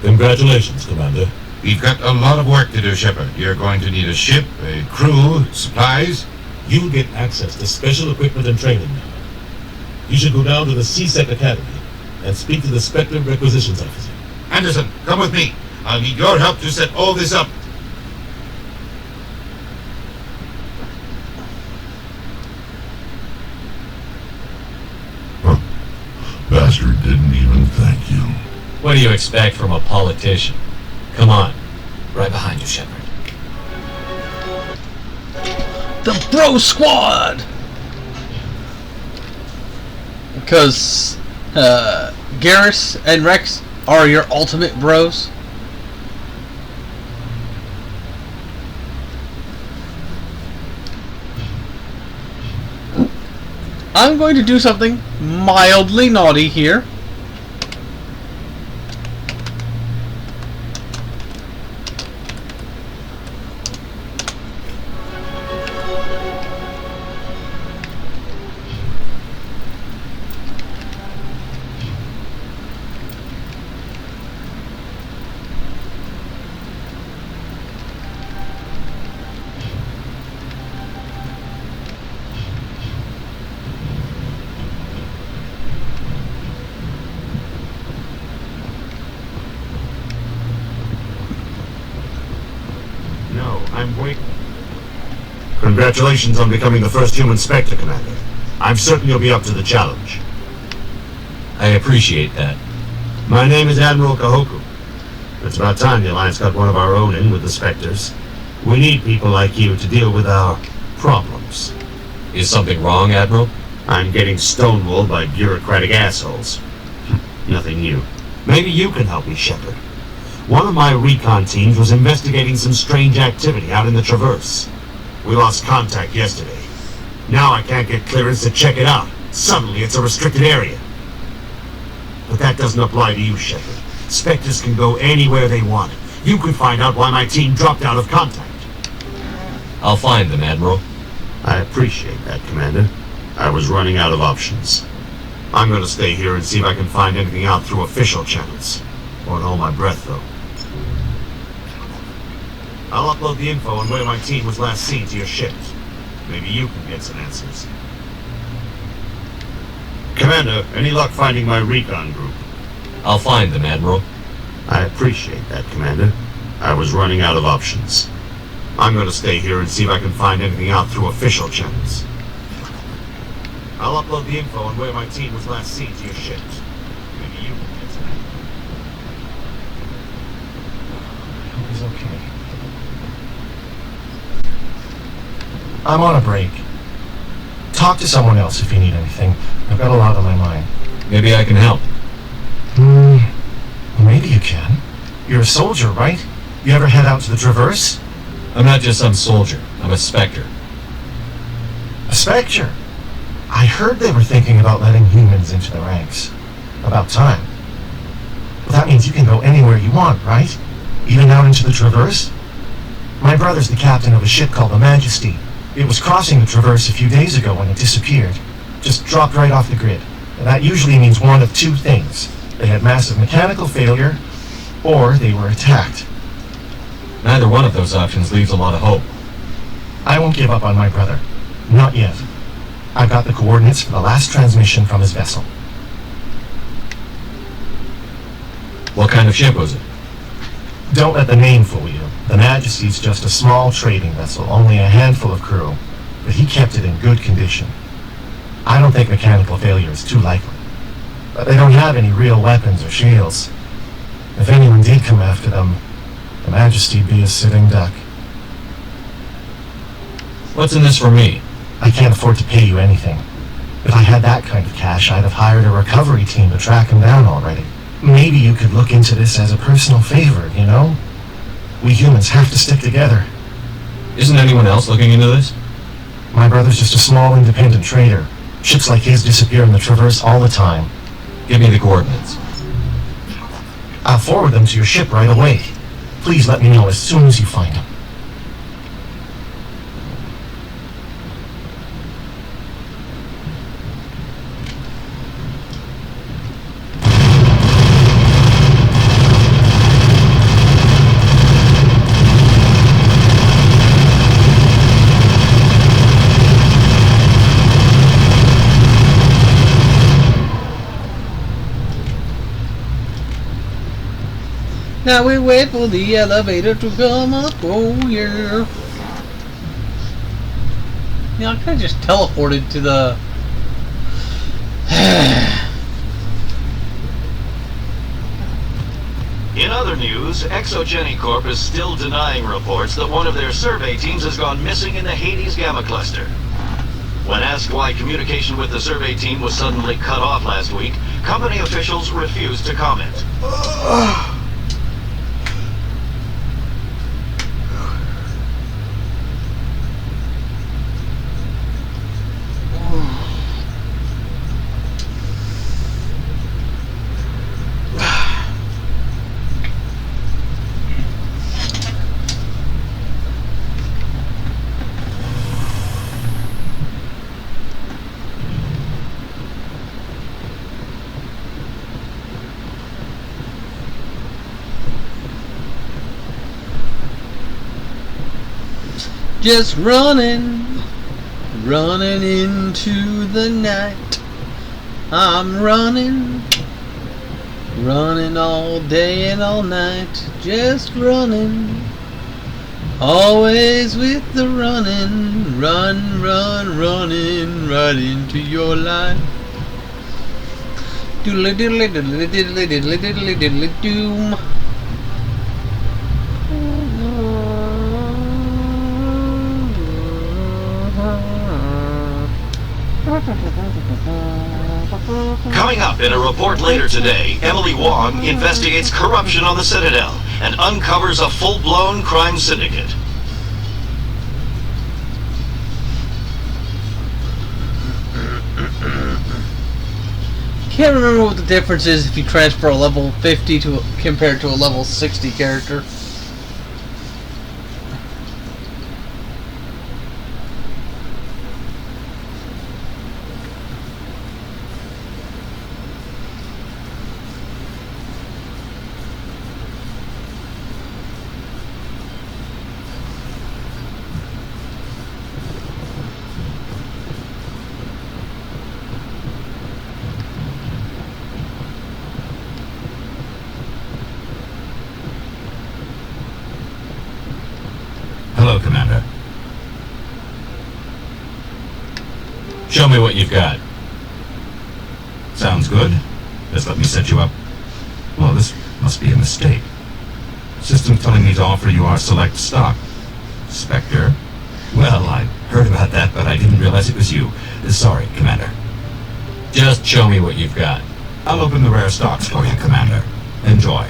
D: Congratulations, Commander.
I: We've got a lot of work to do, Shepard. You're going to need a ship, a crew, supplies.
D: You'll get access to special equipment and training now. You should go down to the C-Sec Academy and speak to the Spectre Requisitions Officer.
I: Anderson, come with me. I'll need your help to set all this up.
U: Bastard didn't even thank you.
F: What do you expect from a politician? Come on. Right behind you, Shepard.
A: The Bro Squad! Because Garrus and Rex are your ultimate bros. I'm going to do something mildly naughty here.
B: I'm waiting. Congratulations on becoming the first human Spectre, Commander. I'm certain you'll be up to the challenge.
F: I appreciate that.
B: My name is Admiral Kahoku. It's about time the Alliance got one of our own in with the Spectres. We need people like you to deal with our problems.
F: Is something wrong, Admiral?
B: I'm getting stonewalled by bureaucratic assholes. Nothing new. Maybe you can help me, Shepard. One of my recon teams was investigating some strange activity out in the Traverse. We lost contact yesterday. Now I can't get clearance to check it out. Suddenly it's a restricted area. But that doesn't apply to you, Shepard. Spectres can go anywhere they want. You can find out why my team dropped out of contact.
F: I'll find them, Admiral.
B: I appreciate that, Commander. I was running out of options. I'm going to stay here and see if I can find anything out through official channels. Won't hold my breath, though. I'll upload the info on where my team was last seen to your ship. Maybe you can get some answers. Commander, any luck finding my recon group?
F: I'll find them, Admiral.
B: I appreciate that, Commander. I was running out of options. I'm going to stay here and see if I can find anything out through official channels. I'll upload the info on where my team was last seen to your ship. Maybe you can get some answers.
R: I hope he's okay. I'm on a break. Talk to someone else if you need anything. I've got a lot on my mind.
F: Maybe I can help.
R: Maybe you can. You're a soldier, right? You ever head out to the Traverse?
F: I'm not just some soldier. I'm a Spectre.
R: A Spectre? I heard they were thinking about letting humans into the ranks. About time. Well, that means you can go anywhere you want, right? Even out into the Traverse? My brother's the captain of a ship called the Majesty. It was crossing the Traverse a few days ago when it disappeared. Just dropped right off the grid. And that usually means one of two things. They had massive mechanical failure, or they were attacked.
F: Neither one of those options leaves a lot of hope.
R: I won't give up on my brother. Not yet. I've got the coordinates for the last transmission from his vessel.
F: What kind of ship was it?
R: Don't let the name fool you. The Majesty's just a small trading vessel, only a handful of crew, but he kept it in good condition. I don't think mechanical failure is too likely. But they don't have any real weapons or shields. If anyone did come after them, the Majesty'd be a sitting duck.
F: What's in this for me?
R: I can't afford to pay you anything. If I had that kind of cash, I'd have hired a recovery team to track him down already. Maybe you could look into this as a personal favor, you know? We humans have to stick together.
F: Isn't anyone else looking into this?
R: My brother's just a small independent trader. Ships like his disappear in the Traverse all the time.
F: Give me the coordinates.
R: I'll forward them to your ship right away. Please let me know as soon as you find them.
A: Now we wait for the elevator to come up. Oh yeah. Yeah, I could have just teleported to the.
P: In other news, Exogeny Corp is still denying reports that one of their survey teams has gone missing in the Hades Gamma Cluster. When asked why communication with the survey team was suddenly cut off last week, company officials refused to comment.
A: Just running into the night. I'm running all day and all night. Just running, always with the running. Running right into your life. Doodly diddly diddly diddly diddly diddly diddly doom.
P: Coming up in a report later today, Emily Wong investigates corruption on the Citadel and uncovers a full-blown crime syndicate.
A: Can't remember what the difference is if you transfer a level 50 to compared to a level 60 character.
S: Hello, Commander. Show me what you've got. Sounds good. Just let me set you up. Well, this must be a mistake. System's telling me to offer you our select stock. Spectre? Well, I heard about that, but I didn't realize it was you. Sorry, Commander. Just show me what you've got. I'll open the rare stocks for you, Commander. Enjoy.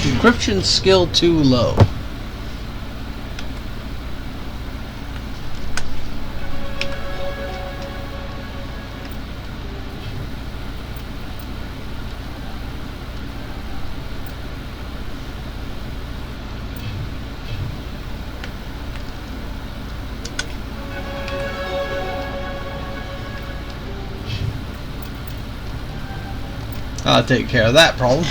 A: Encryption skill too low. I'll take care of that problem.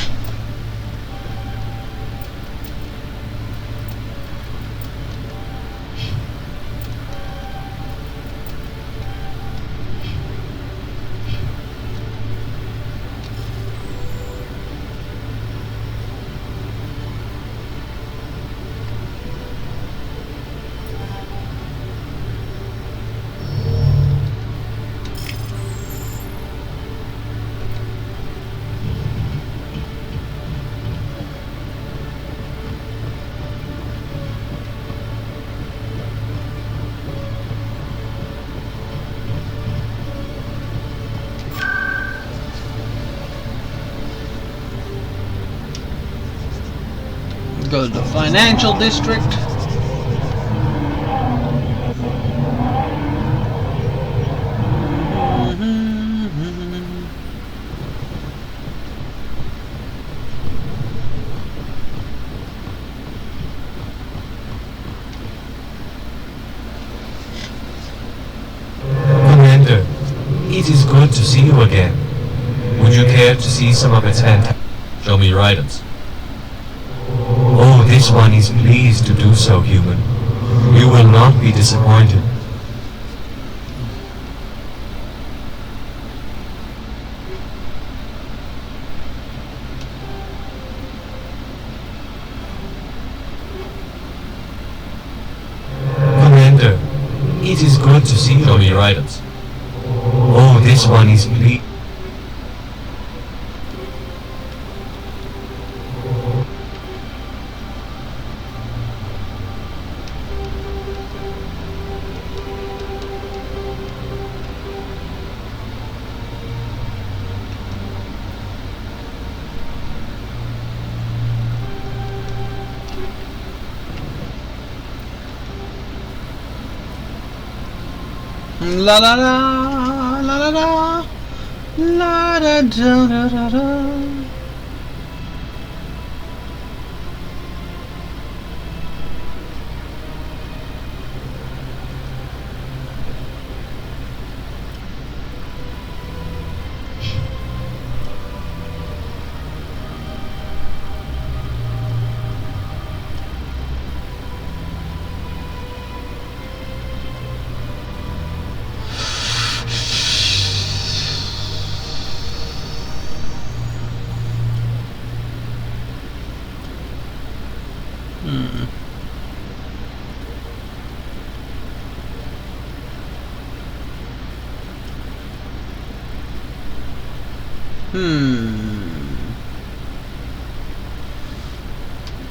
A: Go to the financial district.
F: Commander, it is good to see you again. Would you care to see some of its Show me your items. Oh, this one is pleased to do so, human. You will not be disappointed. Commander, it is good to see you. Show me your items. Oh, this one is pleased.
A: La la la la la la la da da da da da.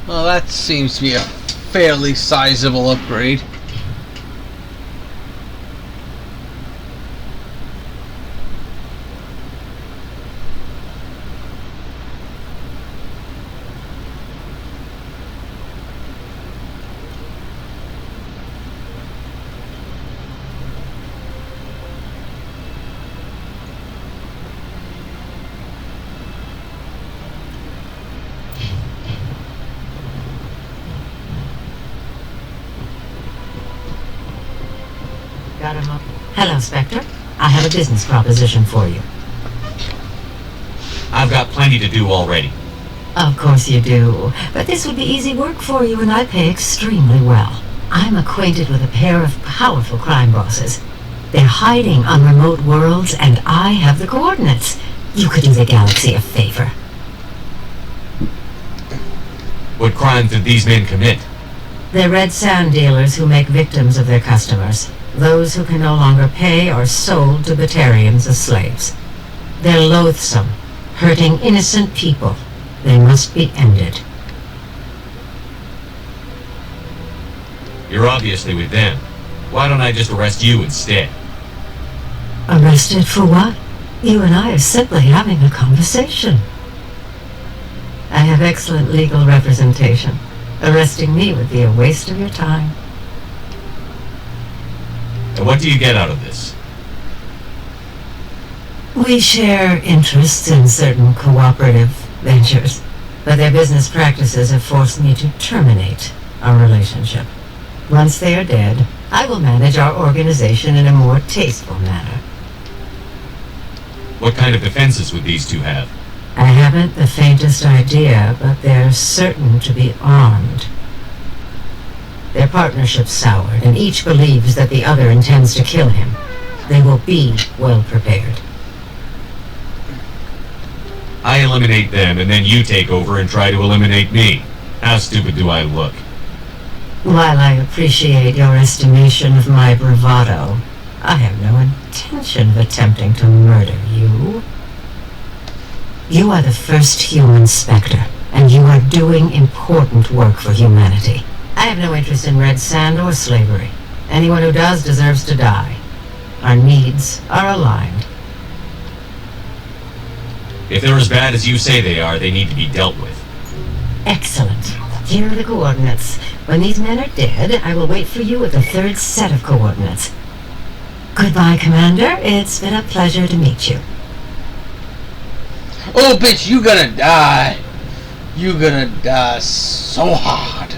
A: Well, that seems to be a fairly sizable upgrade.
C: Hello, Spectre. I have a business proposition for you.
F: I've got plenty to do already.
C: Of course you do. But this would be easy work for you, and I pay extremely well. I'm acquainted with a pair of powerful crime bosses. They're hiding on remote worlds, and I have the coordinates. You could do the galaxy a favor.
F: What crimes did these men commit?
C: They're red sand dealers who make victims of their customers. Those who can no longer pay are sold to Batarians as slaves. They're loathsome, hurting innocent people. They must be ended.
F: You're obviously with them. Why don't I just arrest you instead?
C: Arrested for what? You and I are simply having a conversation. I have excellent legal representation. Arresting me would be a waste of your time.
F: And what do you get out of this?
C: We share interests in certain cooperative ventures, but their business practices have forced me to terminate our relationship. Once they are dead, I will manage our organization in a more tasteful manner.
F: What kind of defenses would these two have?
C: I haven't the faintest idea, but they're certain to be armed. Their partnership's soured, and each believes that the other intends to kill him. They will be well prepared.
F: I eliminate them, and then you take over and try to eliminate me. How stupid do I look?
C: While I appreciate your estimation of my bravado, I have no intention of attempting to murder you. You are the first human Spectre, and you are doing important work for humanity. I have no interest in red sand or slavery. Anyone who does deserves to die. Our needs are aligned.
F: If they're as bad as you say they are, they need to be dealt with.
C: Excellent.
G: Here are the coordinates. When these men are dead, I will wait for you with the third set of coordinates. Goodbye, Commander. It's been a pleasure to meet you.
A: Oh, bitch, you gonna die. You gonna die so hard.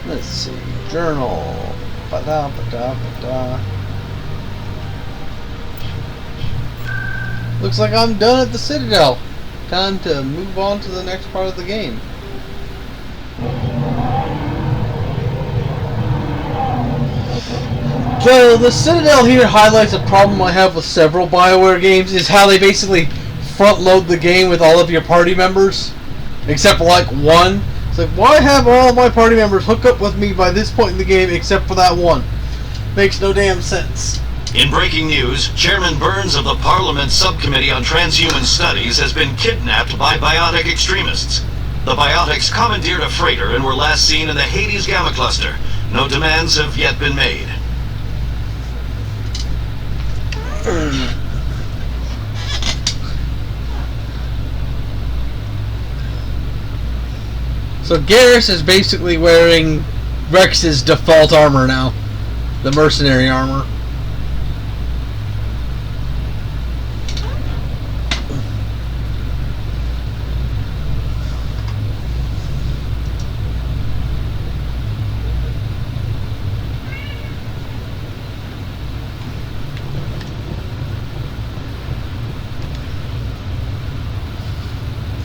A: Let's see. Journal. Ba-da, ba-da, ba-da. Looks like I'm done at the Citadel. Time to move on to the next part of the game. So the Citadel here highlights a problem I have with several BioWare games, is how they basically front load the game with all of your party members, except for like one. It's like, why have all of my party members hook up with me by this point in the game except for that one? Makes no damn sense.
P: In breaking news, Chairman Burns of the Parliament Subcommittee on Transhuman Studies has been kidnapped by biotic extremists. The biotics commandeered a freighter and were last seen in the Hades Gamma Cluster. No demands have yet been made.
A: So Garrus is basically wearing Rex's default armor now. The mercenary armor.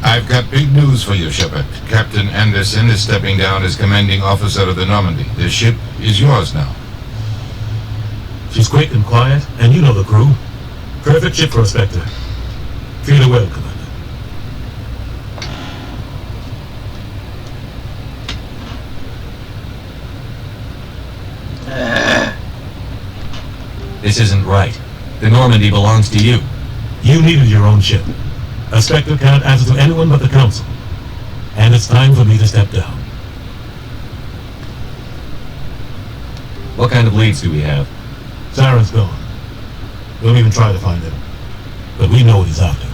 I: I've got big news for you, Shepard. Captain Anderson is stepping down as commanding officer of the Normandy. The ship is yours now.
D: She's quick and quiet, and you know the crew. Perfect ship for a Spectre. Feel it well, Commander.
F: This isn't right. The Normandy belongs to you.
D: You needed your own ship. A Spectre can't answer to anyone but the Council. And it's time for me to step down.
F: What kind of leads do we have?
D: Saren's gone. Don't even try to find him. But we know what he's after.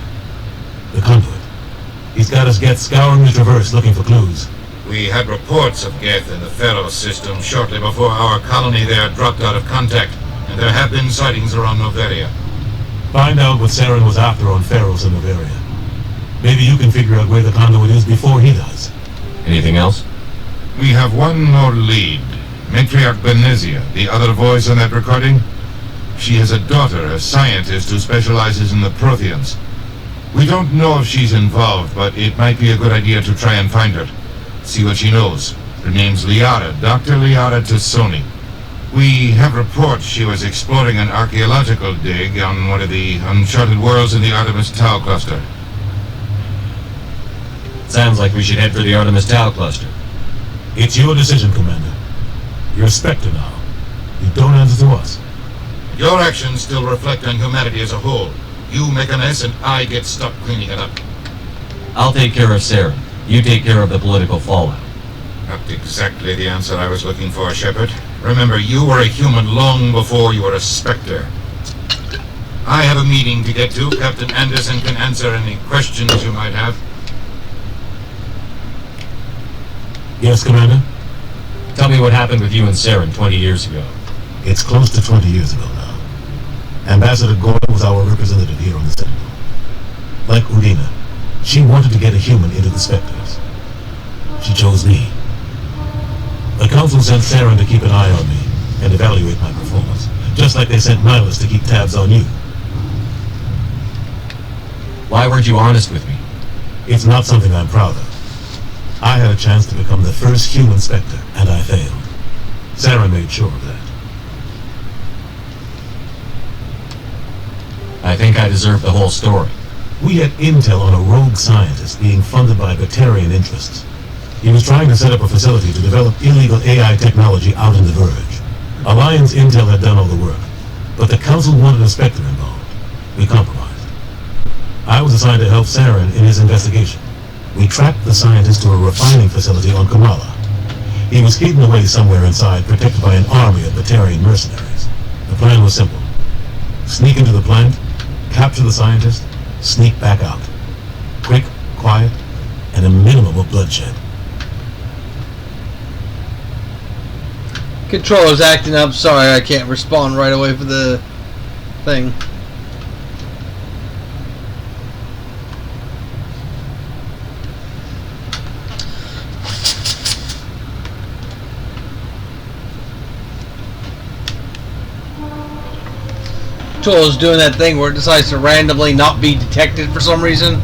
D: The conduit. He's got us Geth scouring the Traverse looking for clues.
I: We had reports of Geth in the Pharaoh system shortly before our colony there dropped out of contact, and there have been sightings around Noveria.
D: Find out what Saren was after on Pharaohs and Noveria. Maybe you can figure out where the conduit is before he does.
F: Anything else?
I: We have one more lead. Matriarch Benezia, the other voice on that recording. She has a daughter, a scientist who specializes in the Protheans. We don't know if she's involved, but it might be a good idea to try and find her. See what she knows. Her name's Liara, Dr. Liara Tassoni. We have reports she was exploring an archaeological dig on one of the uncharted worlds in the Artemis Tau cluster.
F: Sounds like we should head for the Artemis Tau cluster.
D: It's your decision, Commander. You're a Spectre now. You don't answer to us.
I: Your actions still reflect on humanity as a whole. You make a mess and I get stuck cleaning it up.
F: I'll take care of Saren. You take care of the political fallout.
I: Not exactly the answer I was looking for, Shepard. Remember, you were a human long before you were a Spectre. I have a meeting to get to. Captain Anderson can answer any questions you might have.
D: Yes, Commander?
F: Tell me what happened with you and Saren 20 years ago.
D: It's close to 20 years ago now. Ambassador Gordon was our representative here on the Sentinel. Like Udina, she wanted to get a human into the Spectres. She chose me. The Council sent Saren to keep an eye on me and evaluate my performance, just like they sent Nihilus to keep tabs on you.
F: Why weren't you honest with me?
D: It's not something I'm proud of. I had a chance to become the first human Spectre, and I failed. Saren made sure of that.
F: I think I deserve the whole story.
D: We had intel on a rogue scientist being funded by Batarian interests. He was trying to set up a facility to develop illegal AI technology out in the Verge. Alliance intel had done all the work, but the Council wanted a Spectre involved. We compromised. I was assigned to help Saren in his investigation. We tracked the scientist to a refining facility on Kamala. He was hidden away somewhere inside, protected by an army of Batarian mercenaries. The plan was simple. Sneak into the plant, capture the scientist, sneak back out. Quick, quiet, and a minimum of bloodshed.
A: Controller's acting up. Sorry, I can't respond right away for the thing. Controller's doing that thing where it decides to randomly not be detected for some reason.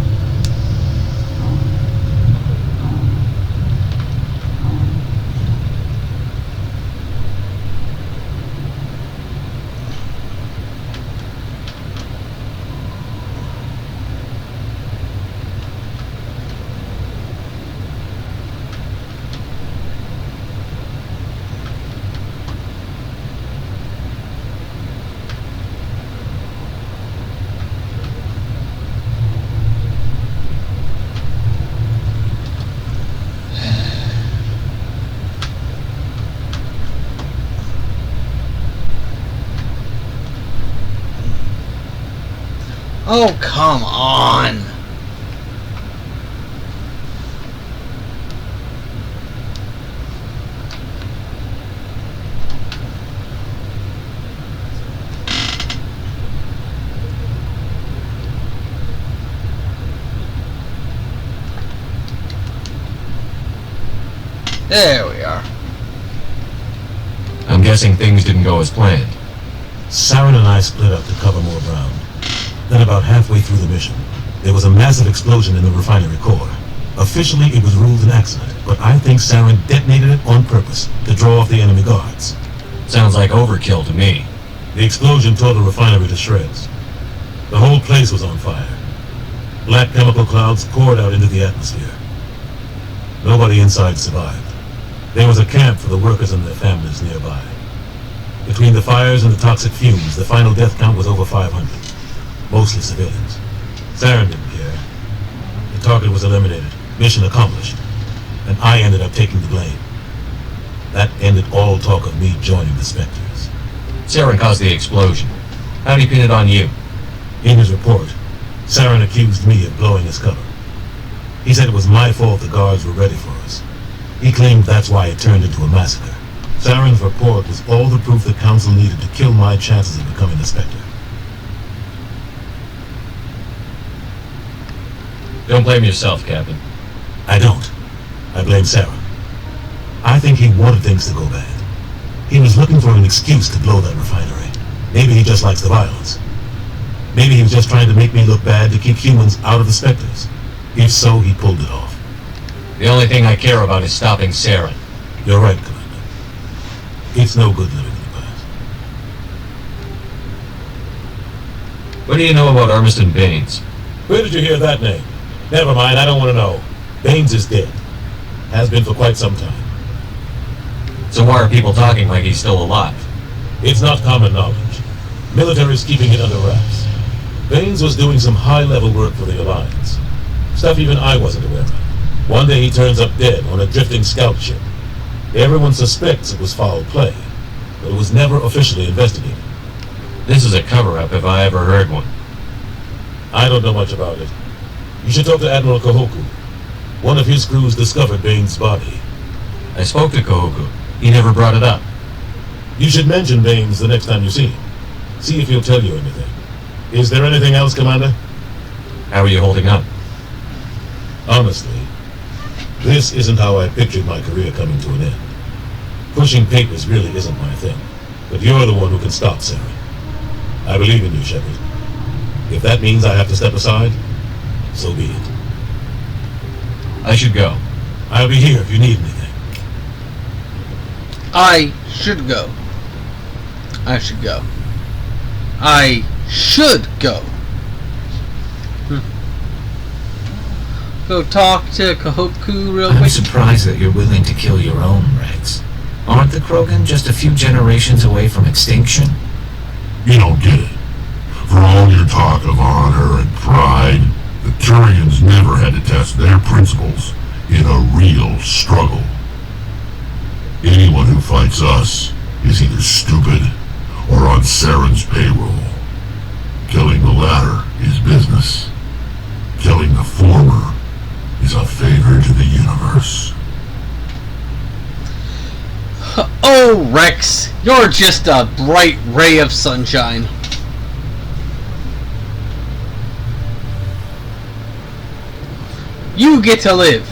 A: Oh, come on. There we are.
F: I'm guessing things didn't go as planned.
D: Saren and I split up to cover more ground. Then about halfway through the mission, there was a massive explosion in the refinery core. Officially, it was ruled an accident, but I think Saren detonated it on purpose to draw off the enemy guards.
F: Sounds like overkill to me.
D: The explosion tore the refinery to shreds. The whole place was on fire. Black chemical clouds poured out into the atmosphere. Nobody inside survived. There was a camp for the workers and their families nearby. Between the fires and the toxic fumes, the final death count was over 500. Mostly civilians. Saren didn't care. The target was eliminated. Mission accomplished. And I ended up taking the blame. That ended all talk of me joining the Spectres.
F: Saren caused the explosion. How'd he pin it on you?
D: In his report, Saren accused me of blowing his cover. He said it was my fault the guards were ready for us. He claimed that's why it turned into a massacre. Saren's report was all the proof the Council needed to kill my chances of becoming a Spectre.
F: Don't blame yourself, Captain.
D: I don't. I blame Saren. I think he wanted things to go bad. He was looking for an excuse to blow that refinery. Maybe he just likes the violence. Maybe he was just trying to make me look bad to keep humans out of the Spectres. If so, he pulled it off.
F: The only thing I care about is stopping Saren.
D: You're right, Commander. It's no good living in the past.
F: What do you know about Armiston Baines?
D: Where did you hear that name? Never mind, I don't want to know. Baines is dead. Has been for quite some time.
F: So why are people talking like he's still alive?
D: It's not common knowledge. Military's keeping it under wraps. Baines was doing some high-level work for the Alliance. Stuff even I wasn't aware of. One day he turns up dead on a drifting scout ship. Everyone suspects it was foul play, but it was never officially investigated.
F: This is a cover-up if I ever heard one.
D: I don't know much about it. You should talk to Admiral Kahoku. One of his crews discovered Baines' body.
F: I spoke to Kahoku. He never brought it up.
D: You should mention Baines the next time you see him. See if he'll tell you anything. Is there anything else, Commander?
F: How are you holding up?
D: Honestly, this isn't how I pictured my career coming to an end. Pushing papers really isn't my thing. But you're the one who can stop Saren. I believe in you, Shepard. If that means I have to step aside, so be it.
F: I should go.
D: I'll be here if you need anything.
A: I should go. I should go. I should go. Go talk to Kahoku real quick.
Q: I'm surprised that you're willing to kill your own, Rex. Aren't the Krogan just a few generations away from extinction?
U: You don't get it. For all your talk of honor and pride, the Turians never had to test their principles in a real struggle. Anyone who fights us is either stupid or on Saren's payroll. Killing the latter is business. Killing the former is a favor to the universe.
A: Oh, Rex, you're just a bright ray of sunshine. You get to live.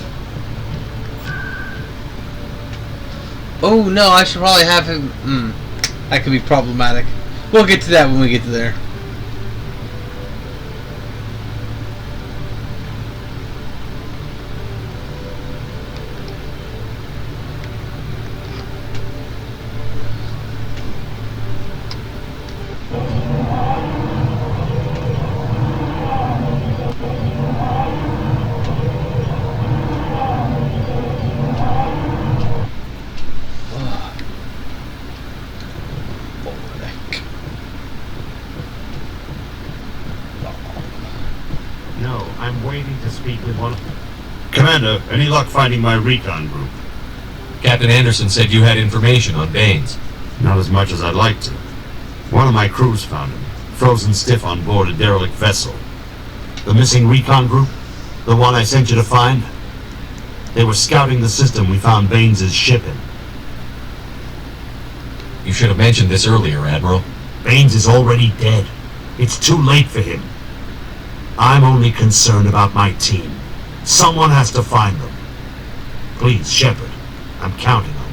A: Oh no, I should probably have him. That could be problematic. We'll get to that when we get to there.
L: No, I'm waiting to speak with one. Commander, any luck finding my recon group?
F: Captain Anderson said you had information on Baines.
L: Not as much as I'd like to. One of my crews found him, frozen stiff on board a derelict vessel. The missing recon group? The one I sent you to find? They were scouting the system we found Baines' ship in.
F: You should have mentioned this earlier, Admiral.
L: Baines is already dead. It's too late for him. I'm only concerned about my team. Someone has to find them. Please, Shepard, I'm counting on you.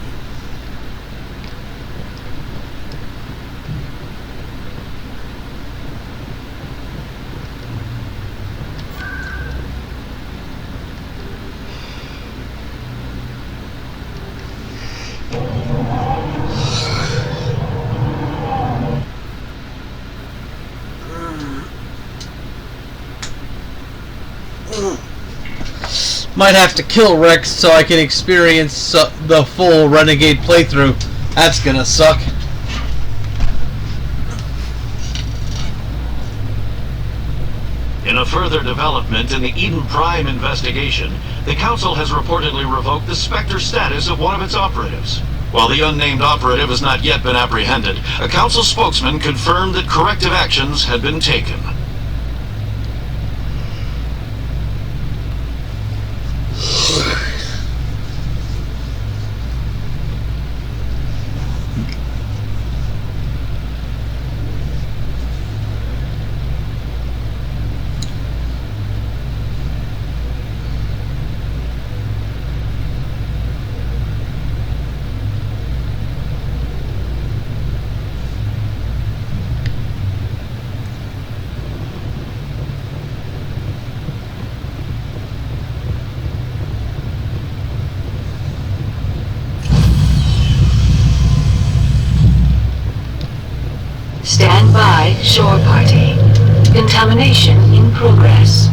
A: Might have to kill Rex so I can experience the full Renegade playthrough. That's gonna suck.
P: In a further development in the Eden Prime investigation, the Council has reportedly revoked the Spectre status of one of its operatives. While the unnamed operative has not yet been apprehended, a Council spokesman confirmed that corrective actions had been taken.
C: Stand by, shore party. Contamination in progress.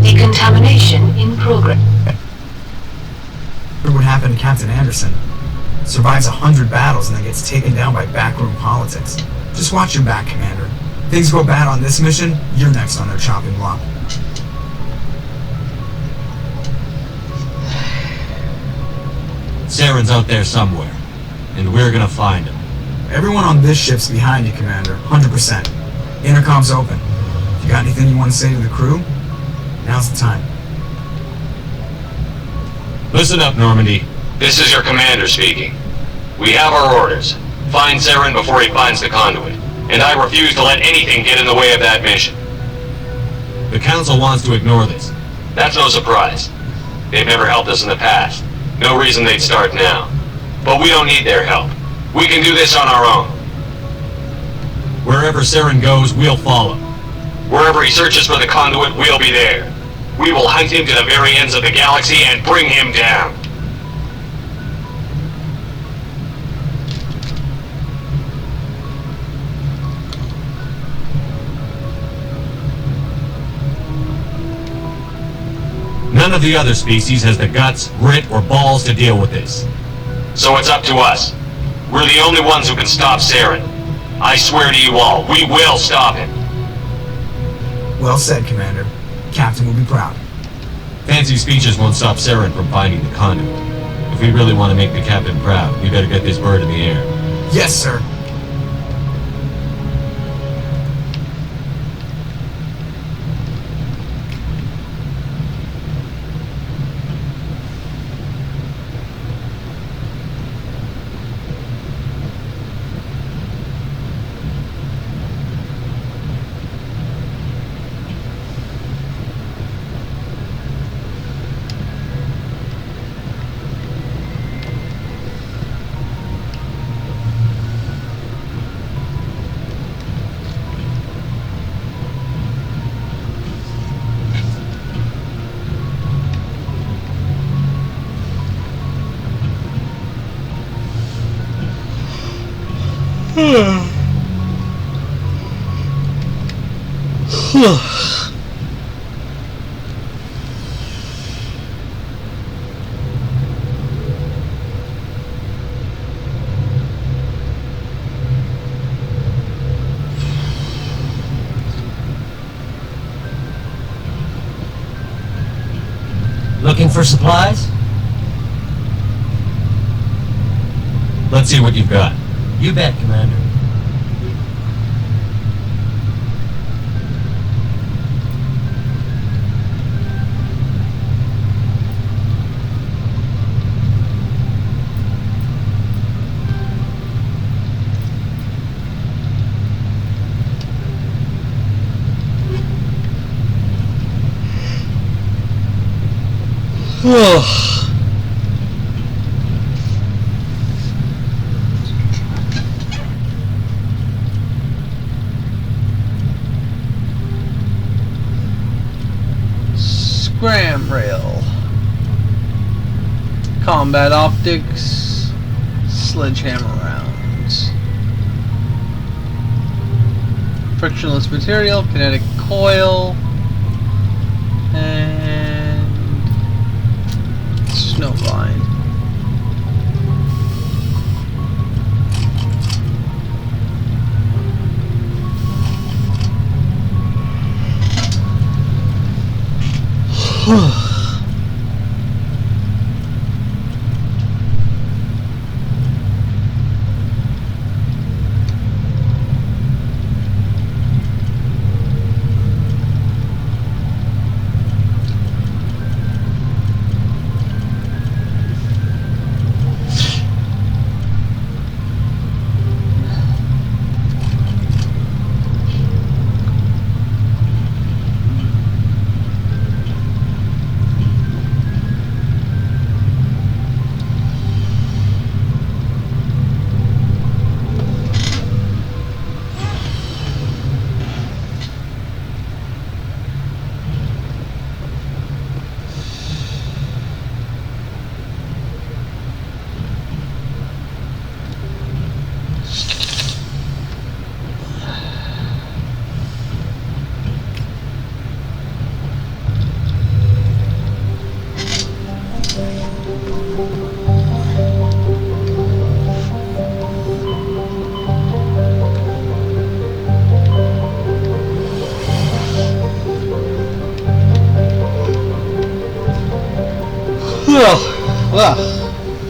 C: Decontamination in progress.
V: What happened to Captain Anderson? Survives 100 battles and then gets taken down by backroom politics. Just watch your back, Commander. Things go bad on this mission, you're next on their chopping block.
F: Saren's out there somewhere, and we're gonna find him.
V: Everyone on this ship's behind you, Commander. 100%. Intercom's open. If you got anything you want to say to the crew, now's the time.
F: Listen up, Normandy.
W: This is your commander speaking. We have our orders. Find Saren before he finds the conduit. And I refuse to let anything get in the way of that mission.
F: The Council wants to ignore this.
W: That's no surprise. They've never helped us in the past. No reason they'd start now. But we don't need their help. We can do this on our own.
F: Wherever Saren goes, we'll follow.
W: Wherever he searches for the conduit, we'll be there. We will hunt him to the very ends of the galaxy and bring him down.
F: None of the other species has the guts, grit, or balls to deal with this.
W: So it's up to us. We're the only ones who can stop Saren. I swear to you all, we will stop him.
V: Well said, Commander. Captain will be proud.
F: Fancy speeches won't stop Saren from finding the conduit. If we really want to make the captain proud, we better get this bird in the air.
V: Yes, sir.
F: Looking for supplies? Let's see what you've got.
C: You bet, Commander.
A: Scram rail. Combat optics. Sledgehammer rounds. Frictionless material. Kinetic coil. And snowblind.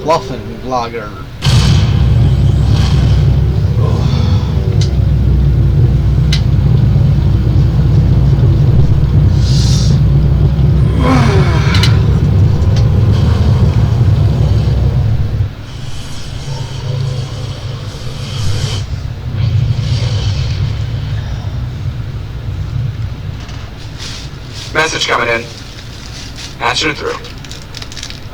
A: Fluffin' vlogger.
H: Message coming in. Patching it through.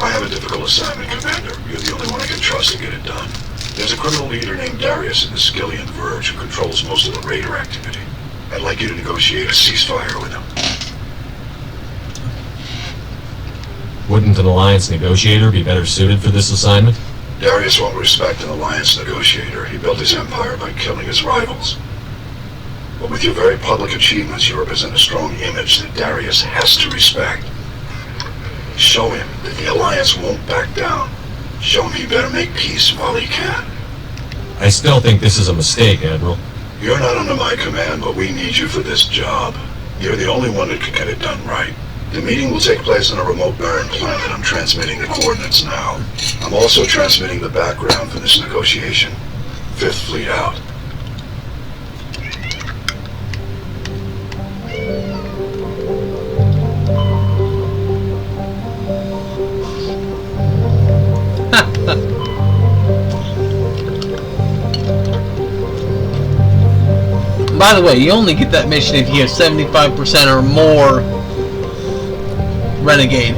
O: I have a difficult assignment, Commander. You're the only one I can trust to get it done. There's a criminal leader named Darius in the Skillian Verge who controls most of the raider activity. I'd like you to negotiate a ceasefire with him.
F: Wouldn't an Alliance negotiator be better suited for this assignment?
O: Darius won't respect an Alliance negotiator. He built his empire by killing his rivals. But with your very public achievements, you represent a strong image that Darius has to respect. Show him that the Alliance won't back down. Show me better make peace while he can.
F: I still think this is a mistake, Admiral.
O: You're not under my command, but we need you for this job. You're the only one that can get it done right. The meeting will take place on a remote barren planet. I'm transmitting the coordinates now. I'm also transmitting the background for this negotiation. Fifth Fleet out.
A: By the way, you only get that mission if you have 75% or more Renegade.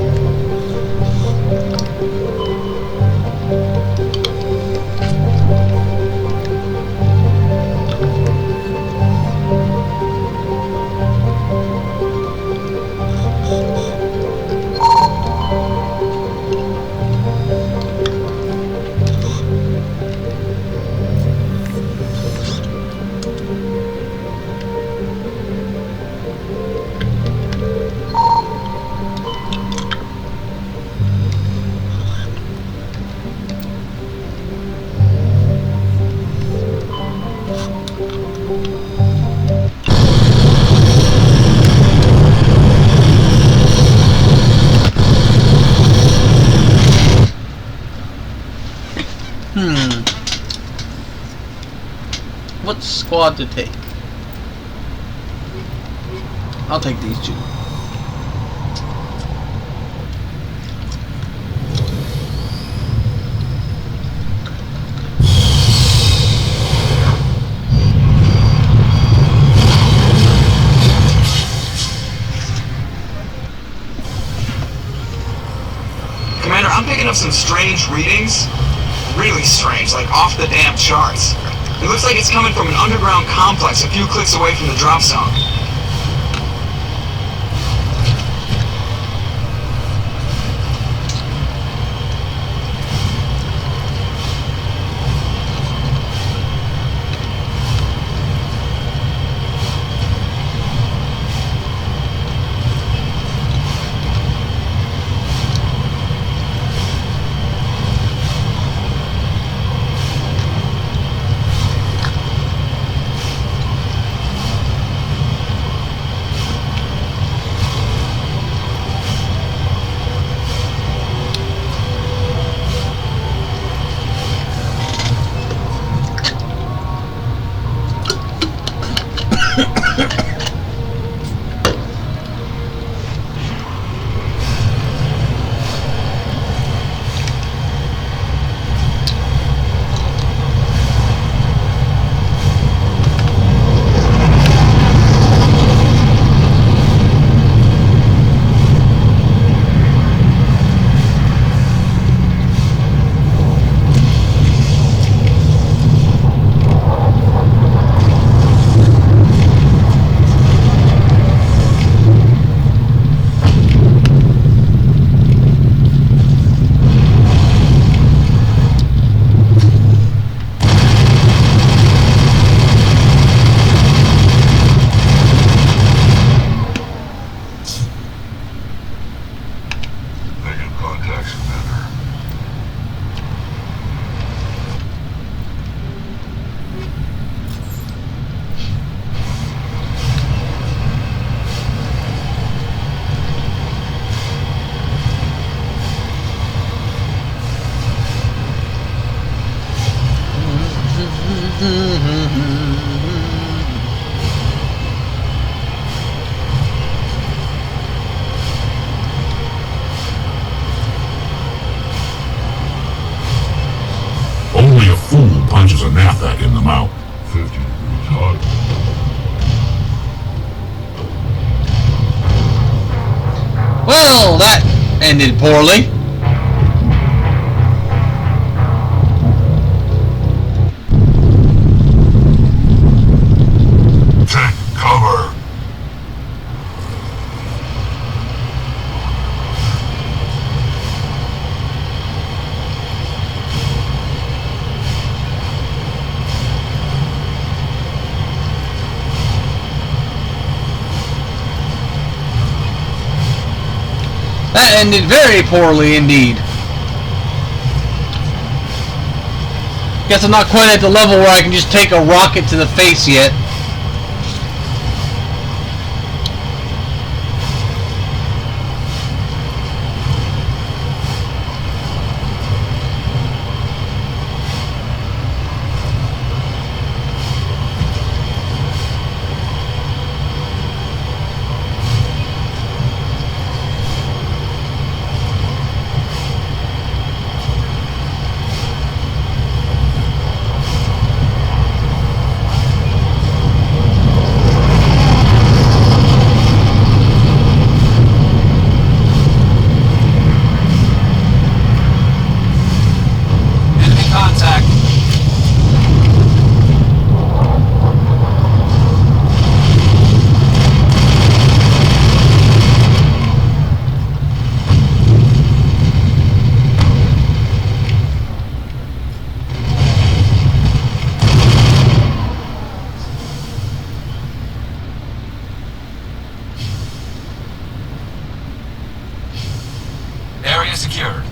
A: What squad to take? I'll take these two.
H: Commander, I'm picking up some strange readings. Really strange, like off the damn charts. It looks like it's coming from an underground complex a few clicks away from the drop zone.
U: Only a fool punches a knapsack in the mouth. 50 degrees hot.
A: Well, that ended poorly.
U: Take cover.
A: That ended very poorly indeed. Guess I'm not quite at the level where I can just take a rocket to the face yet.
F: Area secured.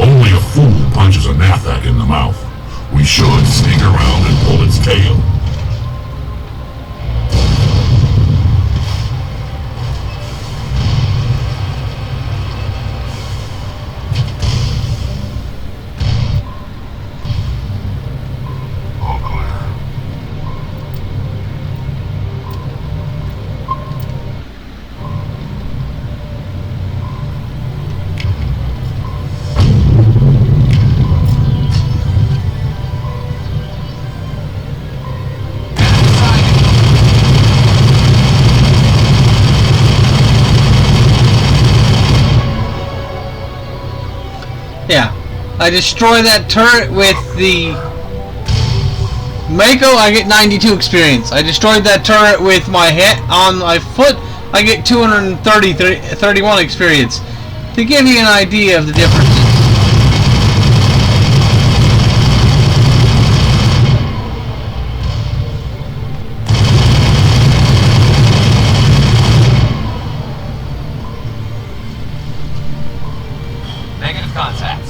U: Only a fool punches a Nathak in the mouth. We should sneak around and pull its tail. All clear.
A: Yeah. I destroy that turret with the Mako, I get 92 experience. I destroyed that turret with my head on my foot, I get 31 experience. To give you an idea of the differences.
F: Negative contact.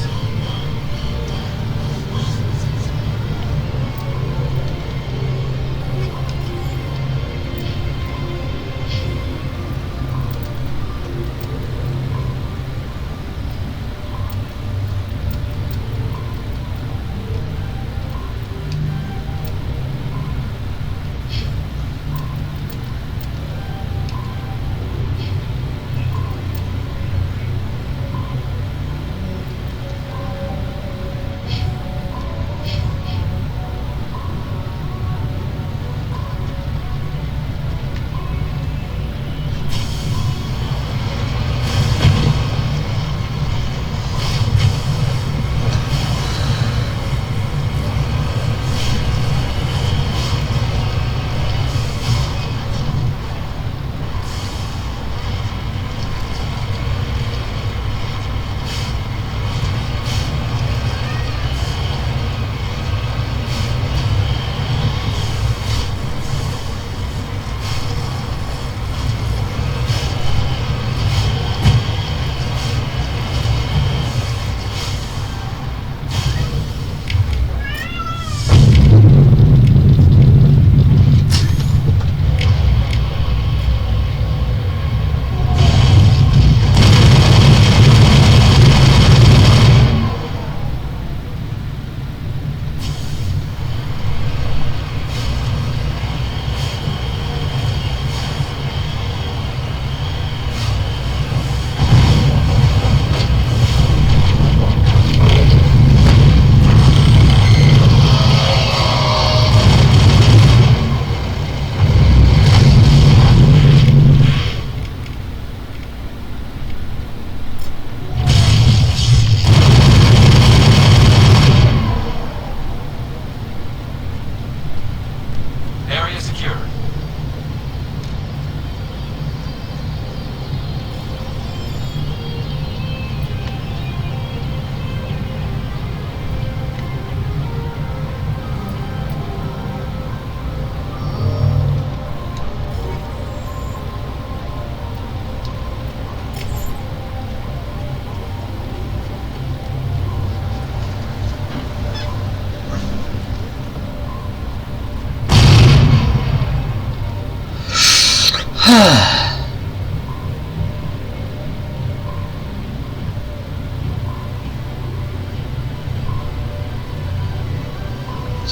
A: So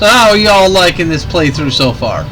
A: how are y'all liking this playthrough so far?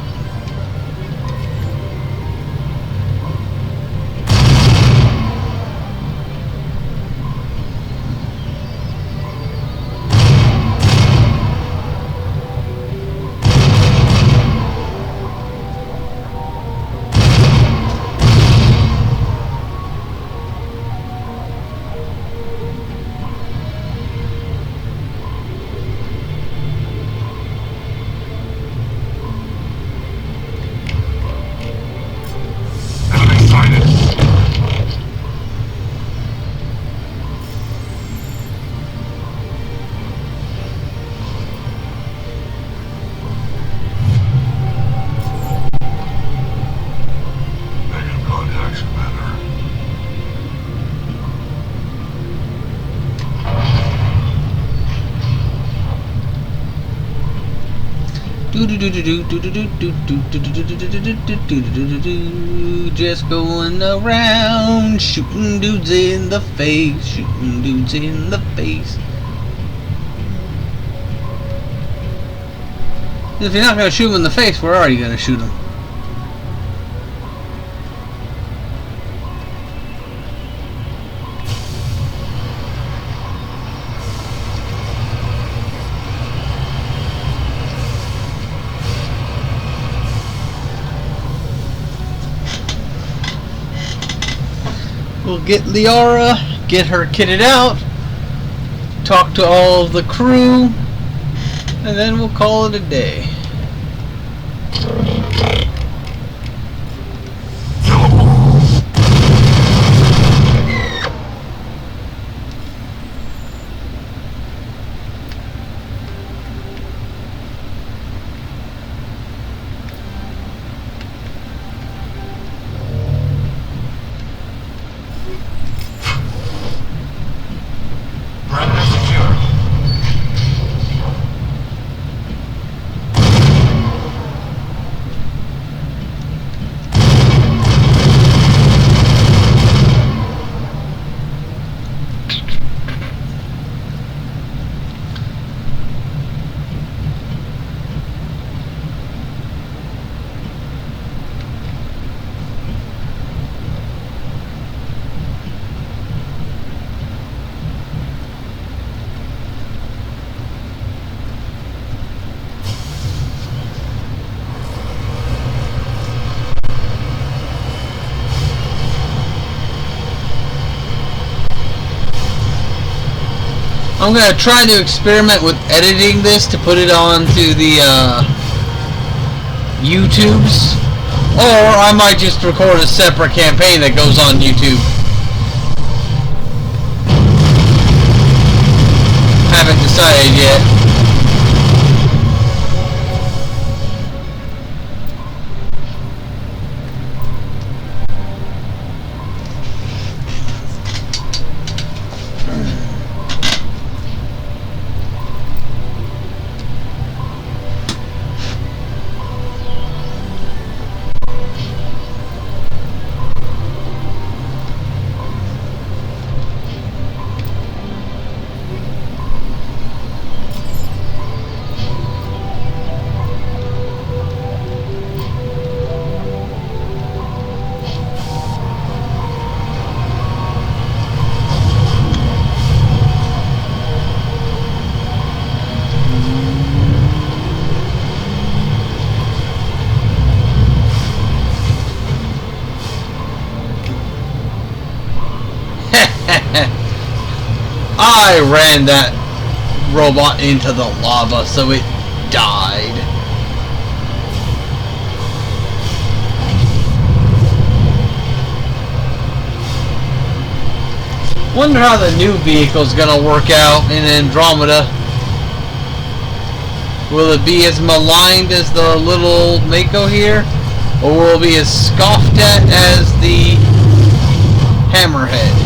A: Just going around shooting dudes in the face, shooting dudes in the face. If you're not gonna shoot him in the face, where are you gonna shoot him? We'll get Liara, get her kitted out, talk to all of the crew, and then we'll call it a day. I'm gonna try to experiment with editing this to put it onto the YouTubes, or I might just record a separate campaign that goes on YouTube. Haven't decided yet. I ran that robot into the lava, so it died. Wonder how the new vehicle's gonna work out in Andromeda. Will it be as maligned as the little Mako here? Or will it be as scoffed at as the Hammerhead?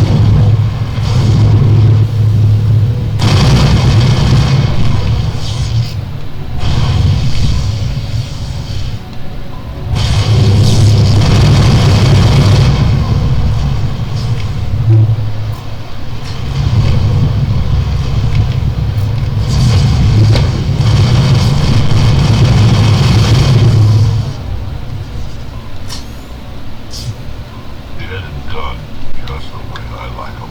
O: like them.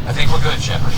F: I think we're good, Shepard.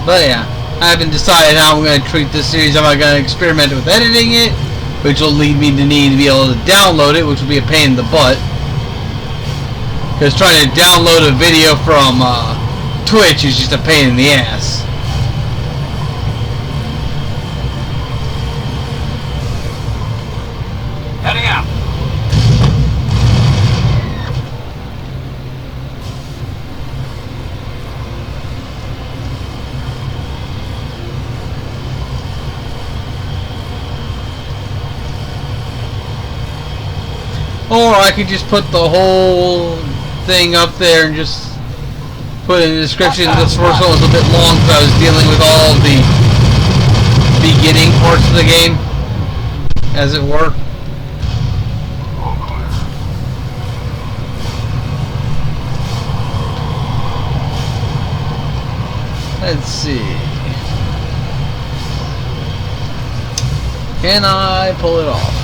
A: But yeah, I haven't decided how I'm going to treat this series. Am I going to experiment with editing it, which will lead me to need to be able to download it, which will be a pain in the butt. Because trying to download a video from Twitch is just a pain in the ass.
F: Heading out.
A: Or I could just put the whole thing up there and just put in the description. This first one was a bit long because I was dealing with all the beginning parts of the game, as it were. Let's see. Can I pull it off?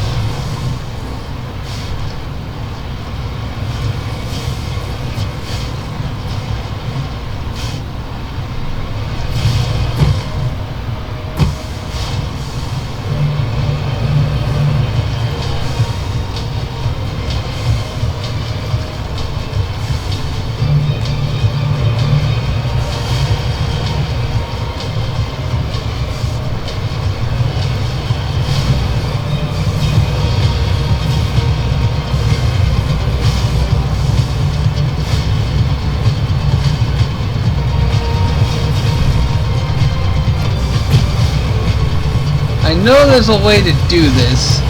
A: I know there's a way to do this.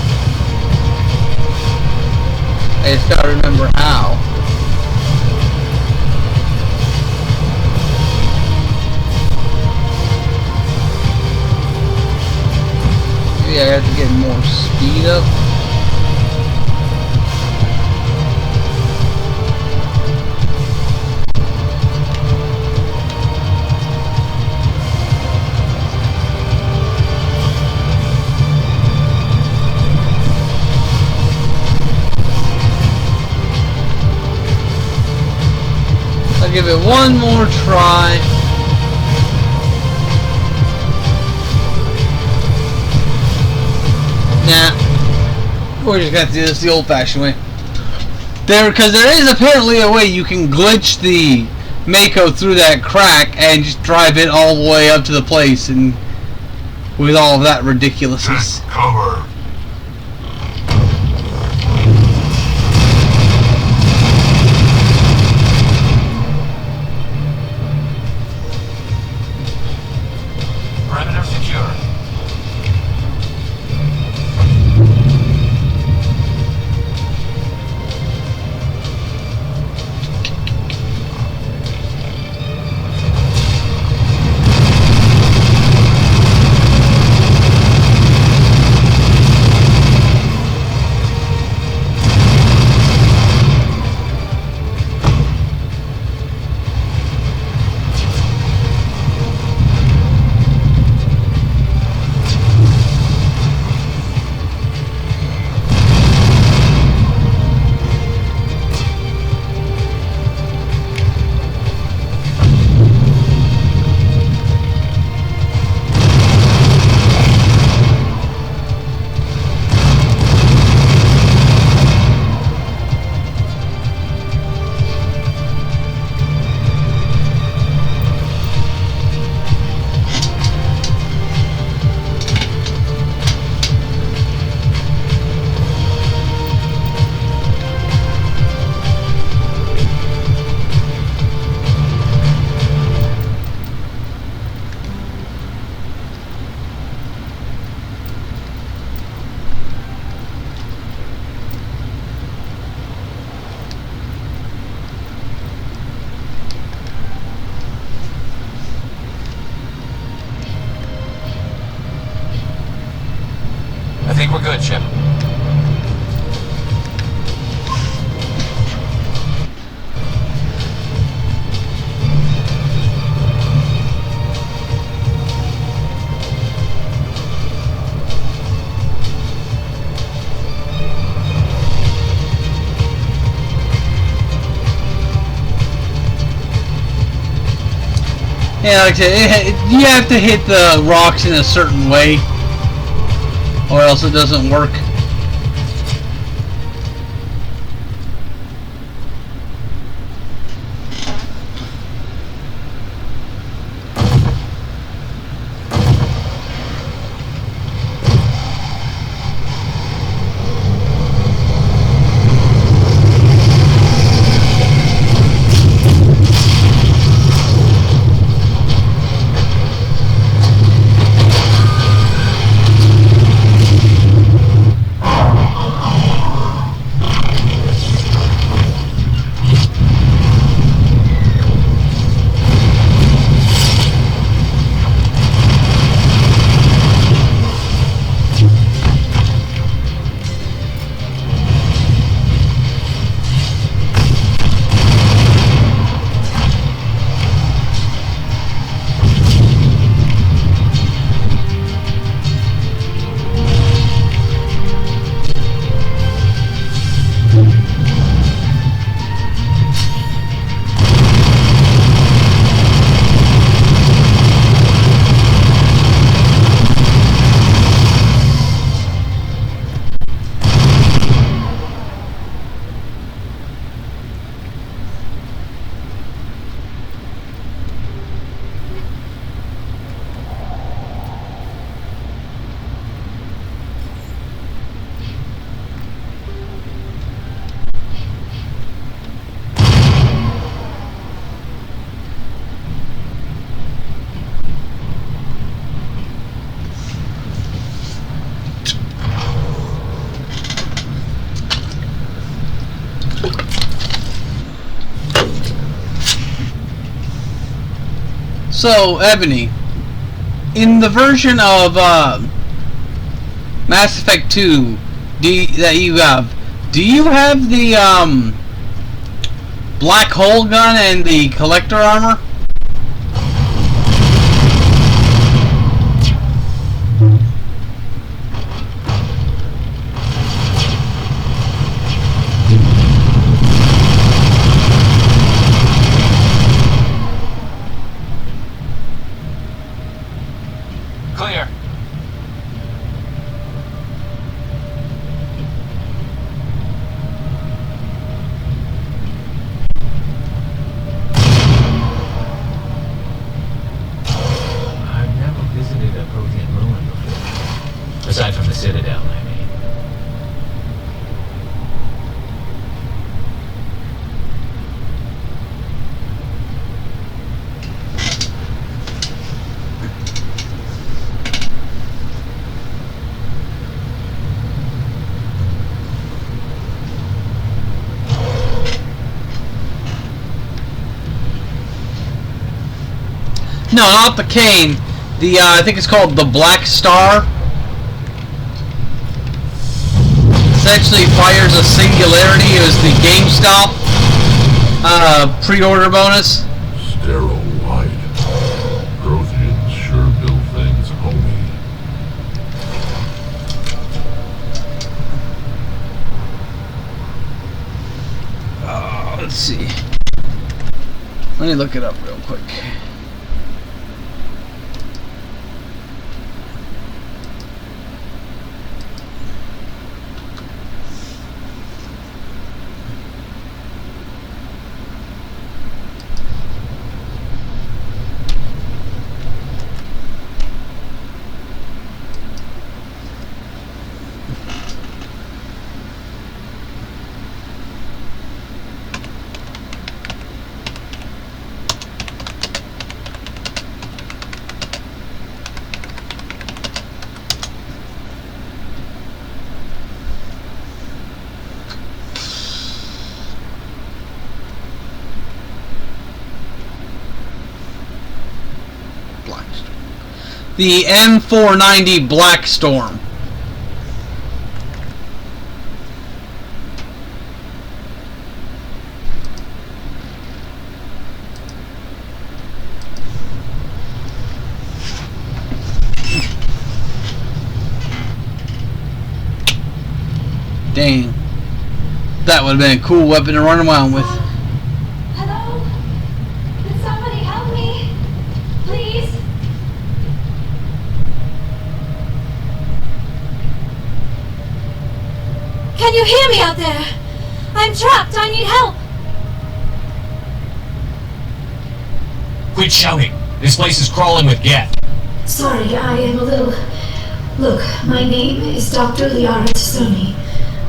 A: I just gotta remember how. Maybe I have to get more speed up. I'll give it one more try. Nah. We're just gonna have to do this the old-fashioned way. Because there is apparently a way you can glitch the Mako through that crack and just drive it all the way up to the place, and with all of that ridiculousness.
U: Take cover.
F: Perimeter secure. I think we're good, Chip.
A: Yeah, like I said, you have to hit the rocks in a certain way, or else it doesn't work. So, Ebony, in the version of Mass Effect 2 that you have, do you have the black hole gun and the collector armor?
F: Clear.
A: No, not the cane. The I think it's called the Black Star. Essentially fires a singularity. It was the GameStop pre-order bonus.
U: Sterile wide. Protheans sure build things homey.
A: Let's see. Let me look it up real quick. The M490 Black Storm. Dang. That would have been a cool weapon to run around with.
E: Hello? Can somebody help me? Please? Can you hear me out there? I'm trapped. I need help.
F: Quit shouting. This place is crawling with Geth.
E: Sorry, I am a little... Look, my name is Dr. Liara Tsuni.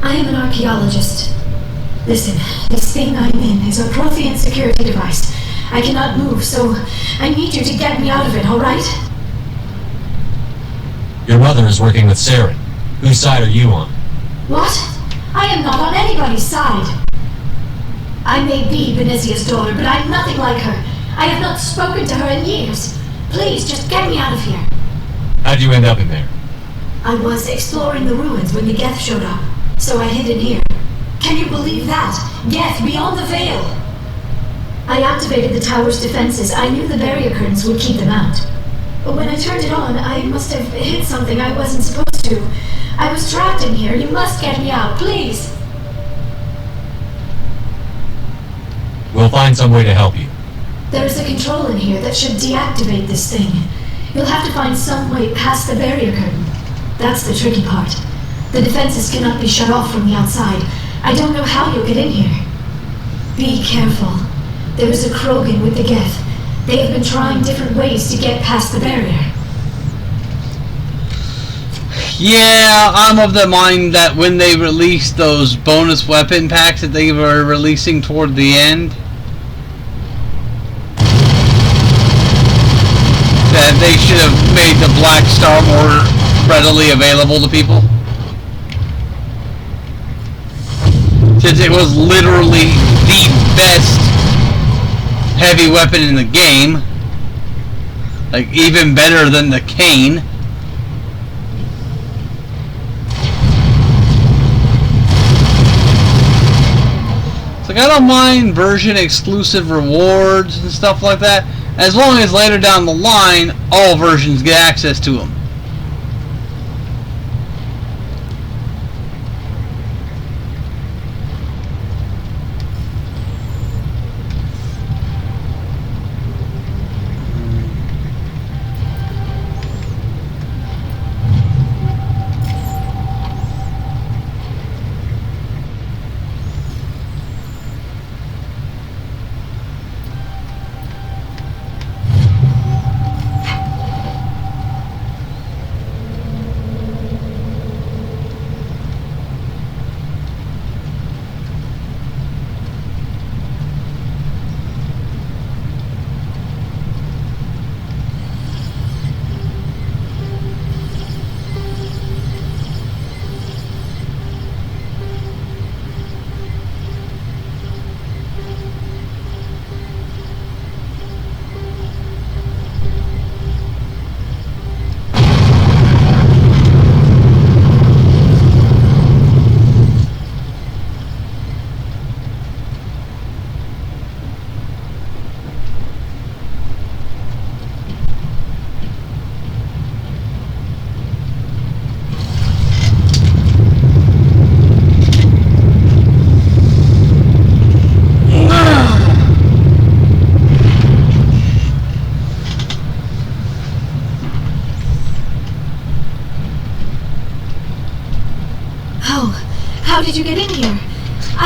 E: I am an archaeologist. Listen, this thing I'm in is a Prothean security device. I cannot move, so I need you to get me out of it, alright?
F: Your mother is working with Saren. Whose side are you on?
E: What? I am not on anybody's side. I may be Benezia's daughter, but I'm nothing like her. I have not spoken to her in years. Please, just get me out of here.
F: How'd you end up in there?
E: I was exploring the ruins when the Geth showed up, so I hid in here. Can you believe that? Geth, beyond the veil! I activated the tower's defenses. I knew the barrier curtains would keep them out. But when I turned it on, I must have hit something I wasn't supposed to. I was trapped in here. You must get me out, please!
F: We'll find some way to help you.
E: There is a control in here that should deactivate this thing. You'll have to find some way past the barrier curtain. That's the tricky part. The defenses cannot be shut off from the outside. I don't know how you'll get in here. Be careful. There is a Krogan with the Geth. They have been trying different ways to get past the barrier.
A: Yeah, I'm of the mind that when they released those bonus weapon packs that they were releasing toward the end, that they should have made the Black Star more readily available to people. Since it was literally the best heavy weapon in the game. Like, even better than the cane. It's like, I don't mind version exclusive rewards and stuff like that, as long as later down the line all versions get access to them.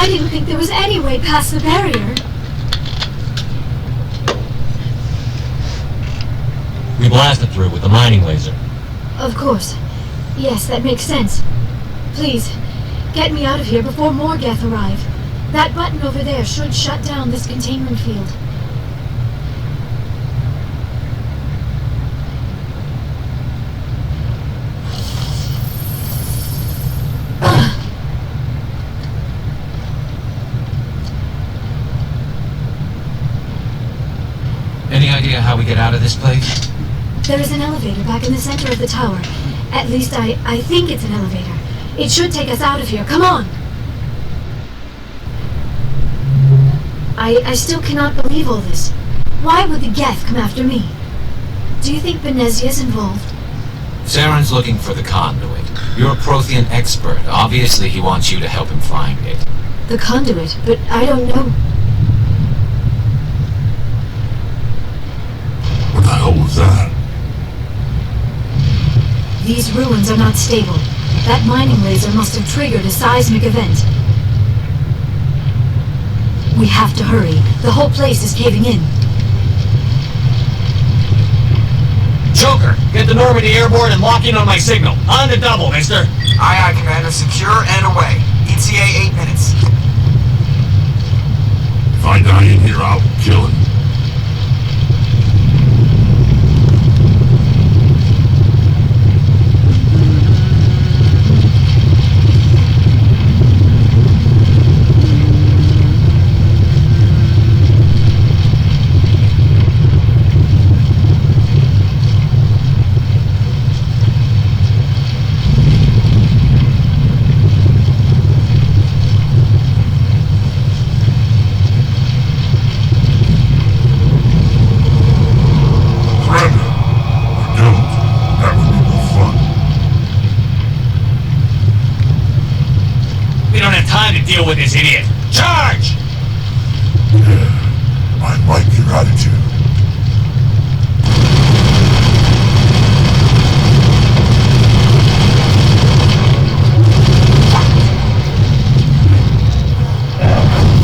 E: I didn't think there was any way past the barrier.
F: We blasted through with the mining laser.
E: Of course. Yes, that makes sense. Please, get me out of here before more Geth arrive. That button over there should shut down this containment field.
F: Any idea how we get out of this place?
E: There is an elevator back in the center of the tower. At least I think it's an elevator. It should take us out of here. Come on! I still cannot believe all this. Why would the Geth come after me? Do you think Benezia's involved?
F: Saren's looking for the conduit. You're a Prothean expert. Obviously he wants you to help him find it.
E: The conduit? But I don't know.
U: What the hell was that?
E: These ruins are not stable. That mining laser must have triggered a seismic event. We have to hurry. The whole place is caving in.
F: Joker, get the Normandy airborne and lock in on my signal. On the double, mister.
H: Aye, aye, Commander. Secure and away. ETA 8 minutes.
U: If I die in here, I'll kill him.
F: Deal with this idiot. Charge!
U: Yeah, I like your attitude.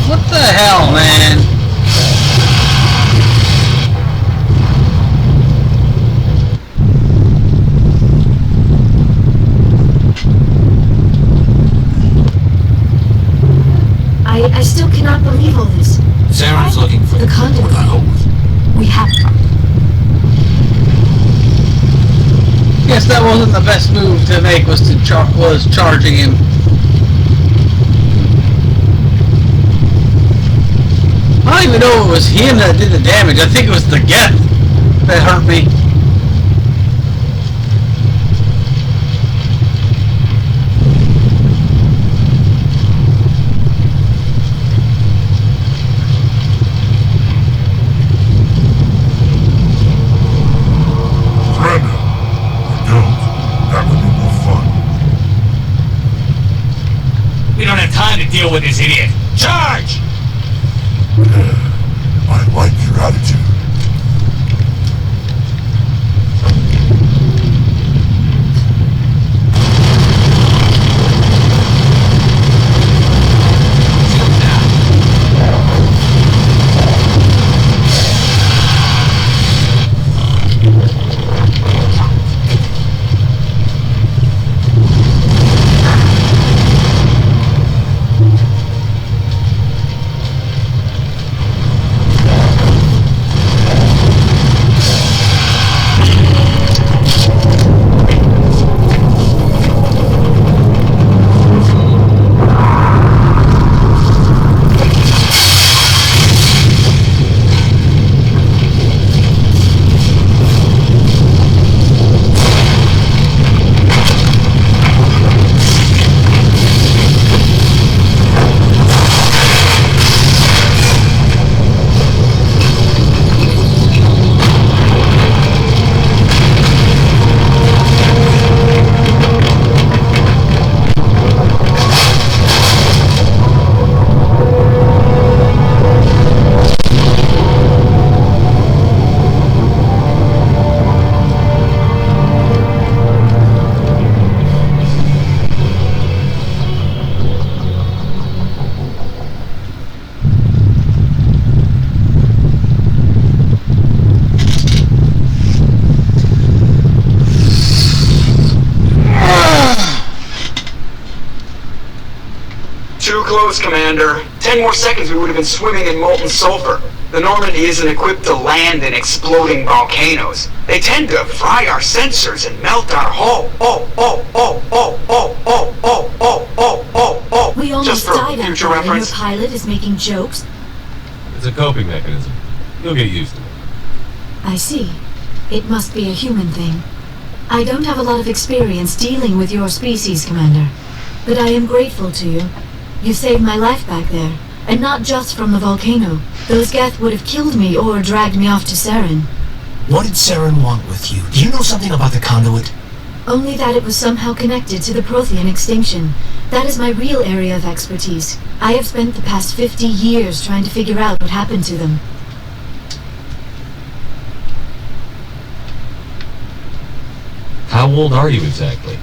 A: What the hell, man?
E: I still cannot believe all this.
F: Saren's looking for
E: the conduit. We have...
A: Guess that wasn't the best move to make, was charging him. I don't even know it was him that did the damage. I think it was the Geth that hurt me.
F: Deal with this idiot. Charge!
U: Yeah, I like your attitude.
H: course, Commander. 10 more seconds we would have been swimming in molten sulfur. The Normandy isn't equipped to land in exploding volcanoes. They tend to fry our sensors and melt our hull.
E: We almost
H: Just for
E: died out
H: future
E: there, and your
H: reference.
E: pilot is making jokes.
S: It's a coping mechanism. You'll get used to it.
E: I see. It must be a human thing. I don't have a lot of experience dealing with your species, Commander. But I am grateful to you. You saved my life back there. And not just from the volcano. Those Geth would have killed me or dragged me off to Saren.
J: What did Saren want with you? Do you know something about the conduit?
E: Only that it was somehow connected to the Prothean extinction. That is my real area of expertise. I have spent the past 50 years trying to figure out what happened to them.
F: How old are you exactly?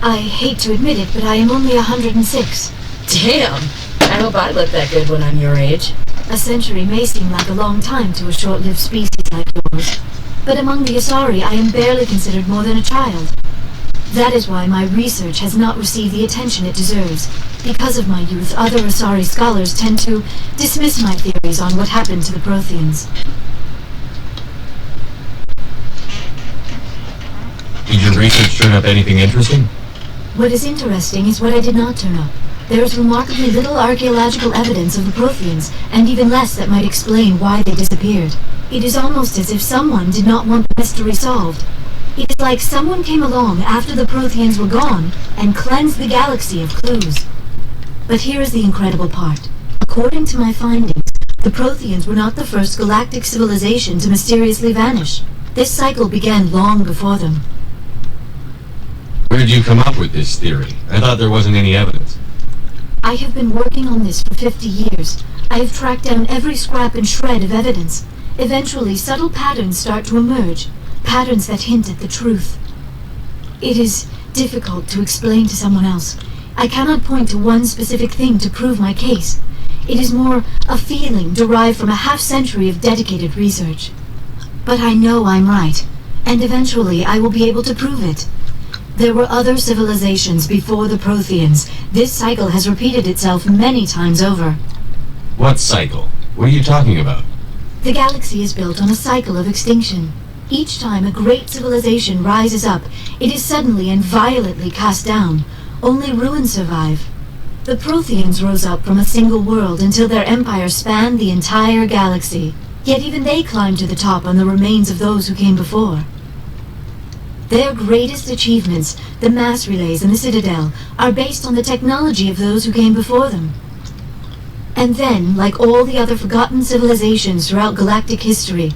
E: I hate to admit it, but I am only 106.
M: Damn! I hope I look that good when I'm your age.
E: A century may seem like a long time to a short-lived species like yours, but among the Asari I am barely considered more than a child. That is why my research has not received the attention it deserves. Because of my youth, other Asari scholars tend to dismiss my theories on what happened to the Protheans.
F: Did your research turn up anything interesting?
E: What is interesting is what I did not turn up. There is remarkably little archaeological evidence of the Protheans, and even less that might explain why they disappeared. It is almost as if someone did not want the mystery solved. It is like someone came along after the Protheans were gone and cleansed the galaxy of clues. But here is the incredible part. According to my findings, the Protheans were not the first galactic civilization to mysteriously vanish. This cycle began long before them.
F: Where did you come up with this theory? I thought there wasn't any evidence.
E: I have been working on this for 50 years. I have tracked down every scrap and shred of evidence. Eventually, subtle patterns start to emerge. Patterns that hint at the truth. It is difficult to explain to someone else. I cannot point to one specific thing to prove my case. It is more a feeling derived from a half-century of dedicated research. But I know I'm right, and eventually I will be able to prove it. There were other civilizations before the Protheans. This cycle has repeated itself many times over.
F: What cycle? What are you talking about?
E: The galaxy is built on a cycle of extinction. Each time a great civilization rises up, it is suddenly and violently cast down. Only ruins survive. The Protheans rose up from a single world until their empire spanned the entire galaxy. Yet even they climbed to the top on the remains of those who came before. Their greatest achievements, the mass relays and the Citadel, are based on the technology of those who came before them. And then, like all the other forgotten civilizations throughout galactic history,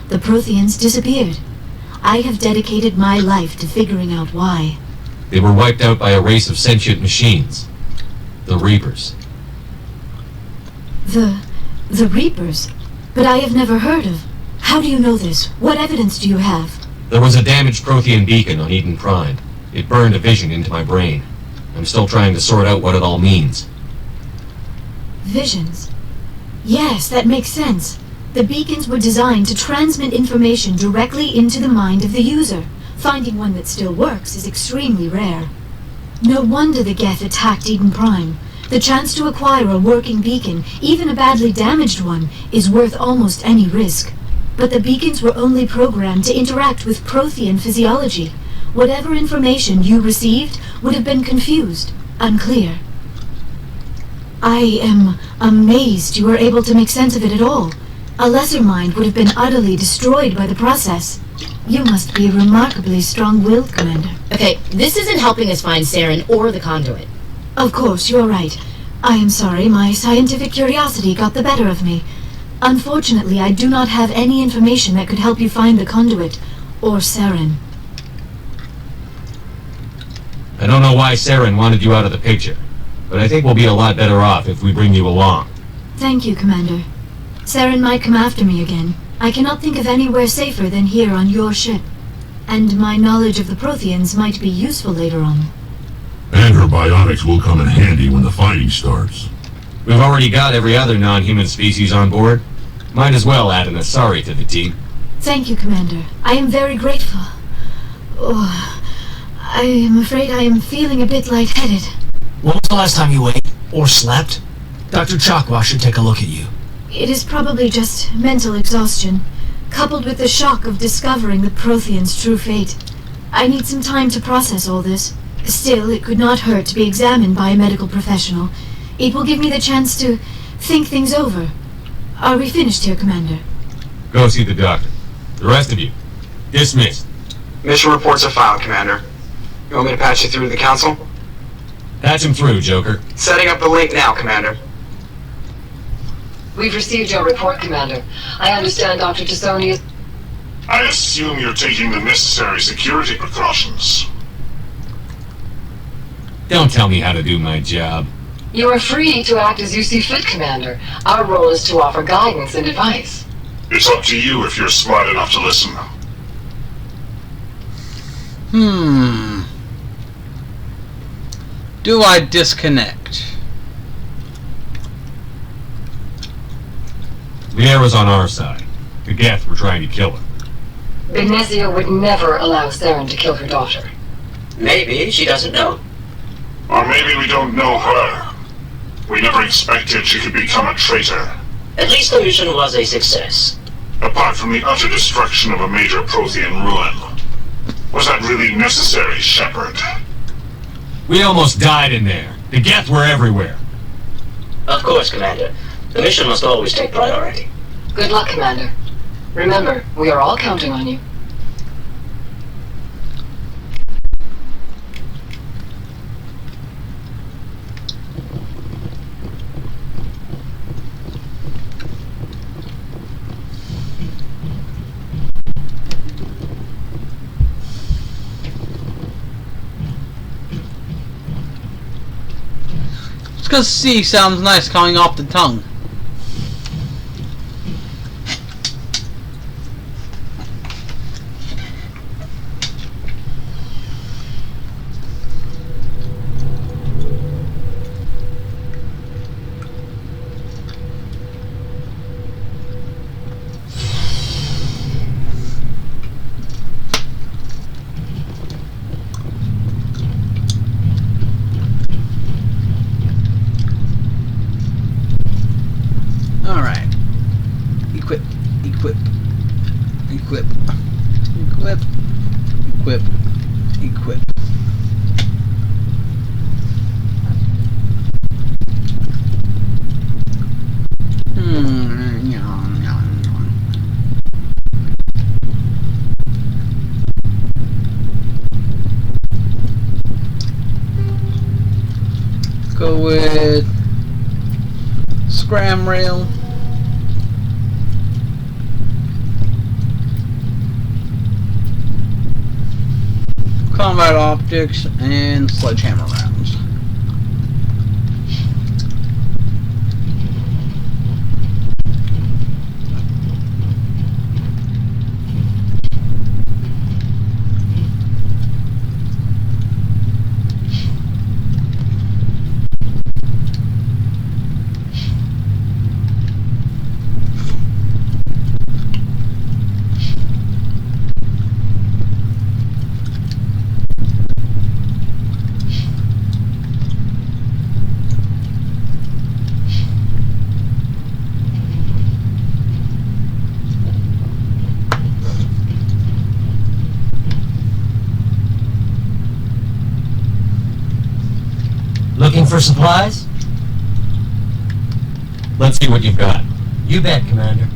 E: the Protheans disappeared. I have dedicated my life to figuring out why.
F: They were wiped out by a race of sentient machines. The Reapers.
E: The Reapers? But I have never heard of. How do you know this? What evidence do you have?
F: There was a damaged Prothean beacon on Eden Prime. It burned a vision into my brain. I'm still trying to sort out what it all means.
E: Visions? Yes, that makes sense. The beacons were designed to transmit information directly into the mind of the user. Finding one that still works is extremely rare. No wonder the Geth attacked Eden Prime. The chance to acquire a working beacon, even a badly damaged one, is worth almost any risk. But the beacons were only programmed to interact with Prothean physiology. Whatever information you received would have been confused, unclear. I am amazed you were able to make sense of it at all. A lesser mind would have been utterly destroyed by the process. You must be remarkably strong-willed, Commander.
M: Okay, this isn't helping us find Saren or the conduit.
E: Of course, you're right. I am sorry, my scientific curiosity got the better of me. Unfortunately, I do not have any information that could help you find the conduit, or Saren.
F: I don't know why Saren wanted you out of the picture, but I think we'll be a lot better off if we bring you along.
E: Thank you, Commander. Saren might come after me again. I cannot think of anywhere safer than here on your ship. And my knowledge of the Protheans might be useful later on.
U: And her bionics will come in handy when the fighting starts.
F: We've already got every other non-human species on board. Might as well add an Asari to the team.
E: Thank you, Commander. I am very grateful. Oh, I am afraid I am feeling a bit lightheaded.
J: When was the last time you ate? Or slept? Dr. Chakwa should take a look at you.
K: It is probably just mental exhaustion, coupled with the shock of discovering the Prothean's true fate. I need some time to process all this. Still, it could not hurt to be examined by a medical professional. It will give me the chance to think things over. Are we finished here, Commander?
F: Go see the doctor. The rest of you, dismissed.
H: Mission reports are filed, Commander. You want me to patch you through to the Council?
F: Patch him through, Joker.
H: Setting up the link now, Commander.
N: We've received your report, Commander. I understand Dr. Tassoni is...
O: I assume you're taking the necessary security precautions.
F: Don't tell me how to do my job.
N: You are free to act as you see fit, Commander. Our role is to offer guidance and advice.
O: It's up to you if you're smart enough to listen.
A: Do I disconnect?
F: Liera's on our side. The Geth were trying to kill her.
N: Benezia would never allow Saren to kill her daughter.
T: Maybe she doesn't know.
O: Or maybe we don't know her. We never expected she could become a traitor.
T: At least the mission was a success.
O: Apart from the utter destruction of a major Prothean ruin. Was that really necessary, Shepard?
F: We almost died in there. The Geth were everywhere.
T: Of course, Commander. The mission must always take priority.
N: Good luck, Commander. Remember, we are all counting on you.
A: It's because C sounds nice coming off the tongue. Alright. Equip. Equip. Equip. Equip. Equip. Equip. Go with Scram Rail. Combat optics and sledgehammer rounds.
C: Looking for supplies?
F: Let's see what you've got.
C: You bet, Commander.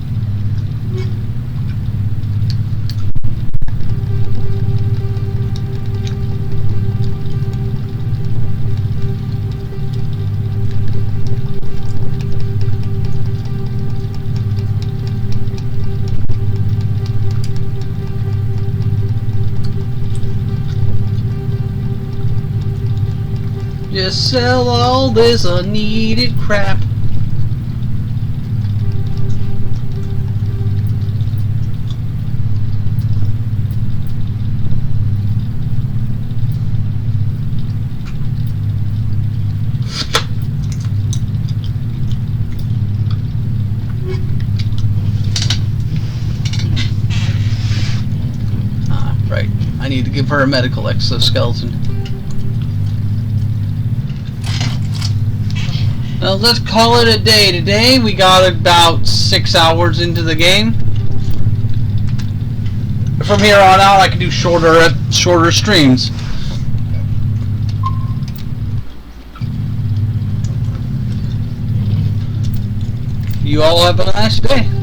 A: Just sell all this unneeded crap. Ah, right. I need to give her a medical exoskeleton. Now let's call it a day. Today we got about 6 hours into the game. From here on out, I can do shorter streams. You all have a nice day.